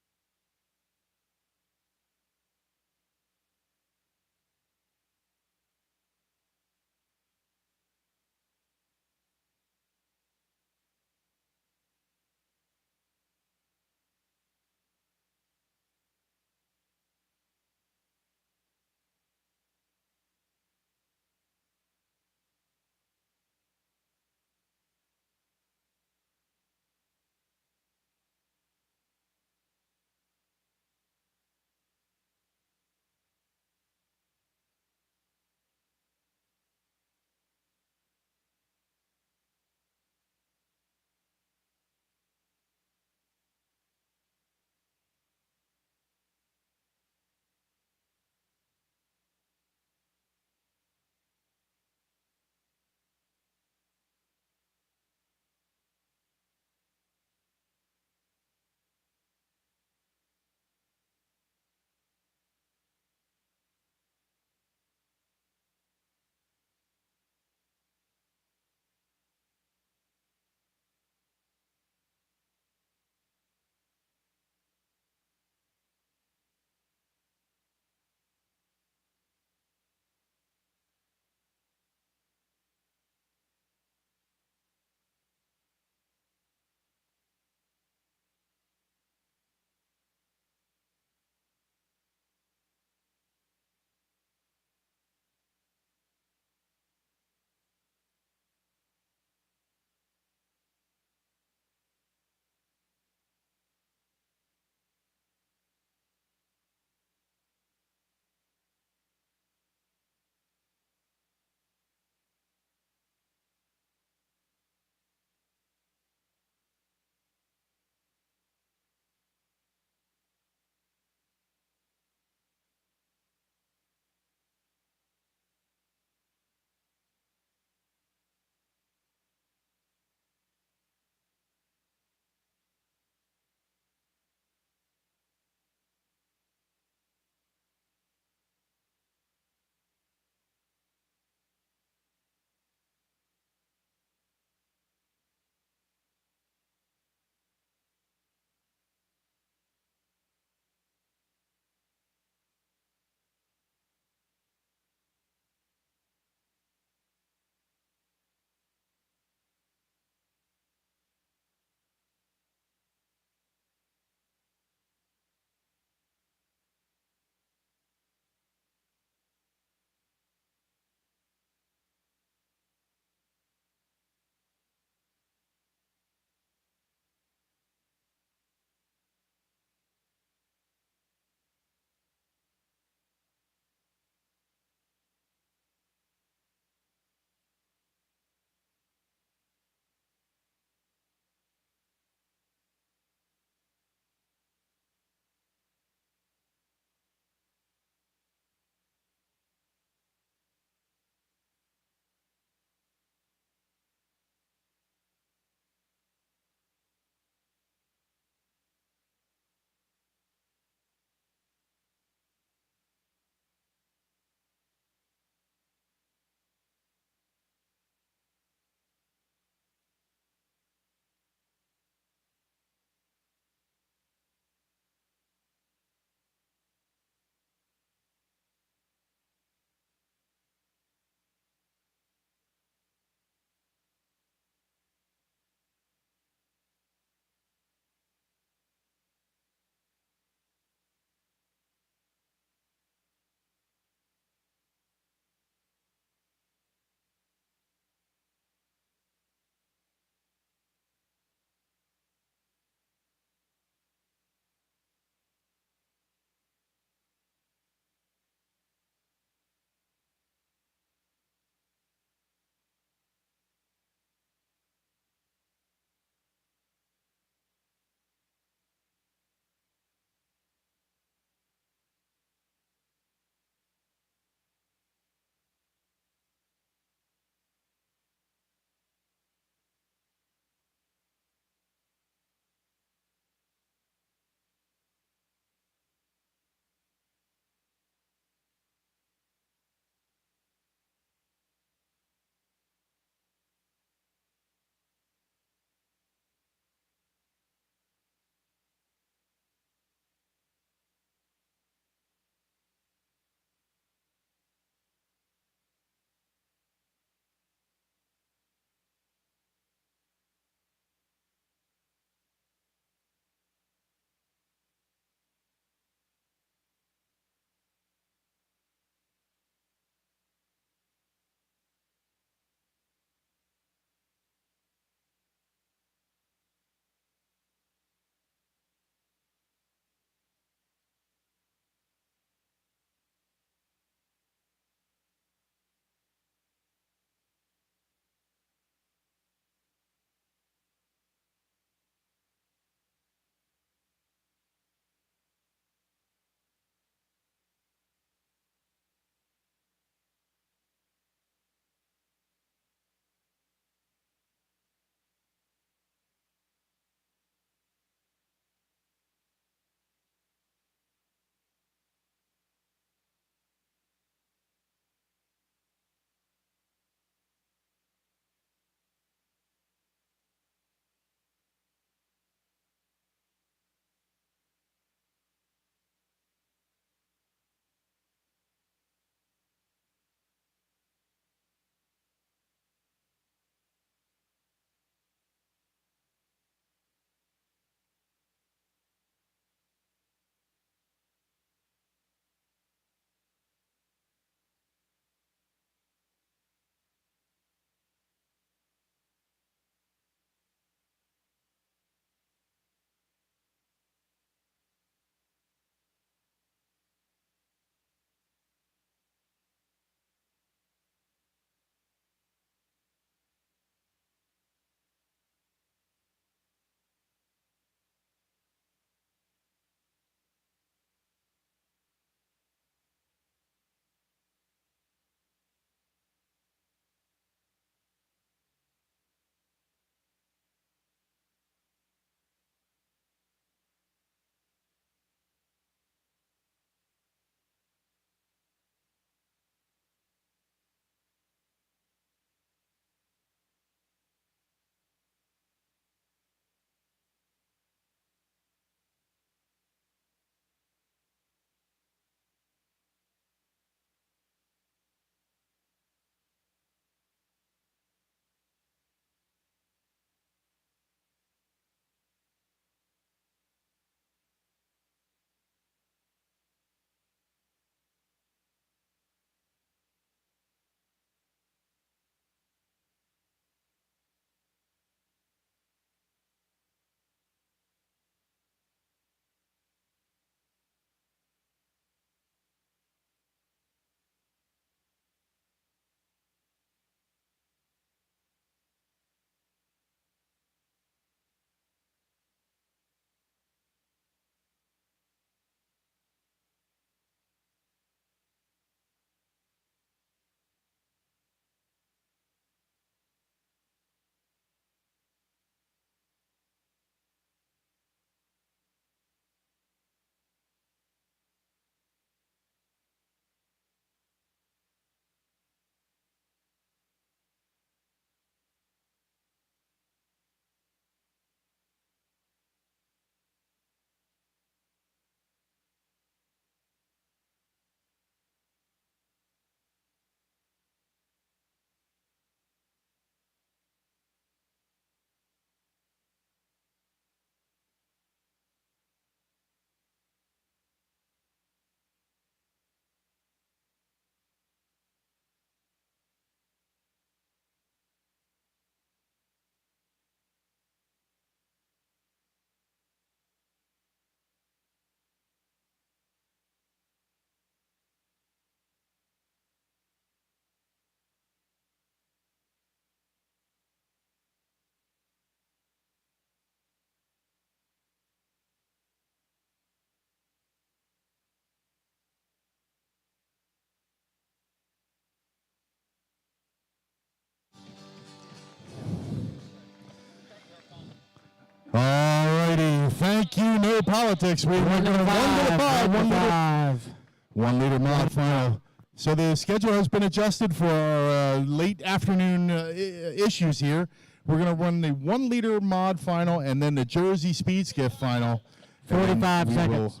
no politics. We went 1 to 5, 1 to 5. 1 liter mod final. So the schedule has been adjusted for our late afternoon issues here. We're going to run the 1 liter mod final and then the Jersey Speed Skiff final. 45 seconds.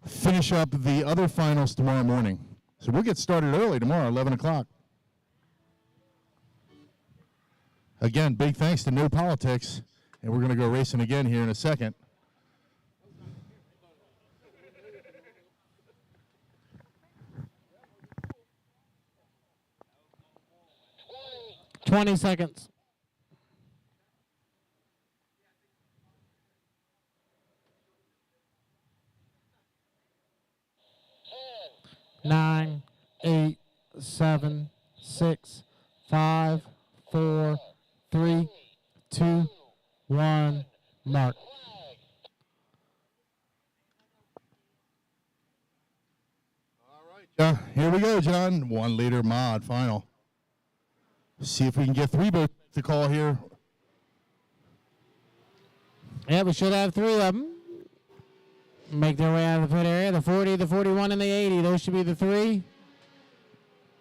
Will finish up the other finals tomorrow morning. So we'll get started early tomorrow, 11 o'clock. Again, big thanks to No Politics. And we're going to go racing again here in a second. "20 seconds. 9, 8, 7, 6, 5, 4, 3, 2, 1, mark." Here we go, John. 1 liter mod final. See if we can get 3 boats to call here. Yeah, we should have 3 of them. Make their way out of the pit area. The 40, the 41, and the 80. Those should be the 3.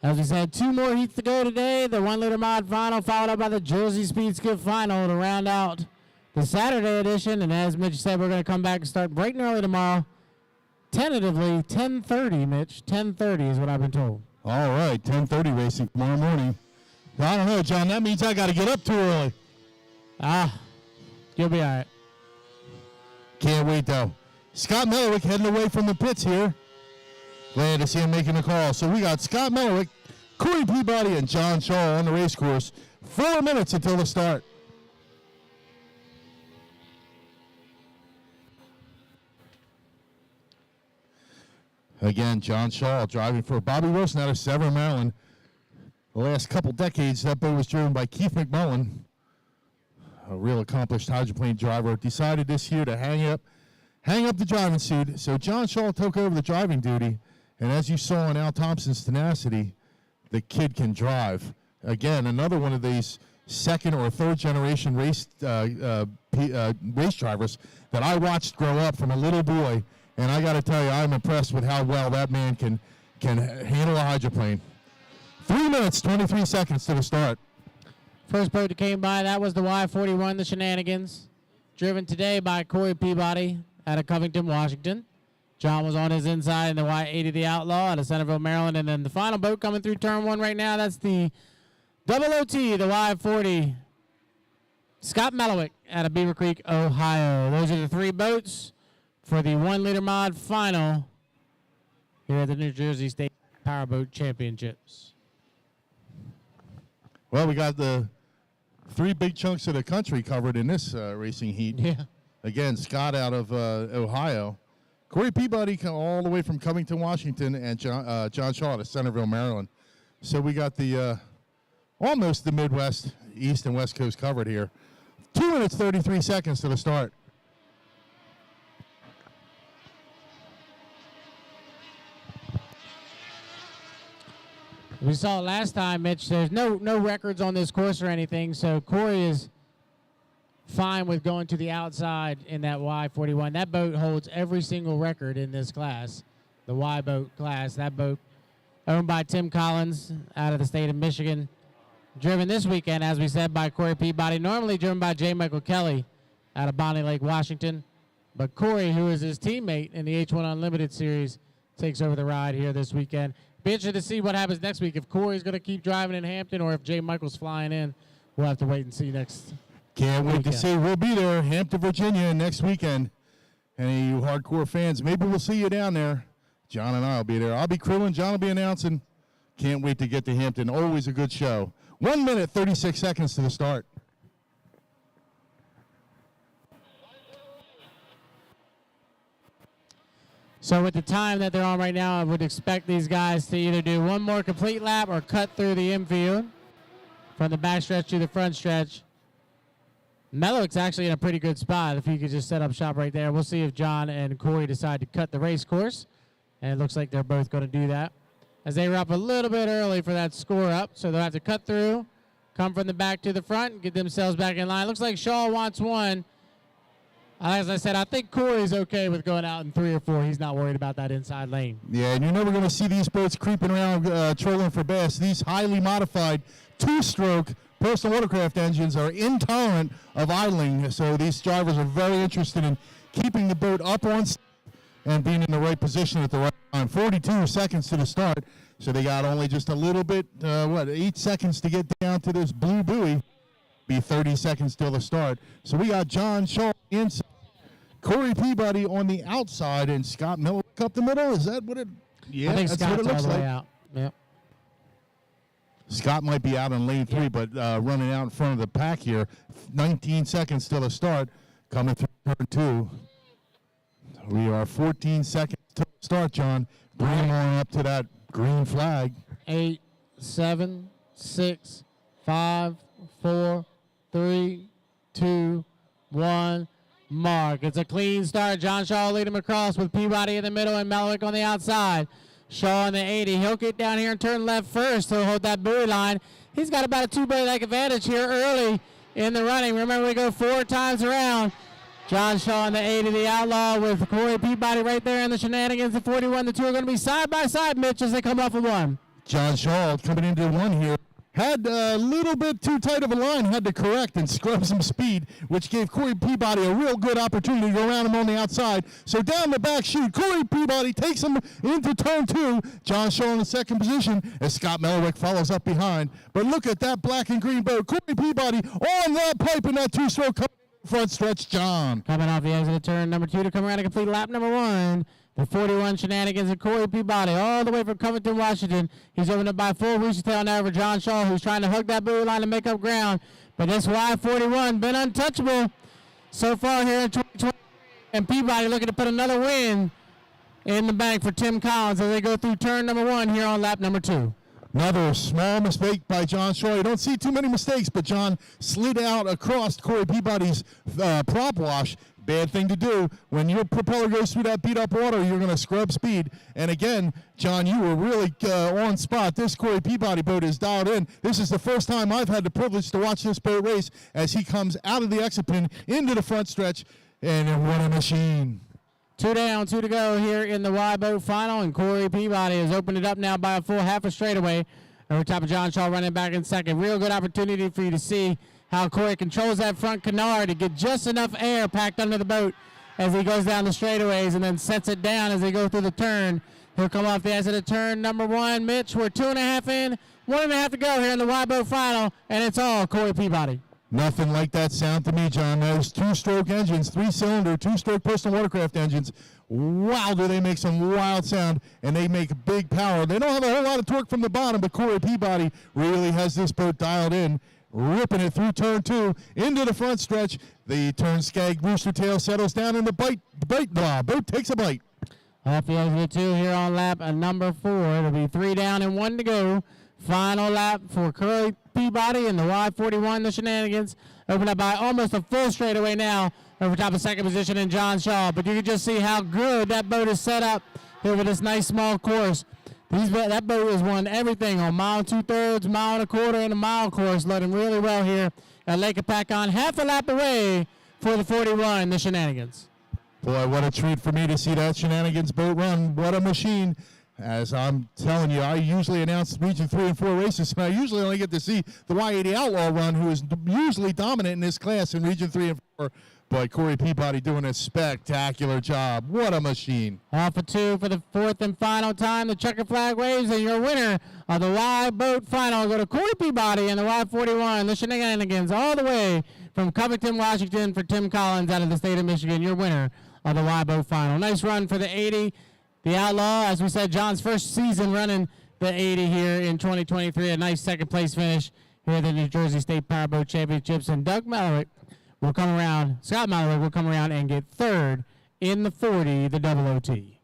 As we said, 2 more heats to go today. The 1 liter mod final, followed up by the Jersey Speed Skiff final to round out the Saturday edition. And as Mitch said, we're going to come back and start bright and early tomorrow. Tentatively 10:30, Mitch. 10:30 is what I've been told. All right, 10:30 racing tomorrow morning. I don't know, John. That means I got to get up too early. You'll be all right. Can't wait, though. Scott Mellick heading away from the pits here. Glad to see him making the call. So we got Scott Mellick, Corey Peabody, and John Shaw on the race course. 4 minutes until the start. Again, John Shaw driving for Bobby Wilson out of Severn, Maryland. The last couple decades, that boat was driven by Keith McMullen, a real accomplished hydroplane driver. Decided this year to hang up the driving suit. So John Shaw took over the driving duty, and as you saw in Al Thompson's tenacity, the kid can drive. Again, another one of these second or third generation race drivers that I watched grow up from a little boy, and I got to tell you, I'm impressed with how well that man can handle a hydroplane. 3 minutes, 23 seconds to the start. First boat that came by, that was the Y41, the Shenanigans, driven today by Corey Peabody out of Covington, Washington. John was on his inside in the Y80, the Outlaw, out of Centerville, Maryland. And then the final boat coming through turn 1 right now, that's the OOT, the Y40, Scott Mellick out of Beaver Creek, Ohio. Those are the 3 boats for the 1 liter mod final here at the New Jersey State Powerboat Championships. Well, we got the 3 big chunks of the country covered in this racing heat. Yeah. Again, Scott out of Ohio. Corey Peabody all the way from Covington, Washington, and John Shaw out of Centerville, Maryland. So we got the almost the Midwest, East and West Coast covered here. 2 minutes, 33 seconds to the start. We saw last time, Mitch, there's no records on this course or anything, so Corey is fine with going to the outside in that Y41. That boat holds every single record in this class, the Y boat class. That boat owned by Tim Collins out of the state of Michigan. Driven this weekend, as we said, by Corey Peabody. Normally driven by J. Michael Kelly out of Bonnie Lake, Washington. But Corey, who is his teammate in the H1 Unlimited Series, takes over the ride here this weekend. Be interested to see what happens next week. If Corey's going to keep driving in Hampton or if J. Michael's flying in, we'll have to wait and see next. Can't wait to see. We'll be there, Hampton, Virginia, next weekend. Any you hardcore fans, maybe we'll see you down there. John and I will be there. I'll be crewing. John will be announcing. Can't wait to get to Hampton. Always a good show. 1 minute, 36 seconds to the start. So with the time that they're on right now, I would expect these guys to either do one more complete lap or cut through the infield from the back stretch to the front stretch. Mellick's actually in a pretty good spot if he could just set up shop right there. We'll see if John and Corey decide to cut the race course. And it looks like they're both going to do that, as they were up a little bit early for that score up. So they'll have to cut through, come from the back to the front, and get themselves back in line. Looks like Shaw wants one. As I said, I think Corey's okay with going out in 3 or 4. He's not worried about that inside lane. Yeah, and you're never going to see these boats creeping around trolling for bass. These highly modified two-stroke personal watercraft engines are intolerant of idling, so these drivers are very interested in keeping the boat up on and being in the right position at the right time. 42 seconds to the start, so they got only just a little bit, 8 seconds to get down to this blue buoy. Be 30 seconds till the start. So we got John Shaw inside, Corey Peabody on the outside, and Scott Miller up the middle. Is that what it? Yeah, I think that's Scott's what it looks all the like. way out. Yep. Scott might be out in lane 3, but running out in front of the pack here. 19 seconds till the start. Coming through turn 2. We are 14 seconds till the start, John. Bring him on up to that green flag. 8, 7, 6, 5, 4, 3, 2, 1. Mark. It's a clean start. John Shaw lead him across with Peabody in the middle and Melick on the outside. Shaw in the 80. He'll get down here and turn left first. He'll hold that buoy line. He's got about a 2-buoy-like advantage here early in the running. Remember, we go 4 times around. John Shaw in the 80, the Outlaw, with Corey Peabody right there in the shenanigans. The 41, the two are going to be side by side, Mitch, as they come off of 1. John Shaw coming into 1 here. Had a little bit too tight of a line, had to correct and scrub some speed, which gave Corey Peabody a real good opportunity to go around him on the outside. So down the back chute, Corey Peabody takes him into turn 2. John Shaw in the second position as Scott Melwick follows up behind. But look at that black and green boat. Corey Peabody on that pipe in that two-stroke front stretch, John. Coming off the exit of turn number 2 to come around and complete lap number 1. The 41 shenanigans of Corey Peabody all the way from Covington, Washington. He's opened up by full rooster tail now over John Shaw, who's trying to hug that buoy line to make up ground. But this Y41 been untouchable so far here in 2020. And Peabody looking to put another win in the bank for Tim Collins as they go through turn number 1 here on lap number 2. Another small mistake by John Shaw. You don't see too many mistakes, but John slid out across Corey Peabody's prop wash. Bad thing to do. When your propeller goes through that beat-up water, you're going to scrub speed. And again, John, you were really on spot. This Corey Peabody boat is dialed in. This is the first time I've had the privilege to watch this boat race as he comes out of the exit pin into the front stretch. And what a machine. 2 down, 2 to go here in the Y boat final, and Corey Peabody has opened it up now by a full half a straightaway over top of John Shaw running back in second. Real good opportunity for you to see how Corey controls that front canard to get just enough air packed under the boat as he goes down the straightaways and then sets it down as they go through the turn. He'll come off the exit of turn number 1. Mitch, we're 2.5 in, 1.5 to go here in the Y boat final, and it's all Corey Peabody. Nothing like that sound to me, John. Those two-stroke engines, 3-cylinder, two-stroke personal watercraft engines, wow, do they make some wild sound, and they make big power. They don't have a whole lot of torque from the bottom, but Corey Peabody really has this boat dialed in, ripping it through turn 2 into the front stretch. The turn skag rooster tail settles down, and the boat takes a bite. Off the exit 2 here on lap number 4. It'll be 3 down and 1 to go. Final lap for Corey Peabody and the Y41, the shenanigans. Open up by almost a full straightaway now over top of second position in John Shaw. But you can just see how good that boat is set up here with this nice small course. That boat has won everything on mile 2/3, mile 1/4, and a mile course. Led him really well here at Lake Hopatcong. Half a lap away for the 41, the shenanigans. Boy, what a treat for me to see that shenanigans boat run. What a machine. As I'm telling you, I usually announce Region 3 and 4 races, and I usually only get to see the Y80 Outlaw run, who is usually dominant in this class in Region 3 and 4. But Corey Peabody doing a spectacular job. What a machine. Off of 2 for the 4th and final time. The checker flag waves, and your winner of the Y boat final will go to Corey Peabody and the Y41, the shenanigans, all the way from Covington, Washington, for Tim Collins out of the state of Michigan, your winner of the Y boat final. Nice run for the 80. The Outlaw, as we said, John's first season running the 80 here in 2023. A nice second place finish here at the New Jersey State Powerboat Championships. And Scott Mallowick will come around and get 3rd in the 40, the double OT.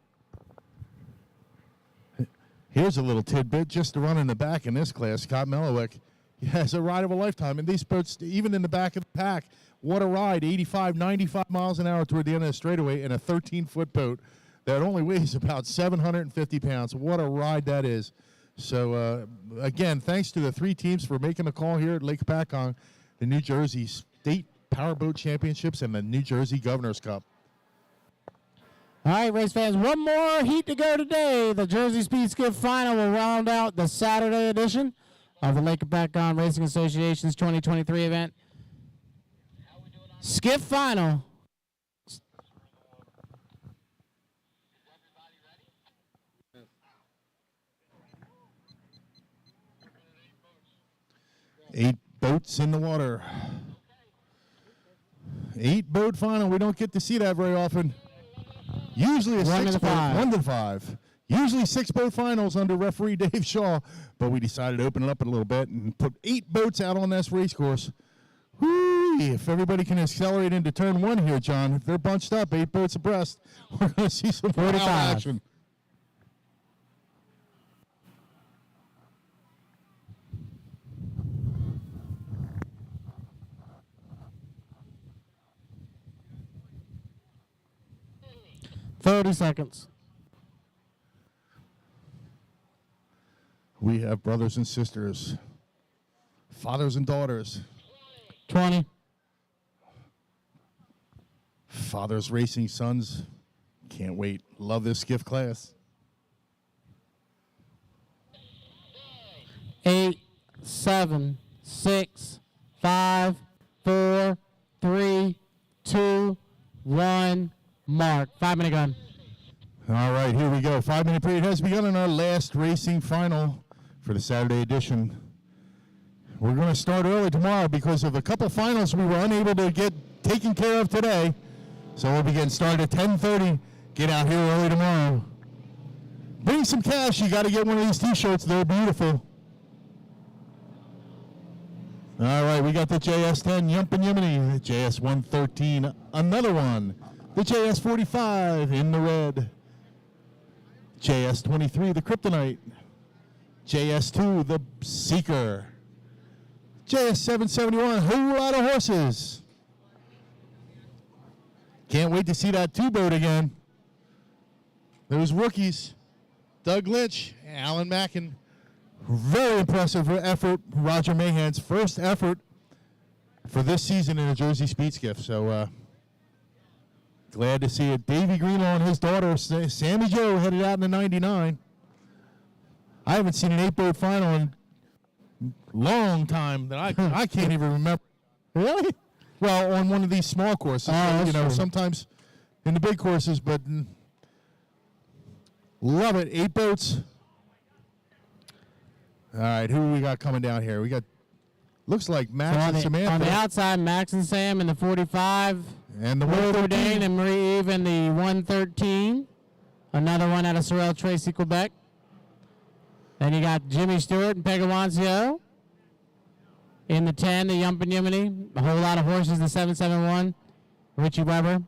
Here's a little tidbit just to run in the back in this class. Scott Melwick has a ride of a lifetime. And these boats, even in the back of the pack, what a ride, 85, 95 miles an hour toward the end of the straightaway in a 13-foot boat that only weighs about 750 pounds. What a ride that is. So, again, thanks to the 3 teams for making the call here at Lake Hopatcong, the New Jersey State Powerboat Championships and the New Jersey Governor's Cup. All right, race fans, one more heat to go today. The Jersey Speed Skiff Final will round out the Saturday edition of the Lake Hopatcong Racing Association's 2023 event. Skiff Final. Eight boats in the water. 8-boat final. We don't get to see that very often. Usually a 6-boat, 1 to 5. Usually 6-boat finals under referee Dave Shaw, but we decided to open it up a little bit and put 8 boats out on this race course. Whoo! If everybody can accelerate into turn 1 here, John, if they're bunched up, 8 boats abreast, we're going to see some 45 action. Seconds. We have brothers and sisters, fathers and daughters. 20. Fathers racing sons. Can't wait. Love this skiff class. 8, 7, 6, 5, 4, 3, 2, 1. Mark. 5-minute gun. All right, here we go. 5-minute period has begun in our last racing final for the Saturday edition. We're going to start early tomorrow because of a couple finals we were unable to get taken care of today. So we'll be getting started at 10:30. Get out here early tomorrow. Bring some cash. You got to get one of these T-shirts. They're beautiful. All right, we got the JS10 Yumpin' Yiminy, the JS113, another one. The JS45 in the red. JS23, the Kryptonite. JS2, the Seeker. JS771, whole lot of horses. Can't wait to see that 2-boat again. Those rookies, Doug Lynch, Alan Mackin. Very impressive effort. Roger Mahan's first effort for this season in a Jersey Speed Skiff. So, glad to see it. Davey Greenlaw and his daughter, Sammy Jo, headed out in the 99. I haven't seen an 8-boat final in a long time that I can't even remember. Really? Well, on one of these small courses. True. Sometimes in the big courses, but love it. 8 boats. All right, who we got coming down here? We got, looks like Max and Samantha. On the outside, Max and Sam in the 45. And the Will 113. Bourdain and Marie Eve in the 113. Another one out of Sorrel Tracy, Quebec. Then you got Jimmy Stewart and Pegawancio. In the 10, the Yumpin' Yiminy. A whole lot of horses, the 771. Richie Weber.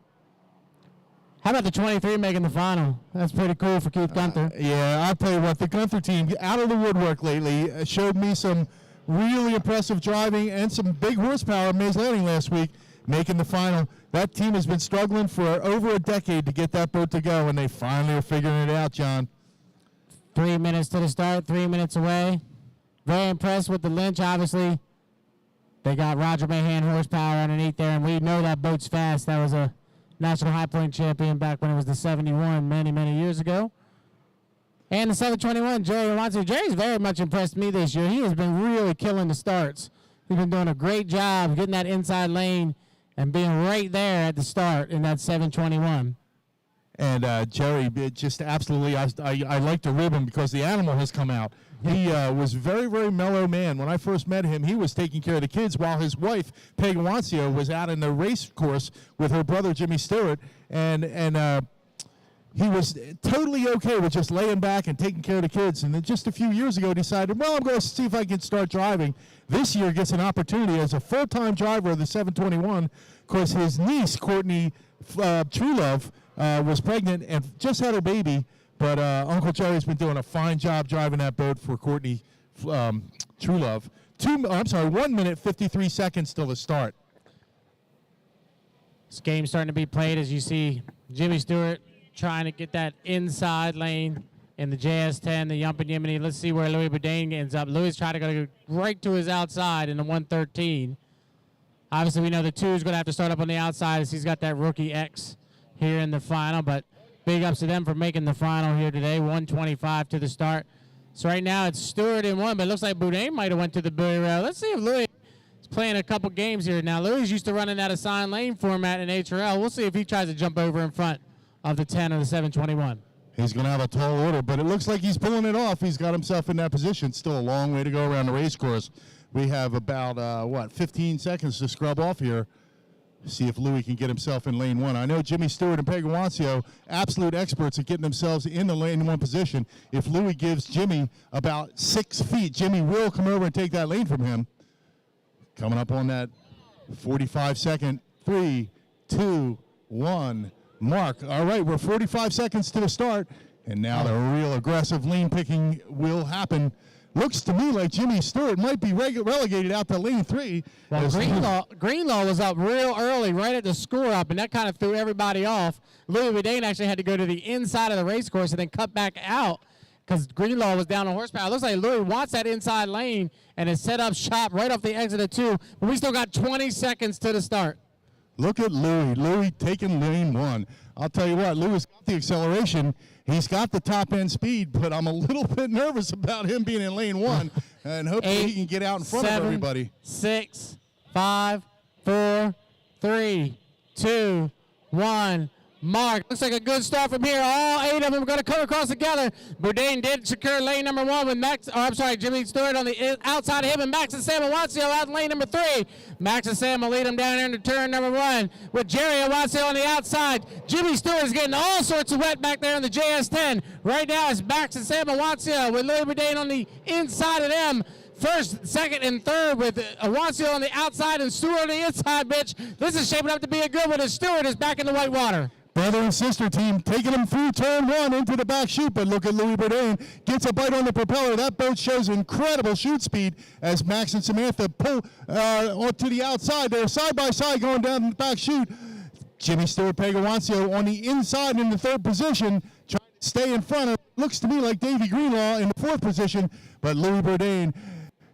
How about the 23 making the final? That's pretty cool for Keith Gunther. Yeah, I'll tell you what, the Gunther team, out of the woodwork lately, showed me some really impressive driving and some big horsepower at Mays Landing last week, making the final. That team has been struggling for over a decade to get that boat to go, and they finally are figuring it out, John. 3 minutes to the start, 3 minutes away. Very impressed with the Lynch, obviously. They got Roger Mahan horsepower underneath there, and we know that boat's fast. That was a National High Point champion back when it was the 71 many, many years ago. And the 721, Jerry Alonso. Jerry's very much impressed me this year. He has been really killing the starts. He's been doing a great job getting that inside lane and being right there at the start in that 721. And Jerry, just absolutely, I like to rib him because the animal has come out. He was very, very mellow man. When I first met him, he was taking care of the kids while his wife, Peg Wancio, was out in the race course with her brother, Jimmy Stewart. And he was totally okay with just laying back and taking care of the kids. And then just a few years ago decided, well, I'm going to see if I can start driving. This year gets an opportunity as a full-time driver of the 721 because his niece, Courtney Truelove, was pregnant and just had her baby. But Uncle Jerry's been doing a fine job driving that boat for Courtney Truelove. 1 minute, 53 seconds till the start. This game's starting to be played as you see Jimmy Stewart trying to get that inside lane in the JS10, the Yumpin' Yiminy. Let's see where Louis Bourdain ends up. Louis trying to go right to his outside in the 113. Obviously, we know the 2 is going to have to start up on the outside as he's got that rookie X here in the final, but big ups to them for making the final here today, 125 to the start. So right now it's Stewart in 1, but it looks like Boudin might have went to the buoy rail. Let's see if Louis is playing a couple games here. Now, Louis used to running that assigned lane format in HRL. We'll see if he tries to jump over in front of the 10 or the 721. He's going to have a tall order, but it looks like he's pulling it off. He's got himself in that position. Still a long way to go around the race course. We have about, 15 seconds to scrub off here. See if Louis can get himself in lane 1. I know Jimmy Stewart and Pegawancio, absolute experts at getting themselves in the lane 1 position. If Louis gives Jimmy about 6 feet, Jimmy will come over and take that lane from him. Coming up on that 45-second, 3, 2, 1 mark. All right, we're 45 seconds to the start, and now the real aggressive lane picking will happen. Looks to me like Jimmy Stewart might be relegated out to lane 3. Well, Greenlaw was up real early, right at the score up, and that kind of threw everybody off. Louis Boudin actually had to go to the inside of the race course and then cut back out because Greenlaw was down on horsepower. It looks like Louis wants that inside lane and is set up shop right off the exit of 2, but we still got 20 seconds to the start. Look at Louis. Louis taking lane 1. I'll tell you what, Louis got the acceleration. He's got the top-end speed, but I'm a little bit nervous about him being in lane 1, and hopefully 8, he can get out in front 7, of everybody. 6, 5, 4, 3, 2, 1. Mark. Looks like a good start from here. All 8 of them are going to come across together. Boudin did secure lane number 1 with Jimmy Stewart on the outside of him, and Max and Sam Awancio out in lane number 3. Max and Sam will lead him down into turn number 1 with Jerry Awancio on the outside. Jimmy Stewart is getting all sorts of wet back there in the JS10. Right now it's Max and Sam Awancio with Louis Boudin on the inside of them. First, second, and third with Awancio on the outside and Stewart on the inside, bitch. This is shaping up to be a good one as Stewart is back in the white water. Brother and sister team taking him through turn 1 into the back chute, but look at Louis Boudin. Gets a bite on the propeller. That boat shows incredible chute speed as Max and Samantha pull to the outside. They're side by side going down the back chute. Jimmy Stewart Pegawancio on the inside in the 3rd position, trying to stay in front of, looks to me like Davey Greenlaw in the 4th position, but Louis Boudin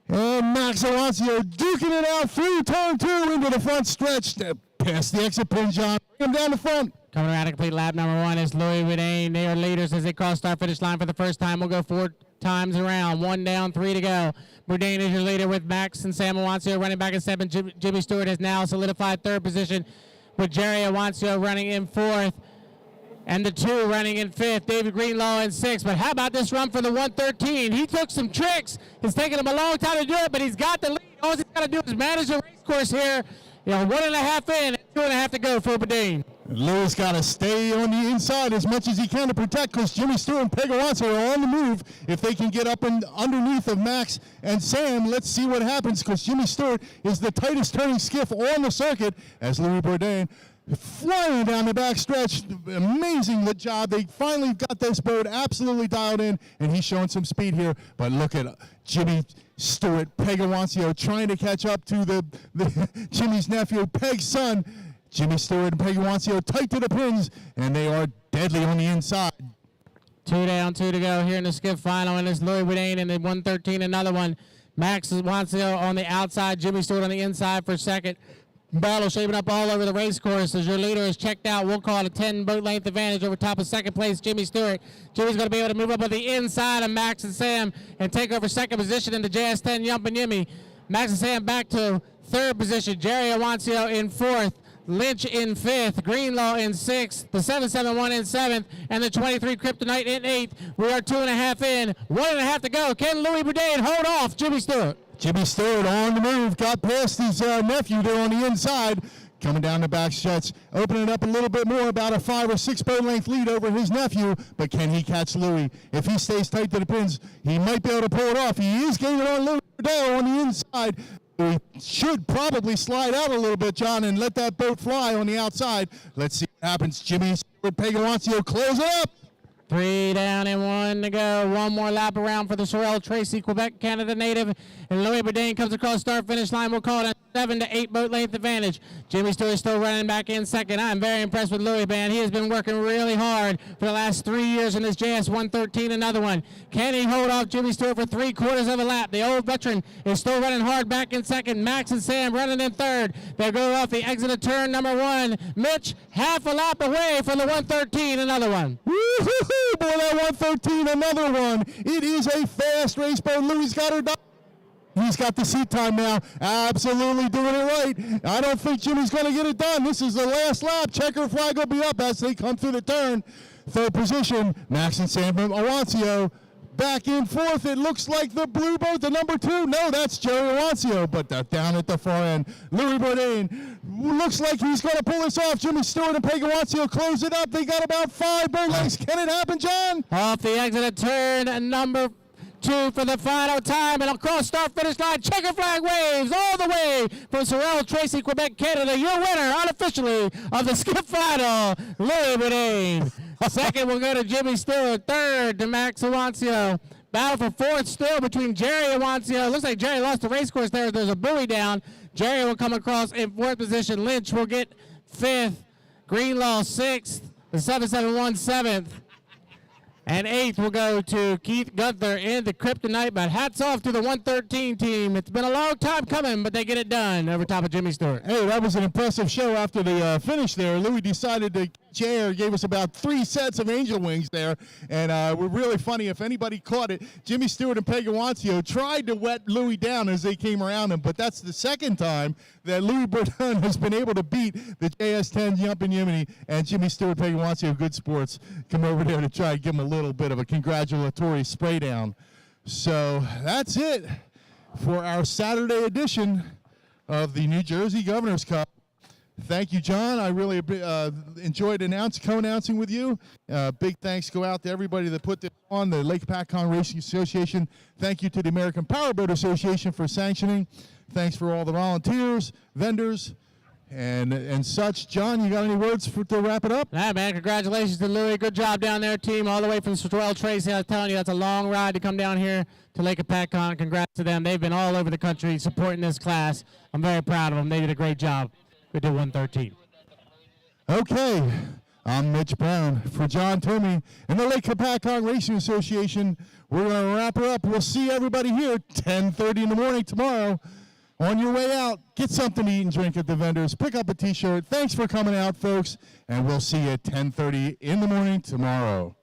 and Max Awancio duking it out through turn 2 into the front stretch. Past the exit pin, John. Bring him down the front. Coming around to complete lap number 1 is Louis Boudin. They are leaders as they cross start-finish line for the first time. We'll go 4 times around. 1 down, 3 to go. Boudin is your leader with Max and Sam Awancio running back in 7. Jimmy Stewart has now solidified 3rd position with Jerry Awancio running in 4th. And the 2 running in 5th. David Greenlaw in 6th. But how about this run for the 113? He took some tricks. It's taken him a long time to do it, but he's got the lead. All he's got to do is manage the race course here. 1.5 in, 2.5 to go for Boudin. Louis got to stay on the inside as much as he can to protect because Jimmy Stewart and Pegawancio are on the move. If they can get up and underneath of Max and Sam, let's see what happens because Jimmy Stewart is the tightest turning skiff on the circuit as Louis Boudin flying down the back stretch. Amazing the job. They finally got this boat absolutely dialed in, and he's showing some speed here. But look at Jimmy Stewart, Pegawancio trying to catch up to the Jimmy's nephew, Peg's son. Jimmy Stewart and Pegawancio tight to the pins, and they are deadly on the inside. 2 down, 2 to go here in the Skiff final, and it's Louis Boudin in the 113, another one. Max Awancio on the outside, Jimmy Stewart on the inside for second. Battle shaping up all over the race course as your leader is checked out. We'll call it a 10 boat length advantage over top of second place, Jimmy Stewart. Jimmy's going to be able to move up on the inside of Max and Sam and take over second position in the JS10 Yump and Yimmy. Max and Sam back to 3rd position. Jerry Awancio in 4th. Lynch in 5th, Greenlaw in 6th, the 771 in 7th, and the 23 Kryptonite in 8th. We are 2.5 in, 1.5 to go. Can Louis Boudin hold off Jimmy Stewart? Jimmy Stewart on the move, got past his nephew there on the inside, coming down the back stretch, opening up a little bit more, about a 5 or 6 boat length lead over his nephew, but can he catch Louis? If he stays tight to the pins, he might be able to pull it off. He is gaining on Louis Boudin on the inside. He should probably slide out a little bit, John, and let that boat fly on the outside. Let's see what happens. Jimmy Stewart, Pegawancio, close it up. 3 down and 1 to go. One more lap around for the Sorel Tracy, Quebec, Canada native. And Louis Bourdain comes across start-finish line. We'll call it a 7 to 8 boat length advantage. Jimmy Stewart still running back in second. I'm very impressed with Louis, man. He has been working really hard for the last 3 years in this JS 113. Another one. Can he hold off Jimmy Stewart for 3/4 of a lap? The old veteran is still running hard back in second. Max and Sam running in third. They go off the exit of turn number 1. Mitch, half a lap away from the 113. Another one. Woo-hoo-hoo! Boy, that 113, another one. It is a fast race, but Louis got her done. He's got the seat time now. Absolutely doing it right. I don't think Jimmy's going to get it done. This is the last lap. Checker flag will be up as they come through the turn. Third position, Max and Sam from Awancio. Back in fourth, it looks like the blue boat, the number 2. No, that's Jerry Awancio, but they're down at the far end. Louis Bourdain looks like he's going to pull this off. Jimmy Stewart and Peg Awancio close it up. They got about 5 boat lengths. Can it happen, John? Off the exit of turn number 2 for the final time, and across start-finish line, checker flag waves all the way from Sorel Tracy, Quebec, Canada. Your winner, unofficially, of the Skiff final, Louis Bourdain. Second will go to Jimmy Stewart. Third to Max Awancio. Battle for fourth still between Jerry Awancio. Looks like Jerry lost the race course there. There's a buoy down. Jerry will come across in fourth position. Lynch will get fifth. Greenlaw sixth. The 771 seventh. And eighth will go to Keith Gunther in the Kryptonite. But hats off to the 113 team. It's been a long time coming, but they get it done over top of Jimmy Stewart. Hey, that was an impressive show after the finish there. Louis decided to chair, gave us about 3 sets of angel wings there, and we're really funny. If anybody caught it, Jimmy Stewart and Peg Awancio tried to wet Louis down as they came around him, but that's the second time that Louis Bourdain has been able to beat the JS10 Jumpin' Yiminy, and Jimmy Stewart, Peg Awancio, good sports, come over there to try to give him a little bit of a congratulatory spray down. So that's it for our Saturday edition of the New Jersey Governor's Cup. Thank you, John. I really enjoyed co-announcing with you. Big thanks go out to everybody that put this on, the Lake Hopatcong Racing Association. Thank you to the American Powerboat Association for sanctioning. Thanks for all the volunteers, vendors, and such. John, you got any words to wrap it up? Nah, man, congratulations to Louis. Good job down there, team, all the way from Sorel Tracy. I was telling you, that's a long ride to come down here to Lake Hopatcong. Congrats to them. They've been all over the country supporting this class. I'm very proud of them. They did a great job. We did 113. Okay, I'm Mitch Brown for John Toomey and the Lake Hopatcong Racing Association. We're going to wrap her up. We'll see everybody here 10:30 in the morning tomorrow. On your way out, get something to eat and drink at the vendors. Pick up a T-shirt. Thanks for coming out, folks, and we'll see you at 10:30 in the morning tomorrow.